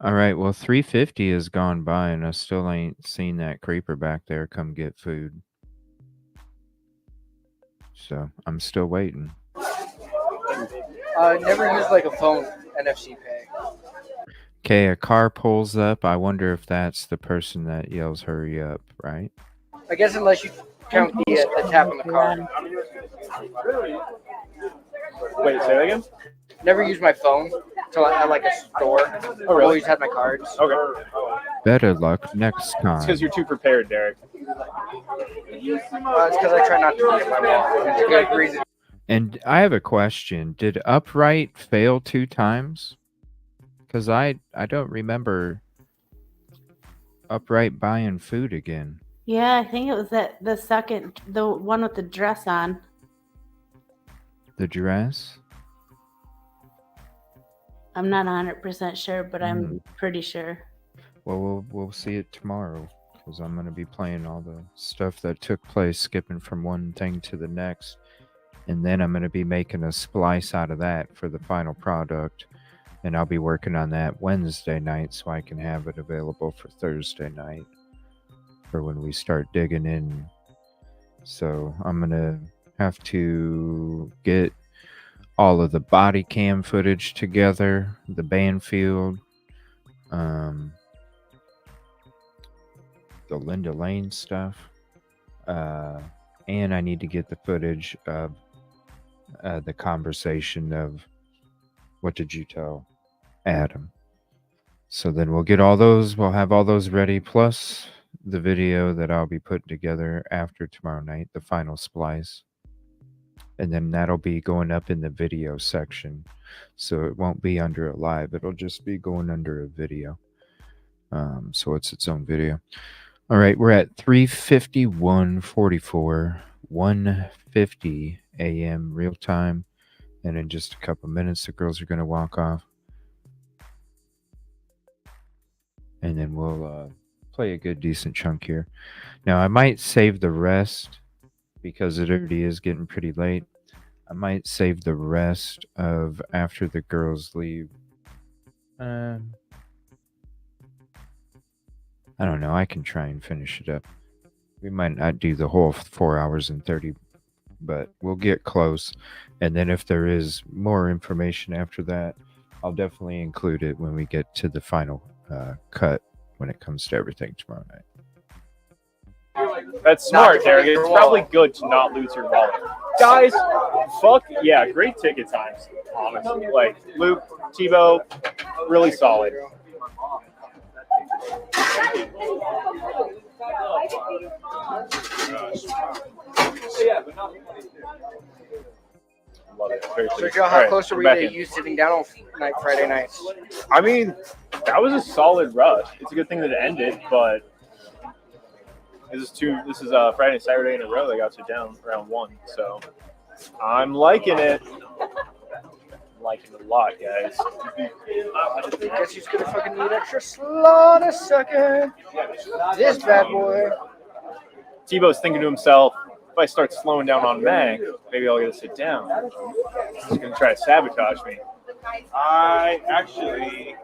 All right, well, 3:50 has gone by, and I still ain't seen that creeper back there come get food. So I'm still waiting. Never used like a phone NFC pay. Okay, a car pulls up. I wonder if that's the person that yells "hurry up," right? I guess unless you count the tap on the car. Wait, say that again? Never used my phone until at like a store. Oh, really? Always had my cards. Okay. Better luck next It's time. because you're too prepared, Derek. It's because I try not to use my wallet. It's a good reason. And I have a question. Did Upright fail 2 times? Because I don't remember Upright buying food again. Yeah, I think it was the one with the dress on. The dress? I'm not 100% sure, but I'm pretty sure. Well, we'll see it tomorrow, because I'm going to be playing all the stuff that took place, skipping from one thing to the next. And then I'm going to be making a splice out of that for the final product. And I'll be working on that Wednesday night so I can have it available for Thursday night for when we start digging in. So I'm going to have to get all of the body cam footage together, the Banfield, the Linda Lane stuff, and I need to get the footage of the conversation of what did you tell Adam. So then we'll get all those, we'll have all those ready, plus the video that I'll be putting together after tomorrow night, the final splice. And then that'll be going up in the video section. So it won't be under a live. It'll just be going under a video. So it's its own video. All right, we're at 3:51:44, 1:50 a.m. real time. And in just a couple minutes, the girls are going to walk off. And then we'll play a good, decent chunk here. Now, I might save the rest because it already is getting pretty late. I might save the rest of after the girls leave. I don't know. I can try and finish it up. We might not do the whole 4 hours and 30, but we'll get close. And then if there is more information after that, I'll definitely include it when we get to the final cut when it comes to everything tomorrow night. That's smart, Derek. It's probably good to not lose your wallet. Guys, fuck yeah, great ticket times, honestly. Like, Luke, Tebow, really solid. Love it. So, Joe, how close are we to you sitting down on Friday nights? I mean, that was a solid rush. It's a good thing that it ended, but this is Friday and Saturday in a row. They got you down round 1, so I'm liking it. I'm liking it a lot, guys. I guess he's gonna fucking need extra slot a second. This bad boy. Tebow's thinking to himself, if I start slowing down on Meg, maybe I'll get to sit down. He's gonna try to sabotage me. I actually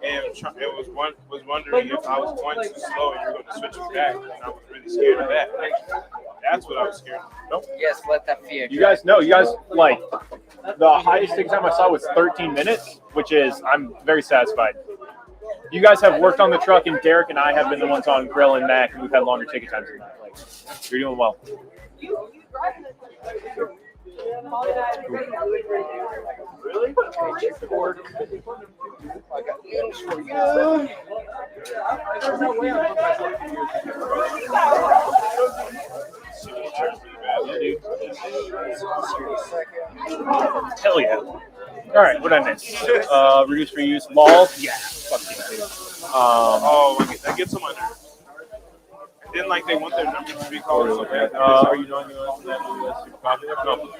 was wondering if I was going too slow and you were going to switch it back, and I was really scared of that. That's what I was scared of. Nope. Yes, let that fear. You guys know. You guys like the highest ticket time I saw was 13 minutes, which is I'm very satisfied. You guys have worked on the truck, and Derek and I have been the ones on grill and Mac, and we've had longer ticket times than that. Like, you're doing well. Really? I got news for you. There's no way I'm Hell yeah. All right, what did I miss? Reduce, reuse, lol. Yeah. Fuck yeah, dude. That gets them under. Then, like, they want their numbers to be called. Are you knowing that super popular? No.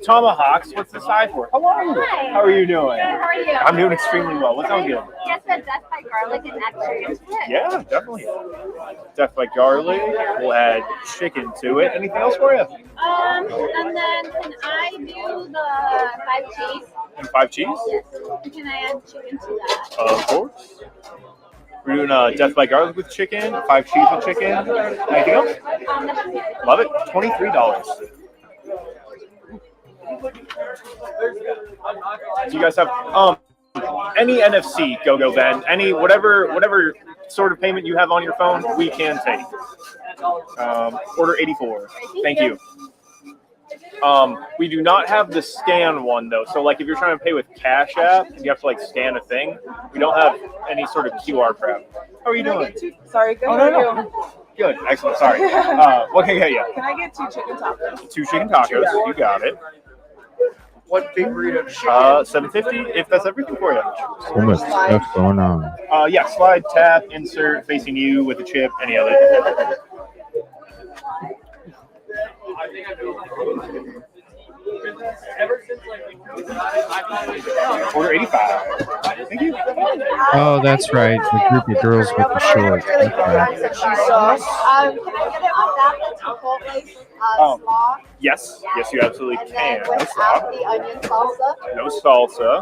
Tomahawks, what's the side for? Hello. Hi. How are you doing? Good, how are you? I'm doing extremely well. What sounds good? Yes, the death by garlic and extra into it. Yeah, definitely. Death by garlic. We'll add chicken to it. Anything else for you? And then can I do the 5 cheese? And 5 cheese? Yes. Can I add chicken to that? Of course. We're doing death by garlic with chicken, 5 cheese with chicken. Anything else? Love it. $23. Do you guys have any NFC, go Ben? Any whatever sort of payment you have on your phone, we can take. Order 84. Thank you. We do not have the scan one though. So like if you're trying to pay with Cash App and you have to like scan a thing, we don't have any sort of QR crap. How are you doing? Sorry, good. Oh, no. Good. Excellent. Sorry. What can I get you? Can I get 2 chicken tacos? 2 chicken tacos. You got it. What big burrito? $7.50 if that's everything for you. So much stuff going on. Yeah, slide, tap, insert, facing you with a chip, any other. Order 85. Thank you. Oh, that's right. The group of girls with the shorts. That's right. Can I get it without the chipotle slaw? Yes, you absolutely And can. then No slaw. without the onion salsa? No salsa.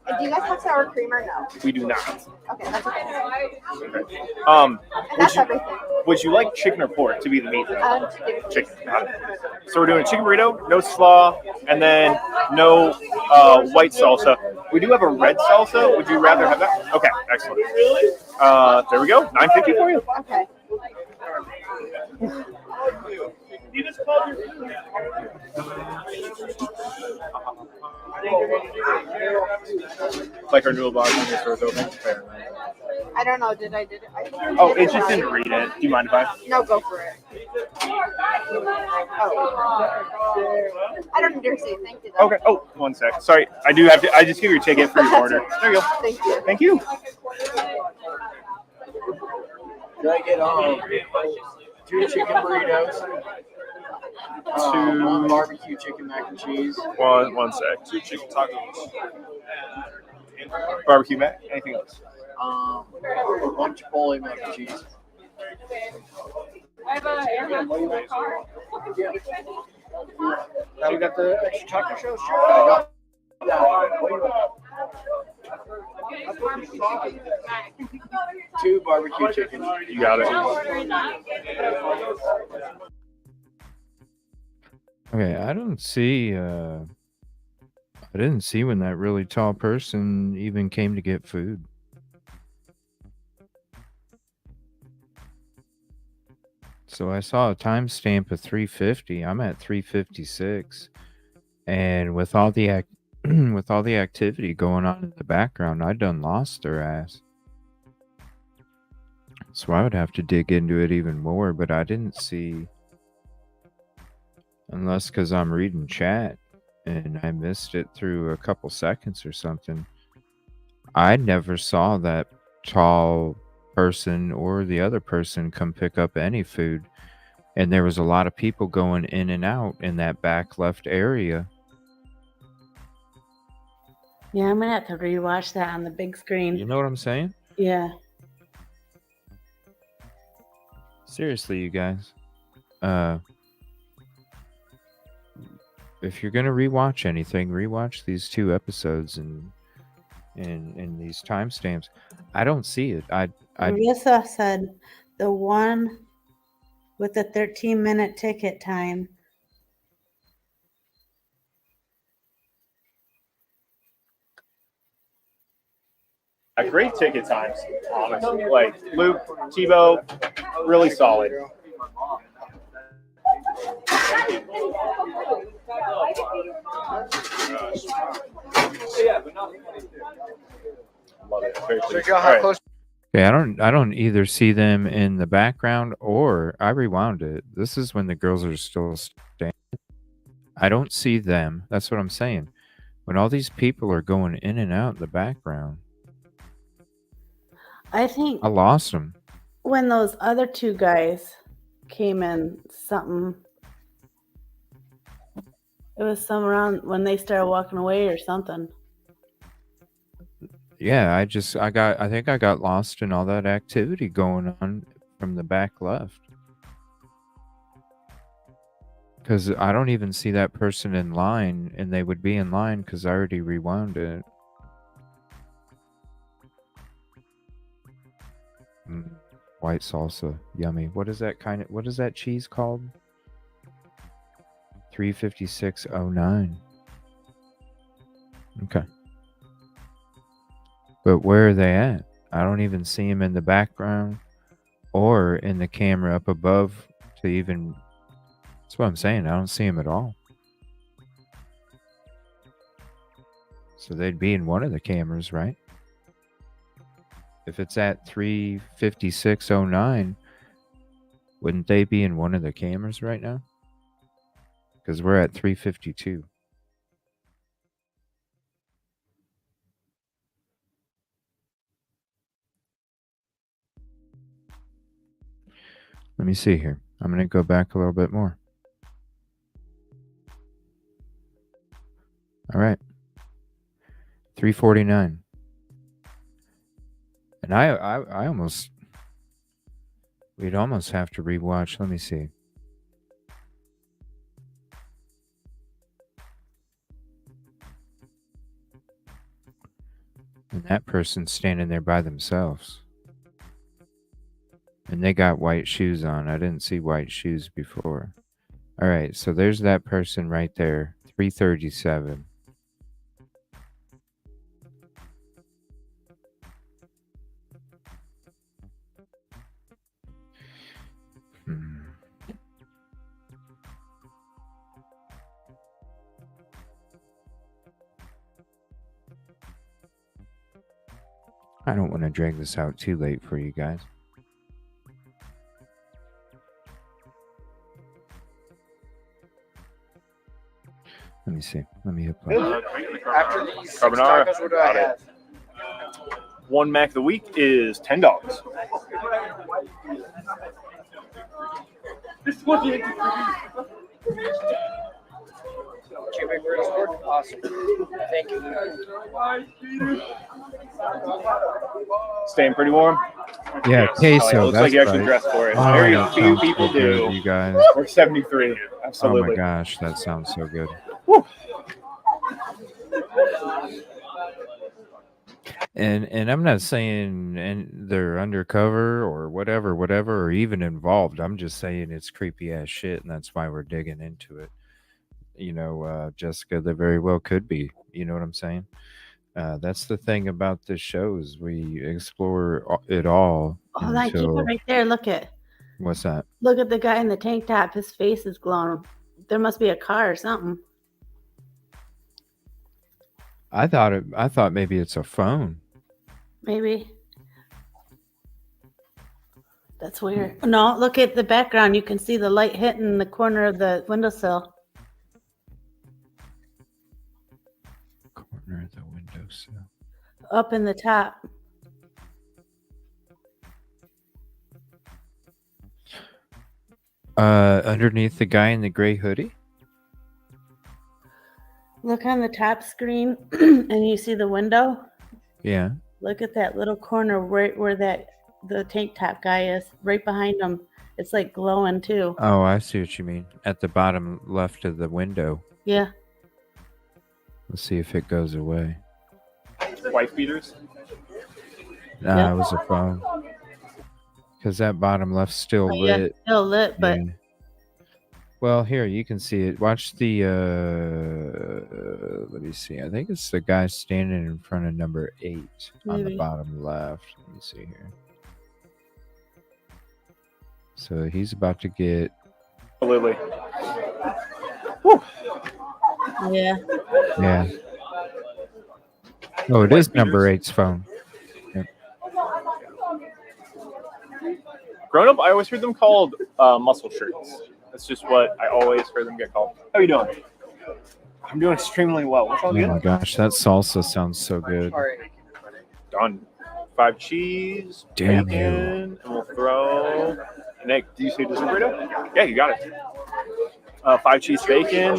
And do you guys have sour cream or no? We do not. Okay, that's okay. Okay. And that's everything. Would you like chicken or pork to be the meat? Chicken. Chicken. Got it. So we're doing a chicken burrito, no slaw, and then no white salsa. We do have a red salsa. Would you rather have that? Okay, excellent. There we go. $9.50 for you. Okay. Like our new box when your store's open. Fair. I don't know. Did I? Oh, it just didn't read it. Do you mind if I? No, go for it. Oh. I don't need to say thank you, though. Okay. Oh, 1 sec. Sorry. I do have to. I just give you a ticket for your order. There you go. Thank you. Thank you. Can I get 2 chicken burritos? 2 barbecue chicken mac and cheese. 1 sec. 2 chicken tacos. Barbecue mac. Anything else? 1 chipotle mac and cheese. Now we got the extra taco show. Sure. Two barbecue chicken. You got it. Okay, I don't see. I didn't see when that really tall person even came to get food. So I saw a timestamp of 3:50. I'm at 3:56, and with all the with all the activity going on in the background, I done lost their ass. So I would have to dig into it even more, but I didn't see, unless because I'm reading chat and I missed it through a couple seconds or something. I never saw that tall person or the other person come pick up any food, and there was a lot of people going in and out in that back left area. Yeah, I'm gonna have to rewatch that on the big screen. You know what I'm saying? Yeah. Seriously, you guys. if you're gonna rewatch anything, rewatch these 2 episodes and these timestamps. I don't see it. I Marissa said the one with the 13-minute ticket time. Great ticket times, honestly. Like Luke, Tebow, really solid. Love it. Very pleased. All right. Okay, I don't either see them in the background or I rewound it. This is when the girls are still standing. I don't see them. That's what I'm saying. When all these people are going in and out in the background. I think I lost them. when those other 2 guys came in, something. It was some around when they started walking away or something. Yeah, I think I got lost in all that activity going on from the back left. Because I don't even see that person in line, and they would be in line because I already rewound it. White salsa, yummy. What is that cheese called? 35609. Okay. But where are they at? I don't even see them in the background or in the camera up above to even. That's what I'm saying. I don't see them at all. So they'd be in one of the cameras, right? If it's at 35609, wouldn't they be in one of the cameras right now? Because we're at 352. Let me see here. I'm going to go back a little bit more. All right. 349. And I almost, we'd almost have to rewatch. Let me see. And that person's standing there by themselves. And they got white shoes on. I didn't see white shoes before. All right, so there's that person right there. 337. I don't want to drag this out too late for you guys. Let me see. Let me hit play. After these Carbonara. tacos, what do I have? One Mac of the week is $10. Cubic Discord? Awesome. Thank you. Staying pretty warm? Yeah, queso. Looks like you actually dressed for it. Oh, Very that few sounds people so good, do. you guys. We're 73. Absolutely. Oh my gosh, that sounds so good. Woo. And I'm not saying they're undercover or whatever, or even involved. I'm just saying it's creepy ass shit, and that's why we're digging into it. You know, Jessica, they very well could be. You know what I'm saying? That's the thing about this show is we explore it all. Hold on, keep it right there. Look at. What's that? Look at the guy in the tank top. His face is glowing. There must be a car or something. I thought maybe it's a phone. Maybe. That's weird. No, look at the background. You can see the light hitting the corner of the windowsill. Corner of the windowsill. Up in the top. Underneath the guy in the gray hoodie? Look on the top screen and you see the window. Yeah. Look at that little corner right where the tank top guy is. Right behind him. It's like glowing too. Oh, I see what you mean. At the bottom left of the window. Yeah. Let's see if it goes away. Wife beaters. Nah, it was a phone. Because that bottom left's still lit. Still lit, but well, here you can see it. Watch the. Let me see. I think it's the guy standing in front of number 8 on the bottom left. Let me see here. So he's about to get. Absolutely. Yeah. Yeah. Oh, it is number 8's phone. Yep. Growing up, I always heard them called muscle shirts. That's just what I always heard them get called. How are you doing? I'm doing extremely well. What's all Oh good? my gosh, that salsa sounds so good. Done. 5 cheese, Damn bacon, you. and we'll throw an egg. Do you say dessert burrito? Yeah, you got it. 5 cheese bacon,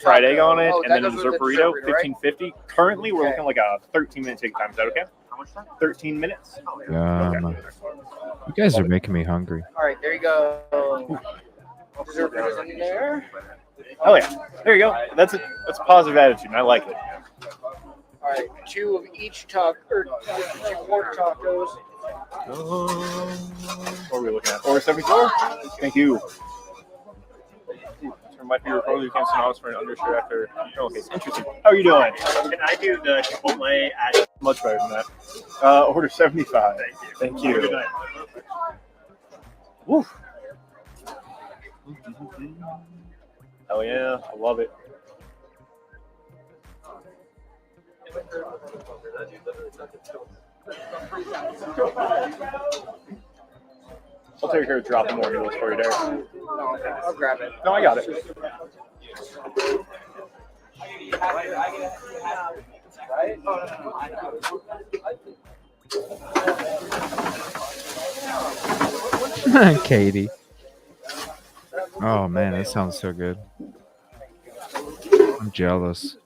fried egg on it, and then a dessert burrito, $15.50. Currently, we're looking like a 13-minute take time. Is that okay? How much time? 13 minutes. You guys are making me hungry. All right, there you go. Dessert burritos in there. Oh yeah, there you go. That's a positive attitude, and I like it. All right, 2 of each taco, or 2 pork tacos. What are we looking at? Order 74. Thank you. Turn my favorite photo. You can't send us for an undershirt after. Okay, interesting. How are you doing? Can I do the Chipotle at Much better than that. Order 75. Thank you. Good night. Woo. Hell yeah, I love it. I'll take care of dropping more noodles for you there. No, okay, I'll grab it. No, I got it. Katie. Oh man, that sounds so good. I'm jealous.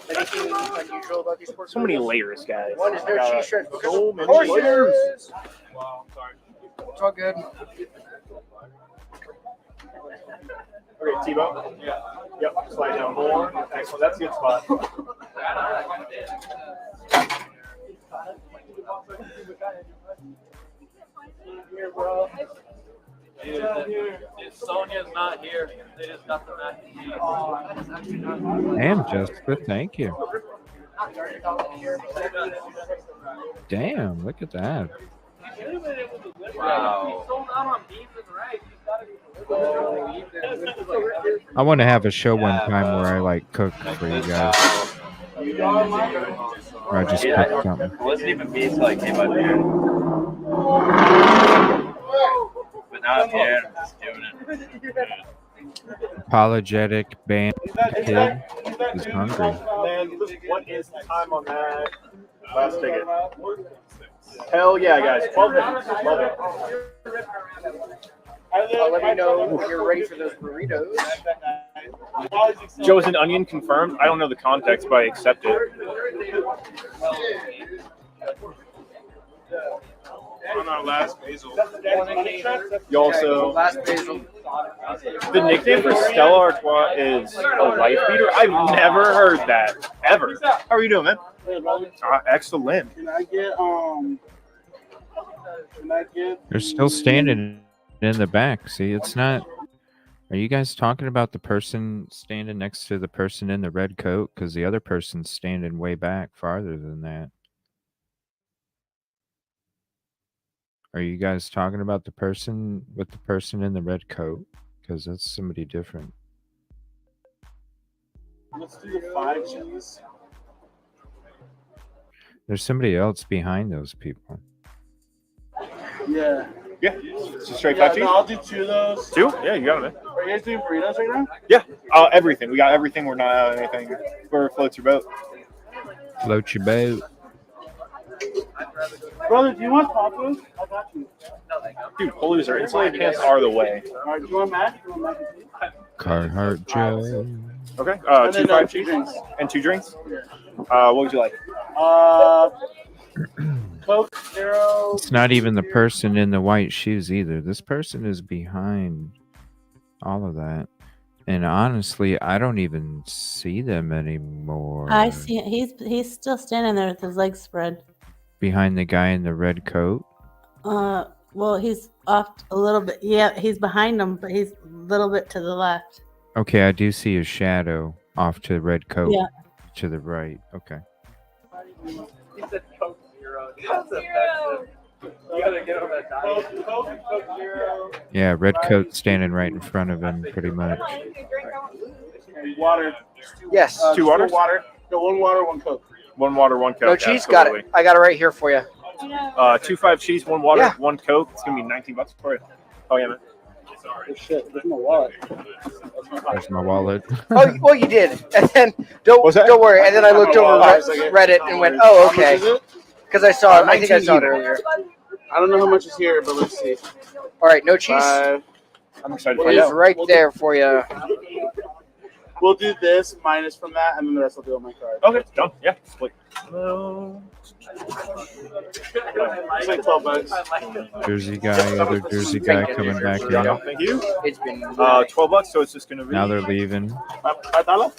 Anything unusual about these pork So many layers, guys. One is no cheese shreds. So many Horse layers. ears. It's all good. Okay, Tebow. Yeah. Yep. Slide down more. Excellent. That's a good spot. If Sonia's not here, they just got the mac and cheese. Damn, Jessica, thank you. Damn, look at that. Wow. I want to have a show one time where I like cook for you guys. Or I just cook something. It wasn't even me until I came up here. But now I'm here and I'm just doing it. Apologetic band kid is hungry. Man, what is the time on that last ticket? Hell yeah, guys. 12 minutes. Love it. Let me know when you're ready for those burritos. Joe's an onion confirmed. I don't know the context, but I accept it. On our last basil. You also. Last basil. The nickname for Stella Artois is a wife beater. I've never heard that ever. How are you doing, man? Excellent. Can I get? They're still standing in the back. See, it's not. Are you guys talking about the person standing next to the person in the red coat? Because the other person's standing way back, farther than that. Are you guys talking about the person with the person in the red coat? Because that's somebody different. Let's do the 5 cheese. There's somebody else behind those people. Yeah. Yeah. It's a straight 5 cheese. No, I'll do 2 of those. 2? Yeah, you got it, man. Are you guys doing burritos right now? Yeah. Everything. We got everything. We're not out of anything. Whoever floats your boat. Float your boat. Brother, do you want tacos? I got you. Dude, loser. Insulated pants are the way. All right, do you want mac? Do you want mac and cheese? Carhartt Joe. Okay. And 2 then, 5 2 cheese drinks. and 2 drinks. Yeah. What would you like? Coke, 0. it's not even the person in the white shoes either. This person is behind all of that. And honestly, I don't even see them anymore. I see it. He's still standing there with his legs spread. Behind the guy in the red coat? Well, he's off a little bit. Yeah, he's behind him, but he's a little bit to the left. Okay, I do see his shadow off to the red coat. Yeah. To the right. Okay. He said Coke Zero. Coke Zero. You gotta get on that diet. Coke Zero. Yeah, red coat standing right in front of him, pretty much. Water. Yes. Two waters? Water. No, one water, one Coke. One water, one Coke. No cheese? Got it. I got it right here for you. 2.5 cheese, one water, Yeah. one Coke. It's gonna be $19 for it. Oh yeah, man. Oh shit, there's my wallet. There's my wallet. Oh, well, you did. And then, don't worry. And then I looked over Reddit and went, oh, okay. Because I saw it. I think I saw it earlier. I don't know how much is here, but let's see. All right, no cheese? I'm excited It is right there for you. We'll do this minus from that, and then the rest I'll do on my card. Okay, done. Yeah, split. It's like $12. Jersey guy, other Jersey guy coming back in. Thank you. It's been $12, so it's just gonna be. Now they're leaving. $5?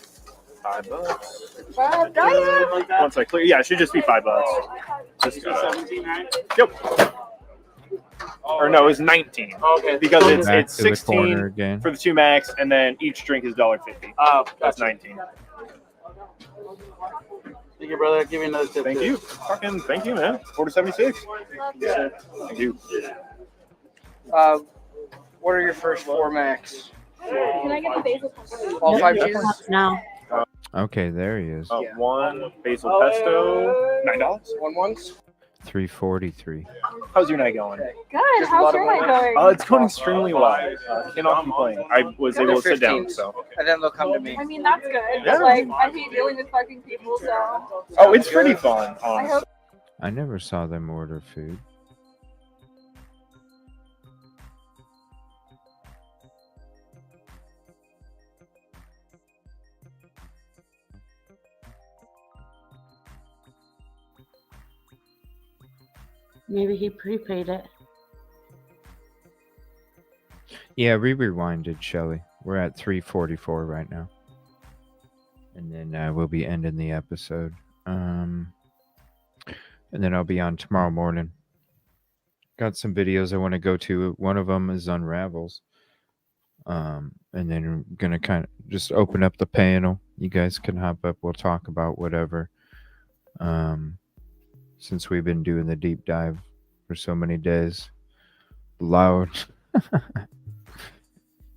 $5. Once I clear, yeah, it should just be $5. Just 17, right? Yep. Or no, it's 19. Okay. Because it's Back to the 16 corner again. for the 2 max, and then each drink is $1.50. Oh, That's 19. Thank you, brother. Give me another tip. Thank you. Fucking thank you, man. 4-76. Yeah. Thank you. What are your first 4 max? Can I get the basil pesto? All 5 cheeses? No. Okay, there he is. One basil pesto, $9. One ones? $3.43. How's your night going? Good. How's your night going? It's going extremely well. Cannot complain. I was able to sit down, so. And then they'll come to me. I mean, that's good. Yeah. But, like, I hate dealing with fucking people, so. Oh, it's pretty fun, honestly. I never saw them order food. Maybe he prepaid it. Yeah, we rewinded, Shelly. We're at 3:44 right now. And then we'll be ending the episode. And then I'll be on tomorrow morning. Got some videos I want to go to. One of them is Unravels. And then I'm going to kind of just open up the panel. You guys can hop up. We'll talk about whatever. Since we've been doing the deep dive for so many days. Loud.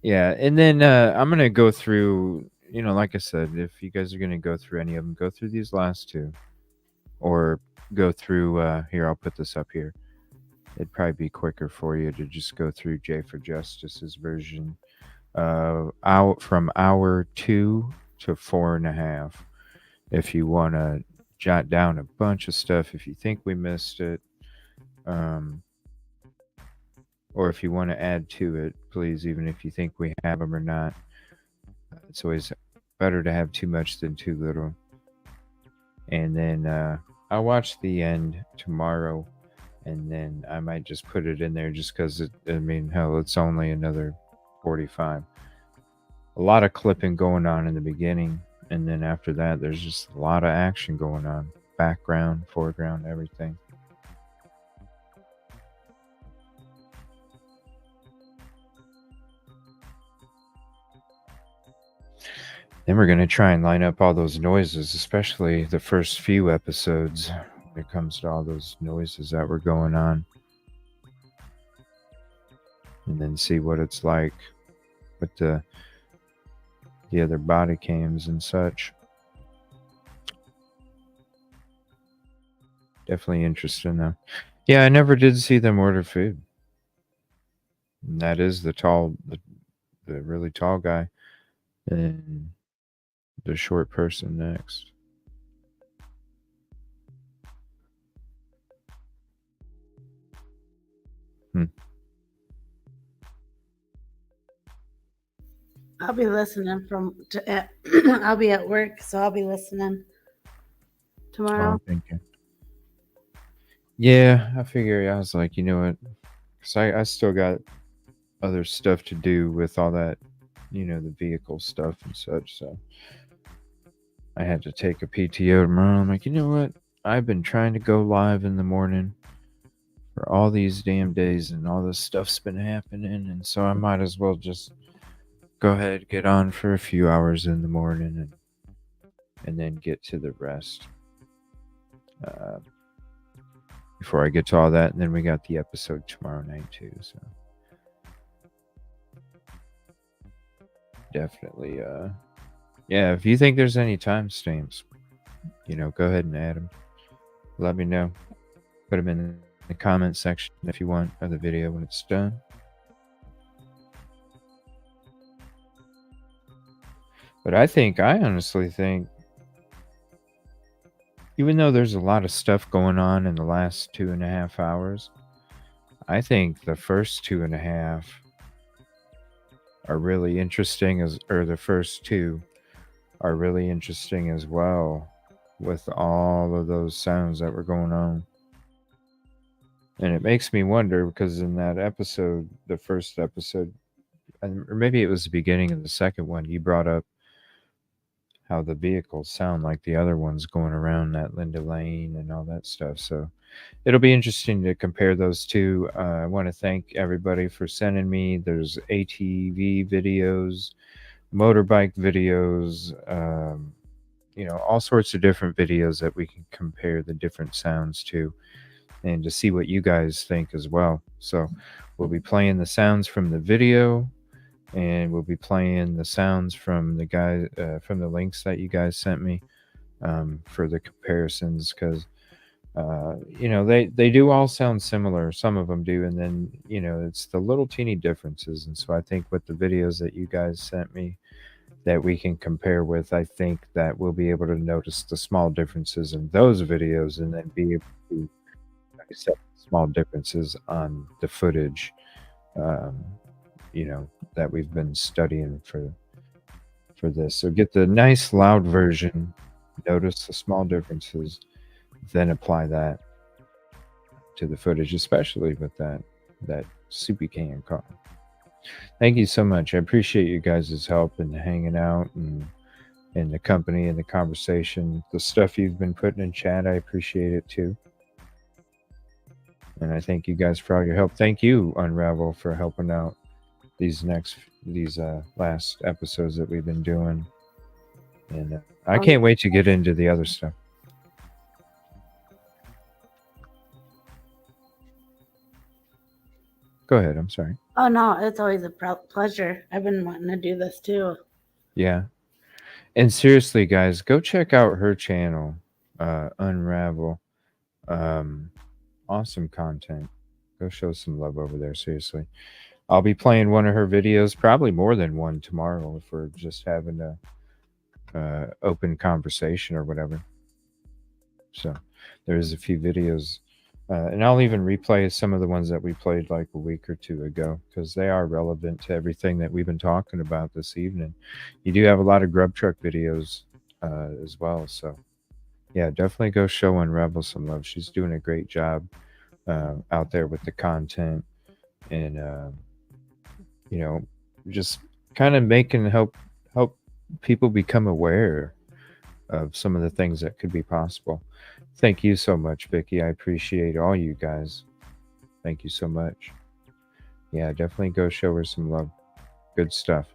Yeah, and then I'm going to go through, you know, like I said, if you guys are going to go through any of them, go through these last two. Or go through, here, I'll put this up here. It'd probably be quicker for you to just go through J4Justice's version. Out from hour 2 to 4.5. If you want to jot down a bunch of stuff, if you think we missed it. Or if you want to add to it, please, even if you think we have them or not. It's always better to have too much than too little. And then I'll watch the end tomorrow, and then I might just put it in there just because, I mean, hell, it's only another 45. A lot of clipping going on in the beginning, and then after that, there's just a lot of action going on. Background, foreground, everything. Then we're going to try and line up all those noises, especially the first few episodes when it comes to all those noises that were going on. And then see what it's like with the other body cams and such. Definitely interesting though. Yeah, I never did see them order food. And that is the really tall guy. And the short person next. I'll be listening I'll be at work, so I'll be listening tomorrow. Oh, thank you. Yeah, I figured. I was like, you know what? Because I still got other stuff to do with all that, the vehicle stuff and such. So I had to take a PTO tomorrow. I'm like, you know what? I've been trying to go live in the morning for all these damn days, and all this stuff's been happening, and so I might as well just go ahead, get on for a few hours in the morning, and then get to the rest. Before I get to all that, and then we got the episode tomorrow night too. So definitely, yeah. If you think there's any timestamps, go ahead and add them. Let me know. Put them in the comment section if you want of the video when it's done. But I honestly think, even though there's a lot of stuff going on in the last 2.5 hours, I think the first 2.5 are really interesting, the first 2 are really interesting as well, with all of those sounds that were going on. And it makes me wonder, because in that episode, the first episode, or maybe it was the beginning of the second one, you brought up how the vehicles sound like the other ones going around that Linda Lane and all that stuff. So it'll be interesting to compare those two. I want to thank everybody for sending me. There's ATV videos, motorbike videos, all sorts of different videos that we can compare the different sounds to, and to see what you guys think as well. So we'll be playing the sounds from the video, and we'll be playing the sounds from the guys, from the links that you guys sent me, for the comparisons, because they do all sound similar. Some of them do, and then it's the little teeny differences. And so I think with the videos that you guys sent me that we can compare with, I think that we'll be able to notice the small differences in those videos, and then be able to accept small differences on the footage, that we've been studying for this. So get the nice loud version, notice the small differences, then apply that to the footage, especially with that soupy can car. Thank you so much. I appreciate you guys' help and hanging out, and the company and the conversation. The stuff you've been putting in chat, I appreciate it too. And I thank you guys for all your help. Thank you, Unravel, for helping out these last episodes that we've been doing. And I can't wait to get into the other stuff. Go ahead. I'm sorry. Oh, no, it's always a pleasure. I've been wanting to do this too. Yeah. And seriously, guys, go check out her channel, Unravel. Awesome content. Go show some love over there. Seriously. I'll be playing one of her videos, probably more than one tomorrow, if we're just having a open conversation or whatever. So there's a few videos, and I'll even replay some of the ones that we played like a week or two ago, because they are relevant to everything that we've been talking about this evening. You do have a lot of GrubTruck videos as well. So yeah, definitely go show Unravel some love. She's doing a great job out there with the content, and just kind of help people become aware of some of the things that could be possible. Thank you so much, Vicky. I appreciate all you guys. Thank you so much. Yeah, definitely go show her some love. Good stuff.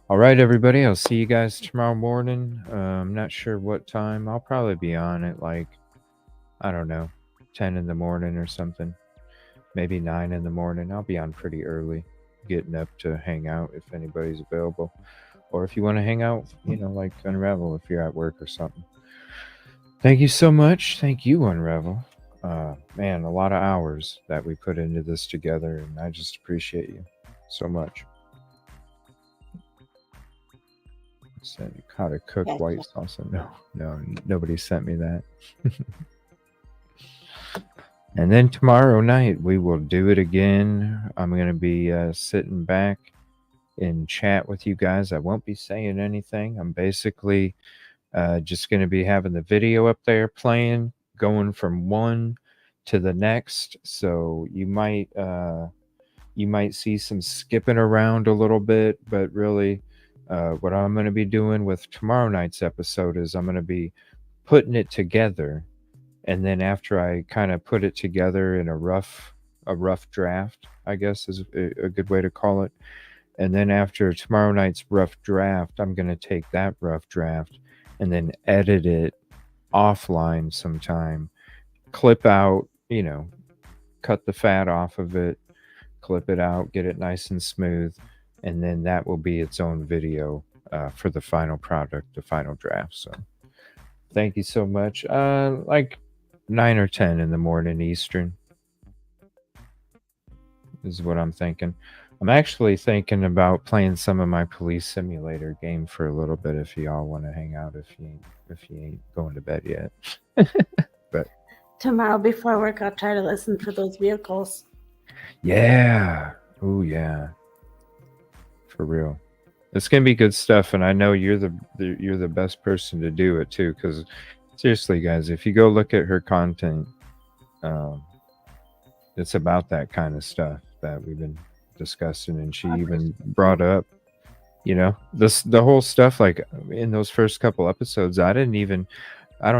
All right, everybody. I'll see you guys tomorrow morning. I'm not sure what time. I'll probably be on at like, I don't know, 10 in the morning or something. Maybe 9 in the morning. I'll be on pretty early, getting up to hang out if anybody's available. Or if you want to hang out, like Unravel, if you're at work or something. Thank you so much. Thank you, Unravel. Man, a lot of hours that we put into this together, and I just appreciate you so much. Said how to cook white salsa. No, nobody sent me that. And then tomorrow night we will do it again. I'm going to be sitting back in chat with you guys. I won't be saying anything. I'm basically just going to be having the video up there playing, going from 1 to the next. So you might see some skipping around a little bit, but really what I'm going to be doing with tomorrow night's episode is I'm going to be putting it together, and then after I kind of put it together in a rough draft, I guess is a good way to call it. And then after tomorrow night's rough draft, I'm going to take that rough draft and then edit it offline sometime, clip out, cut the fat off of it, clip it out, get it nice and smooth, and then that will be its own video for the final product, the final draft. So thank you so much. Like 9 or 10 in the morning Eastern is what I'm thinking. I'm actually thinking about playing some of my police simulator game for a little bit if y'all want to hang out, if you ain't going to bed yet. But tomorrow before work, I'll try to listen for those vehicles. Yeah. Oh yeah. For real. It's gonna be good stuff, and I know you're the best person to do it too, because seriously guys, if you go look at her content, it's about that kind of stuff that we've been discussing, and she even brought up, the whole stuff, like in those first couple episodes. I don't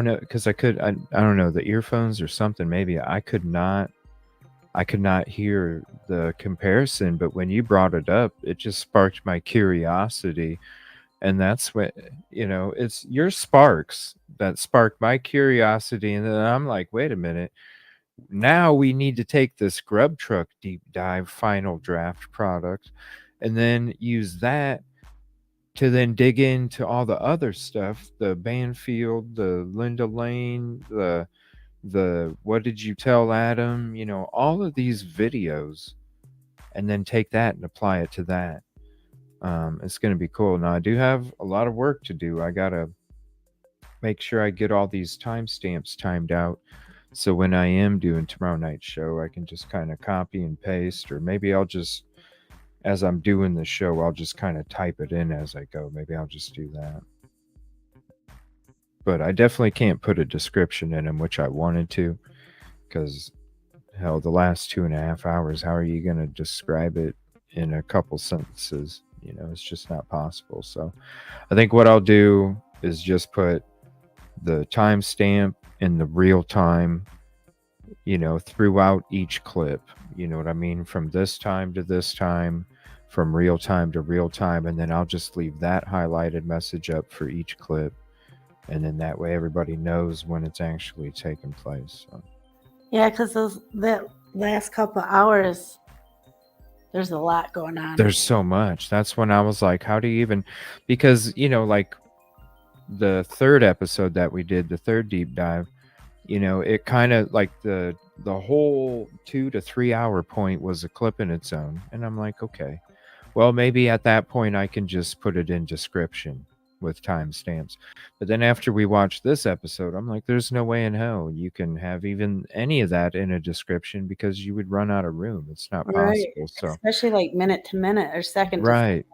know, because I don't know, the earphones or something, maybe I could not hear the comparison, but when you brought it up, it just sparked my curiosity. And that's what, it's your sparks that sparked my curiosity. And then I'm like, wait a minute, now we need to take this GrubTruck deep dive final draft product and then use that to then dig into all the other stuff, the Banfield, the Linda Lane, the what did you tell Adam, all of these videos, and then take that and apply it to that. It's going to be cool. Now I do have a lot of work to do. I gotta make sure I get all these timestamps timed out, so when I am doing tomorrow night's show, I can just kind of copy and paste, or maybe I'll just, as I'm doing the show, I'll just kind of type it in as I go. Maybe I'll just do that. But I definitely can't put a description in them, which I wanted to, because hell, the last 2.5 hours, how are you going to describe it in a couple sentences? It's just not possible. So I think what I'll do is just put the timestamp in the real time, throughout each clip. You know what I mean? From this time to this time, from real time to real time, and then I'll just leave that highlighted message up for each clip. And then that way everybody knows when it's actually taking place. So. Yeah, because that last couple hours, there's a lot going on. There's so much. That's when I was like, how do you even, because, like the third episode that we did, the third deep dive, it kind of like the whole 2 to 3 hour point was a clip in its own. And I'm like, okay, well, maybe at that point I can just put it in description with timestamps. But then after we watched this episode, I'm like, there's no way in hell you can have even any of that in a description, because you would run out of room. It's not possible. So especially like minute to minute or second to right.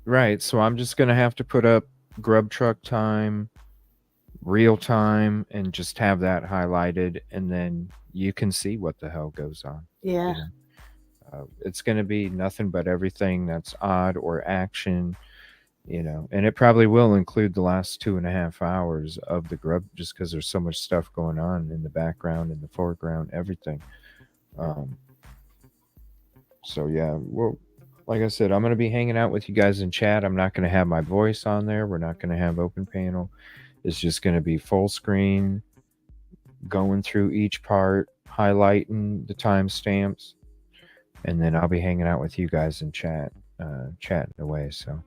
Right. So I'm just gonna have to put up GrubTruck time, real time, and just have that highlighted, and then you can see what the hell goes on. Yeah. It's gonna be nothing but everything that's odd or action. And it probably will include the last 2.5 hours of the grub, just because there's so much stuff going on in the background, in the foreground, everything. So yeah, well, like I said, I'm going to be hanging out with you guys in chat. I'm not going to have my voice on there. We're not going to have open panel. It's just going to be full screen, going through each part, highlighting the timestamps, and then I'll be hanging out with you guys in chat, chatting away. So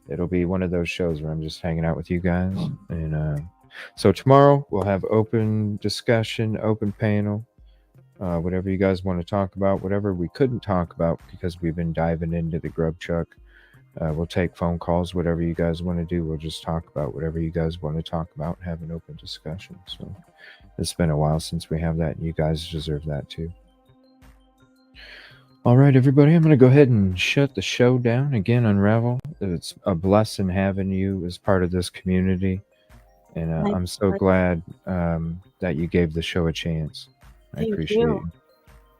it'll be one of those shows where I'm just hanging out with you guys. And so tomorrow we'll have open discussion, open panel, whatever you guys want to talk about, whatever we couldn't talk about because we've been diving into the GrubTruck. We'll take phone calls, whatever you guys want to do. We'll just talk about whatever you guys want to talk about and have an open discussion. So it's been a while since we have that, and you guys deserve that too. All right, everybody, I'm going to go ahead and shut the show down. Again, Unravel, it's a blessing having you as part of this community. And I'm so glad that you gave the show a chance. I appreciate you.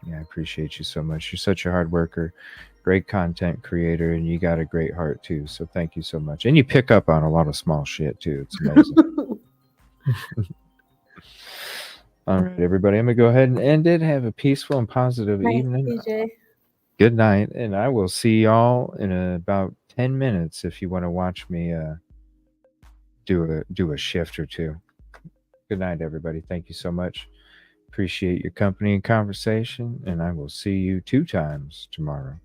Yeah, I appreciate you so much. You're such a hard worker, great content creator, and you got a great heart too. So thank you so much. And you pick up on a lot of small shit too. It's amazing. All right, everybody. I'm gonna go ahead and end it. Have a peaceful and positive evening. DJ. Good night, and I will see y'all in about 10 minutes if you want to watch me do a shift or two. Good night, everybody. Thank you so much. Appreciate your company and conversation, and I will see you 2 times tomorrow.